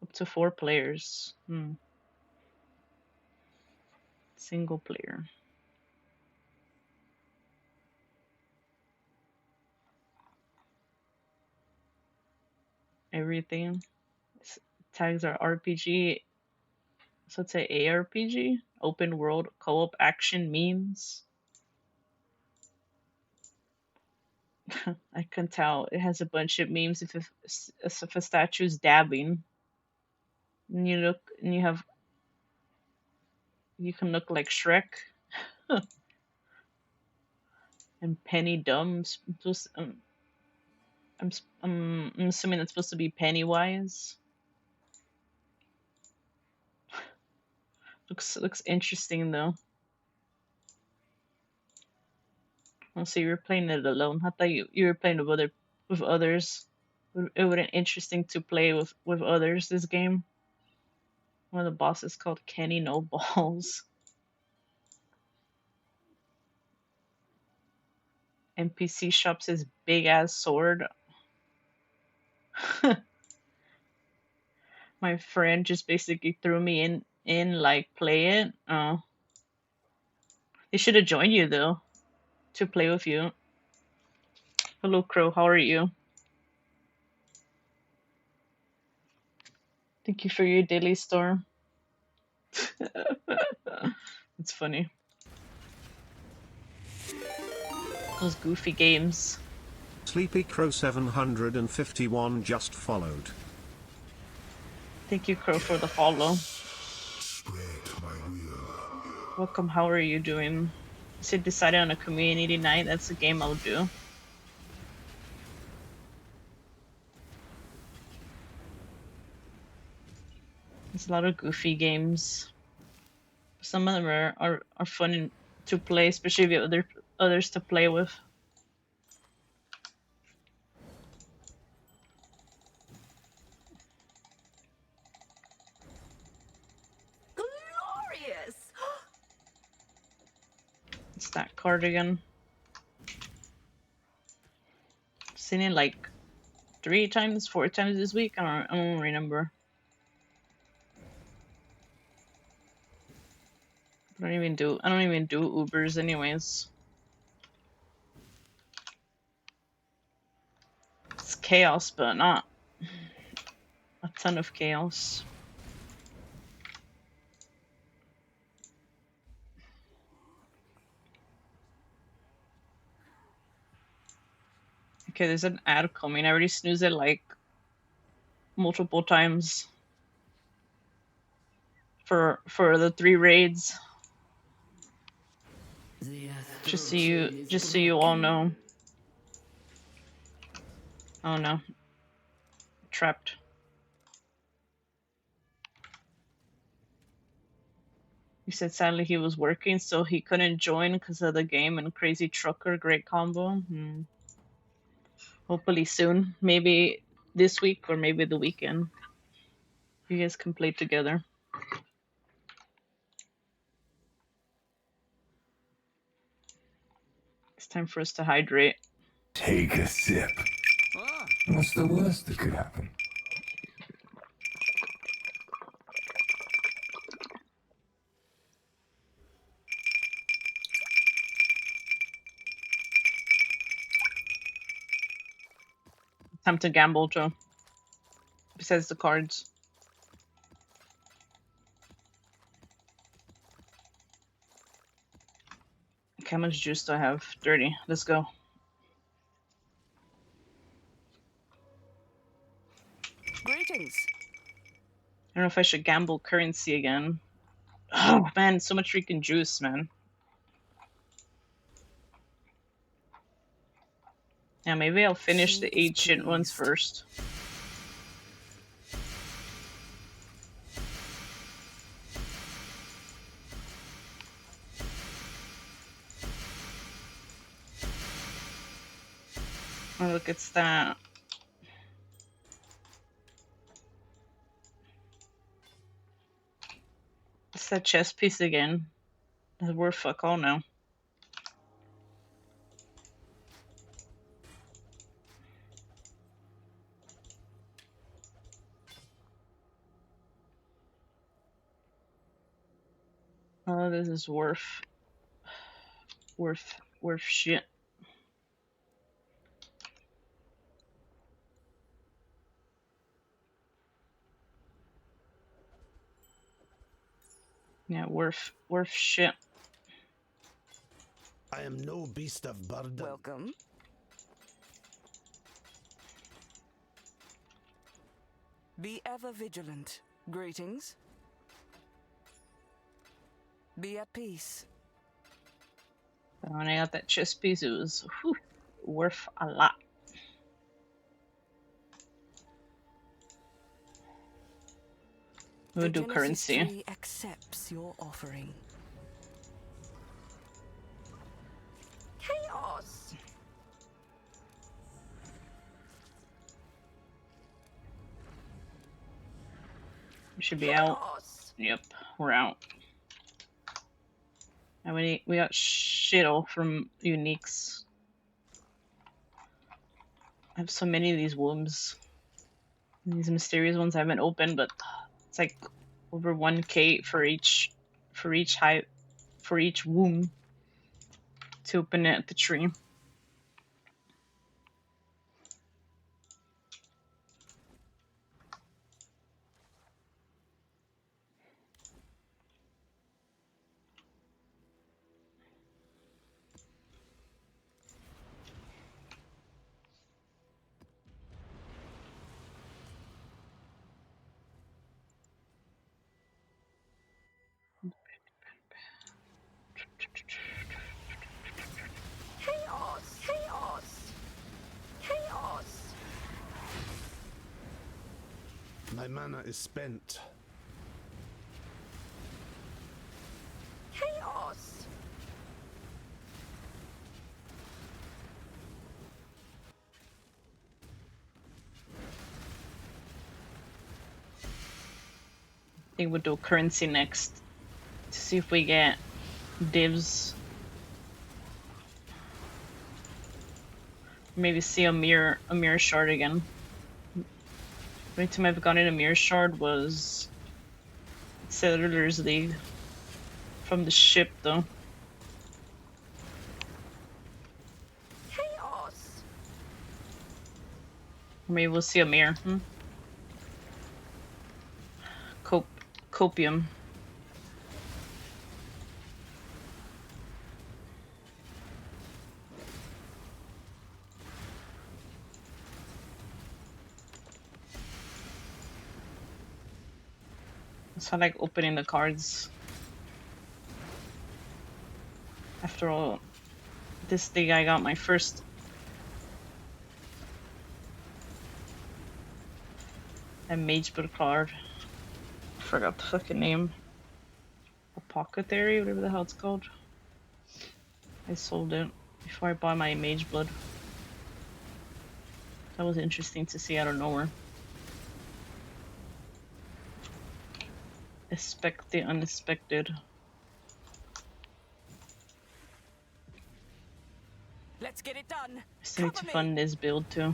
Up to 4 players. Single player. Everything. Tags are RPG. So it's a ARPG. Open world co-op action memes. I can tell it has a bunch of memes if a statue's dabbing. And you can look like Shrek. And Penny Dumb. I'm assuming that's supposed to be Pennywise. Looks interesting though. Oh, so you were playing it alone. I thought you were playing with others. It would be interesting to play with others this game. One of the bosses called Kenny No Balls. NPC shops his big ass sword. My friend just basically threw me in like play it. Oh. They should have joined you though to play with you. Hello Crow, how are you? Thank you for your daily storm. It's funny. Those goofy games. Sleepy Crow 751 just followed. Thank you, Crow, for the follow. Welcome, how are you doing? You said decided on a community night. That's a game I'll do. There's a lot of goofy games. Some of them are fun to play, especially if you have others to play with. Glorious! It's that cardigan. Seen it like 3 times, 4 times this week. I don't remember. I don't even do Ubers anyways. It's chaos, but not a ton of chaos. Okay, there's an ad coming. I already snoozed it like multiple times for the 3 raids. Just so you all know. Oh no. Trapped. He said sadly he was working, so he couldn't join because of the game and Crazy Trucker, great combo. Hopefully soon. Maybe this week or maybe the weekend. You guys can play together. It's time for us to hydrate. Take a sip. What's the worst that could happen? Time to gamble, Joe. Besides the cards. Okay, how much juice do I have? 30. Let's go. Greetings. I don't know if I should gamble currency again. Oh man, so much freaking juice, man. Yeah, maybe I'll finish the ancient ones first. Oh, look, it's that. It's that chess piece again. That's worth fuck all now. Oh, this is worth shit. Yeah, worth shit. I am no beast of burden. Welcome. Be ever vigilant. Greetings. Be at peace. When I got that chess piece, it was worth a lot. We'll do currency. Tree accepts your offering. Chaos. We should be out. Yep, we're out. And we got shittle from uniques. I have so many of these wombs. These mysterious ones I haven't opened, but it's like over 1k for each womb to open it at the tree. Chaos. Chaos. Chaos. My mana is spent. Chaos. I think we'll do currency next to see if we get divs. Maybe see a mirror shard again. The only time I've gotten a mirror shard was Settlers League from the ship, though. Chaos. Maybe we'll see a mirror. Copium. So I like opening the cards. After all, this day I got my first Mageblood card. I forgot the fucking name. Apothecary, whatever the hell it's called. I sold it before I bought my Mageblood. That was interesting to see out of nowhere. Expect the unexpected. Let's get it done. I still need to fund this build too.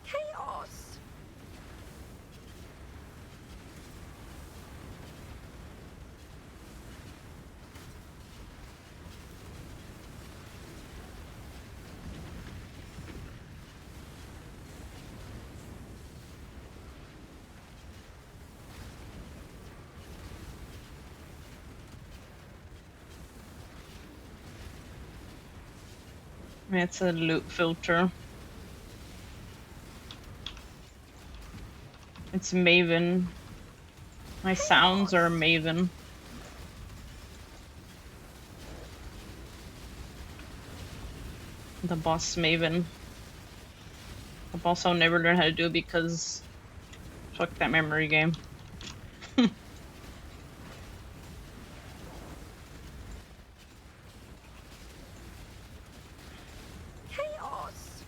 Chaos. It's a loot filter. It's Maven. My sounds are Maven. The boss Maven. The boss I'll never learn how to do because fuck that memory game. Chaos.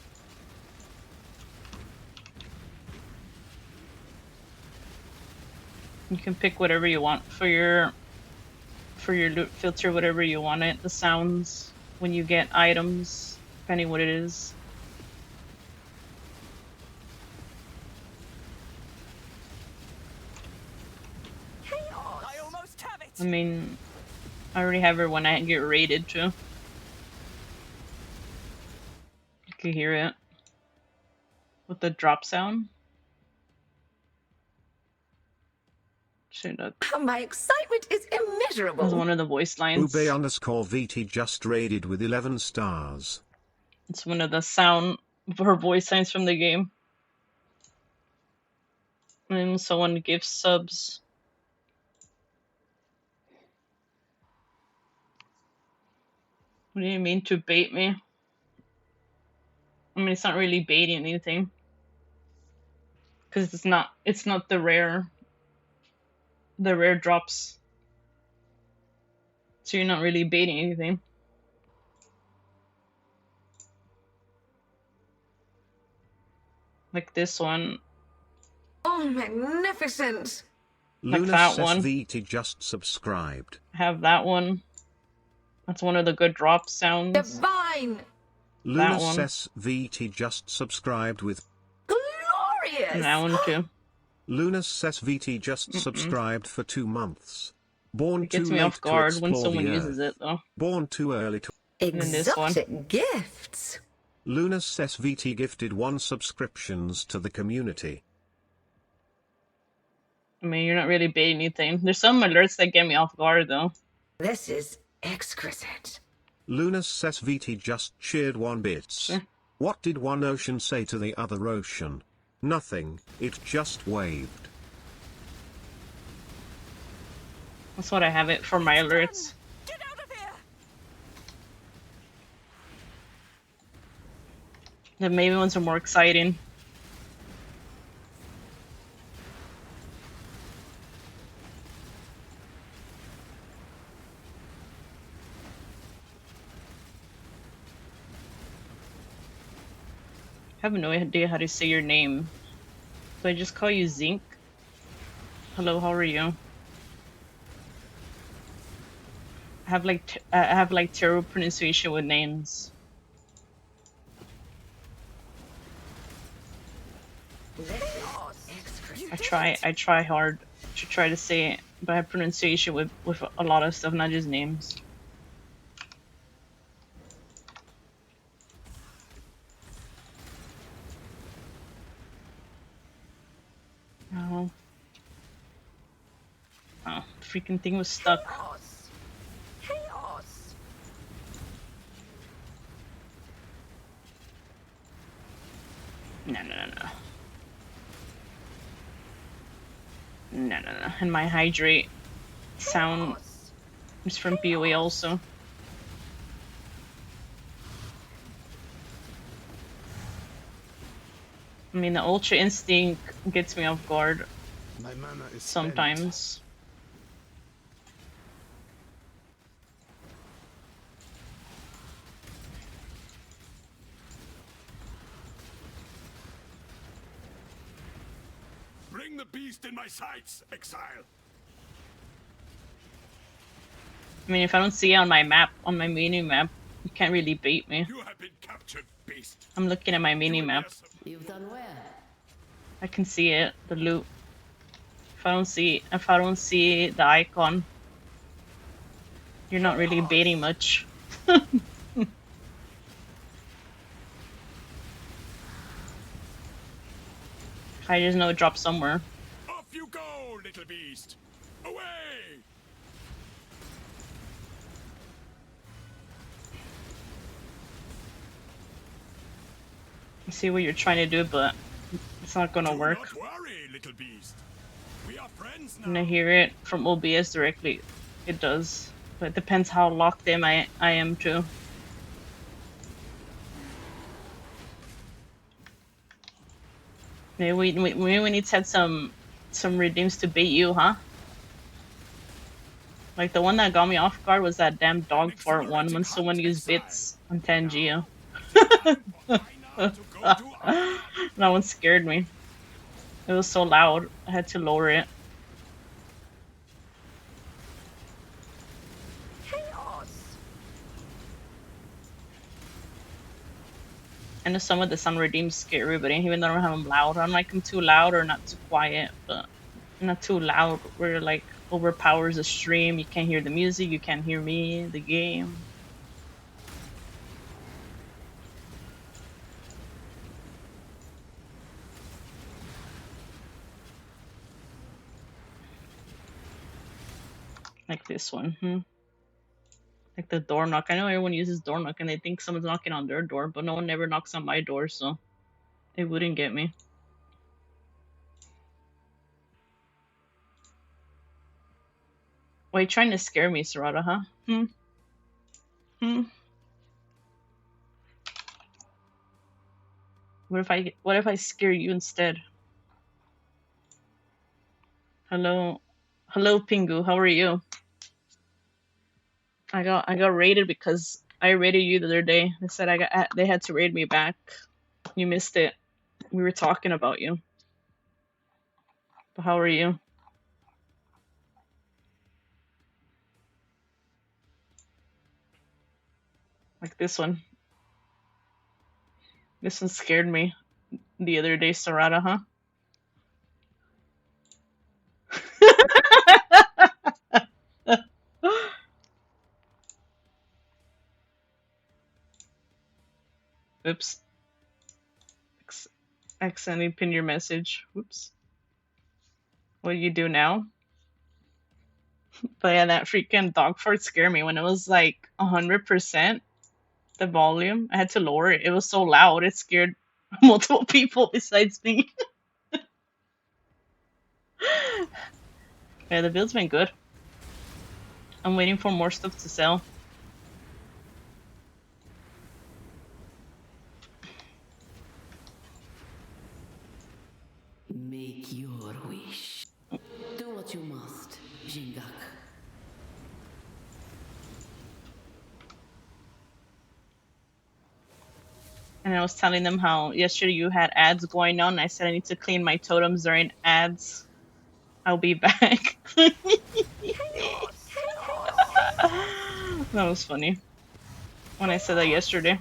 You can pick whatever you want for your loot filter, whatever you want it. The sounds when you get items, depending what it is. Chaos. I almost have it. I mean, I already have it when I get raided too. You can hear it with the drop sound. My excitement is immeasurable. That's one of the voice lines. Ube_VT just raided with 11 stars. It's one of the sound for voice lines from the game. And someone gives subs. What do you mean to bait me? I mean, it's not really baiting anything. Because it's not the rare drops. So you're not really baiting anything. Like this one. Oh, magnificent. Like that one. VT just subscribed. I have that one. That's one of the good drop sounds. Divine. Lunas VT just subscribed with Glorious. And that one too. Lunas VT just subscribed for 2 months. Born it gets too me late off guard to when explore someone the uses earth. it though. Born too early to Exotic gifts. Lunas VT gifted 1 subscriptions to the community. I mean, you're not really baiting anything. There's some alerts that get me off guard though. This is exquisite. Lunas VT just cheered 1 bits. Sure. What did one ocean say to the other ocean? Nothing, it just waved. That's what I have it for my alerts. Get out of here. The Maven ones are more exciting. I have no idea how to say your name. Do I just call you Zinc? Hello, how are you? I have like terrible pronunciation with names. I try hard to try to say it, but I have pronunciation with a lot of stuff, not just names. Oh, oh, the freaking thing was stuck. Chaos. No, no, no, no. No, no, no. And my hydrate sound is from PoE also. I mean, the Ultra Instinct gets me off guard My mana is sometimes. Spent. Bring the beast in my sights, exile. I mean, if I don't see it on my map, on my mini map, you can't really bait me. You have been captured, beast. I'm looking at my mini map. You've done well. I can see it, the loot. If I don't see the icon, you're not really baiting much. I just know it drops somewhere. Off you go, little beast. Away! I see what you're trying to do, but it's not gonna work. Don't worry, little beast. We are friends now. When I hear it from OBS directly, it does. But it depends how locked in I am too. Maybe we need to have some redeems to bait you, huh? Like the one that got me off guard was that damn dog fart one when someone used bits on Tangio. That one scared me. It was so loud, I had to lower it. I know some of the sound redeems scare everybody, even though I don't have them loud. I don't like them too loud or not too quiet, but not too loud where it like overpowers the stream. You can't hear the music, you can't hear me, the game. Like this one, like the door knock. I know everyone uses door knock and they think someone's knocking on their door, but no one ever knocks on my door, so they wouldn't get me. Why are you trying to scare me, Sarada, huh? What if I scare you instead? Hello, Pingu. How are you? I got raided because I raided you the other day. They said they had to raid me back. You missed it. We were talking about you. But how are you? Like this one. This one scared me the other day, Sarada, huh? Oops. Accidentally pinned your message. Whoops. What do you do now? But yeah, that freaking dog fart scared me when it was like 100%. The volume. I had to lower it. It was so loud. It scared multiple people besides me. Yeah, the build's been good. I'm waiting for more stuff to sell. Make your wish. Do what you must, Jingak. And I was telling them how yesterday you had ads going on. I said I need to clean my totems during ads. I'll be back. That was funny. When I said that yesterday.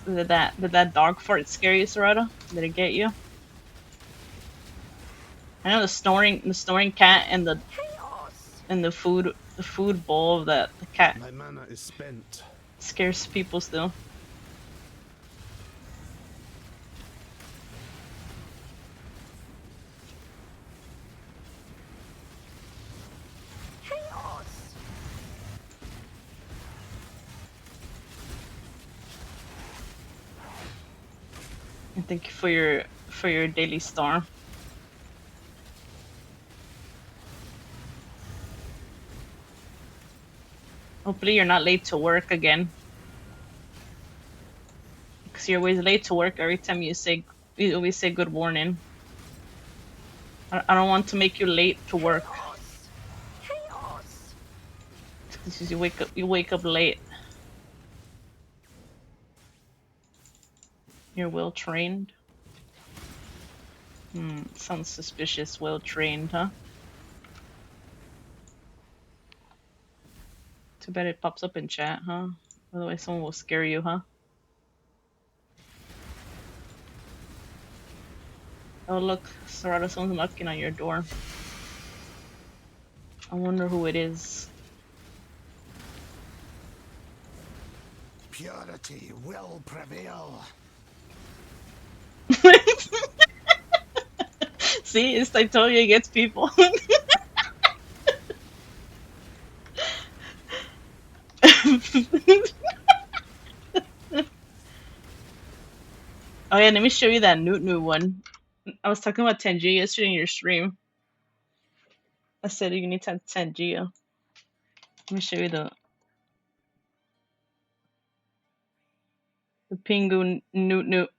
Did that dog fart scare you, Sarada? Did it get you? I know the snoring cat and the food bowl of the cat. My mana is spent. Scares people still. And thank you for your daily star. Hopefully you're not late to work again. Because you're always late to work every time you always say good morning. I don't want to make you late to work. Because you wake up late. You're well trained. Sounds suspicious. Well trained, huh? Too bad it pops up in chat, huh? Otherwise someone will scare you, huh? Oh look, Sarada, someone's knocking on your door. I wonder who it is. Purity will prevail. See, I told you it gets people. Oh yeah, let me show you that new one. I was talking about Tangia yesterday in your stream. I said you need to have Tangia. Let me show you the Pingu Newt.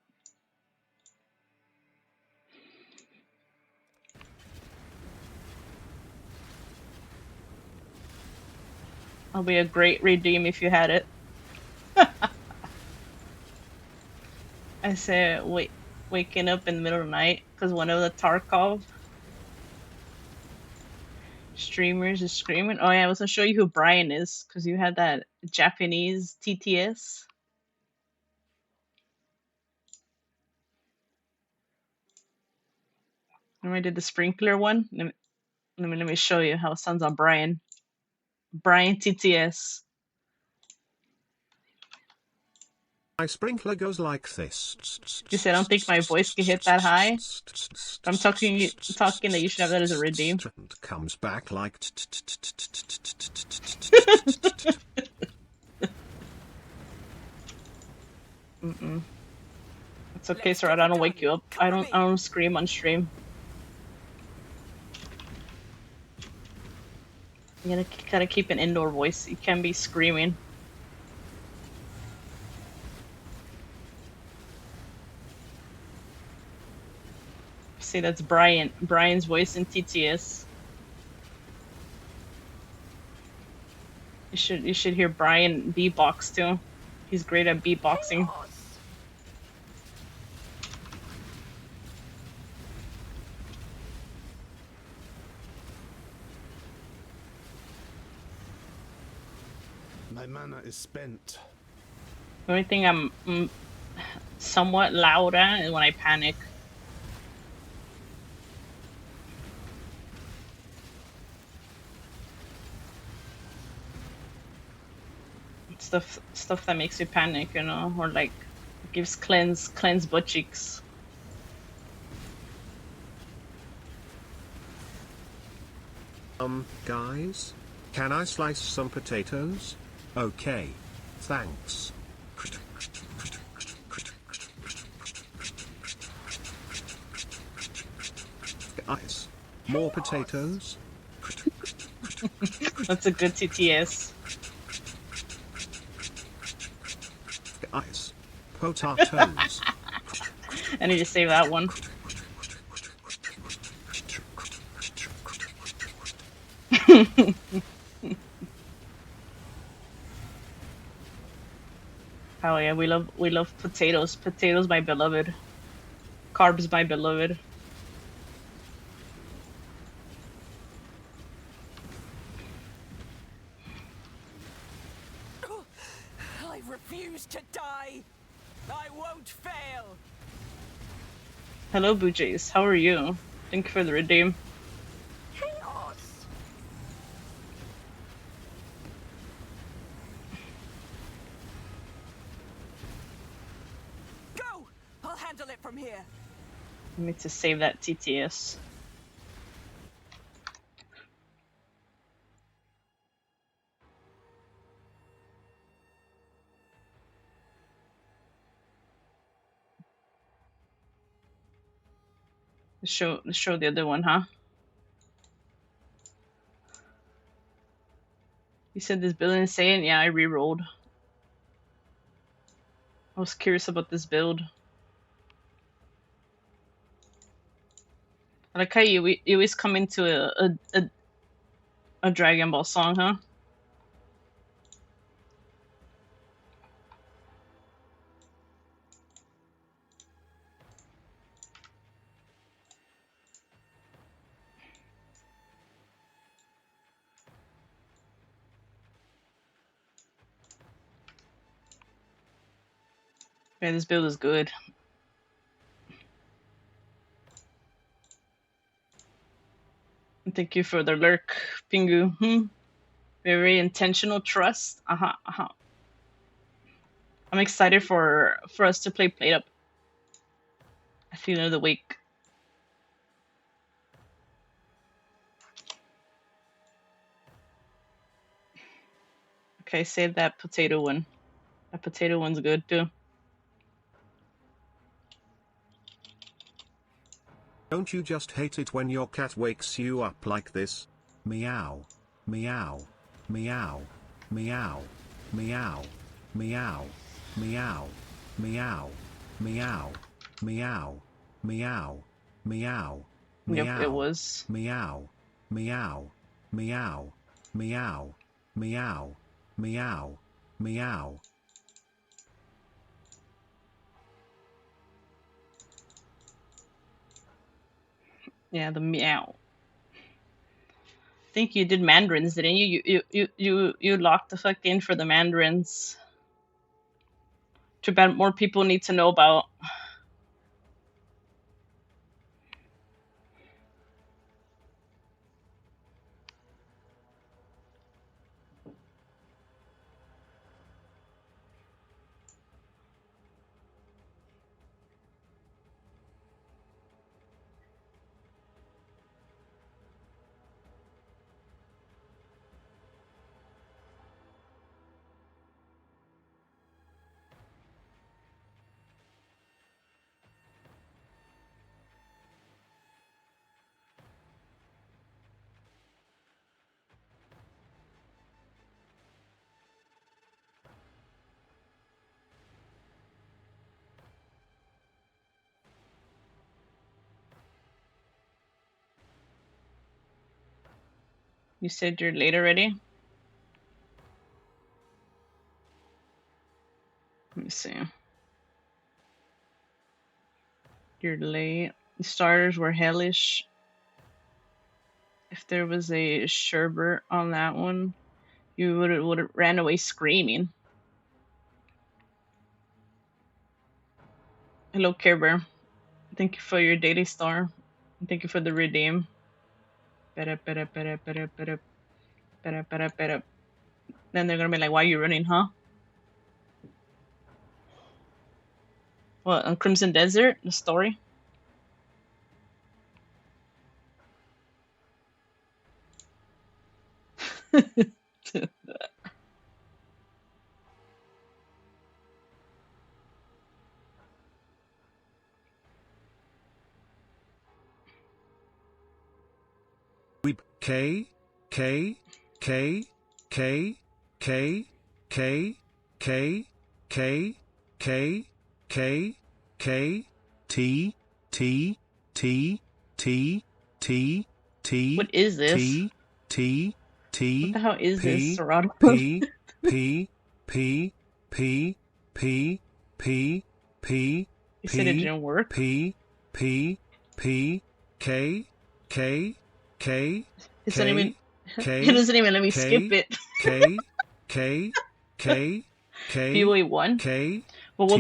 I'll be a great redeem if you had it. I said waking up in the middle of the night because one of the Tarkov streamers is screaming. Oh yeah, I was gonna show you who Brian is because you had that Japanese TTS. Remember I did the sprinkler one? Let me show you how it sounds on Brian. Brian TTS. My sprinkler goes like this. You said I don't think my voice can hit that high. But I'm talking that you should have that as a redeem. And comes back like. It's okay, sir. I don't wake you up. I don't scream on stream. You gotta keep an indoor voice. You can't be screaming. See, that's Brian's voice in TTS. You should hear Brian beatbox too. He's great at beatboxing. My mana is spent. The only thing I'm somewhat loud at is when I panic. Stuff that makes you panic, you know, or like gives cleanse butt cheeks. Guys? Can I slice some potatoes? Okay. Thanks. Guys. More potatoes? That's a good TTS. Guys. Potatoes. I need to save that one. Oh yeah, we love potatoes. Potatoes, my beloved. Carbs, my beloved. I refuse to die. I won't fail. Hello, Boojays. How are you? Thank you for the redeem. Chaos. Go. I'll handle it from here. I need to save that TTS. Let's show the other one, huh? You said this build insane? Yeah, I re-rolled. I was curious about this build. I like how you always come into a Dragon Ball song, huh? Yeah, this build is good. Thank you for the lurk, Pingu. Very intentional trust. I'm excited for us to play Plate Up at the end of the week. Okay, save that potato one. That potato one's good too. Don't you just hate it when your cat wakes you up like this? Meow. Meow. Meow. Meow. Meow. Meow. Meow. Meow. Meow. Meow. Meow. Meow. Yep, it was. Meow. Meow. Meow. Meow. Meow. Meow. Meow. Yeah, the meow. I think you did mandarins, didn't you? You locked the fuck in for the mandarins. Too bad more people need to know about. You said you're late already? Let me see. You're late. The starters were hellish. If there was a sherbet on that one, you would have ran away screaming. Hello, Care Bear. Thank you for your daily star. Thank you for the redeem. Better. Then they're gonna be like, why are you running, huh? What, on Crimson Desert? The story? Weep. K. K. K. K. K. K. K. K. K. K. K. T. T. T. T. T. T. What is this? T. T. T. What the hell is this, P. Serato? P. P. P. P. P P P You said it P didn't work? P P P K K K It doesn't even K it doesn't even let me skip K it. K K K K PoE 1? K Well, T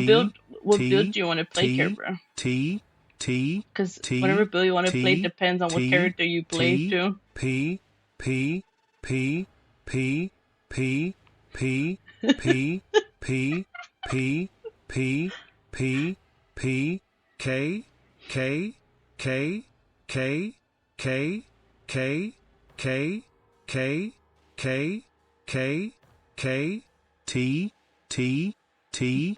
what build T do you want to play, Care T Bear? T T Because whatever T build you want to play T depends on what T character you play T too. P P P P P P P P P P P P K K K K K K K K K K K T T T T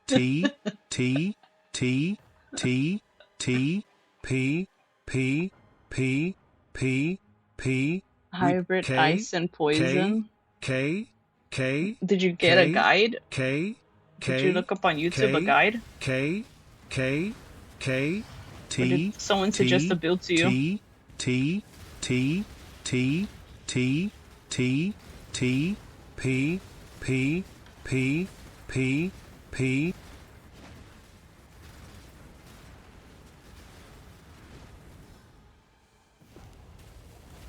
T T T T T P P P P P Hybrid, K ice, and K poison. K K Did you get a K guide? K Did you K look up on YouTube a K guide? K K K Or did T someone suggest a T build to you? T T T T T T T P P P P P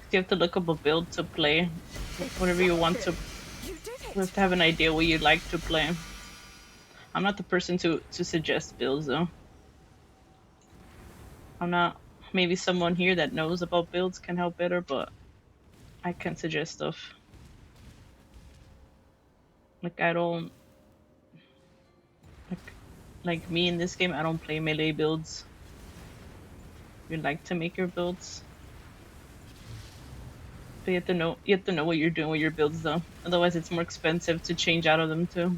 You have to look up a build to play. Whatever you want to. You have to have an idea what you'd like to play. I'm not the person to suggest builds though. I'm not. Maybe someone here that knows about builds can help better, but I can't suggest stuff. Like I don't like me in this game. I don't play melee builds. You'd like to make your builds, but you have to know what you're doing with your builds though. Otherwise, it's more expensive to change out of them too.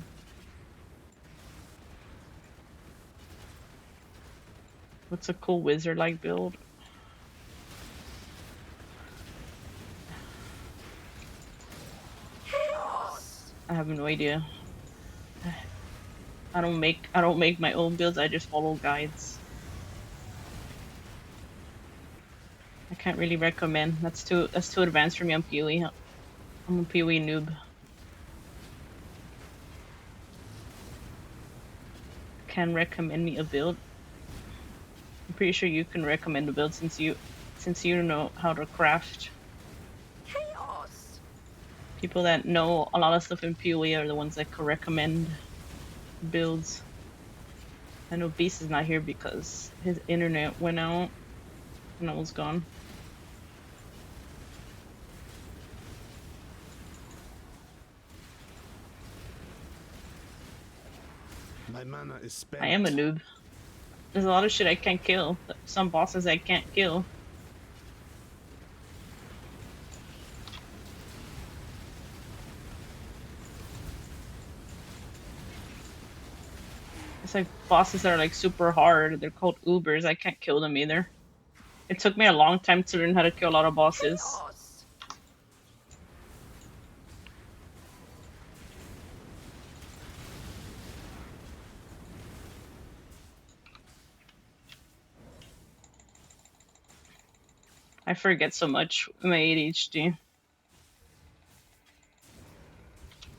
What's a cool wizard-like build? I have no idea. I don't make my own builds. I just follow guides. I can't really recommend. That's too advanced for me on PoE. I'm a PoE noob. Can recommend me a build. I'm pretty sure you can recommend a build since you know how to craft. Chaos. People that know a lot of stuff in PoE are the ones that can recommend builds. I know Beast is not here because his internet went out and I was gone. My mana is spent. I am a noob. There's a lot of shit I can't kill. Some bosses I can't kill. It's like bosses that are like super hard. They're called Ubers. I can't kill them either. It took me a long time to learn how to kill a lot of bosses. Chaos. I forget so much with my ADHD.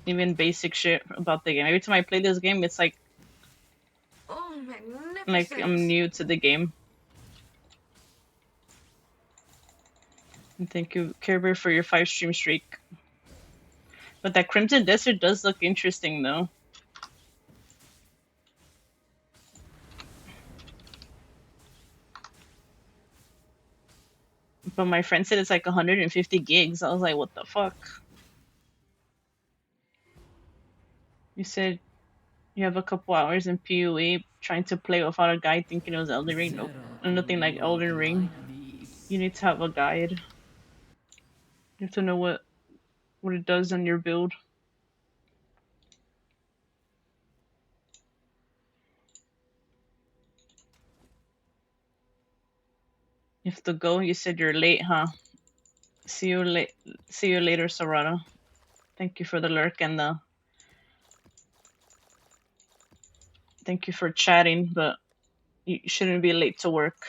Even basic shit about the game. Every time I play this game, it's like I'm new to the game. And thank you, Care Bear, for your 5-stream streak. But that Crimson Desert does look interesting, though. But my friend said it's like 150 gigs. I was like, what the fuck? You said you have a couple hours in PoE trying to play without a guide thinking it was Elden Ring. Nope. Nothing like Elden Ring. You need to have a guide. You have to know what it does on your build. You have to go. You said you're late, huh? See you later, Sarada. Thank you for the lurk and the. Thank you for chatting, but you shouldn't be late to work.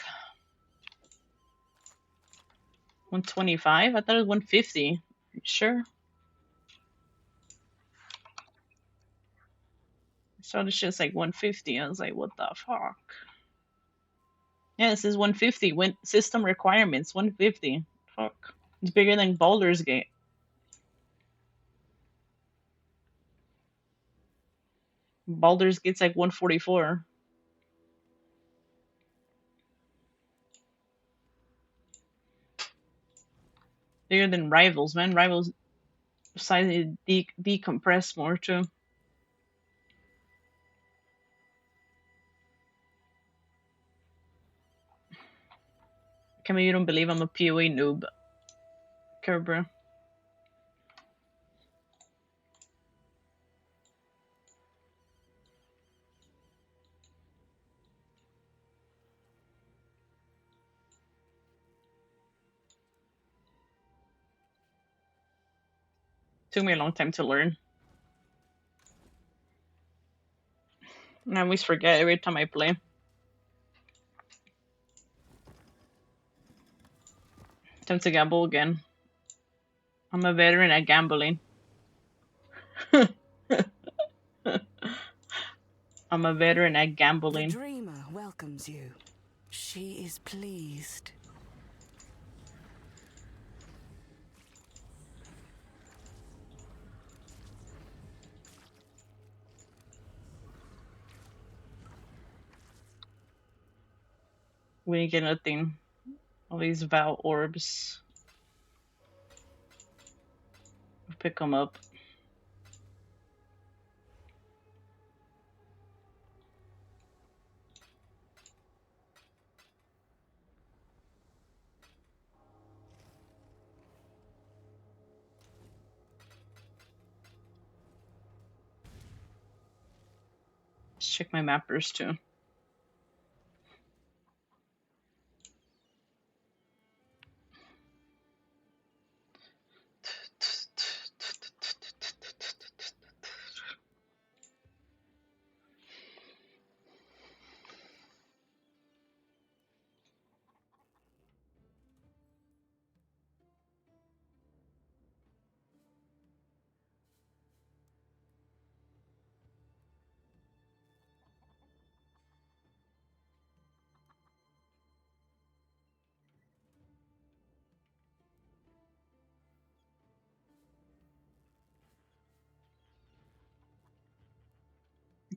125? I thought it was 150. You sure? So the shit's like 150. I was like, what the fuck? Yeah, this is 150. When system requirements 150. Fuck. It's bigger than Baldur's Gate. Baldur's Gate's like 144. Bigger than Rivals, man. Rivals size decompress more too. Can you don't believe I'm a PoE noob, Kerber? Took me a long time to learn. And I always forget every time I play. Time to gamble again. I'm a veteran at gambling. I'm a veteran at gambling. The dreamer welcomes you. She is pleased. We didn't get nothing. All these Vow orbs. Pick them up. Let's check my mappers too.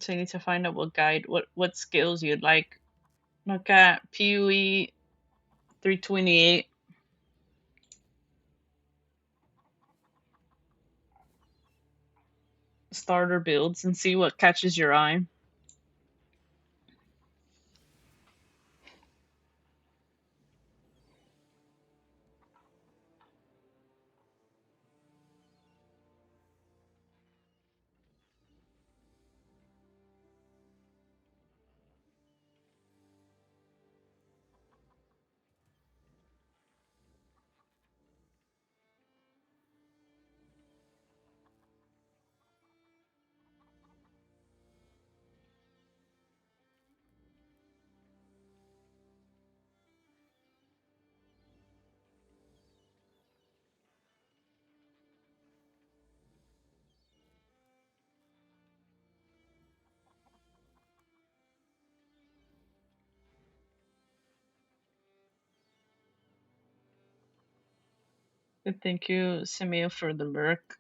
So you need to find out what skills you'd like. Look at PoE 328. Starter builds and see what catches your eye. Thank you, Samia, for the lurk.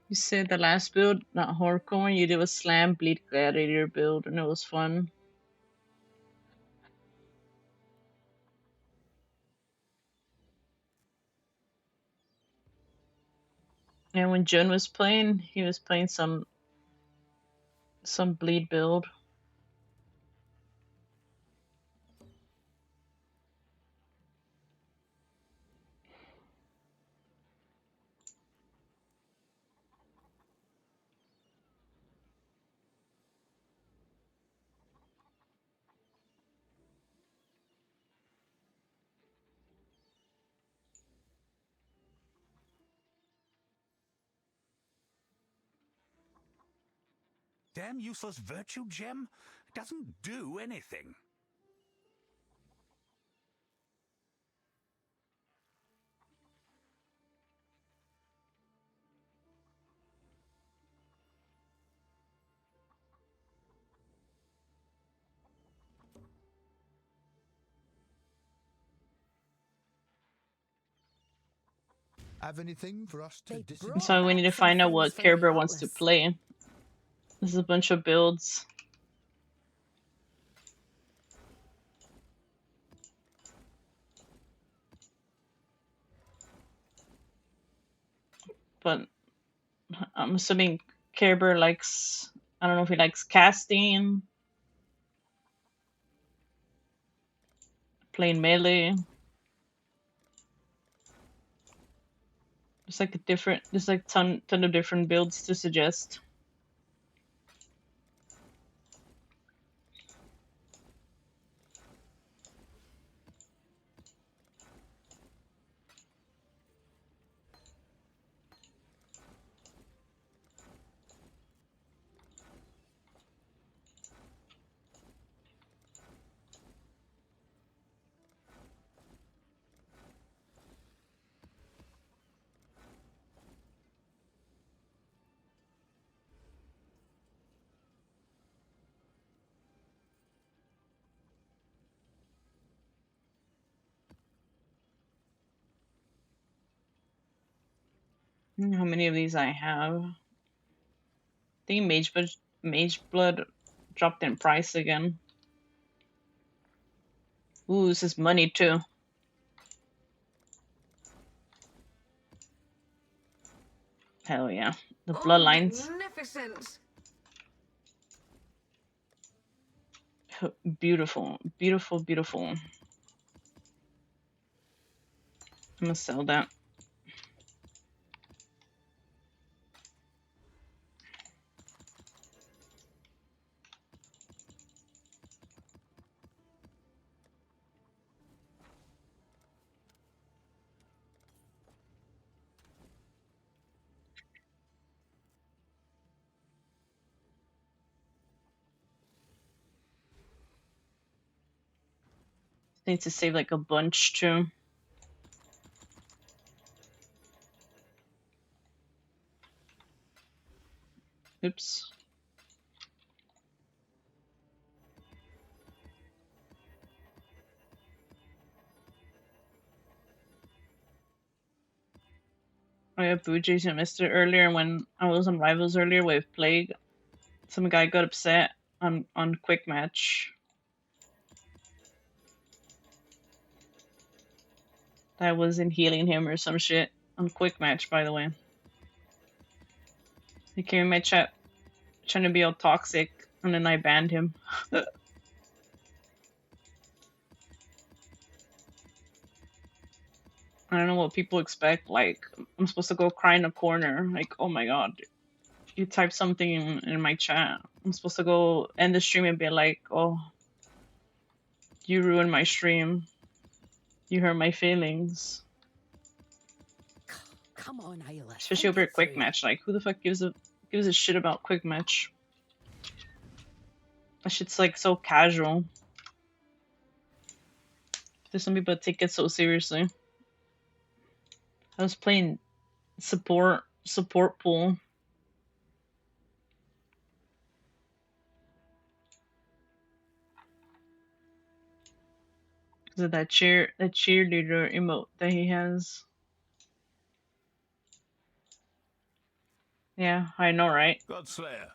You said the last build, not hardcore, you did a slam bleed gladiator build and it was fun. And when Jun was playing, he was playing some bleed build. damn useless virtue gem? It doesn't do anything. Have anything for us to So we need to find out what Care Bear wants to play. This is a bunch of builds. But I'm assuming Care Bear likes, I don't know if he likes casting, playing melee. There's like ton of different builds to suggest. How many of these I have? I think Mage Blood dropped in price again. Ooh, this is money too. Hell yeah. The bloodlines. Magnificent. Beautiful. Beautiful, beautiful. I'm gonna sell that. Need to save like a bunch too. Oops. Oh yeah, Boo Jason missed it earlier when I was on Rivals earlier with Plague. Some guy got upset on Quick Match. That wasn't healing him or some shit on Quick Match, by the way. He came in my chat trying to be all toxic, and then I banned him. I don't know what people expect. Like, I'm supposed to go cry in a corner. Like, oh my god, you typed something in my chat. I'm supposed to go end the stream and be like, oh, you ruined my stream. You hurt my feelings. Come on, Ayla. Especially over a Quick Match. Like, who the fuck gives a shit about Quick Match? That shit's like so casual. There's some people that take it so seriously. I was playing support pool. Because of that cheerleader emote that he has. Yeah, I know, right? Godslayer.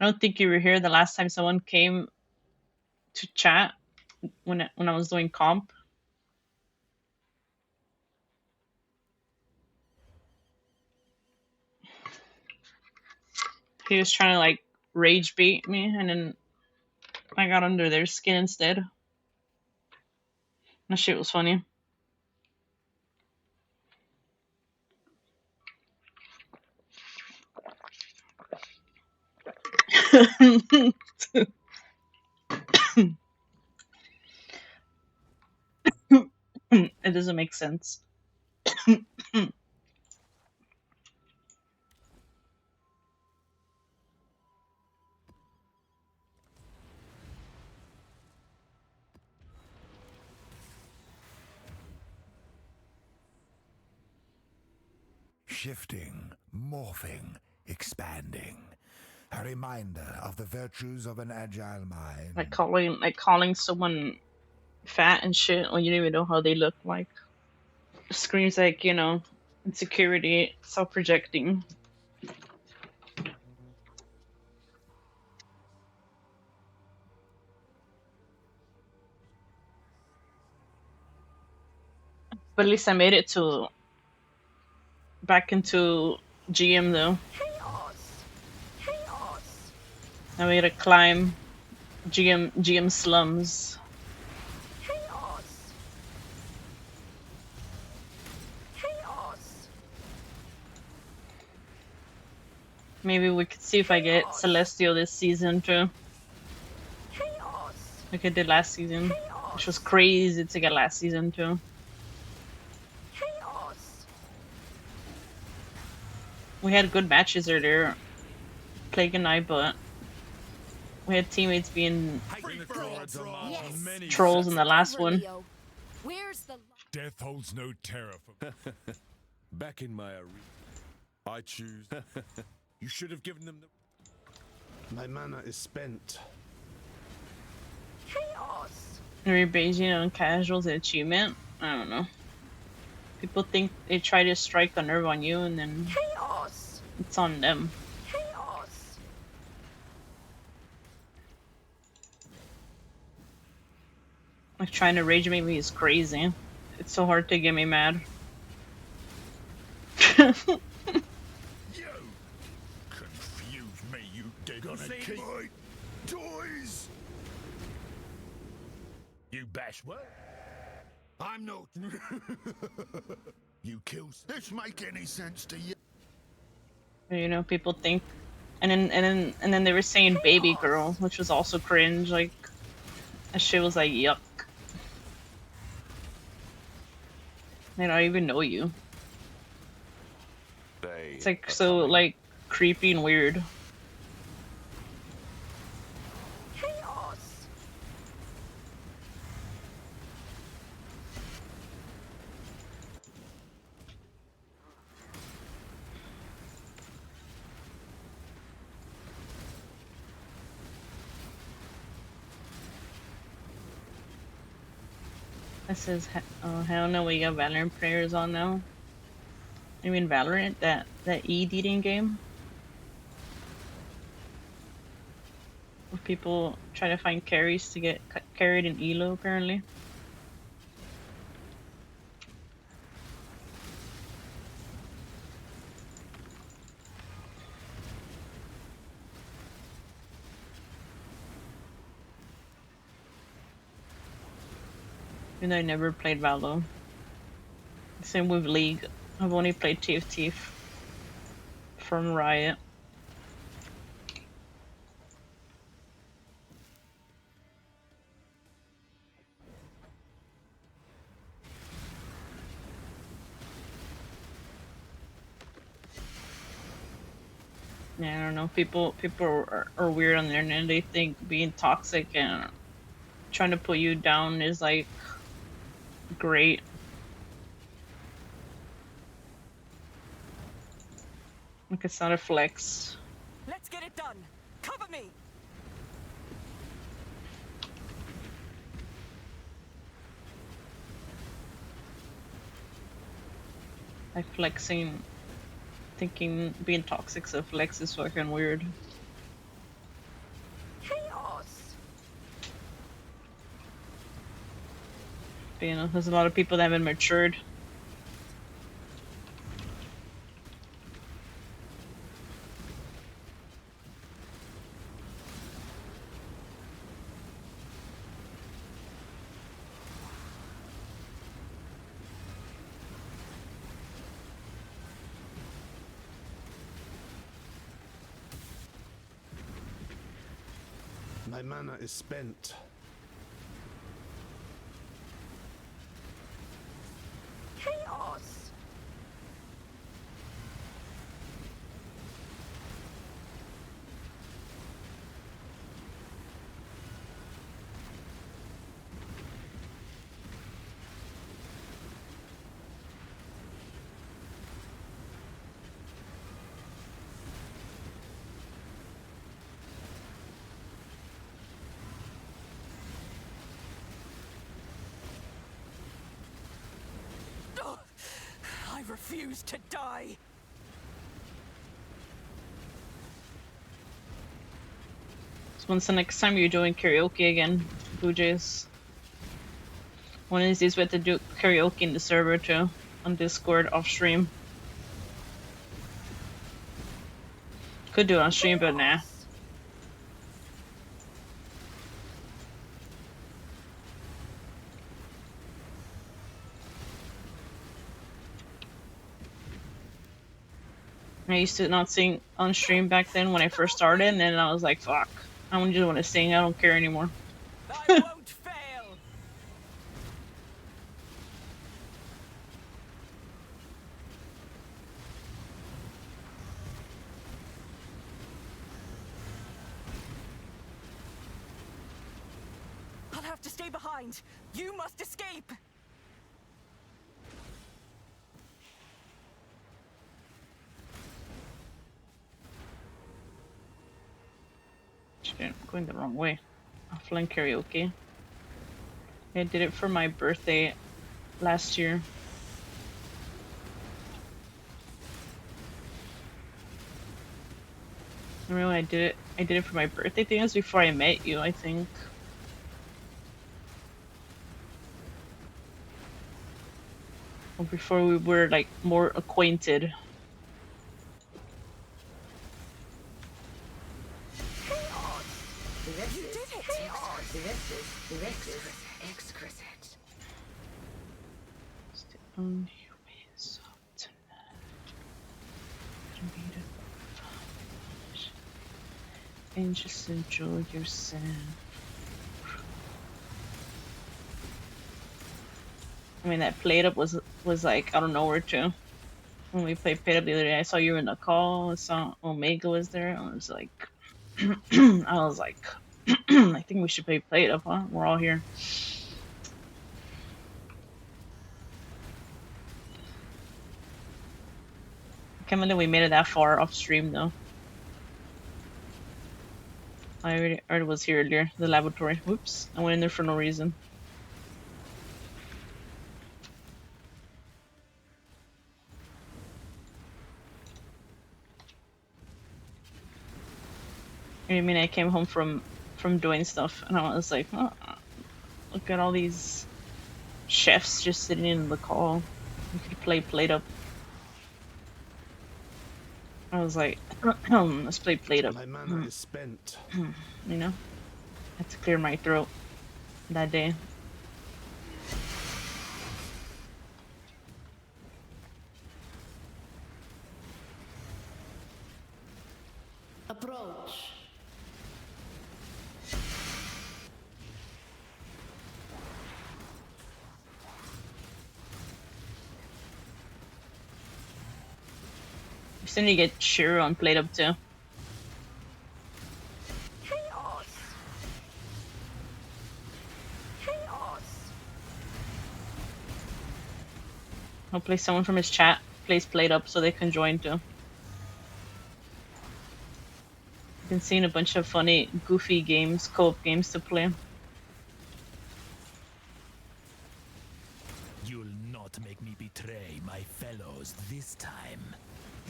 I don't think you were here the last time someone came to chat when I was doing comp. He was trying to like rage bait me, and then I got under their skin instead. That shit was funny. It doesn't make sense. shifting, morphing, expanding. A reminder of the virtues of an agile mind. Like calling someone fat and shit when you don't even know how they look like. Screams like, you know, insecurity, self-projecting. But at least I made it to back into GM though. I made a climb GM slums. Maybe we could see if I get Celestial this season too. Like I did last season. Which was crazy to get last season too. We had good matches earlier, Plague and I, but we had teammates being trolls in the last one. Where's the Death holds no terror for back in my arena. I choose. You should have given them the. My mana is spent. Rebasing on casuals and achievement. I don't know. People think they try to strike a nerve on you and then it's on them. Like trying to rage make me is crazy. It's so hard to get me mad. Confuse me, you dig on a keep my toys. You bash what? I'm no. You kills. This make any sense to you? You know, people think, and then they were saying baby girl, which was also cringe. Like, that shit was like yuck. They don't even know you. It's like so like creepy and weird. This is oh hell no, we got Valorant players on now. I mean Valorant, that eating game. Where people try to find carries to get carried in elo apparently. Even though I never played Valo. Same with League. I've only played TFT from Riot. Yeah, I don't know. People are weird on the internet. They think being toxic and trying to put you down is like great. Like it's not a flex. Let's get it done. Cover me. Like flexing, thinking being toxic's a flex is fucking weird. But, you know, there's a lot of people that haven't matured. My mana is spent. refuse to die. So when's the next time you're doing karaoke again, Blue Jays? One of these days we have to do karaoke in the server too, on Discord off stream. Could do it on stream, but nah. I used to not sing on stream back then when I first started, and then I was like, fuck, I don't just want to sing, I don't care anymore. I won't fail. I'll have to stay behind. You must escape. Shit, I'm going the wrong way. Offline karaoke. I did it for my birthday last year. I remember I did it for my birthday. I think it was before I met you, I think. Or before we were like more acquainted. You did it! This is exquisite. It's the only way so tonight. And just enjoy yourself. I mean, that played up was like out of nowhere too. When we played played up the other day, I saw you in the call. I saw Omega was there. I was like, I think we should play played up, huh? We're all here. I can't believe we made it that far off stream though. I already was here earlier, the laboratory. Whoops, I went in there for no reason. I mean, I came home from doing stuff, and I was like, oh, look at all these chefs just sitting in the call. We could play played up. I was like, let's play played up. My mana is spent. You know, I had to clear my throat that day. Approach. We still need to get Shiro on played up too. Chaos. Chaos. Hopefully someone from his chat plays played up so they can join too. I've been seeing a bunch of funny, goofy games, co-op games to play. You'll not make me betray my fellows this time.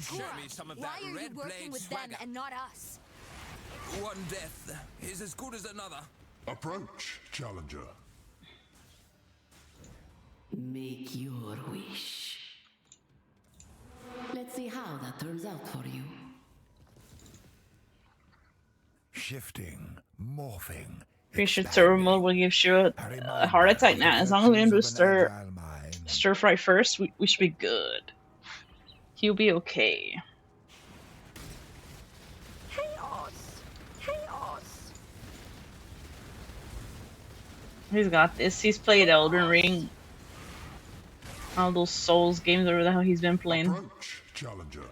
Show me some of that red blade swagger. And not us? One death is as good as another. Approach, challenger. Make your wish. Let's see how that turns out for you. Shifting, morphing. Pretty sure server mode will give Shiro a heart attack now. As long as we don't do stir fry first, we should be good. He'll be okay. Chaos. Chaos. He's got this. He's played Elden Ring. All those Souls games, or the hell he's been playing. Approach, challenger.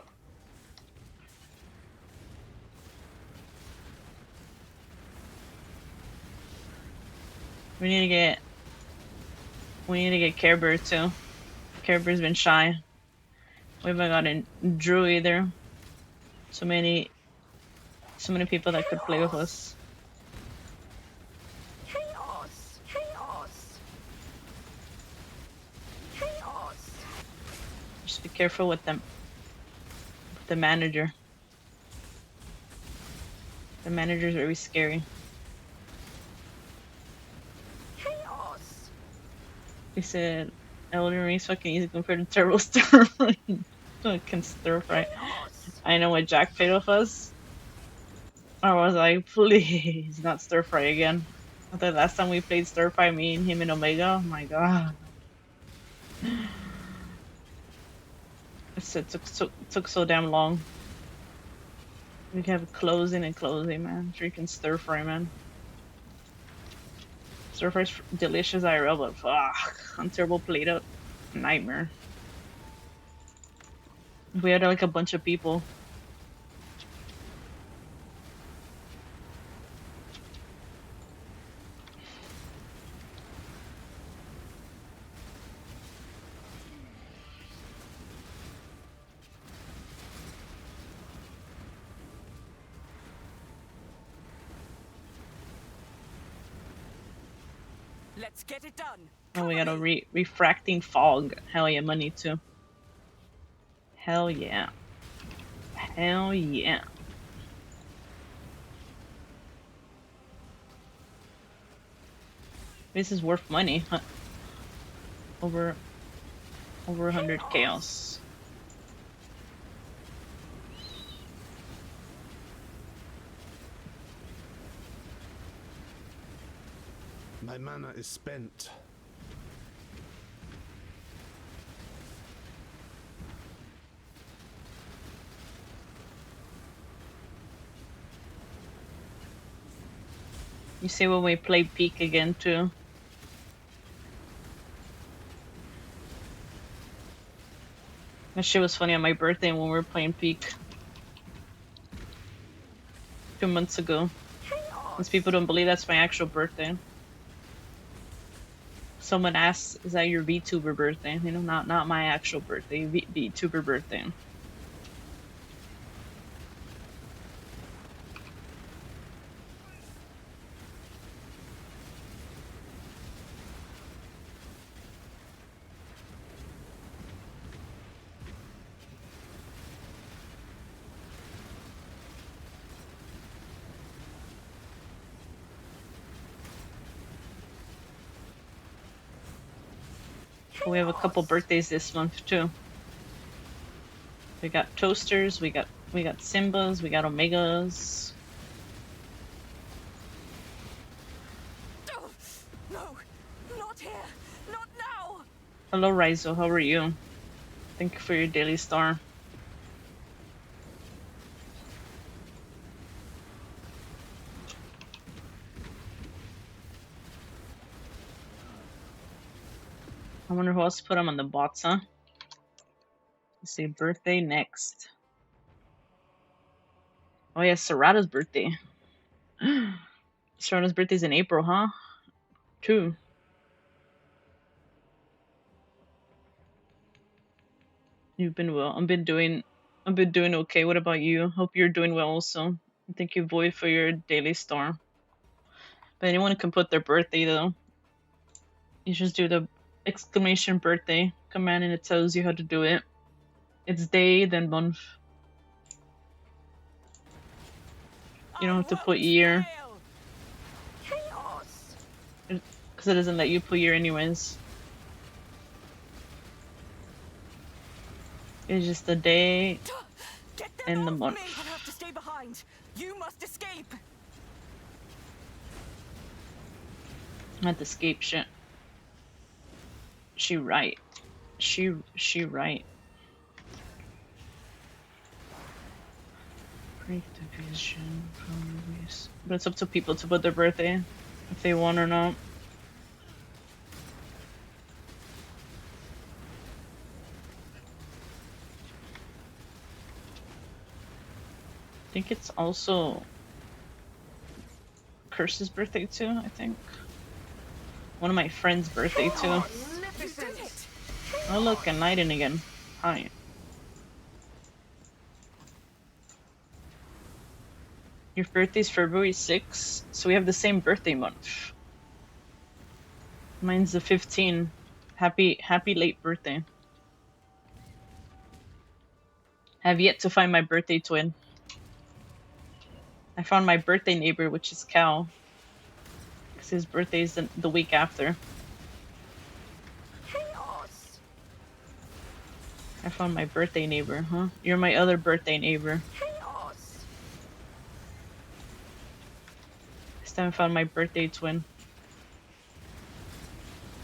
We need to get Care Bear too. Care Bear's been shy. We haven't gotten Drew either. So many people that could play with us. Chaos. Chaos. Chaos. There's Just be careful with them. The manager. The manager's very scary. Chaos. They said Elden Ring's fucking easy compared to Turbo Stir Fry. Fucking stir fry. I know what Jack played with us. I was like, please, not stir fry again. I thought last time we played stir fry, me and him in Omega. Oh my god. It took so damn long. We have closing and closing, man. Freaking stir fry, man. Stir fry's delicious IRL, but fuck, on turbo played up, nightmare. We had like a bunch of people. Let's get it done. Oh, we got a refracting fog. Hell yeah, money too. Hell yeah. Hell yeah. This is worth money. Huh? Over 100 chaos. My mana is spent. You see when we play Peak again too. That shit was funny on my birthday when we were playing Peak. 2 months ago. Since people don't believe that's my actual birthday. Someone asks, is that your VTuber birthday? You know, not my actual birthday, VTuber birthday. We have a couple birthdays this month too. We got Toasters, we got Simbas, we got Omegas. No, not here, not now. Hello Raizo, how are you? Thank you for your daily star. I wonder who else put him on the bots, huh? Let's see, birthday next. Oh yeah, Sarada's birthday. Sarada's birthday's in April, huh? True. You've been well. I've been doing okay. What about you? Hope you're doing well also. Thank you, Void, for your daily star. But anyone can put their birthday though. You just do the exclamation birthday command and it tells you how to do it. It's day, then month. You don't have to put year. Because it doesn't let you put year anyways. It's just the day and the month. I have to stay behind. You must escape. Not escape shit. She right. She right. Break division, probably. But it's up to people to put their birthday if they want or not. I think it's also Curse's birthday too, I think. One of my friends' birthday too. Oh look, and Leiden again. Hi. Your birthday's February 6th, so we have the same birthday month. Mine's the 15th. Happy late birthday. I have yet to find my birthday twin. I found my birthday neighbor, which is Cal, because his birthday is the week after. Chaos. I found my birthday neighbor, huh? You're my other birthday neighbor. Chaos. This time I found my birthday twin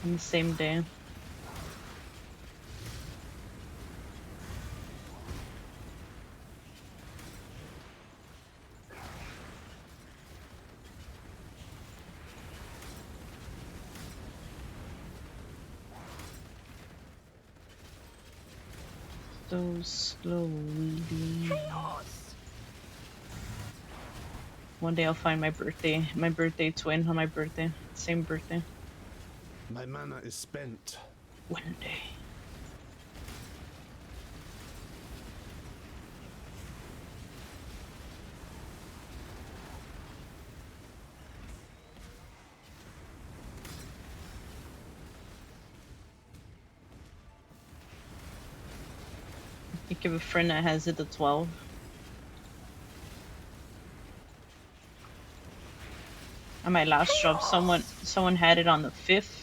on the same day. So slowly. Chaos. One day I'll find my birthday twin on my birthday. Same birthday. My mana is spent. One day. I think of a friend that has it at 12. On my last job, someone had it on the 5th,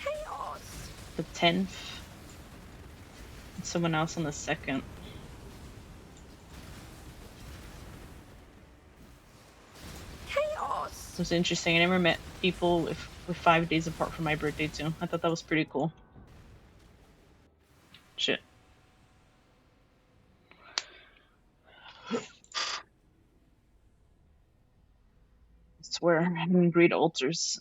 Chaos. the 10th, and someone else on the 2nd. Chaos. It was interesting. I never met people with 5 days apart from my birthday too. I thought that was pretty cool. Shit. I swear, I didn't read altars.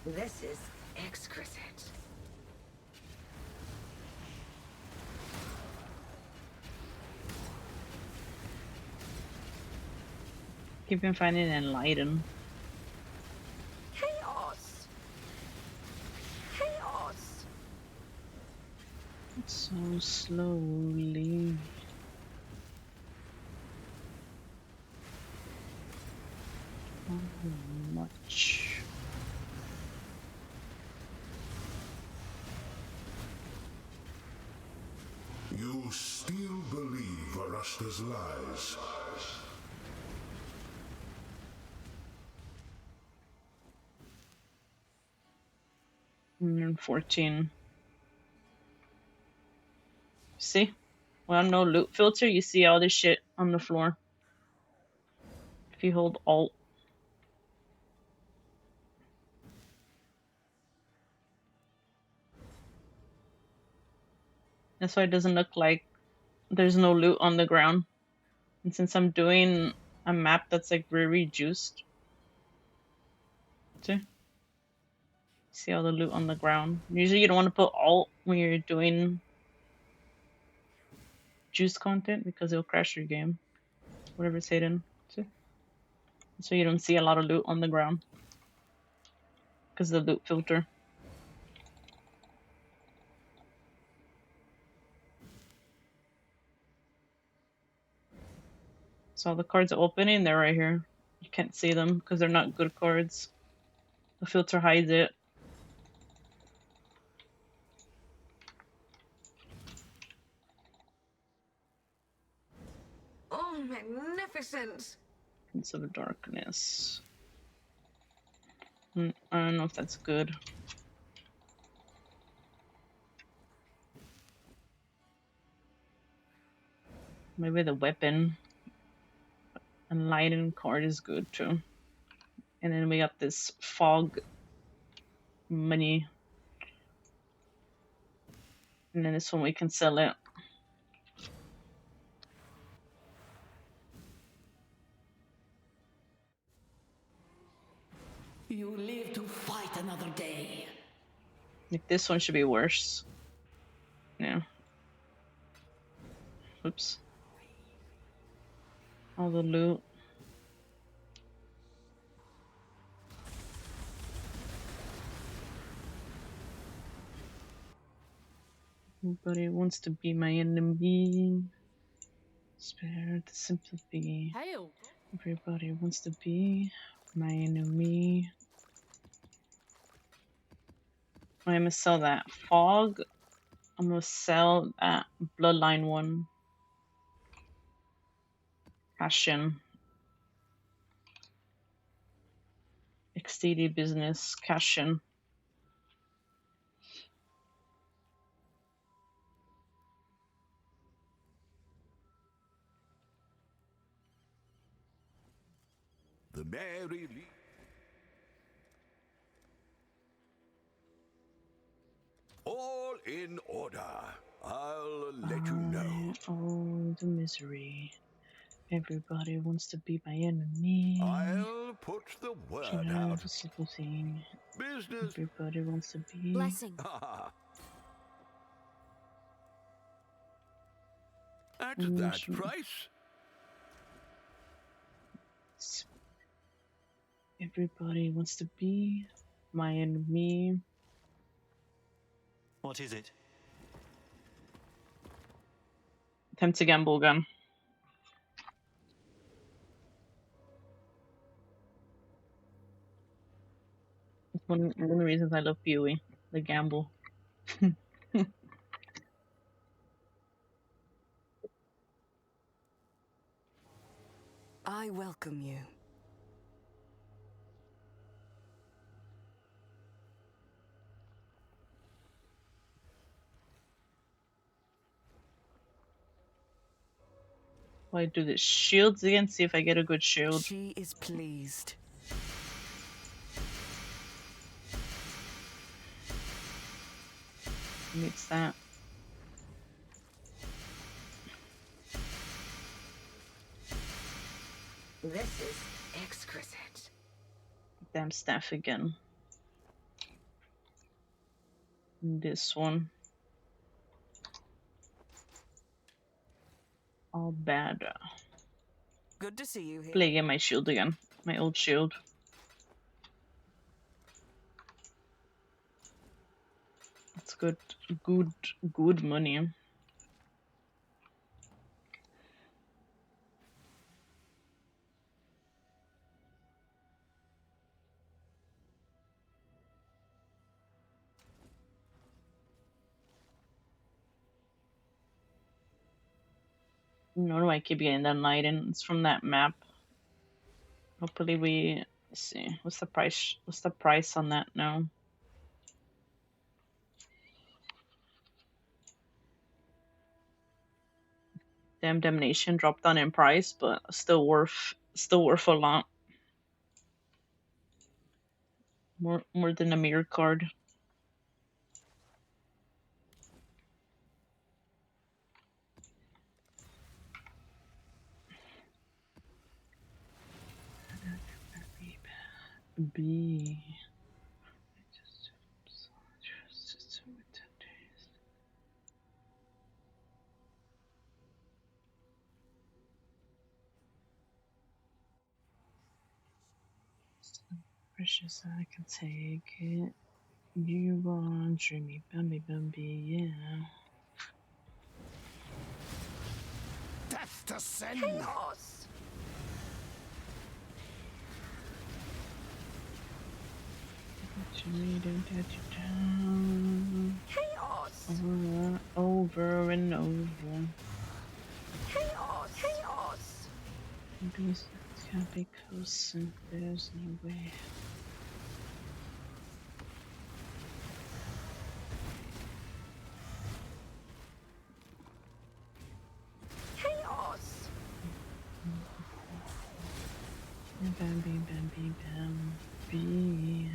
This is exquisite. Keep on finding enlighten. Chaos. Chaos. So slowly. How much? You still believe Arashta's lies? 114. See? Well, no loot filter, you see all this shit on the floor. If you hold Alt. That's why it doesn't look like there's no loot on the ground. And since I'm doing a map that's like very juiced. See all the loot on the ground. Usually you don't want to put Alt when you're doing juice content because it'll crash your game. Whatever's hidden. See? So you don't see a lot of loot on the ground. Because of the loot filter. So all the cards are opening, they're right here. You can't see them because they're not good cards. The filter hides it. Oh, magnificent. Prince of Darkness. I don't know if that's good. Maybe the weapon and lighting card is good too. And then we got this fog money. And then this one we can sell it. You live to fight another day. Like this one should be worse. Yeah. Oops. All the loot. Nobody wants to be my enemy. Spare the sympathy. Hail. Everybody wants to be my enemy. I'm gonna sell that fog. I'm gonna sell that bloodline one. Cash in. XTD business. Cash in. The Mary Lee. All in order. I'll let you know. Oh, the misery. Everybody wants to be my enemy. I'll put the word out. The sympathy. Business. Everybody wants to be. Blessing. At that price? Everybody wants to be my enemy. What is it? Attempt to gamble again. One of the reasons I love PoE, the gamble. I welcome you. I do the shields again, see if I get a good shield. She is pleased. Meets that. This is exquisite. Damn staff again. This one. All bad. Good to see you here. Play again my shield again. My old shield. It's good. Good money. No, do I keep getting that light in? It's from that map. Hopefully we let's see. What's the price? What's the price on that now? Damn, Damnation dropped down in price, but still worth a lot. More than a mirror card. B. Precious, I can take it. You want dreamy, Bambi, Bambi, yeah. Death to sin! Chaos! Don't let you down. Chaos! Over and over. Chaos! Chaos! This can't be close and there's no way. Chaos! Bambi, Bambi, Bambi.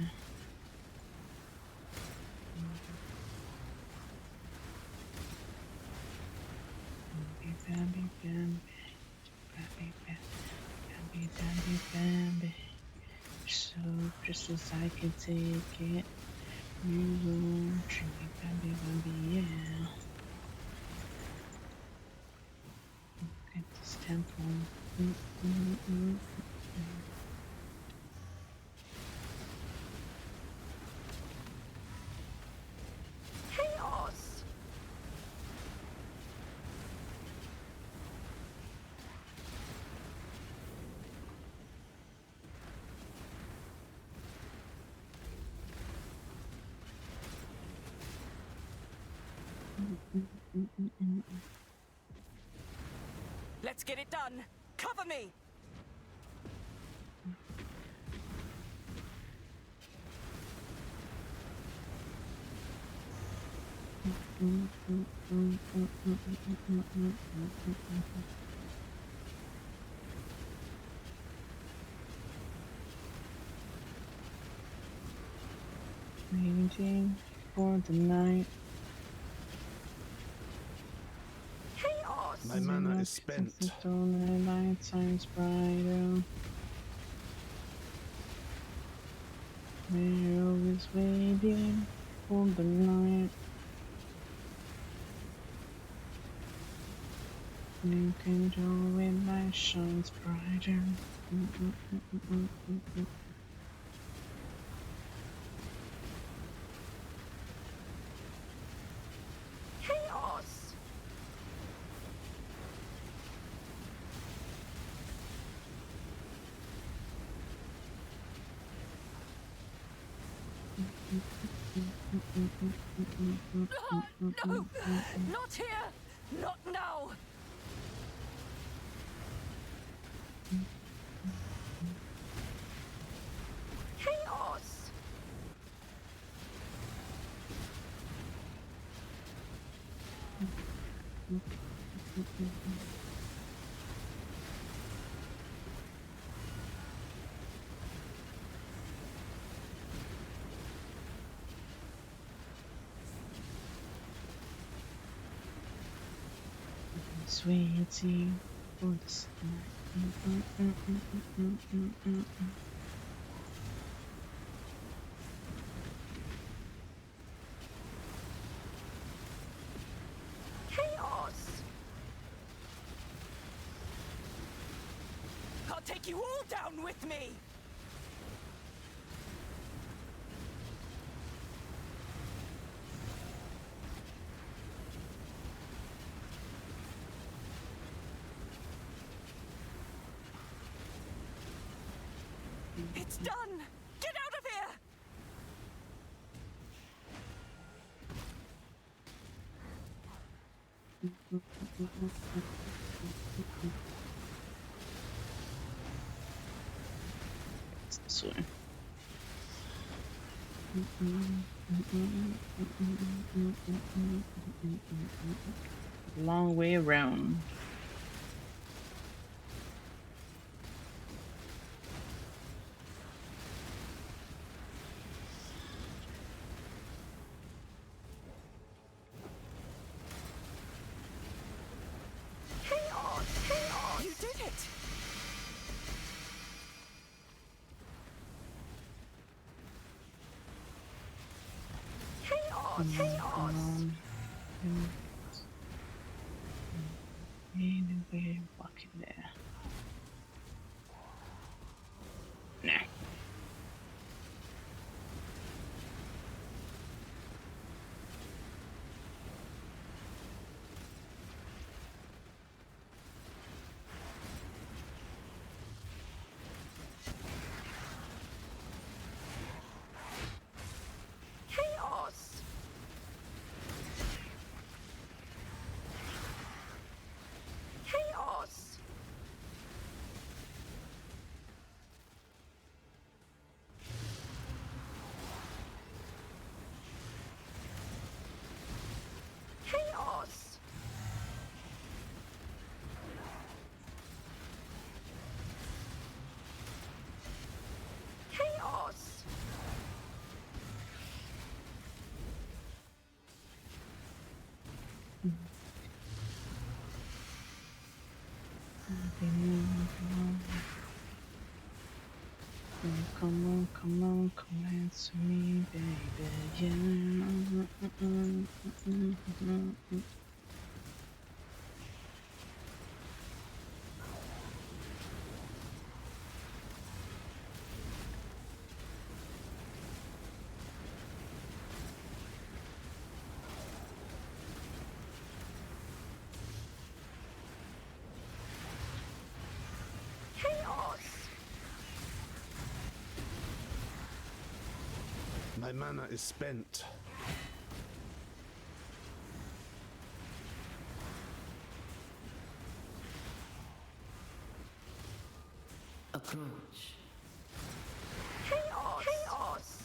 Bambi, Bambi, Bambi, Bambi, Bambi, Bambi. So precious I can take it. You won't treat me, Bambi, Bambi, yeah. Get this temple. Chaos! Let's get it done. Cover me. Waiting for the night. Chaos! My mana is spent. Night shines brighter. We're always waiting for the night. You can do when light shines brighter. Chaos! No! Not here! Not now! Chaos! Sweetie for the summer. Chaos! I'll take you all down with me! It's done! Get out of here! It's this way. Long way around. Chaos! Chaos! You did it! Chaos! Chaos! Anyway, walking there. Nah. Chaos! Chaos! Chaos! Chaos! Come on, come answer me, baby, yeah. My mana is spent. Approach. Chaos! Chaos!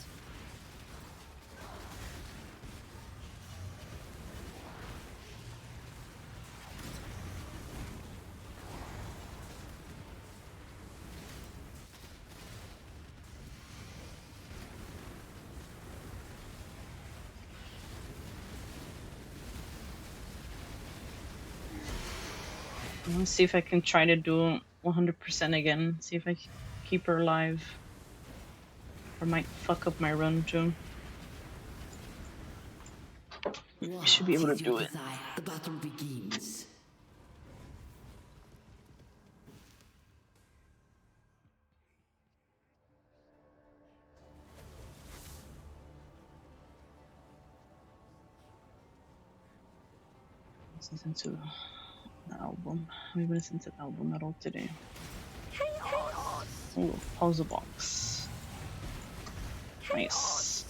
Let's see if I can try to do 100% again. See if I keep her alive. Or might fuck up my run too. I should be able to do it. Desire. The battle begins. Listen to the album. I'm gonna listen to the album at all today. Chaos! Oh, puzzle box. Nice.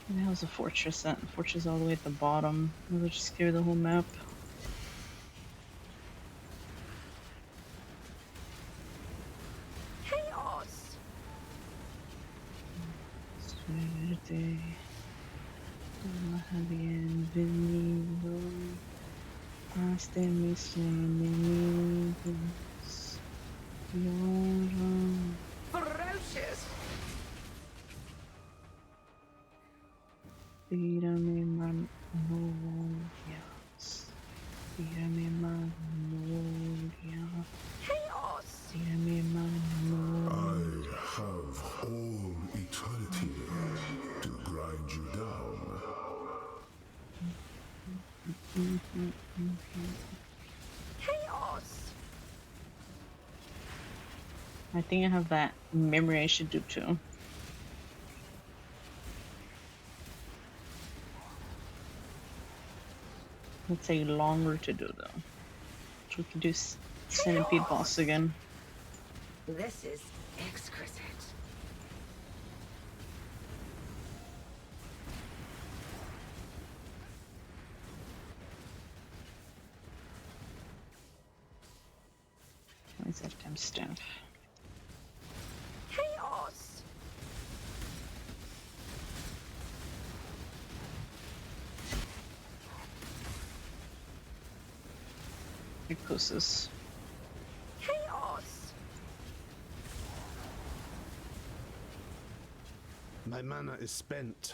Where the hell's the fortress at? The fortress all the way at the bottom. Maybe just clear the whole map. Chaos! Suerte. Bienvenido. Hasta mis enemigos. Lloran. Ferocious! Tírame magnolias. Tírame magnolias. Chaos! Tírame magnolias. I have all eternity to grind you down. Chaos! I think I have that memory I should do too. It'll take longer to do though. So we can do Centipede boss again. This is exquisite. Why is that damn staff? Chaos! Psychosis. Chaos! My mana is spent.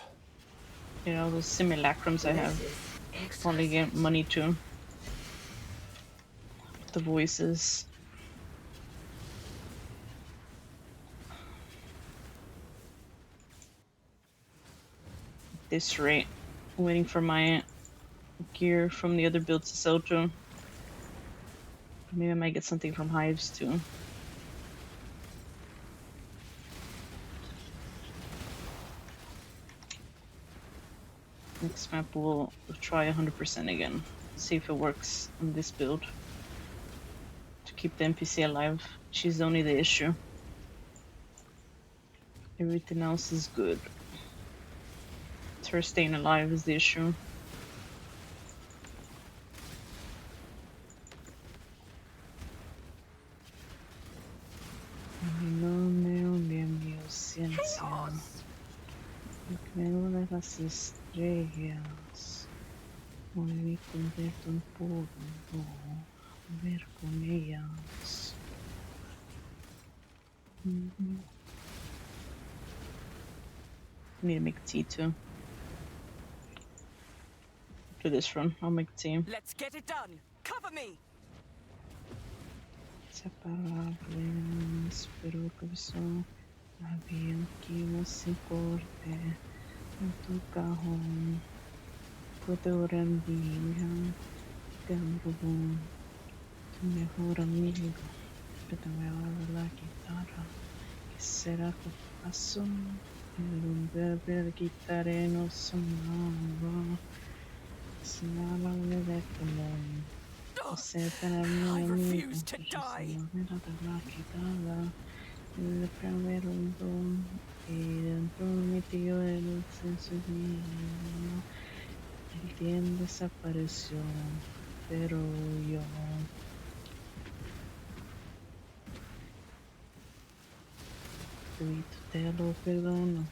Yeah, all those simulacrums I have. Only get money too. The voices. At this rate, waiting for my gear from the other builds to sell to. Maybe I might get something from Hives too. Next map we'll try 100% again. See if it works on this build. To keep the NPC alive. She's only the issue. Everything else is good. It's her staying alive is the issue. Menos de las estrellas, hoy me convierto en polvo, ver con ellas. Need to make tea too. Do this run, I'll make tea. Let's get it done. Cover me. Separable, espero que eso había que no se corte en tu cajón. Puedo rendir, Gambubón, tu mejor amigo. Pero te voy a dar la guitarra, que será tu paso. El bebé de guitarra no sonaba. Sonaba de común. O sea, para mi amigo, refuse to die. la guitarra, El primero y dentro metió el senso mío. El tiempo desapareció, pero yo todito te lo perdono.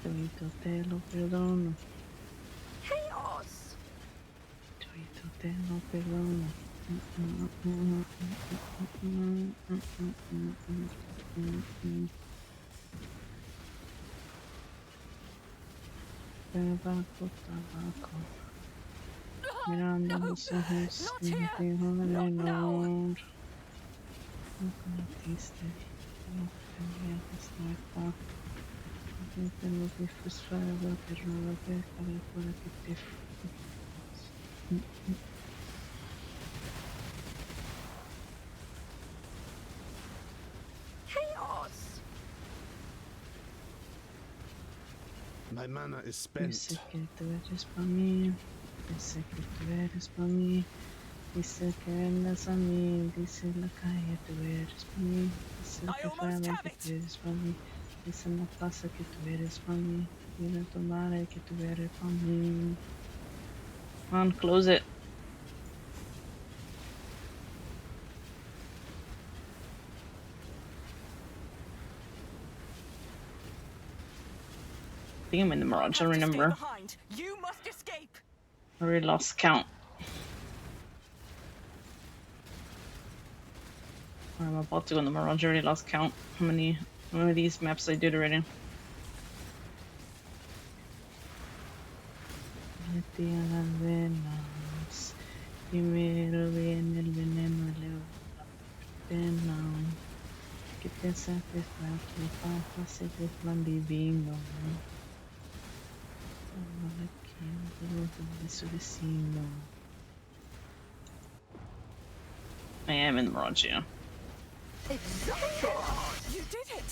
Todito te lo perdono. Chaos! Todito te lo perdono. Tabaco, tabaco. Mirando los ojos y no tengo menor. No cometiste. No tendría que estar acá. No tengo que frustrarlo, pero no lo que para que te Chaos! My mana is Yo spent. sé que tú eres para mí. Yo sé que tú eres para mí. Dice que vengas a mí. Dice la calle, tú eres para mí. Dice el café que tú eres para mí. Dice en la plaza que tú eres para mí. Dile a tu madre que tú eres para mí. Come on, close it. I think I'm in the Mirage, I don't remember. You must escape. I already lost count. I'm about to go in the Mirage, I already lost count. How many of these maps I did already. Metí a las venas. Primero viene el veneno y luego la pena. Que te satisface tu papa se te plan divino. Ahora quiero de su vecino. I am in the Mirage, yeah. You did it!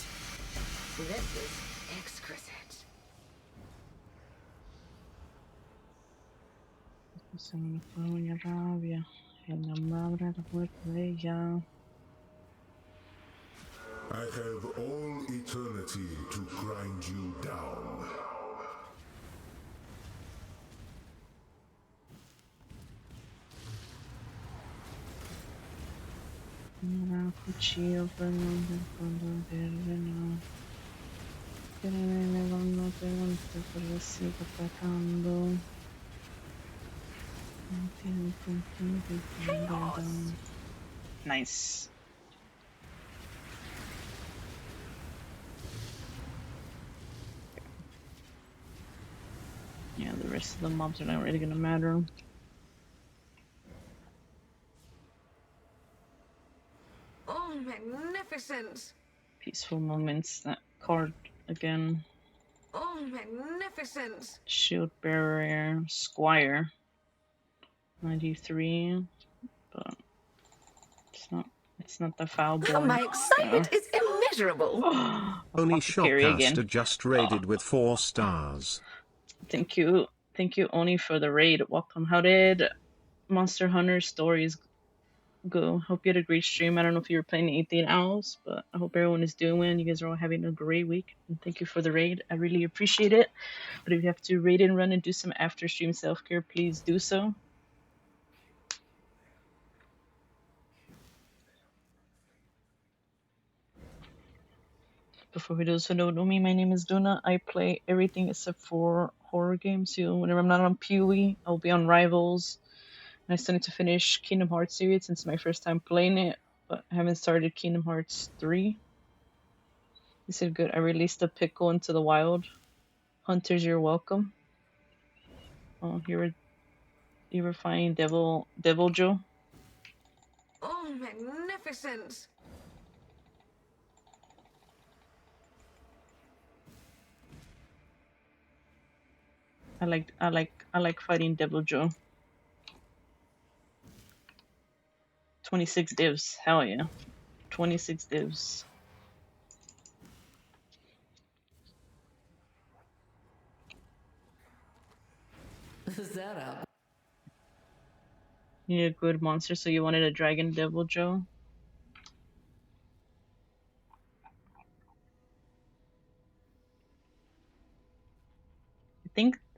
This is exquisite. Se me fue una rabia. En la madre la muerte de ella. I have all eternity to grind you down. Una cuchillo Fernando cuando terminó. Que me cuando pregunto pero sigo atacando. No tiene sentido. Nice. Yeah, the rest of the mobs are not really gonna matter. Oh, magnificent! Peaceful moments. That card again. Oh, magnificent! Shield barrier. Squire. 93. But it's not the foul born. My excitement is immeasurable. Only Carry again. Shockcaster just raided with 4 stars. Thank you, Oni, for the raid. Welcome. How did Monster Hunter Stories go? Hope you had a great stream. I don't know if you were playing 18 Owls, but I hope everyone is doing well. You guys are all having a great week. And thank you for the raid. I really appreciate it. But if you have to raid and run and do some after stream self care, please do so. Before we do so, don't know me. My name is Duna. I play everything except for horror games. So whenever I'm not on PoE, I'll be on Rivals. And I still need to finish Kingdom Hearts series since it's my first time playing it, but I haven't started Kingdom Hearts 3. He said, good. I released a pickle into the wild. Hunters, you're welcome. Oh, you were finding Devil Joe. Oh, magnificent! I like fighting Devil Joe. 26 divs. Hell yeah. 26 divs. Is that up? You need a good monster, so you wanted a Dragon Devil Joe?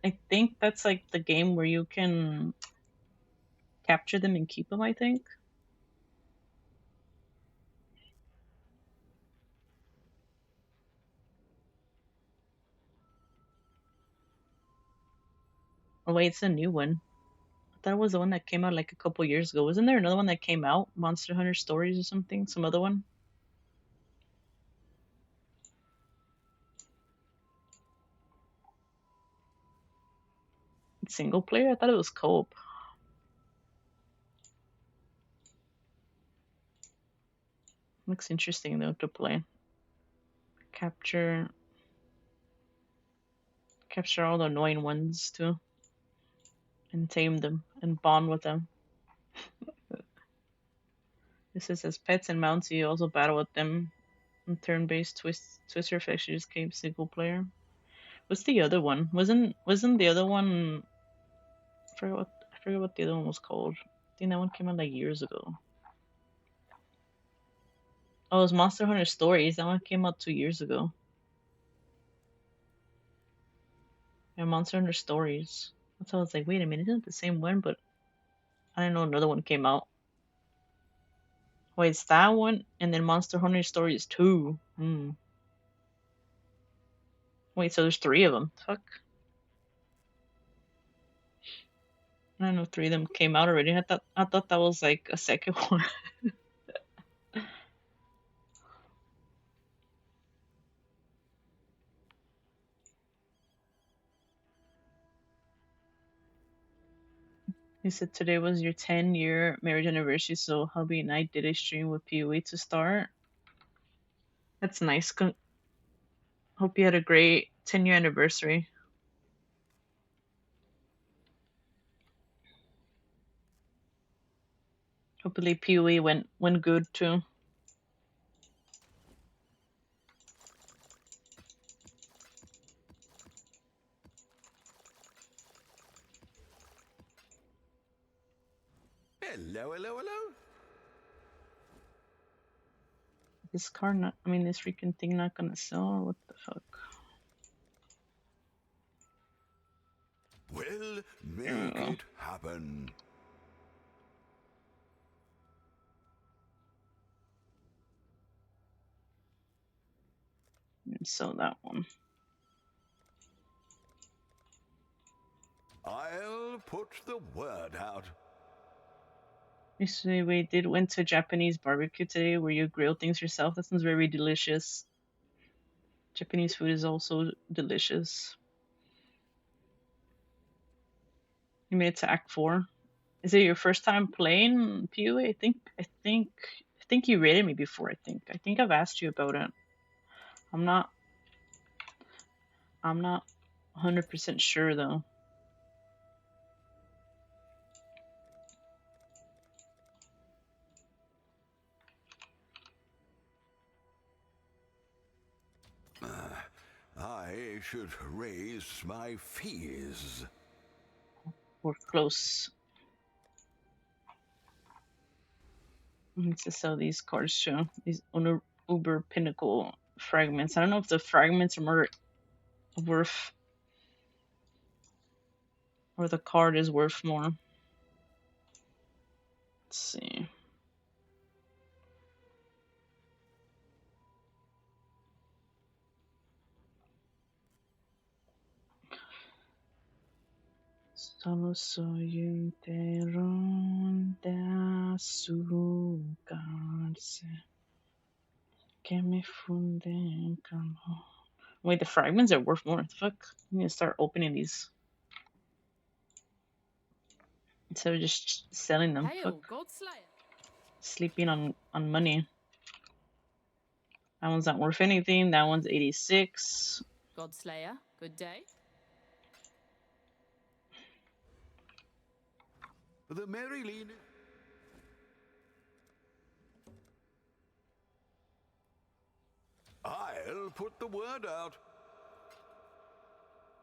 I think that's like the game where you can capture them and keep them, I think. Oh wait, it's a new one. I thought it was the one that came out like a couple years ago. Wasn't there another one that came out? Monster Hunter Stories or something? Some other one? Single player? I thought it was co-op. Looks interesting though to play. Capture all the annoying ones too. And tame them and bond with them. This is as pets and mounts, you also battle with them. In turn-based twister effects, you just came single player. What's the other one? Wasn't the other one? I forget what the other one was called. I think that one came out like years ago. Oh, it was Monster Hunter Stories. That one came out 2 years ago. Yeah, Monster Hunter Stories. That's why I was like, wait a minute, isn't it the same one? But I didn't know another one came out. Wait, it's that one, and then Monster Hunter Stories 2. Wait, so there's 3 of them. Fuck. I don't know if 3 of them came out already. I thought that was like a second one. You said today was your 10-year marriage anniversary, so hubby and I did a stream with POE to start. That's nice. Hope you had a great 10-year anniversary. Hopefully POE went good too. Hello, hello, hello. This car not, I mean, this freaking thing not gonna sell? What the fuck? Well, make it happen. Sell that one. I'll put the word out. You see, we went to a Japanese barbecue today where you grill things yourself. That sounds very delicious. Japanese food is also delicious. You made it to Act 4. Is it your first time playing PoE? I think you rated me before. I think I've asked you about it. I'm not 100% sure though. I should raise my fees. We're close. I need to sell these cards too. These Uber Pinnacle fragments. I don't know if the fragments are more worth or the card is worth more. Let's see. Solo soy un terrón de azúcarse que me funde en calor. Wait, the fragments are worth more. What the fuck? I'm gonna start opening these instead of just selling them. Hail, Fuck. Godslayer. Sleeping on money. That one's not worth anything. That one's 86. Godslayer, good day. The Maryline. I'll put the word out.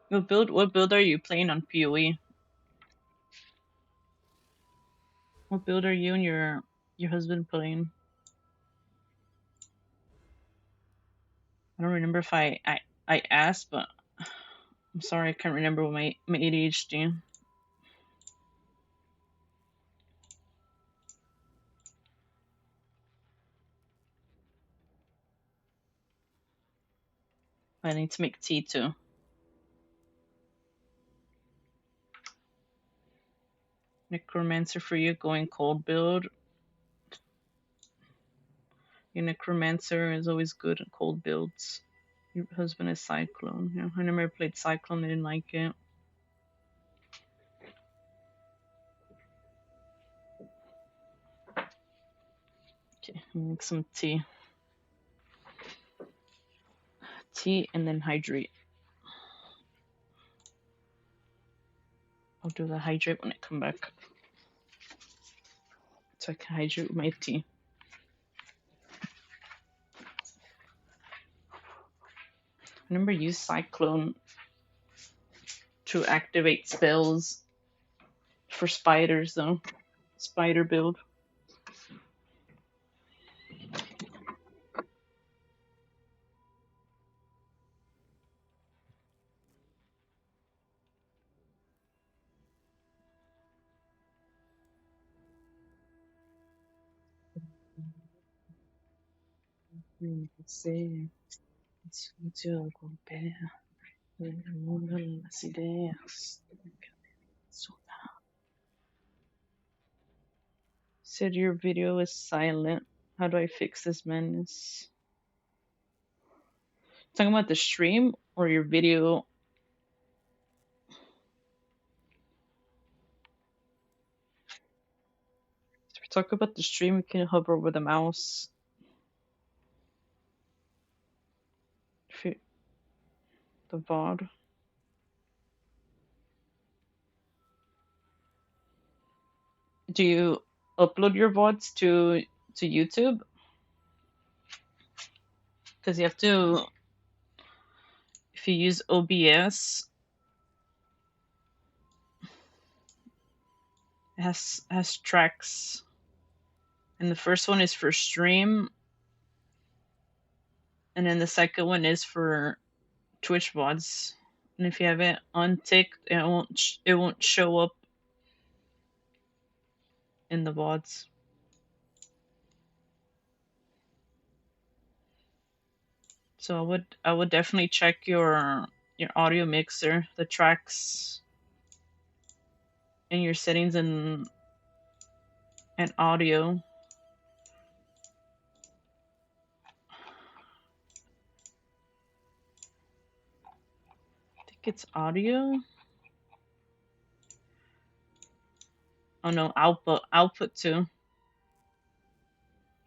What build are you playing on PoE? What build are you and your husband playing? I don't remember if I asked, but I'm sorry, I can't remember my ADHD. I need to make tea too. Necromancer for you, going cold build. Your Necromancer is always good at cold builds. Your husband is Cyclone. Yeah, I never played Cyclone, I didn't like it. Okay, make some tea. Tea and then hydrate. I'll do the hydrate when I come back. So I can hydrate with my tea. I never used Cyclone to activate spells for spiders though. Spider build. Sí, escucho golpea el mundo en las ideas. Said your video is silent. How do I fix this madness? Talking about the stream or your video? If we talk about the stream, you can hover over the mouse. If you, the VOD. Do you upload your VODs to YouTube? Because you have to. If you use OBS, it has tracks, and the first one is for stream, and then the second one is for Twitch VODs. And if you have it unticked, it won't show up in the VODs. So I would definitely check your audio mixer, the tracks in your settings and audio. I think it's audio. Oh no, output too.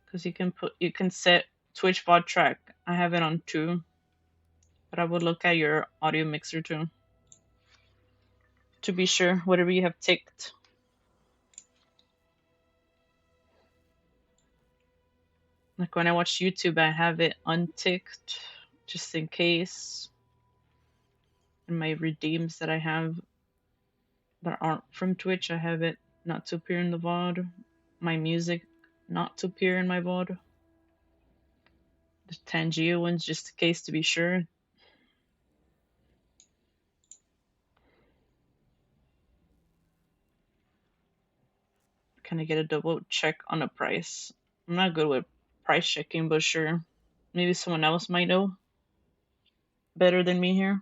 Because you can set Twitch VOD track. I have it on 2. But I would look at your audio mixer too. To be sure, whatever you have ticked. Like when I watch YouTube, I have it unticked just in case. And my redeems that I have that aren't from Twitch, I have it not to appear in the VOD. My music not to appear in my VOD. The Tangio ones just in case to be sure. Can I get a double check on the price? I'm not good with price checking, but sure. Maybe someone else might know better than me here.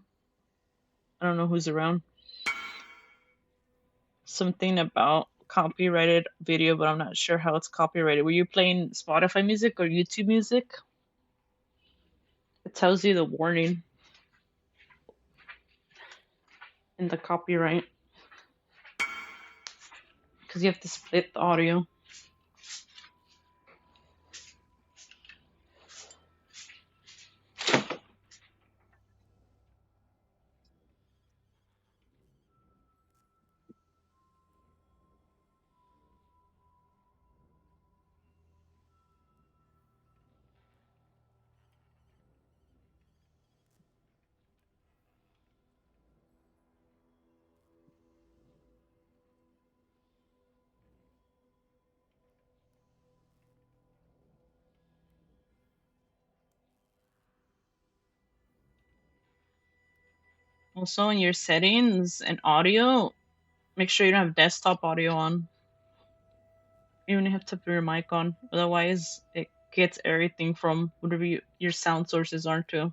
I don't know who's around. Something about copyrighted video, but I'm not sure how it's copyrighted. Were you playing Spotify music or YouTube music? It tells you the warning in the copyright. Because you have to split the audio. Also, in your settings and audio, make sure you don't have desktop audio on. You only have to put your mic on, otherwise it gets everything from whatever your sound sources are too.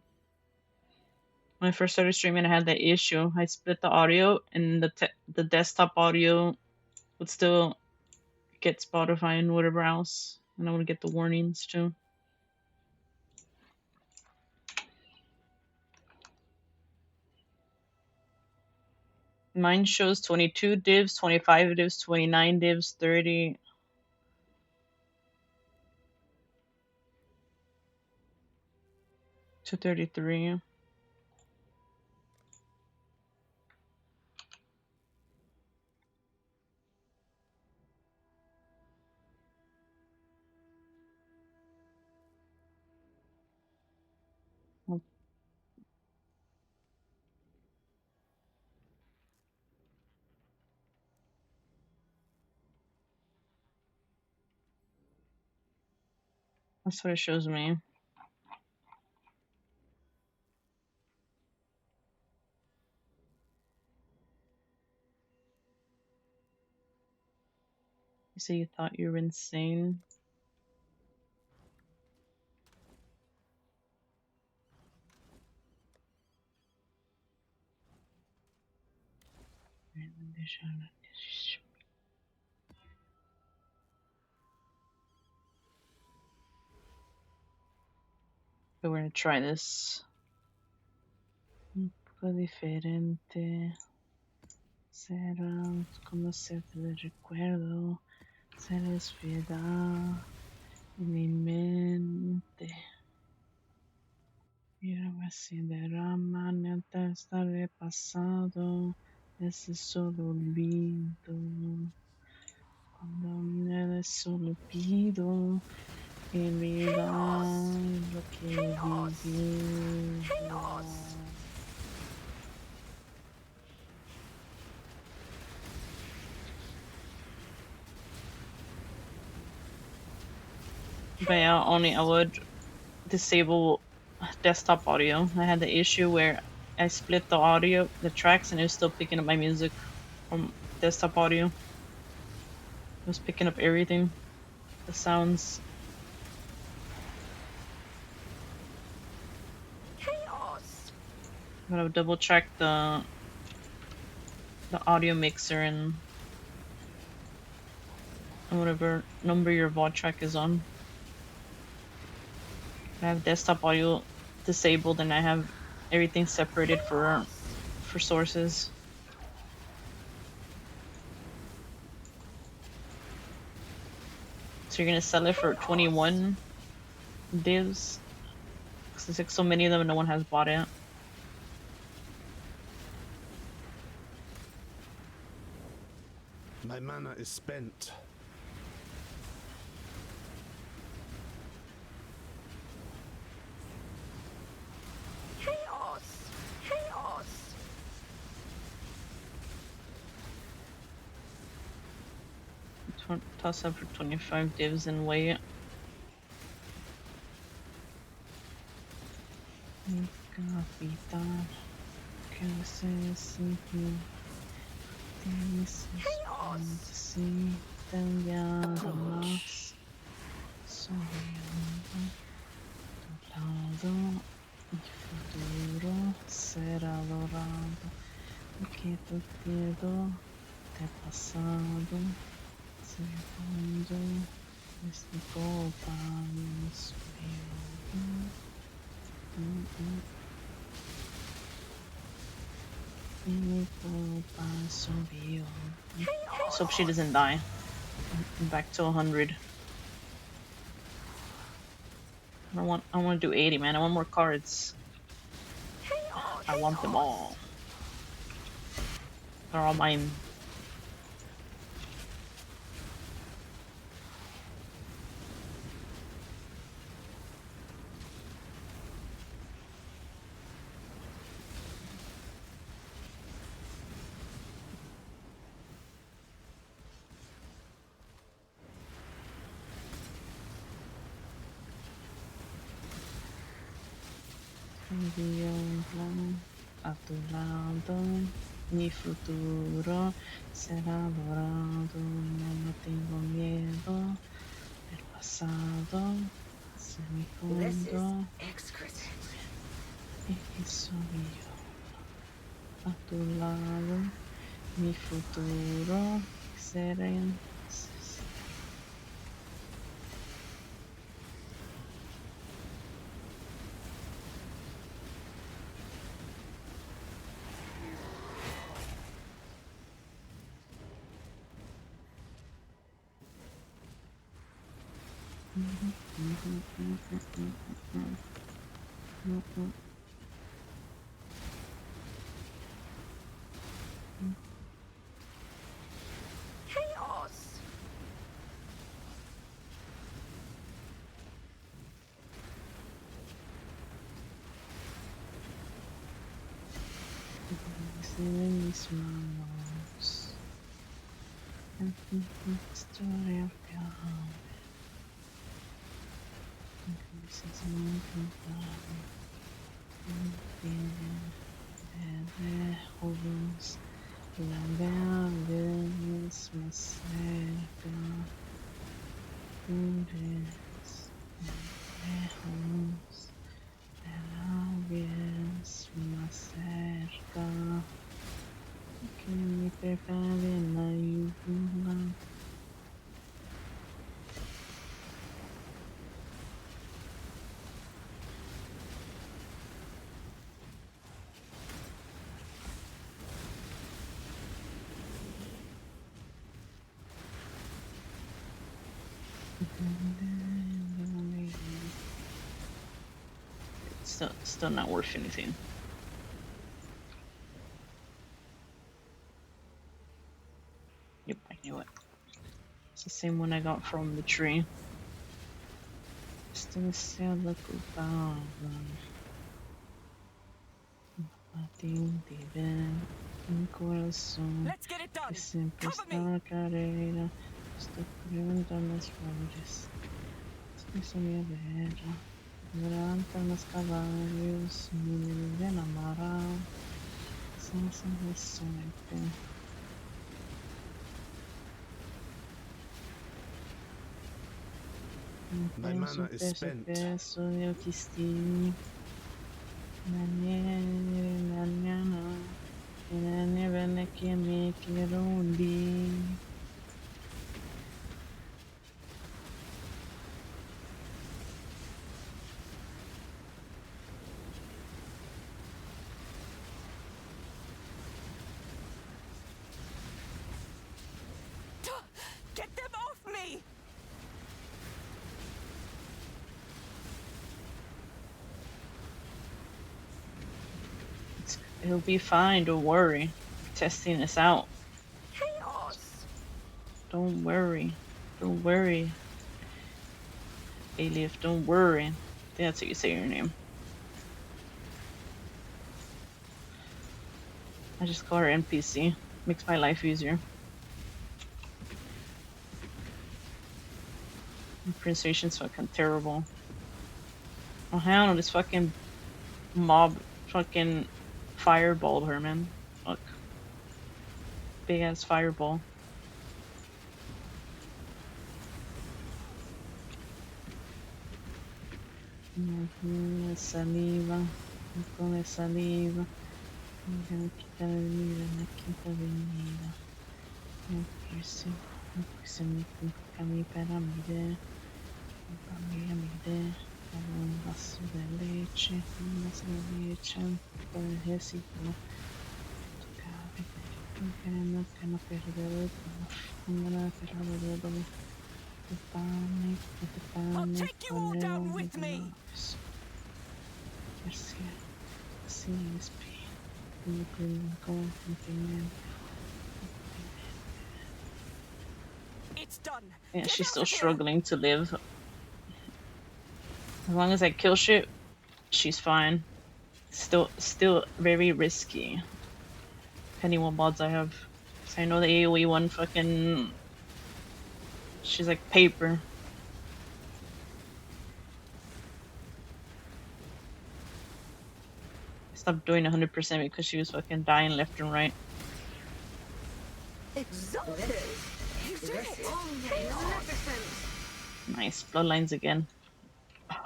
When I first started streaming, I had that issue. I split the audio, and the desktop audio would still get Spotify and whatever else, and I would get the warnings too. Mine shows 22 divs, 25 divs, 29 divs, 30. To 33. That's what it shows me. You say you thought you were insane. So we're gonna try this. Un poco diferente. Será como se te recuerdo. Se desfieda en mi mente. Mira así derrama, neta está repasado. Ese solo olvido. Cuando me solo pido olvidar lo que he vivido. But yeah, only I would disable desktop audio. I had the issue where I split the audio, the tracks, and it was still picking up my music from desktop audio. It was picking up everything, the sounds. Chaos. But I would double check the audio mixer and whatever number your VOD track is on. I have desktop audio disabled, and I have everything separated for sources. So you're gonna sell it for 21 divs? Because there's like so many of them and no one has bought it. My mana is spent. Chaos. Chaos. Toss up for 25 divs and wait. Capitán, que necesitan ya más. Soñando, doblado, y futuro será dorado. Que tu miedo de pasado, segundo, es mi copa, mi sueño. Let's hope she doesn't die. I'm back to 100. I want to do 80, man. I want more cards. I want them all. They're all mine. a tu lado. Mi futuro será dorado, no tengo miedo. El pasado es mi This is fondo. exquisite. Y soy yo. A tu lado, mi futuro será. Chaos! En mis manos. Historia real. Es muy contado. De lejos. La vez más cerca. Eres lejos. La vez más cerca. Que me prepare la lluvia. Still not worth anything. Yep, I knew it. It's the same one I got from the tree. Still se la culpaba. Latín divino, un corazón que siempre está en la carrera. Estoy preguntando las flores. Estoy mi vera. Levantan los caballos, mi vida amarrado. Senza de suerte. My mana is spent. Peso de autoestima. Mañana. La nieve en la que me quiero hundir. Get them off me! It'll be fine, don't worry. Testing this out. Chaos! Don't worry. Don't worry. Alif, don't worry. I think that's how you say your name. I just call her NPC. Makes my life easier. My pronunciation's fucking terrible. Oh hell no, this fucking mob fucking fireballed her, man. Fuck. Big ass fireball. Saliva. Con saliva. Voy a quitar el vida en la quinta avenida. Se me complica mi pirámide. Un vaso de leche. Un vaso de leche. Por el ejército. Que no perder el I'll take you all down with me! It's done. Yeah, she's still struggling to live. As long as I kill shit, she's fine. Still very risky. Depending what mods I have. So I know the AoE one fucking... She's like paper. stopped doing 100% because she was fucking dying left and right. Exalted! You did it! Magnificent! Nice. Bloodlines again.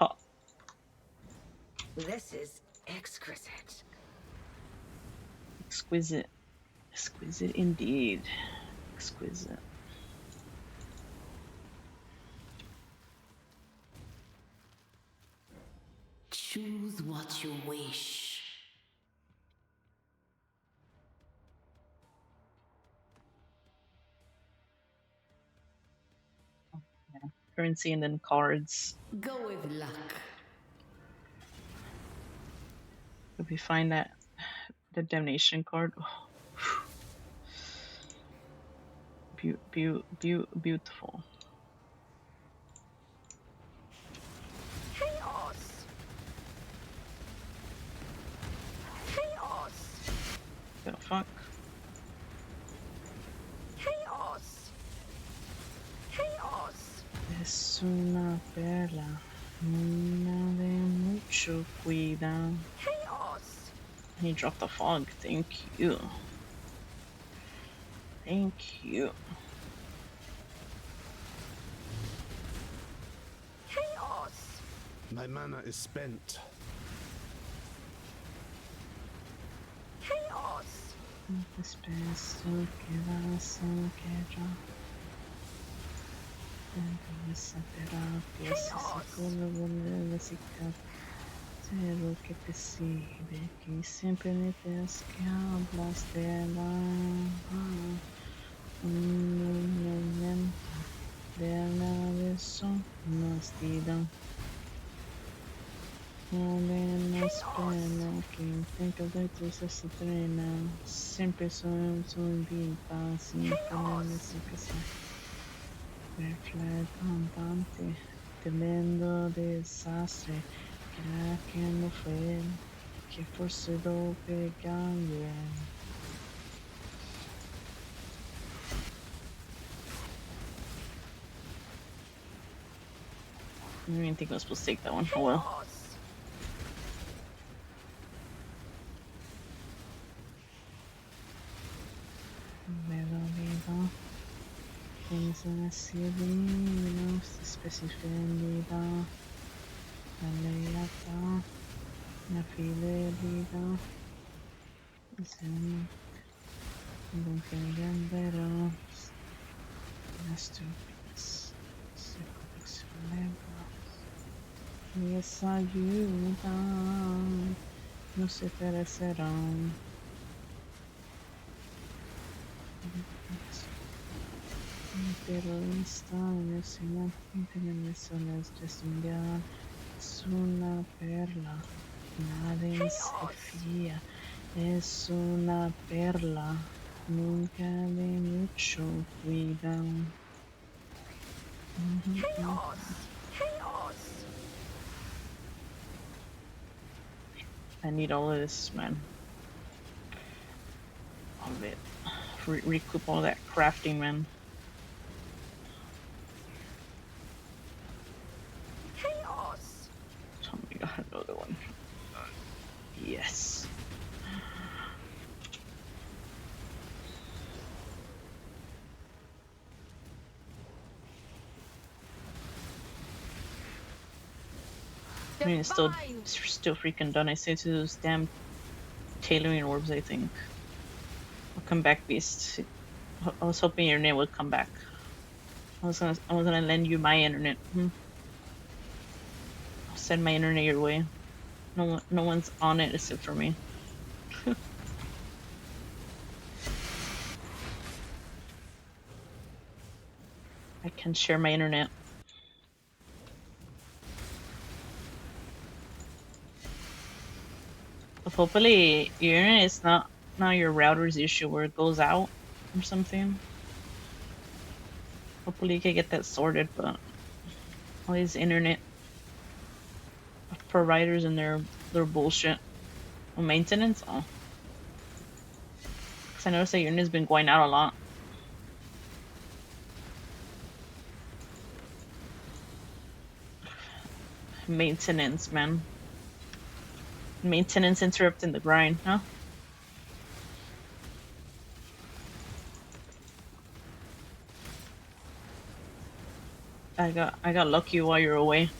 Oh, This is exquisite. exquisite. Exquisite indeed. Exquisite. Choose what you wish. Yeah. Currency and then cards. Go with luck. If we find that the damnation card. Oh, beautiful. Chaos! Chaos! The fuck? Chaos! Chaos! Es una perla. Una de mucho cuidado. Chaos! And he dropped the fog. Thank you. Thank you. Chaos! My mana is spent. Chaos! Despesso que vas a quebrar. Essa terapia se segura volver a ficar. Ser o que percebe que sempre me des que hablas de la un momento de la deshonestidad. No menos pena que intento de tus se trena. Siempre soy su vida sin ponerse que Reflex cantante, tremendo desastre, que no fue, que forzado pegando. I didn't even think I was supposed to take that one. Oh well. Pensa divino, si specificità, la lealtà, la fidelità, non prenderò la stupidez, se mi essa aiuta, non si interesserà. Terrorista, internacional es una perla, nadie se fía, es una perla, nunca de mucho cuidado. Chaos! Chaos! I need all of this, man. All of it. Recoup all that crafting, man. Chaos! Oh my god, another one. Yes. I mean, it's still freaking done. I say to those damn tailoring orbs, I think. I'll come back, Beast. I was hoping your name would come back. I was gonna lend you my internet. I'll send my internet your way. No one's on it except for me. I can share my internet. But hopefully your internet is not your router's issue where it goes out or something. Hopefully you can get that sorted, but all these internet providers and their bullshit. Well, maintenance? Oh. Because I noticed that your internet's been going out a lot. Maintenance, man. Maintenance interrupting the grind, huh? I got lucky while you're away.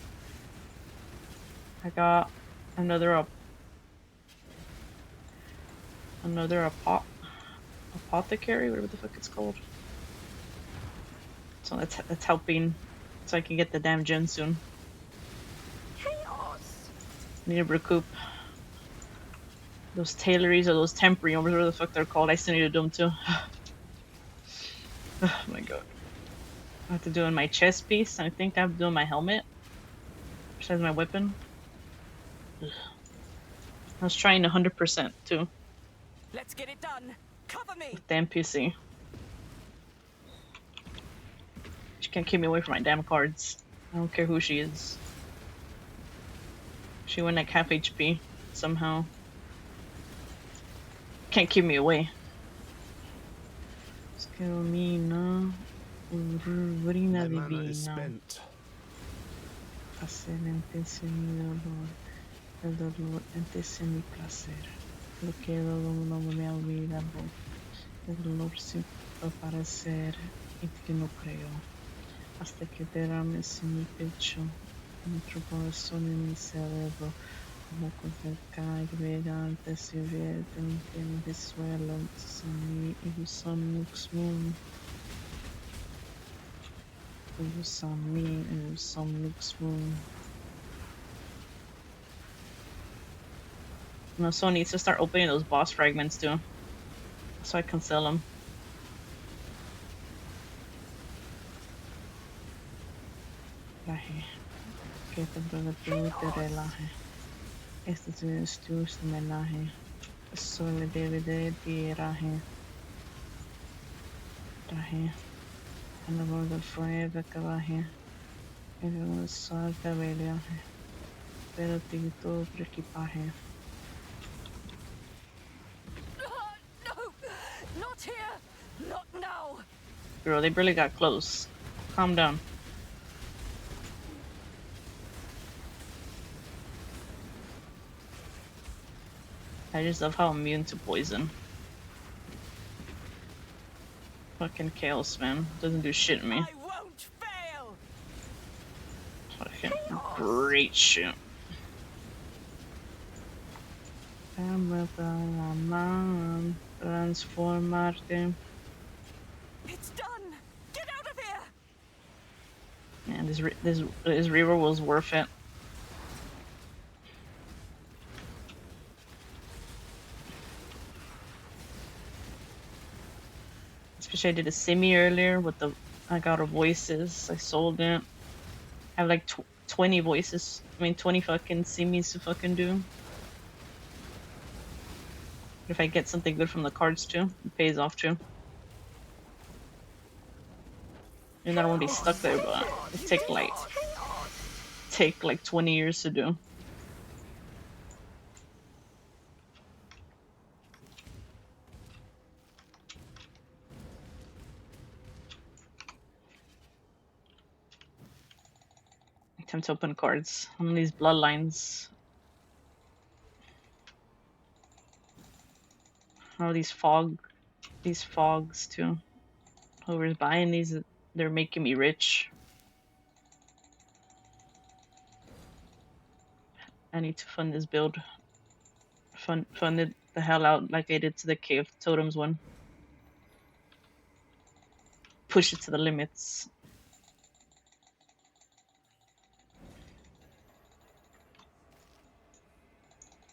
I got another apothecary, whatever the fuck it's called. So that's helping, so I can get the damn gen soon. Chaos. Need to recoup those tailories or those temporary, or whatever the fuck they're called. I still need to do them too. Oh my god. I have to do in my chest piece, and I think I have to do in my helmet. Besides my weapon. Ugh. I was trying 100% too. Let's get it done. Cover me. With the NPC. She can't keep me away from my damn cards. I don't care who she is. She went like half HP somehow. Can't keep me away. Scalmina. Urina My mana is divina. spent. Excelente dolor. El dolor antes de mi placer. Lo que el dolor no me olvida. El dolor sin aparecer. Y que no creo. Hasta que derrames en mi pecho. En otro corazón en mi cerebro. Como cuando cae antes se vierte en el suelo. Sami y Samnuxmun. Sami and Samnuxmun. No, so needs to start opening those boss fragments too, so I can sell them. Relaje. Que te relaje. Este es tu homenaje. Solo debe de tiraje. Traje. En la voz del fuego que baje. En el sol de viaje. Pero todo por equipaje. No! Not here! Not now! Girl, they barely got close. Calm down. I just love how I'm immune to poison. Fucking chaos, man. Doesn't do shit to me. I won't fail! Fucking great shit. Transformarte. It's done! Get out of here! Man, this reroll was worth it. Especially I did a simi earlier with the I got her voices. I sold it. I have like 20 voices. I mean 20 fucking simis to fucking do. If I get something good from the cards too, it pays off too. And I won't be stuck there, but it take like 20 years to do. Time to open cards on these bloodlines. Oh, these fogs too. Whoever's buying these, they're making me rich. I need to fund this build. Fund it the hell out like I did to the Cave Totems one. Push it to the limits.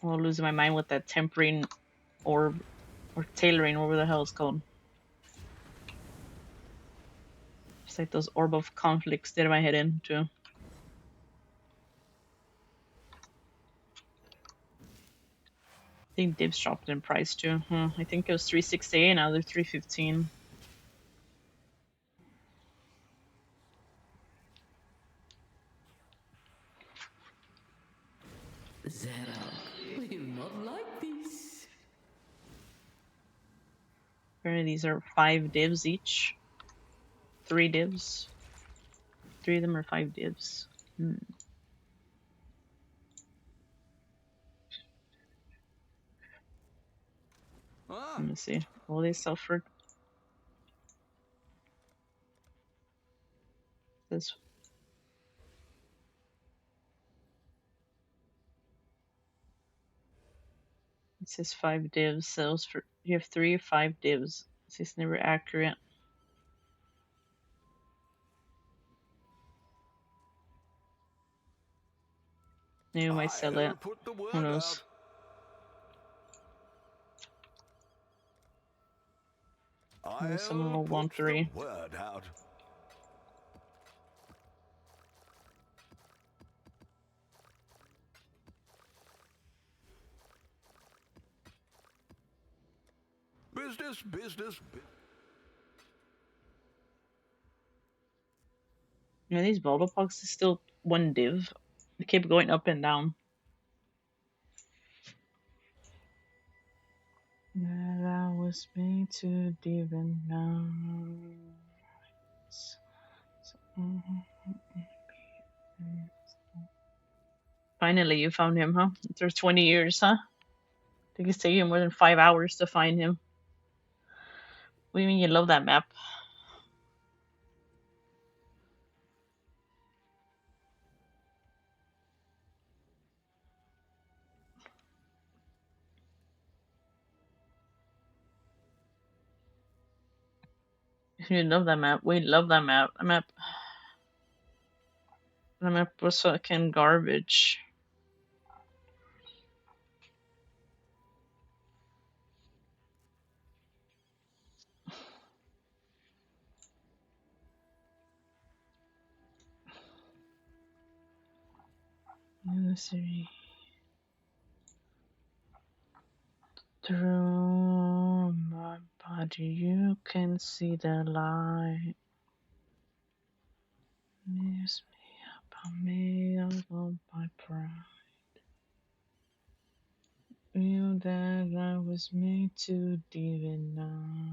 I'm losing my mind with that tempering orb or tailoring, whatever the hell it's called. It's like those orb of conflict staring my head in too. I think Dibs dropped in price too. I think it was 368, now they're 315. Zera, will you not like this? Apparently these are 5 divs each. 3 divs. 3 of them are 5 divs. Let me see. All they suffered. This. It says 5 divs. Sells for. You have 3 or 5 divs. It's never accurate. Maybe we might sell it. Who knows? Maybe someone will want 3. Word out. Business. Yeah, these Voltopox is still 1 div. They keep going up and down. That I was made to div and now. Finally, you found him, huh? After 20 years, huh? I think it's taking you more than 5 hours to find him. What do you mean you love that map? You love that map. We love that map. That map was fucking garbage. Let's see. Through my body, you can see the light. Lift me up, I made of my pride. You that I was made to divinize.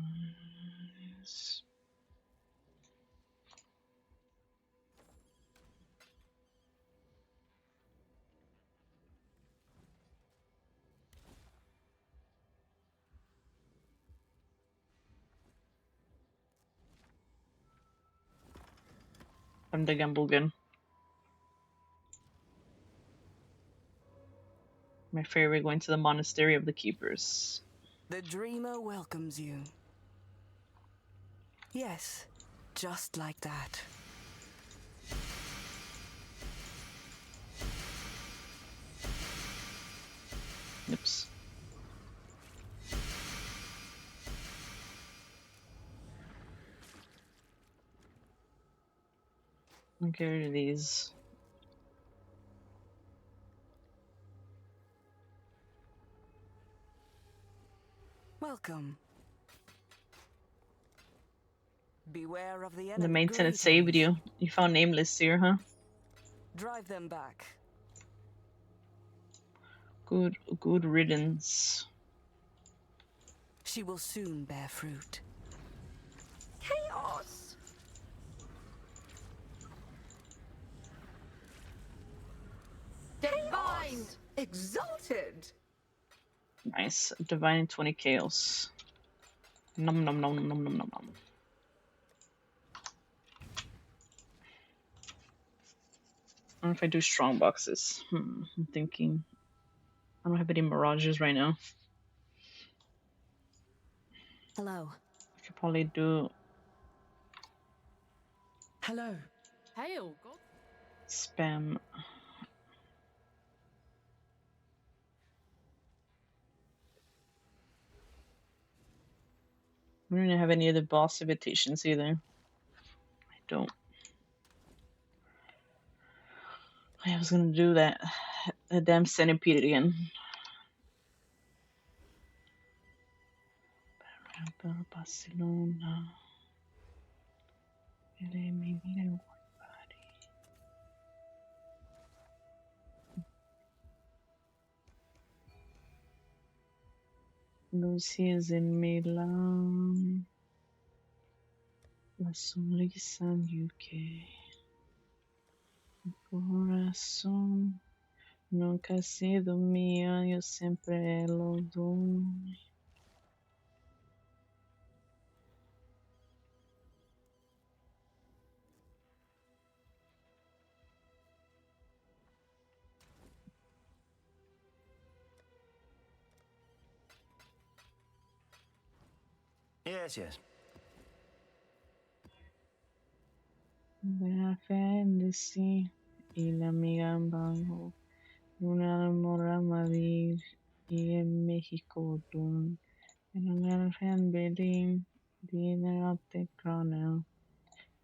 I'm the Gambulgan. My favorite going to the monastery of the keepers. The dreamer welcomes you. Yes, just like that. Oops. I'll get rid of these. Welcome. Beware of the enemy. The maintenance saved you. You found Nameless here, huh? Drive them back. Good riddance. She will soon bear fruit. Chaos! Divine! Exalted! Nice. Divine 20 chaos. Nom nom nom nom nom nom nom nom. I don't know if I do strong boxes. I'm thinking. I don't have any mirages right now. Hello. I could probably do Hello. Hail, God. spam. We don't have any other boss invitations either. I don't. I was gonna do that. A damn centipede again. Barcelona. Lucy's in Milan. La sonrisa in UK. Corazón nunca ha sido mía, yo siempre lo doy. Gracias. La fantasy y la amiga bajo una mora Madrid y en México dun en el handbuilding dinner de crono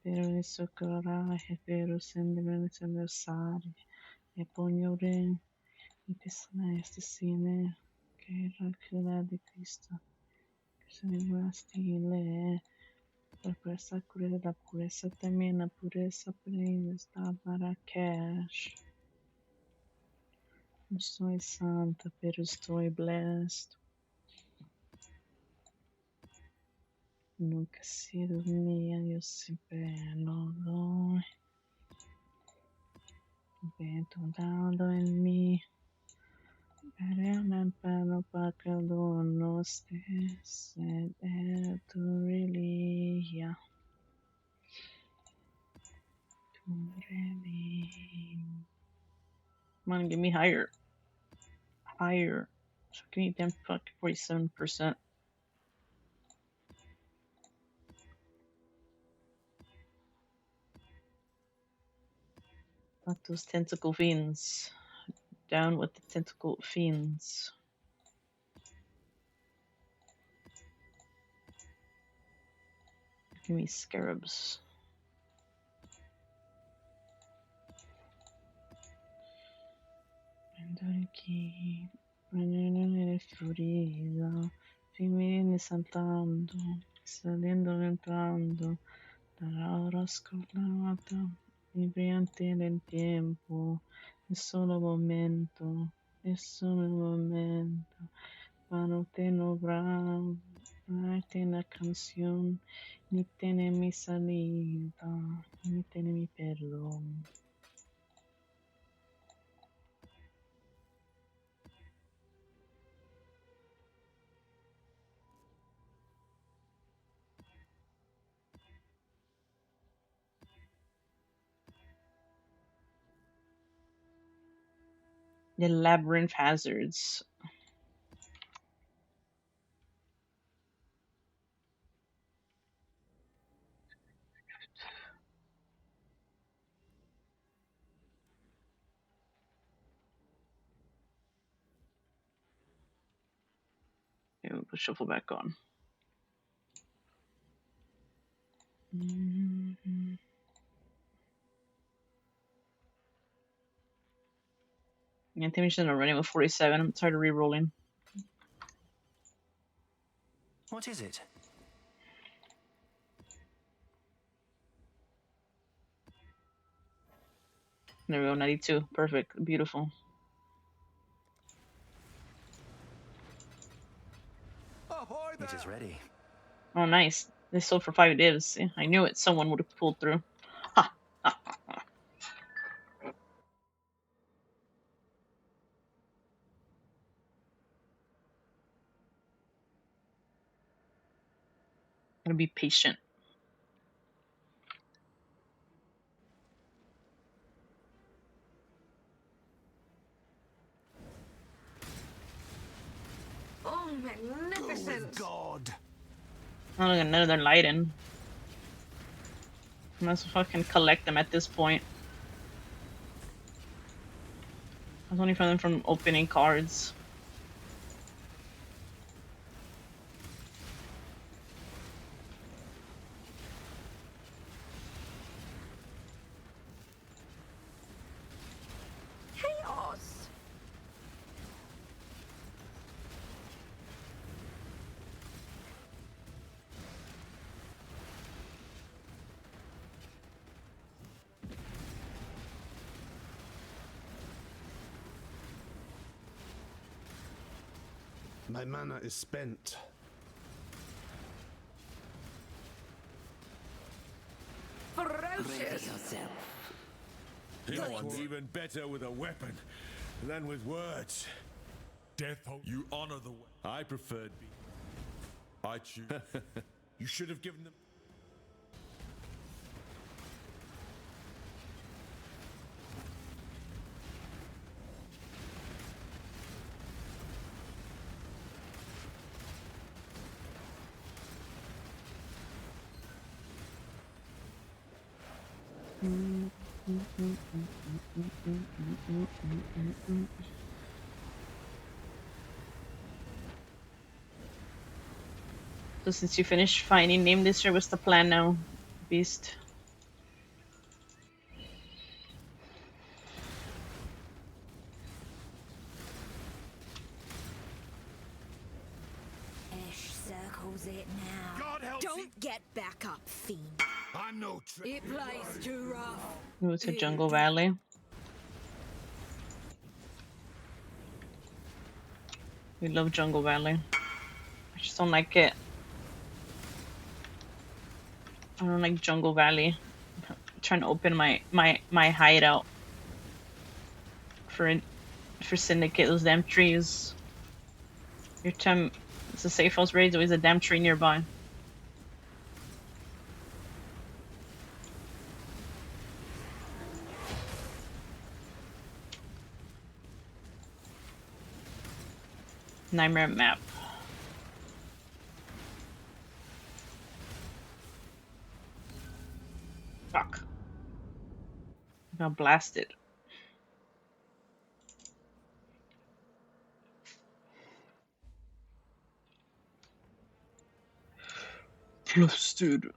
pero eso coraje pero sembra sembra e pognore y persona este cine che era di Cristo che se ne stile la pureza también la pureza prima está para cash. No soy santa, pero estoy blessed. Nunca he sido mía, yo siempre lo doy. Vento dado en mí. Para para que no estés en tu religión. Come on, give me higher. Higher. So can you damn fuck 47%. Not those tentacle fiends. Down with the tentacle fiends. Give me scarabs. Andare aquí, venire florida, viene saltando, saliendo, entrando, la hora scolata, il brillante del tiempo, è solo momento, para no bravo, darte la canción, ni tiene mi salida, ni tiene mi perdón. The labyrinth hazards. Okay, we'll put shuffle back on. Yeah, Timmy are running with 47. I'm tired of re-rolling. What is it? There we go, 92. Perfect. Beautiful. It is ready. Oh, nice. They sold for 5 divs. Yeah, I knew it. Someone would have pulled through. Ha! Gotta be patient. Oh, magnificent! God. I'm gonna get another light in. I might as well fucking collect them at this point. I was only from them from opening cards. Chaos! My mana is spent. Ferocious! You know what's even better with a weapon than with words? Death hope. You honor the weapon. I preferred I choose. You should have given them. So since you finished finding name this year, what's the plan now, Beast? Ash circles it now. God help Don't get back up, fiend. I'm no trick. It plays too rough. Move to Jungle Valley. We love Jungle Valley. I just don't like it. I don't like Jungle Valley. I'm trying to open my hideout for Syndicate. Those damn trees. Your time. It's a safe house raid. Always a damn tree nearby. Nightmare map. Fuck. I got blasted. Blasted.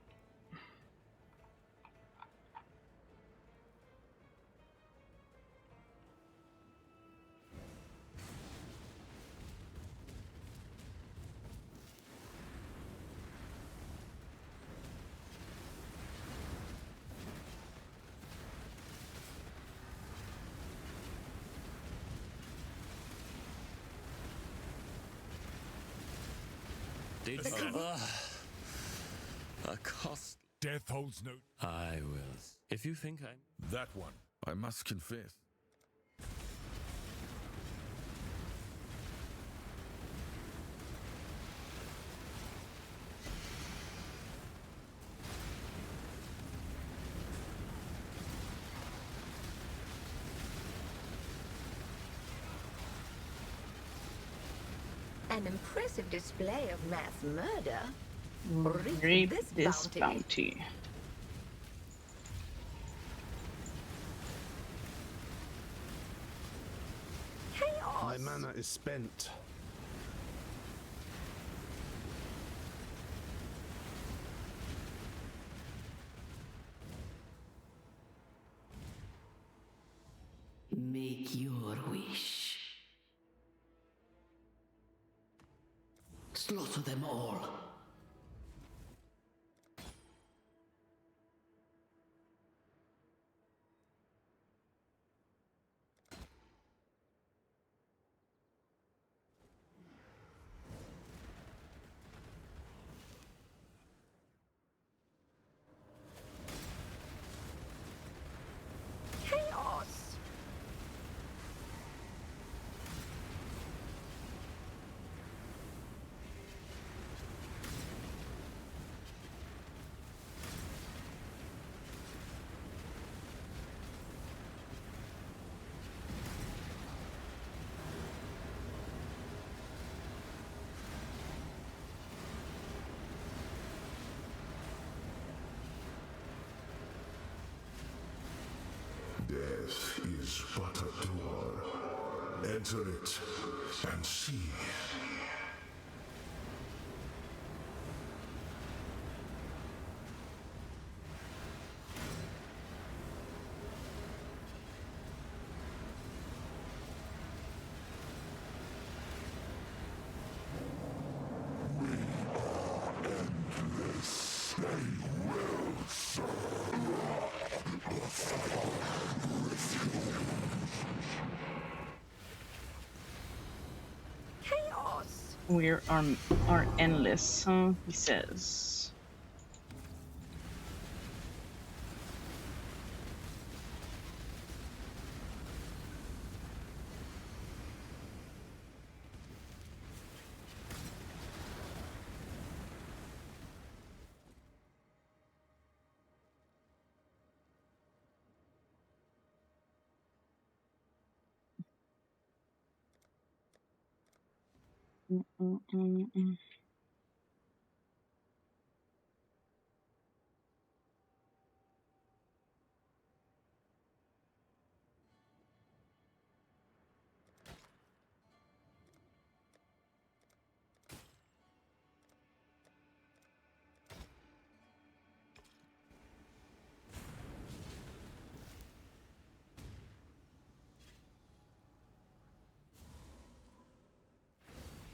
A cost. Death holds no. I will. If you think I'm. That one, I must confess. An impressive display of mass murder. Reap this bounty. Chaos. My mana is spent. Make your wish. Slaughter them all. Chaos. Death is but a door. Enter it and see. Chaos. We are endless, huh? He says.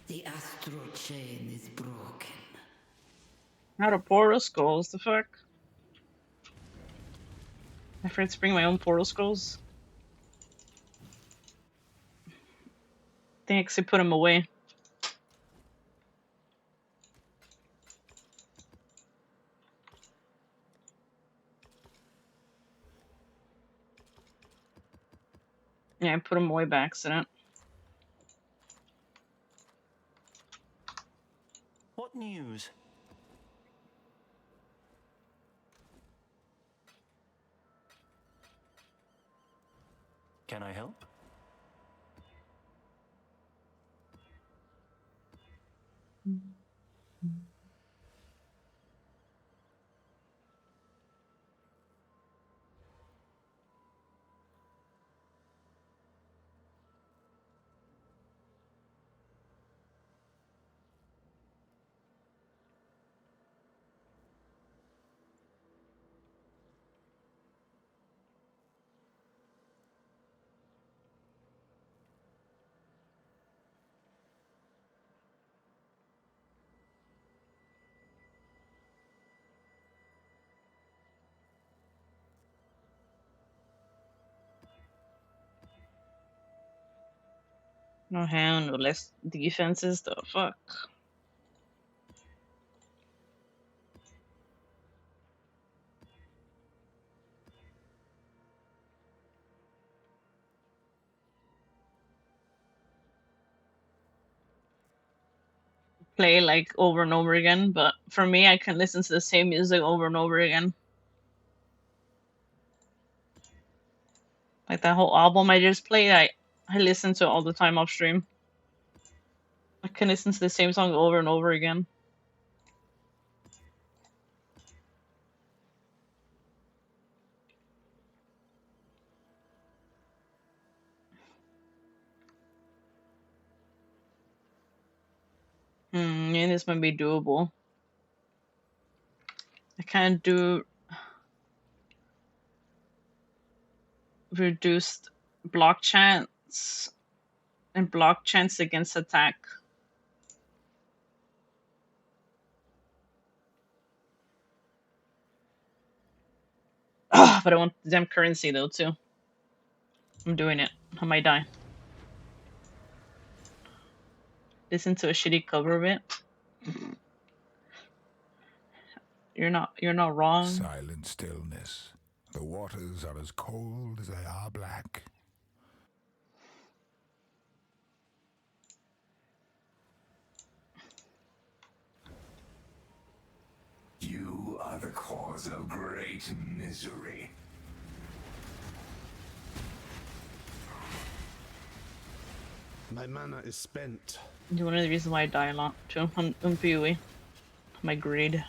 The astral chain is broken. Out of portal skulls, the fuck? I forgot to bring my own portal skulls. They actually put them away. Yeah, I put them away by accident. What news? Can I help? No hand, no less defenses, the fuck. Play like over and over again, but for me, I can listen to the same music over and over again. Like that whole album I just played, I listen to it all the time off stream. I can listen to the same song over and over again. Yeah, this might be doable. I can't do reduced block chance and block chance against attack. But I want the damn currency though too. I'm doing it. I might die. Listen to a shitty cover of it. You're not wrong. Silent stillness. The waters are as cold as they are black. You are the cause of great misery. My mana is spent. One of the reasons why I die a lot too on PoE. My greed.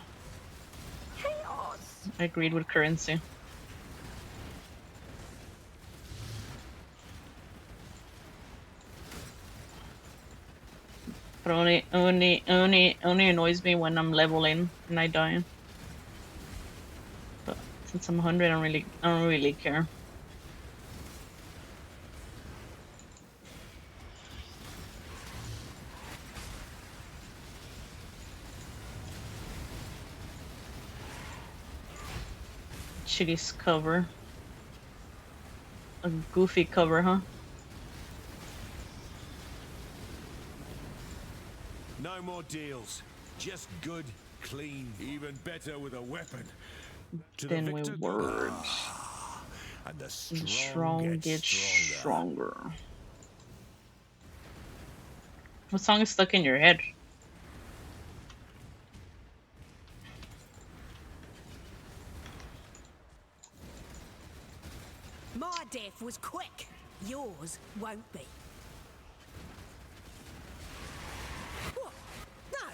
Chaos! I greed with currency. But only annoys me when I'm leveling and I die. But since I'm 100, I don't really care. Shitty cover. A goofy cover, huh? No more deals. Just good, clean, even better with a weapon. To the Then with victor words. And the strong gets stronger. What song is stuck in your head? My death was quick. Yours won't be. What? No.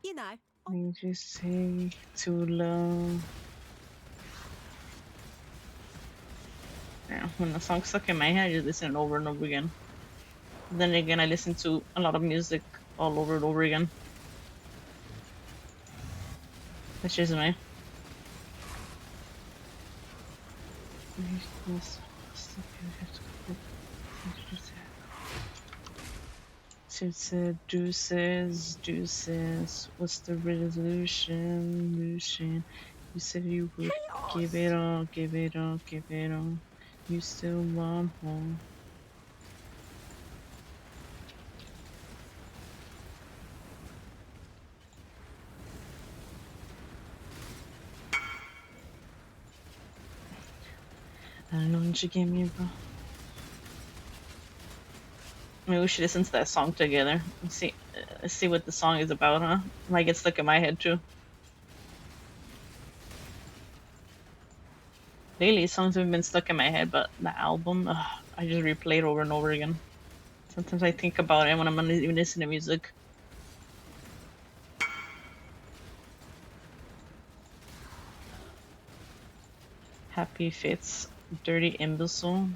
You know. You just take too long. Yeah, when the song's stuck in my head, I just listen it over and over again. Then again, I listen to a lot of music all over and over again. That's just me. She said, deuces, deuces. What's the resolution, Lucian? You said you would give it all, give it all, give it all. You still want more. I don't know what you gave me, bro. Maybe we should listen to that song together. Let's see what the song is about, huh? Might get stuck in my head too. Lately, songs have been stuck in my head, but the album, I just replay it over and over again. Sometimes I think about it when I'm even listening to music. Happy Fits, Dirty Imbecile.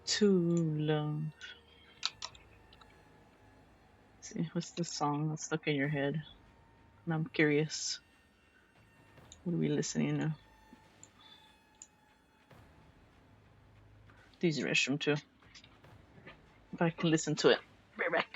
Too Love. See, what's the song that's stuck in your head? And I'm curious. What are we listening to? Use the restroom too. If I can listen to it. Right back.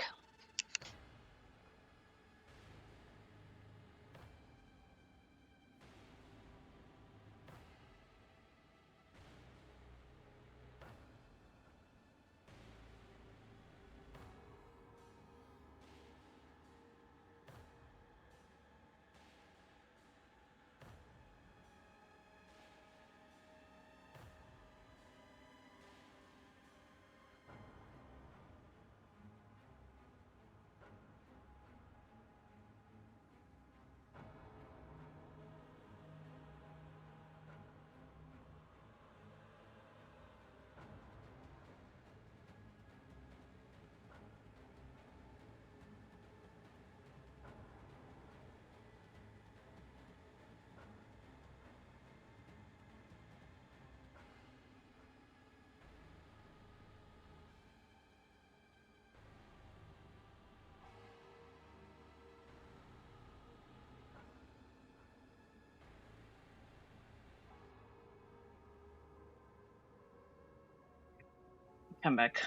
Come back.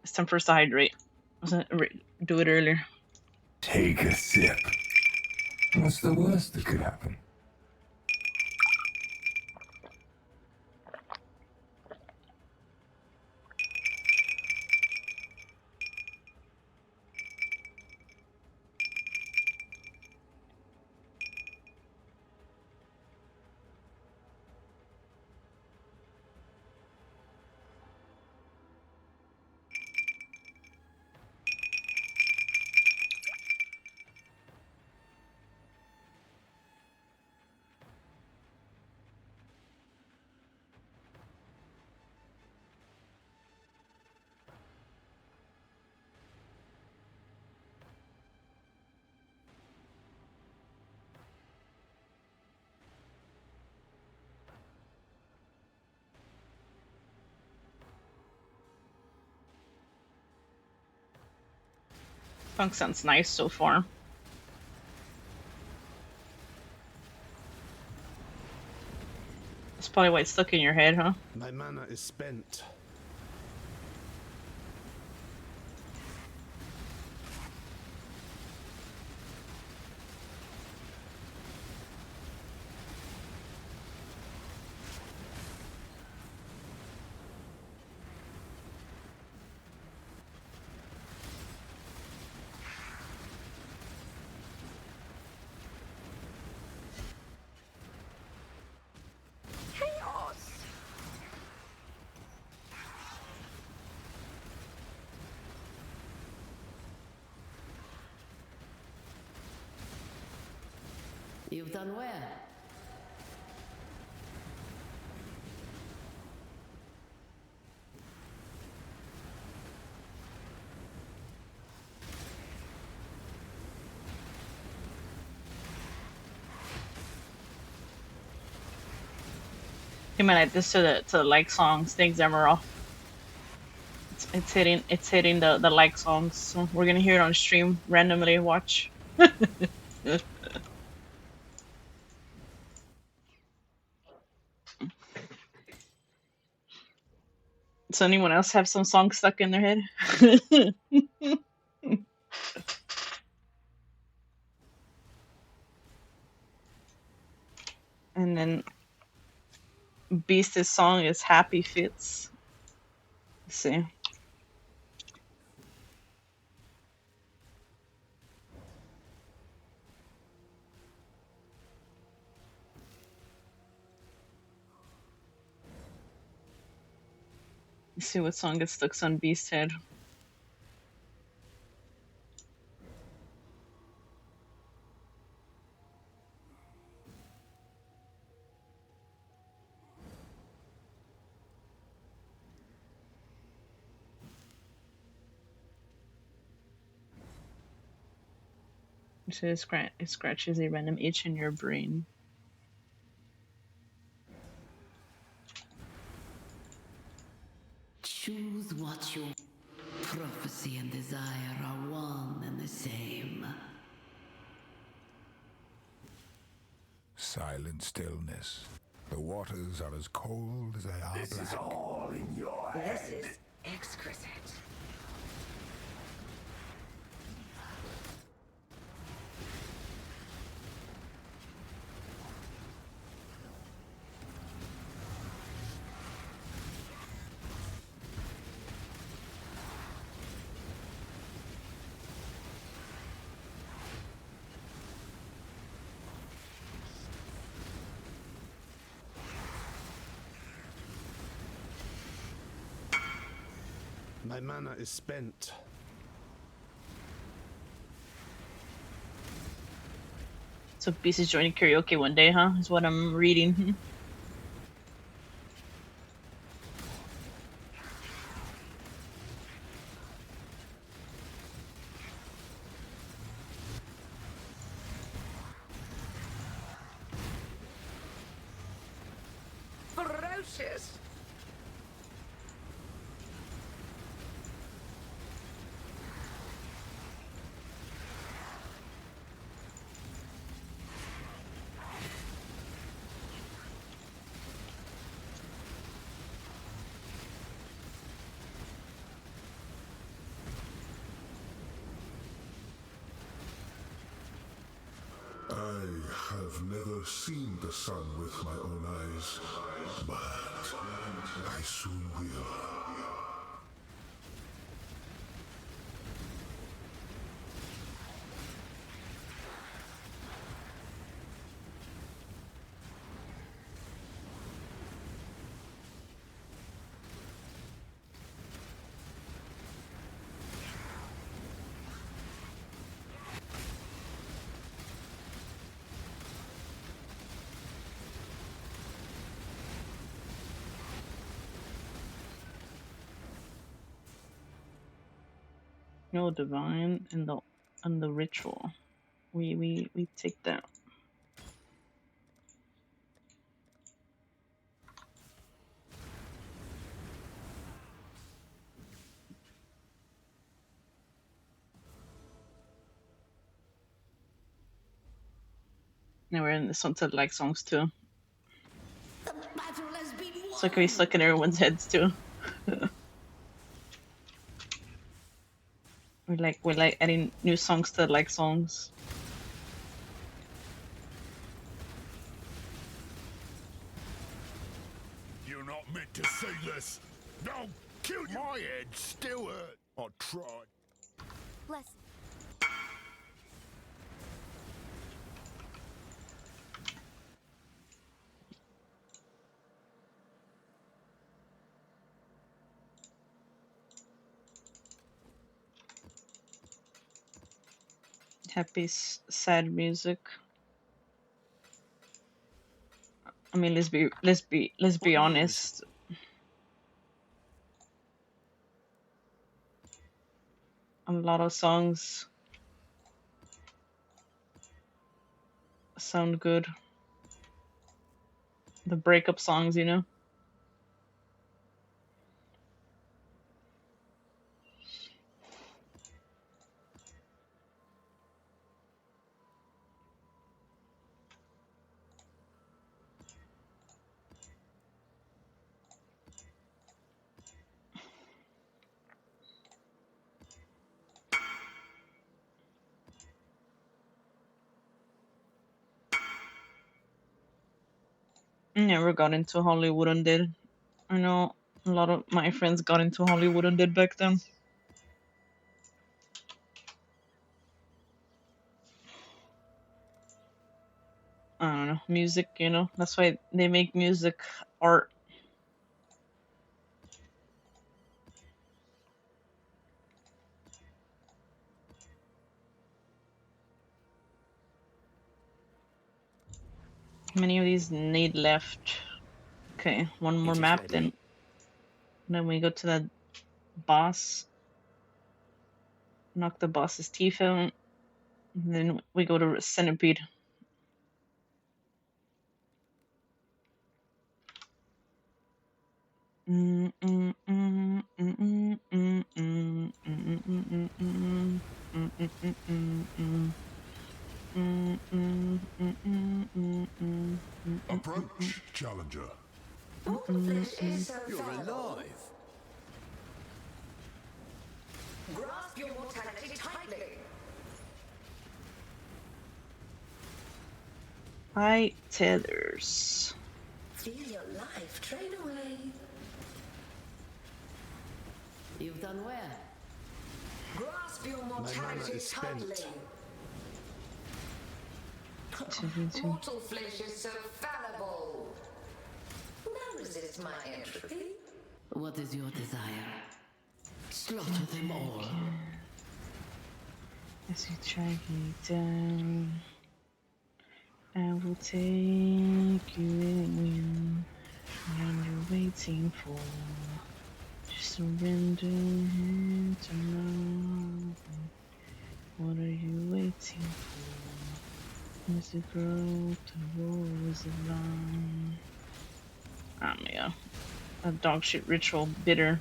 It's time for us to hydrate. Do it earlier. Take a sip. What's the worst that could happen? Funk sounds nice so far. That's probably why it's stuck in your head, huh? My mana is spent. You've done well. You might add this to the like songs. Thanks, Emerald. It's hitting the like songs. So we're gonna hear it on stream randomly. Watch. Does anyone else have some song stuck in their head? And then Beast's song is Happy Fits. Let's see. Let's see what song gets stuck on Beast's head. So it scratches a random itch in your brain. Choose what you... Prophecy and desire are one and the same. Silent stillness. The waters are as cold as they are This black. is all in your head. This is exquisite. My mana is spent. So Beast is joining karaoke one day, huh? Is what I'm reading. Ferocious. I have never seen the sun with my own eyes, but I soon will. No divine and the ritual. We take that. Now we're in the Sunset Like songs too. It's like we stuck in everyone's heads too. we're like adding new songs to like songs. You're not meant to say this. No, kill you. My head still hurt. I tried. Bless. Happy, sad music. I mean, let's be honest. A lot of songs sound good. The breakup songs, you know. Never got into Hollywood Undead. I know a lot of my friends got into Hollywood Undead back then. I don't know, music, you know, that's why they make music art. How many of these need left? Okay, one more map, then we go to that boss, knock the boss's teeth out, and then we go to Centipede. Approach, challenger. You're alive. Grasp your mortality tightly. High tethers. Feel your life drain away. You've done well. Grasp your mana mortality is spent. tightly. Mortal flesh is so fallible. Now resist my entropy. What is your desire? Slaughter them all. As you track me down, I will take you in when you're waiting for. Just surrender to love. What are you waiting for? As you grow to wars of love. Oh my god. A dog shit ritual bitter.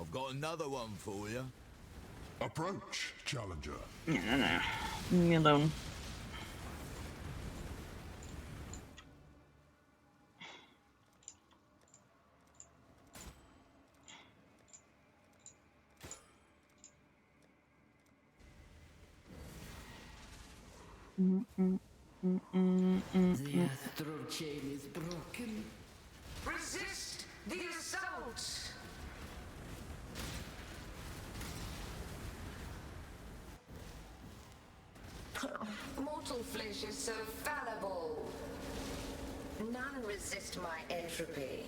I've got another one for you. Approach, challenger. No. Leave me alone. The astral chain is broken. Resist the assault. Mortal flesh is so fallible. None resist my entropy.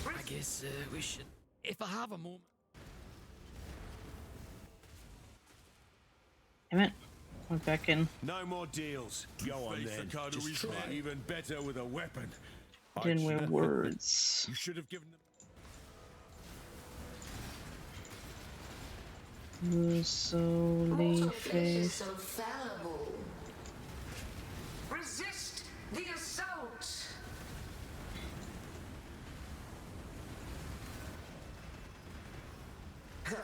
I guess we should. If I have a moment. Damn it. We're back in. No more deals. Go on then. Just try. Even better with a weapon. Didn't wear words. You should have given them. You're solely faith. So fallible. Resist the assault.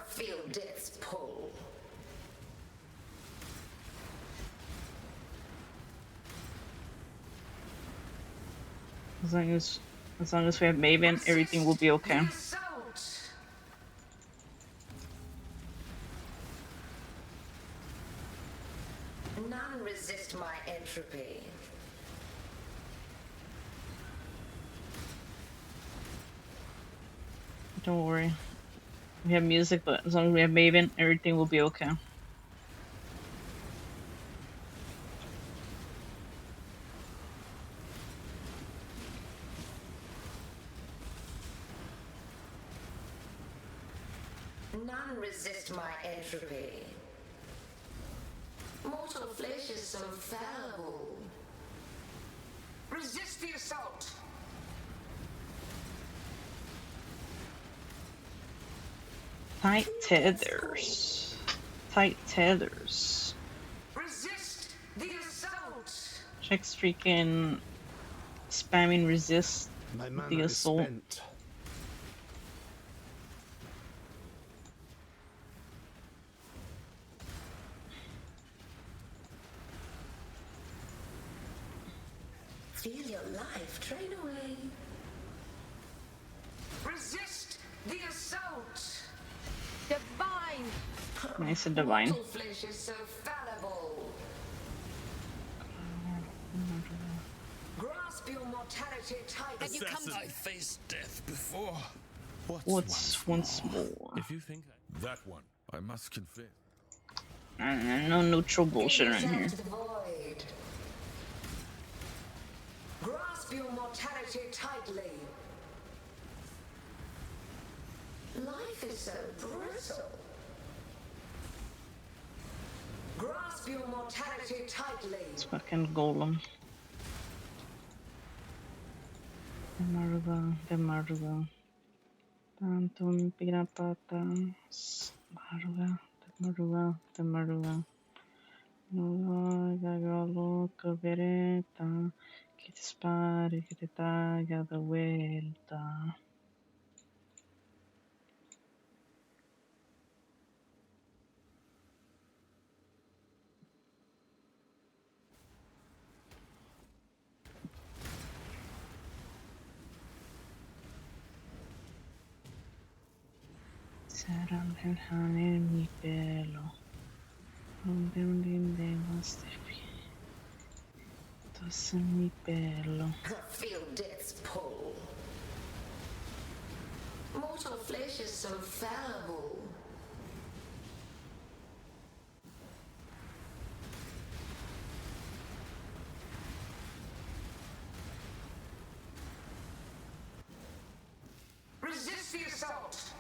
Feel death's pull. As long as we have Maven, everything will be okay. None resist my entropy. Don't worry. We have music, but as long as we have Maven, everything will be okay. None resist my entropy. Mortal flesh is so fallible. Resist the assault. Tight tethers. Tight tethers. Resist the assault. Check's freaking spamming resist My mana the is assault. spent. Feel your life drain away. Resist the assault. Divine. Nice and divine. Mortal flesh is so fallible. Grasp your mortality tightly. Have you come to... I faced death before. What's once more? If you think that one, I must confess. No neutral bullshit in here. To the void. Grasp your mortality tightly. Life is so brittle. Grasp your mortality tightly. It's fucking golem. Demarga. Tantum pirapatas. Demarga. No, gagalo, cobereta. Que te dispare, que te traiga de vuelta. Será lejano en mi pelo. De más de vientos en mi pelo. Feel death's pull. Mortal flesh is so fallible. Resist the assault.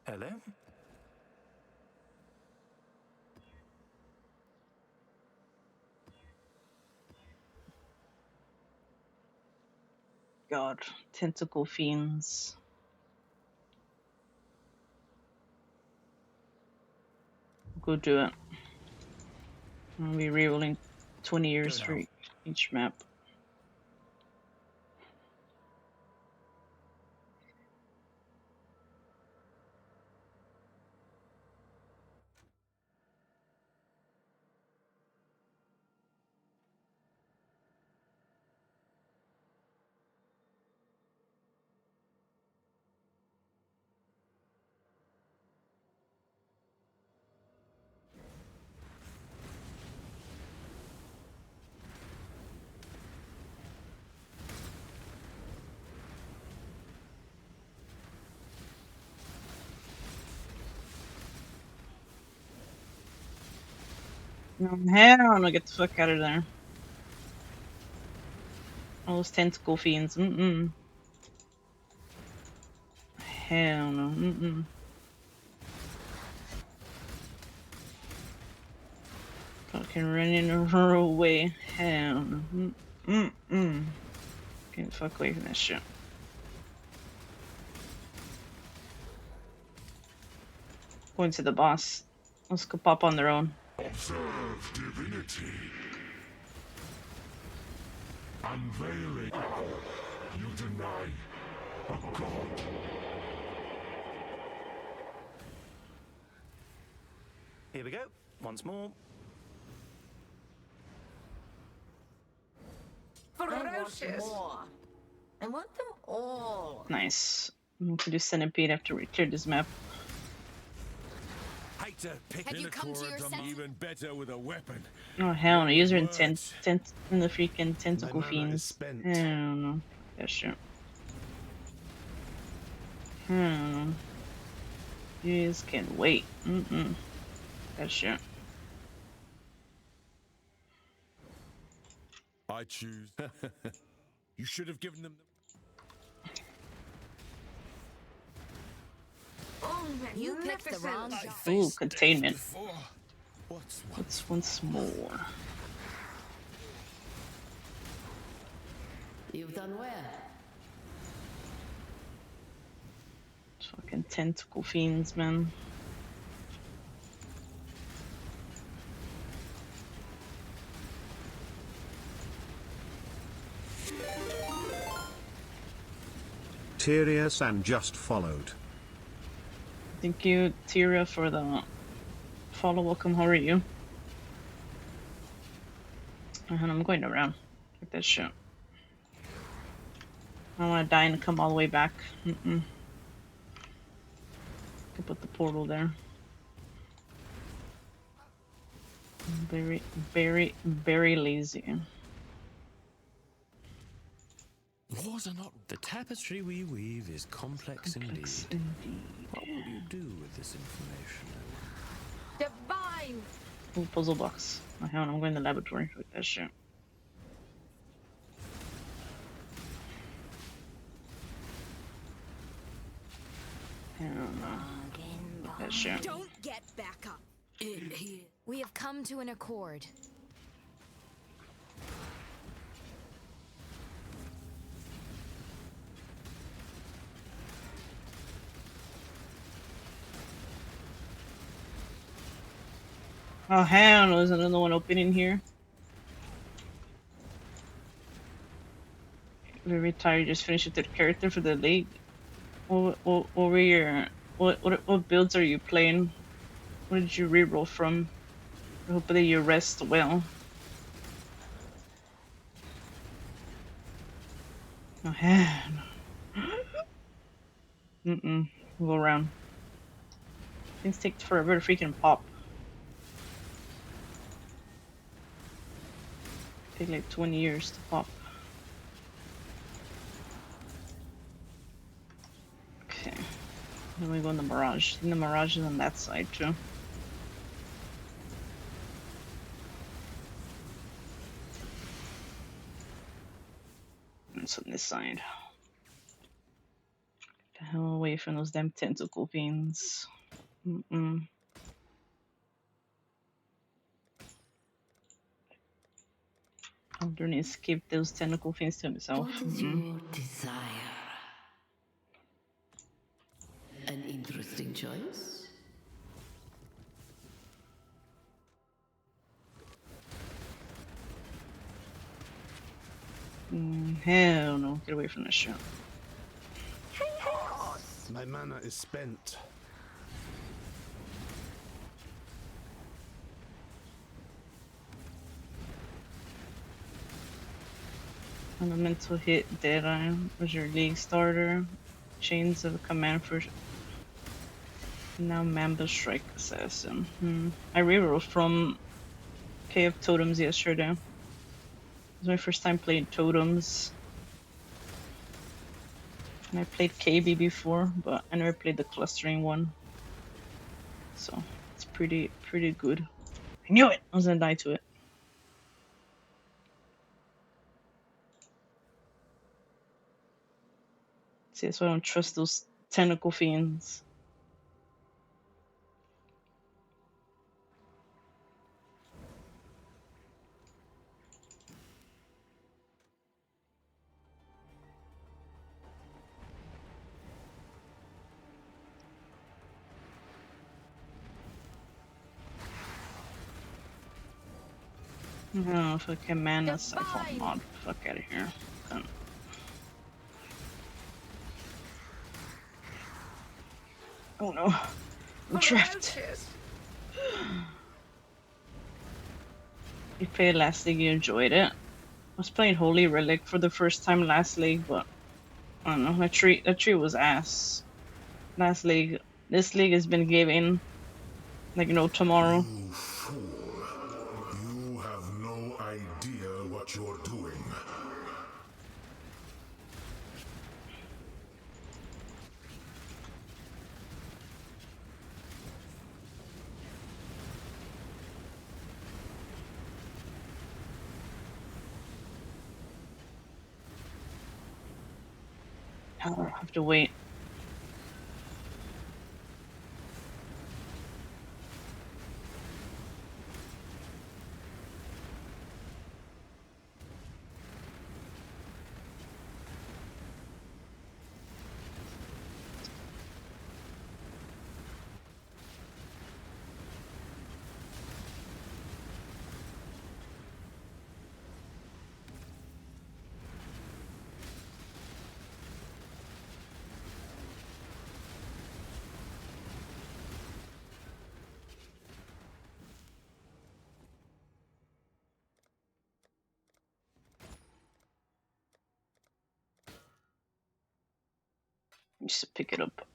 Hello? God, tentacle fiends. Go do it. I'll be rerolling 20 years for each map. No, hell no, get the fuck out of there. All those tentacle fiends, Hell no, Fucking running away, hell no, Get the fuck away from that shit. Going to the boss. Let's go pop on their own. Observe divinity. Unveiling. You deny a god. Here we go. Once more. Ferocious. I want them all. Nice. I'm going to do Centipede after we clear this map. Hate to pick Have you come to your senses? even better with a weapon. Oh hell no, user intent in the freaking tentacle fiends. Hell no. That shit. Hell no. You just can't wait. That shit. I choose. You should have given them. You picked the wrong job. Ooh, containment. What's once more? You've done well. Fucking tentacle fiends, man. Tyria-san just followed. Thank you, Tyria, for the follow. Welcome. How are you? And I'm going around like that shit. I don't want to die and come all the way back. Can put the portal there. Very, very, very lazy. Wars are not. The tapestry we weave is complex indeed. What will you do with this information? Divine! Ooh, puzzle box. Oh, hell, I'm going to the laboratory with that shit. I don't know. That shit. Don't get back up. We have come to an accord. Oh, hell no, there's another one opening here. Very tired, just finished with the character for the league. What were your... What builds are you playing? What did you reroll from? Hopefully you rest well. Oh, hell no. We'll go around. Things take forever to freaking pop. Take like 20 years to pop. Okay. Then we go in the Mirage. I think the Mirage is on that side too. It's on this side. Get the hell away from those damn tentacle fiends. Aldrin escaped those tentacle fiends to himself. What is your desire? An interesting choice. Hell no. Get away from this shit. My mana is spent. Elemental hit Deadeye was your league starter. Chains of Command for now Mamba Strike Assassin. I rerolled from KF Totems yesterday. It was my first time playing Totems. And I played KB before, but I never played the clustering one. So it's pretty good. I knew it! I was gonna die to it. See, that's why I don't trust those tentacle fiends. Oh, fucking mana siphon mod. Fuck out of here. Oh no. I'm trapped. You played last league, you enjoyed it. I was playing Holy Relic for the first time last league, but I don't know, that tree was ass. Last league. This league has been giving like no tomorrow. You fool. You have no idea what you're doing. I'll have to wait. Just pick it up.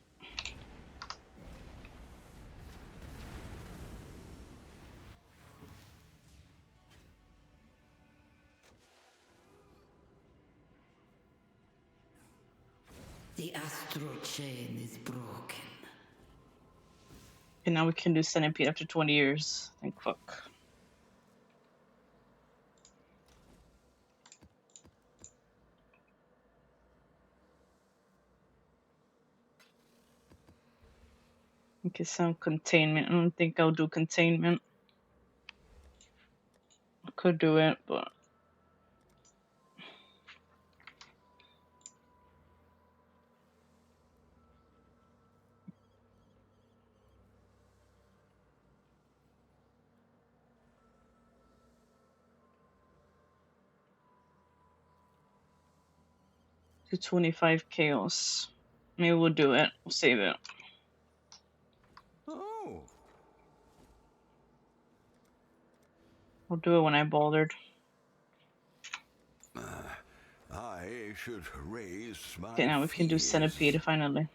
The astral chain is broken. And now we can do Centipede after 20 years. Thank fuck. Okay, some containment. I don't think I'll do containment. I could do it, but do 25 chaos. Maybe we'll do it. We'll save it. Oh. I'll do it when I bouldered. I should raise my Okay, now we can do Centipede finally.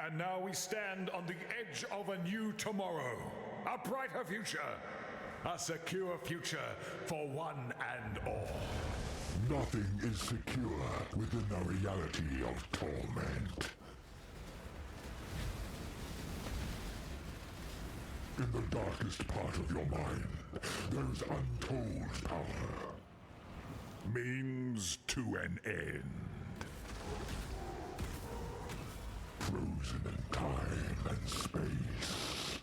And now we stand on the edge of a new tomorrow, a brighter future, a secure future for one and all. Nothing is secure within the reality of torment. In the darkest part of your mind, there is untold power. Means to an end. Frozen in time and space.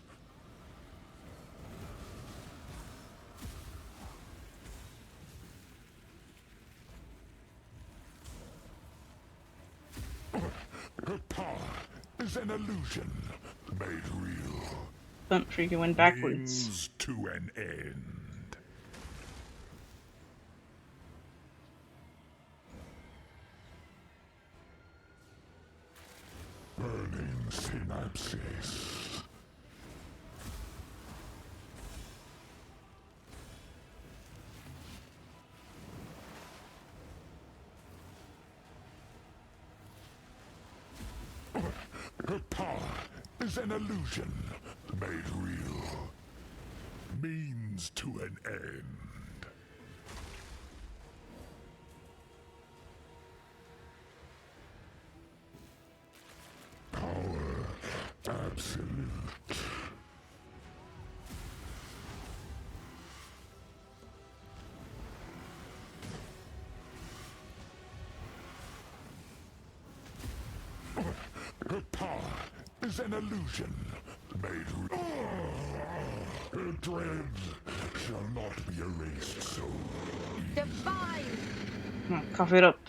Her power is an illusion made real. Don't freaking went backwards. Means to an end. Burning synapses. Her power is an illusion made real. Means to an end. Power absolute. Her power is an illusion made real. Her dread shall not be erased so easily. No, cough it up.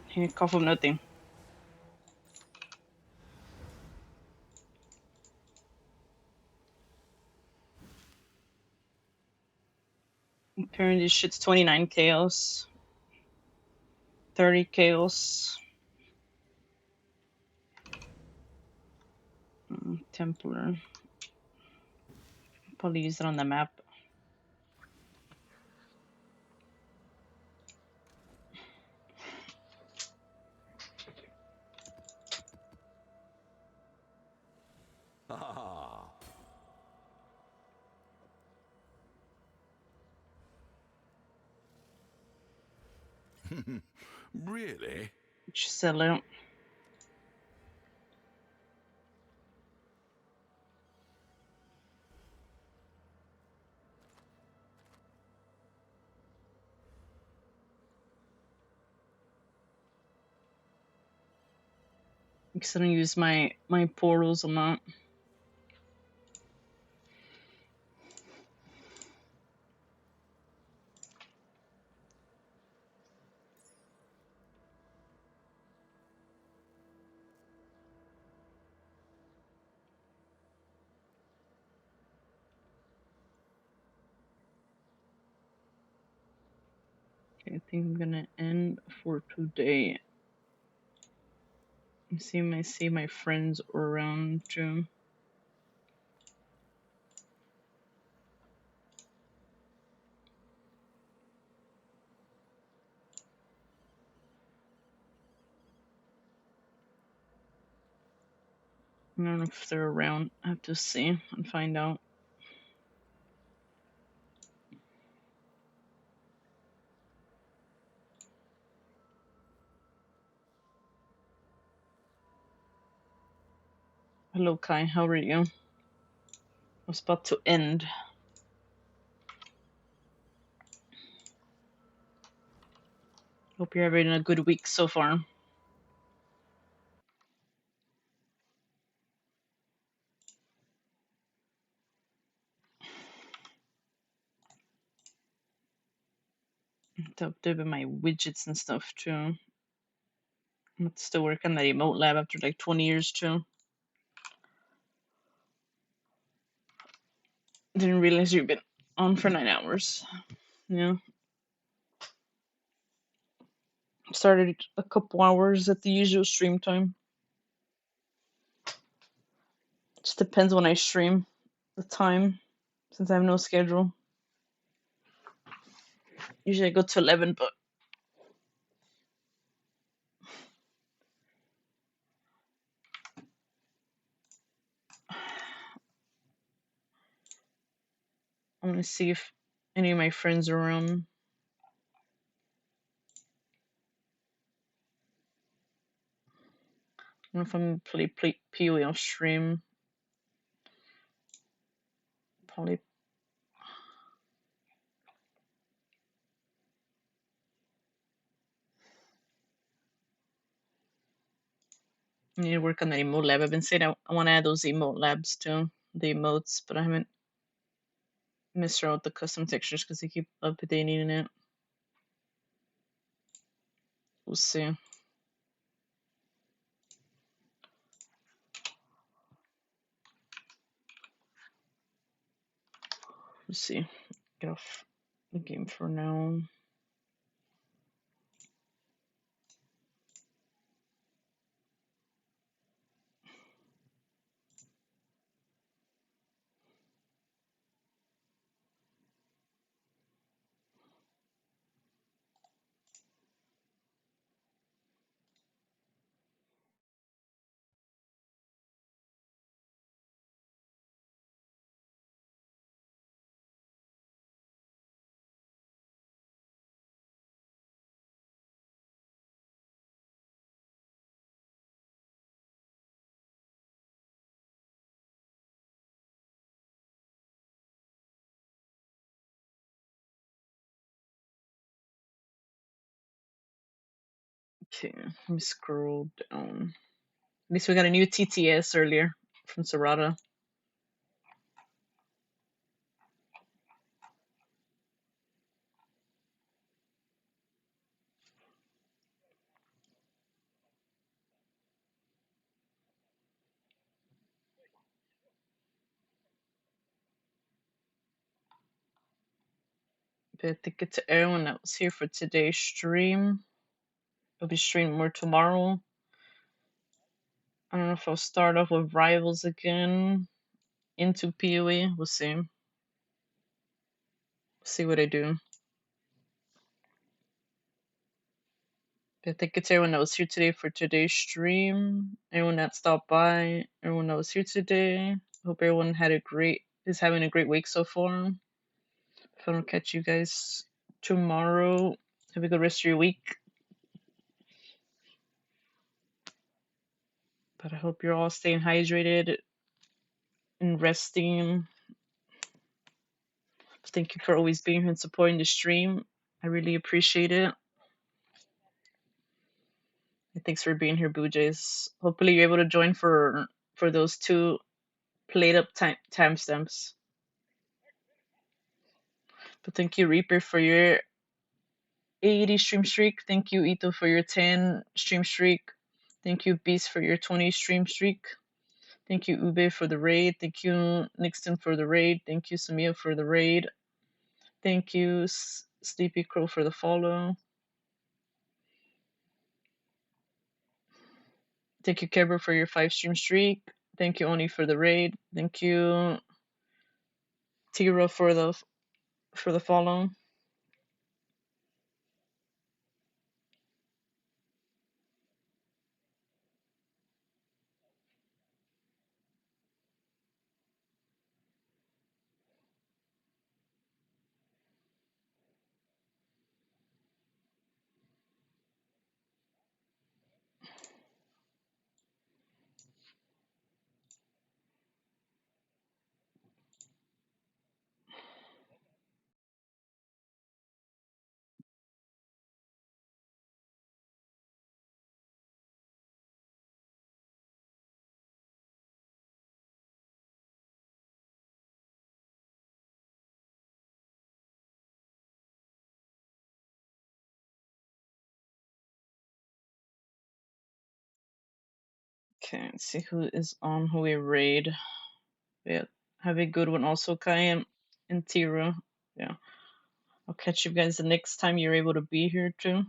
Here, cough up nothing. Apparently, this shit's 29 chaos. 30 chaos. Templar. Probably use it on the map. Ah. Really? Just sell it. Because I don't use my portals a lot. Okay, I think I'm gonna end for today. I see my friends around too. I don't know if they're around. I have to see and find out. Hello, Kai. How are you? I was about to end. Hope you're having a good week so far. To update with my widgets and stuff too. I'm still working on that emote lab after like 20 years too. Didn't realize you've been on for 9 hours. Yeah. Started a couple hours at the usual stream time. Just depends when I stream. The time. Since I have no schedule. Usually I go to 11, but I'm gonna see if any of my friends are around. I don't know if I'm gonna play PoE off stream. Probably. I need to work on the emote lab. I've been saying I want to add those emote labs too. The emotes, but I haven't messed around with the custom textures because they keep updating it. We'll see. Let's see. Get off the game for now. Okay, let me scroll down. At least we got a new TTS earlier from Serrata. But thank you to everyone that was here for today's stream. I'll be streaming more tomorrow. I don't know if I'll start off with Rivals again into PoE. We'll see. See what I do. But thank you to everyone that was here today for today's stream. Everyone that stopped by. Everyone that was here today. Hope everyone is having a great week so far. If I don't catch you guys tomorrow, have a good rest of your week. But I hope you're all staying hydrated and resting. Thank you for always being here and supporting the stream. I really appreciate it. And thanks for being here, Boo Jays. Hopefully you're able to join for those 2 played up timestamps. But thank you, Reaper, for your 80 stream streak. Thank you, Ito, for your 10 stream streak. Thank you, Beast, for your 20 stream streak. Thank you, Ube, for the raid. Thank you, Nixon, for the raid. Thank you, Samia, for the raid. Thank you, Sleepy Crow, for the follow. Thank you, Kerber, for your 5-stream streak. Thank you, Oni, for the raid. Thank you, Tira, for the follow. Okay, let's see who is on who we raid. Yeah, have a good one also, Kayam and Tira. Yeah, I'll catch you guys the next time you're able to be here too.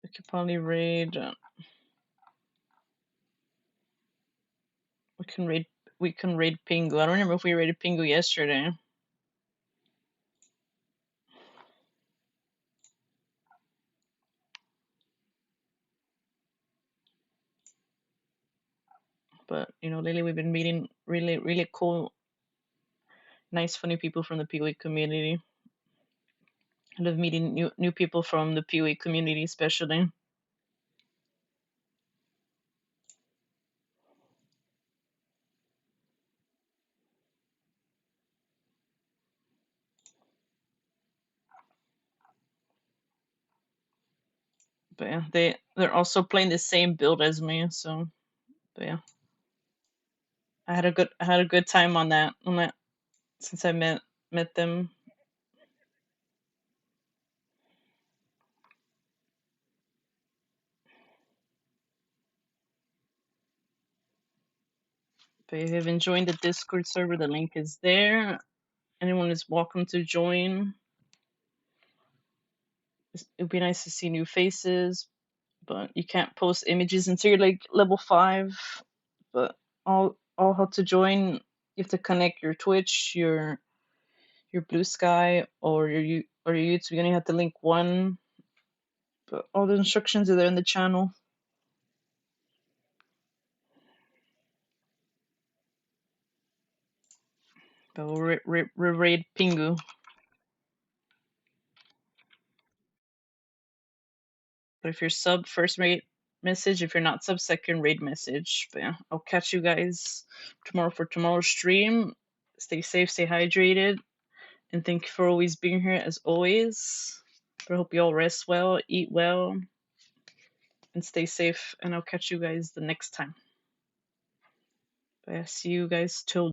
We could probably raid. We can raid. We can raid Pingu. I don't remember if we raided Pingu yesterday, but you know, lately we've been meeting really cool, nice, funny people from the PoE community. I love meeting new people from the PoE community, especially. But yeah, they're also playing the same build as me, so but yeah. I had a good time on that since I met them. But if you've joined the Discord server, the link is there. Anyone is welcome to join. It'd be nice to see new faces, but you can't post images until you're like level 5. But all how to join, you have to connect your Twitch, your Blue Sky, or your YouTube. You only have to link one. But all the instructions are there in the channel. But we'll raid Pingu. But if you're sub, first raid message. If you're not sub, second raid message. But yeah, I'll catch you guys tomorrow for tomorrow's stream. Stay safe, stay hydrated, and thank you for always being here as always. But I hope you all rest well, eat well, and stay safe. And I'll catch you guys the next time. But yeah, see you guys till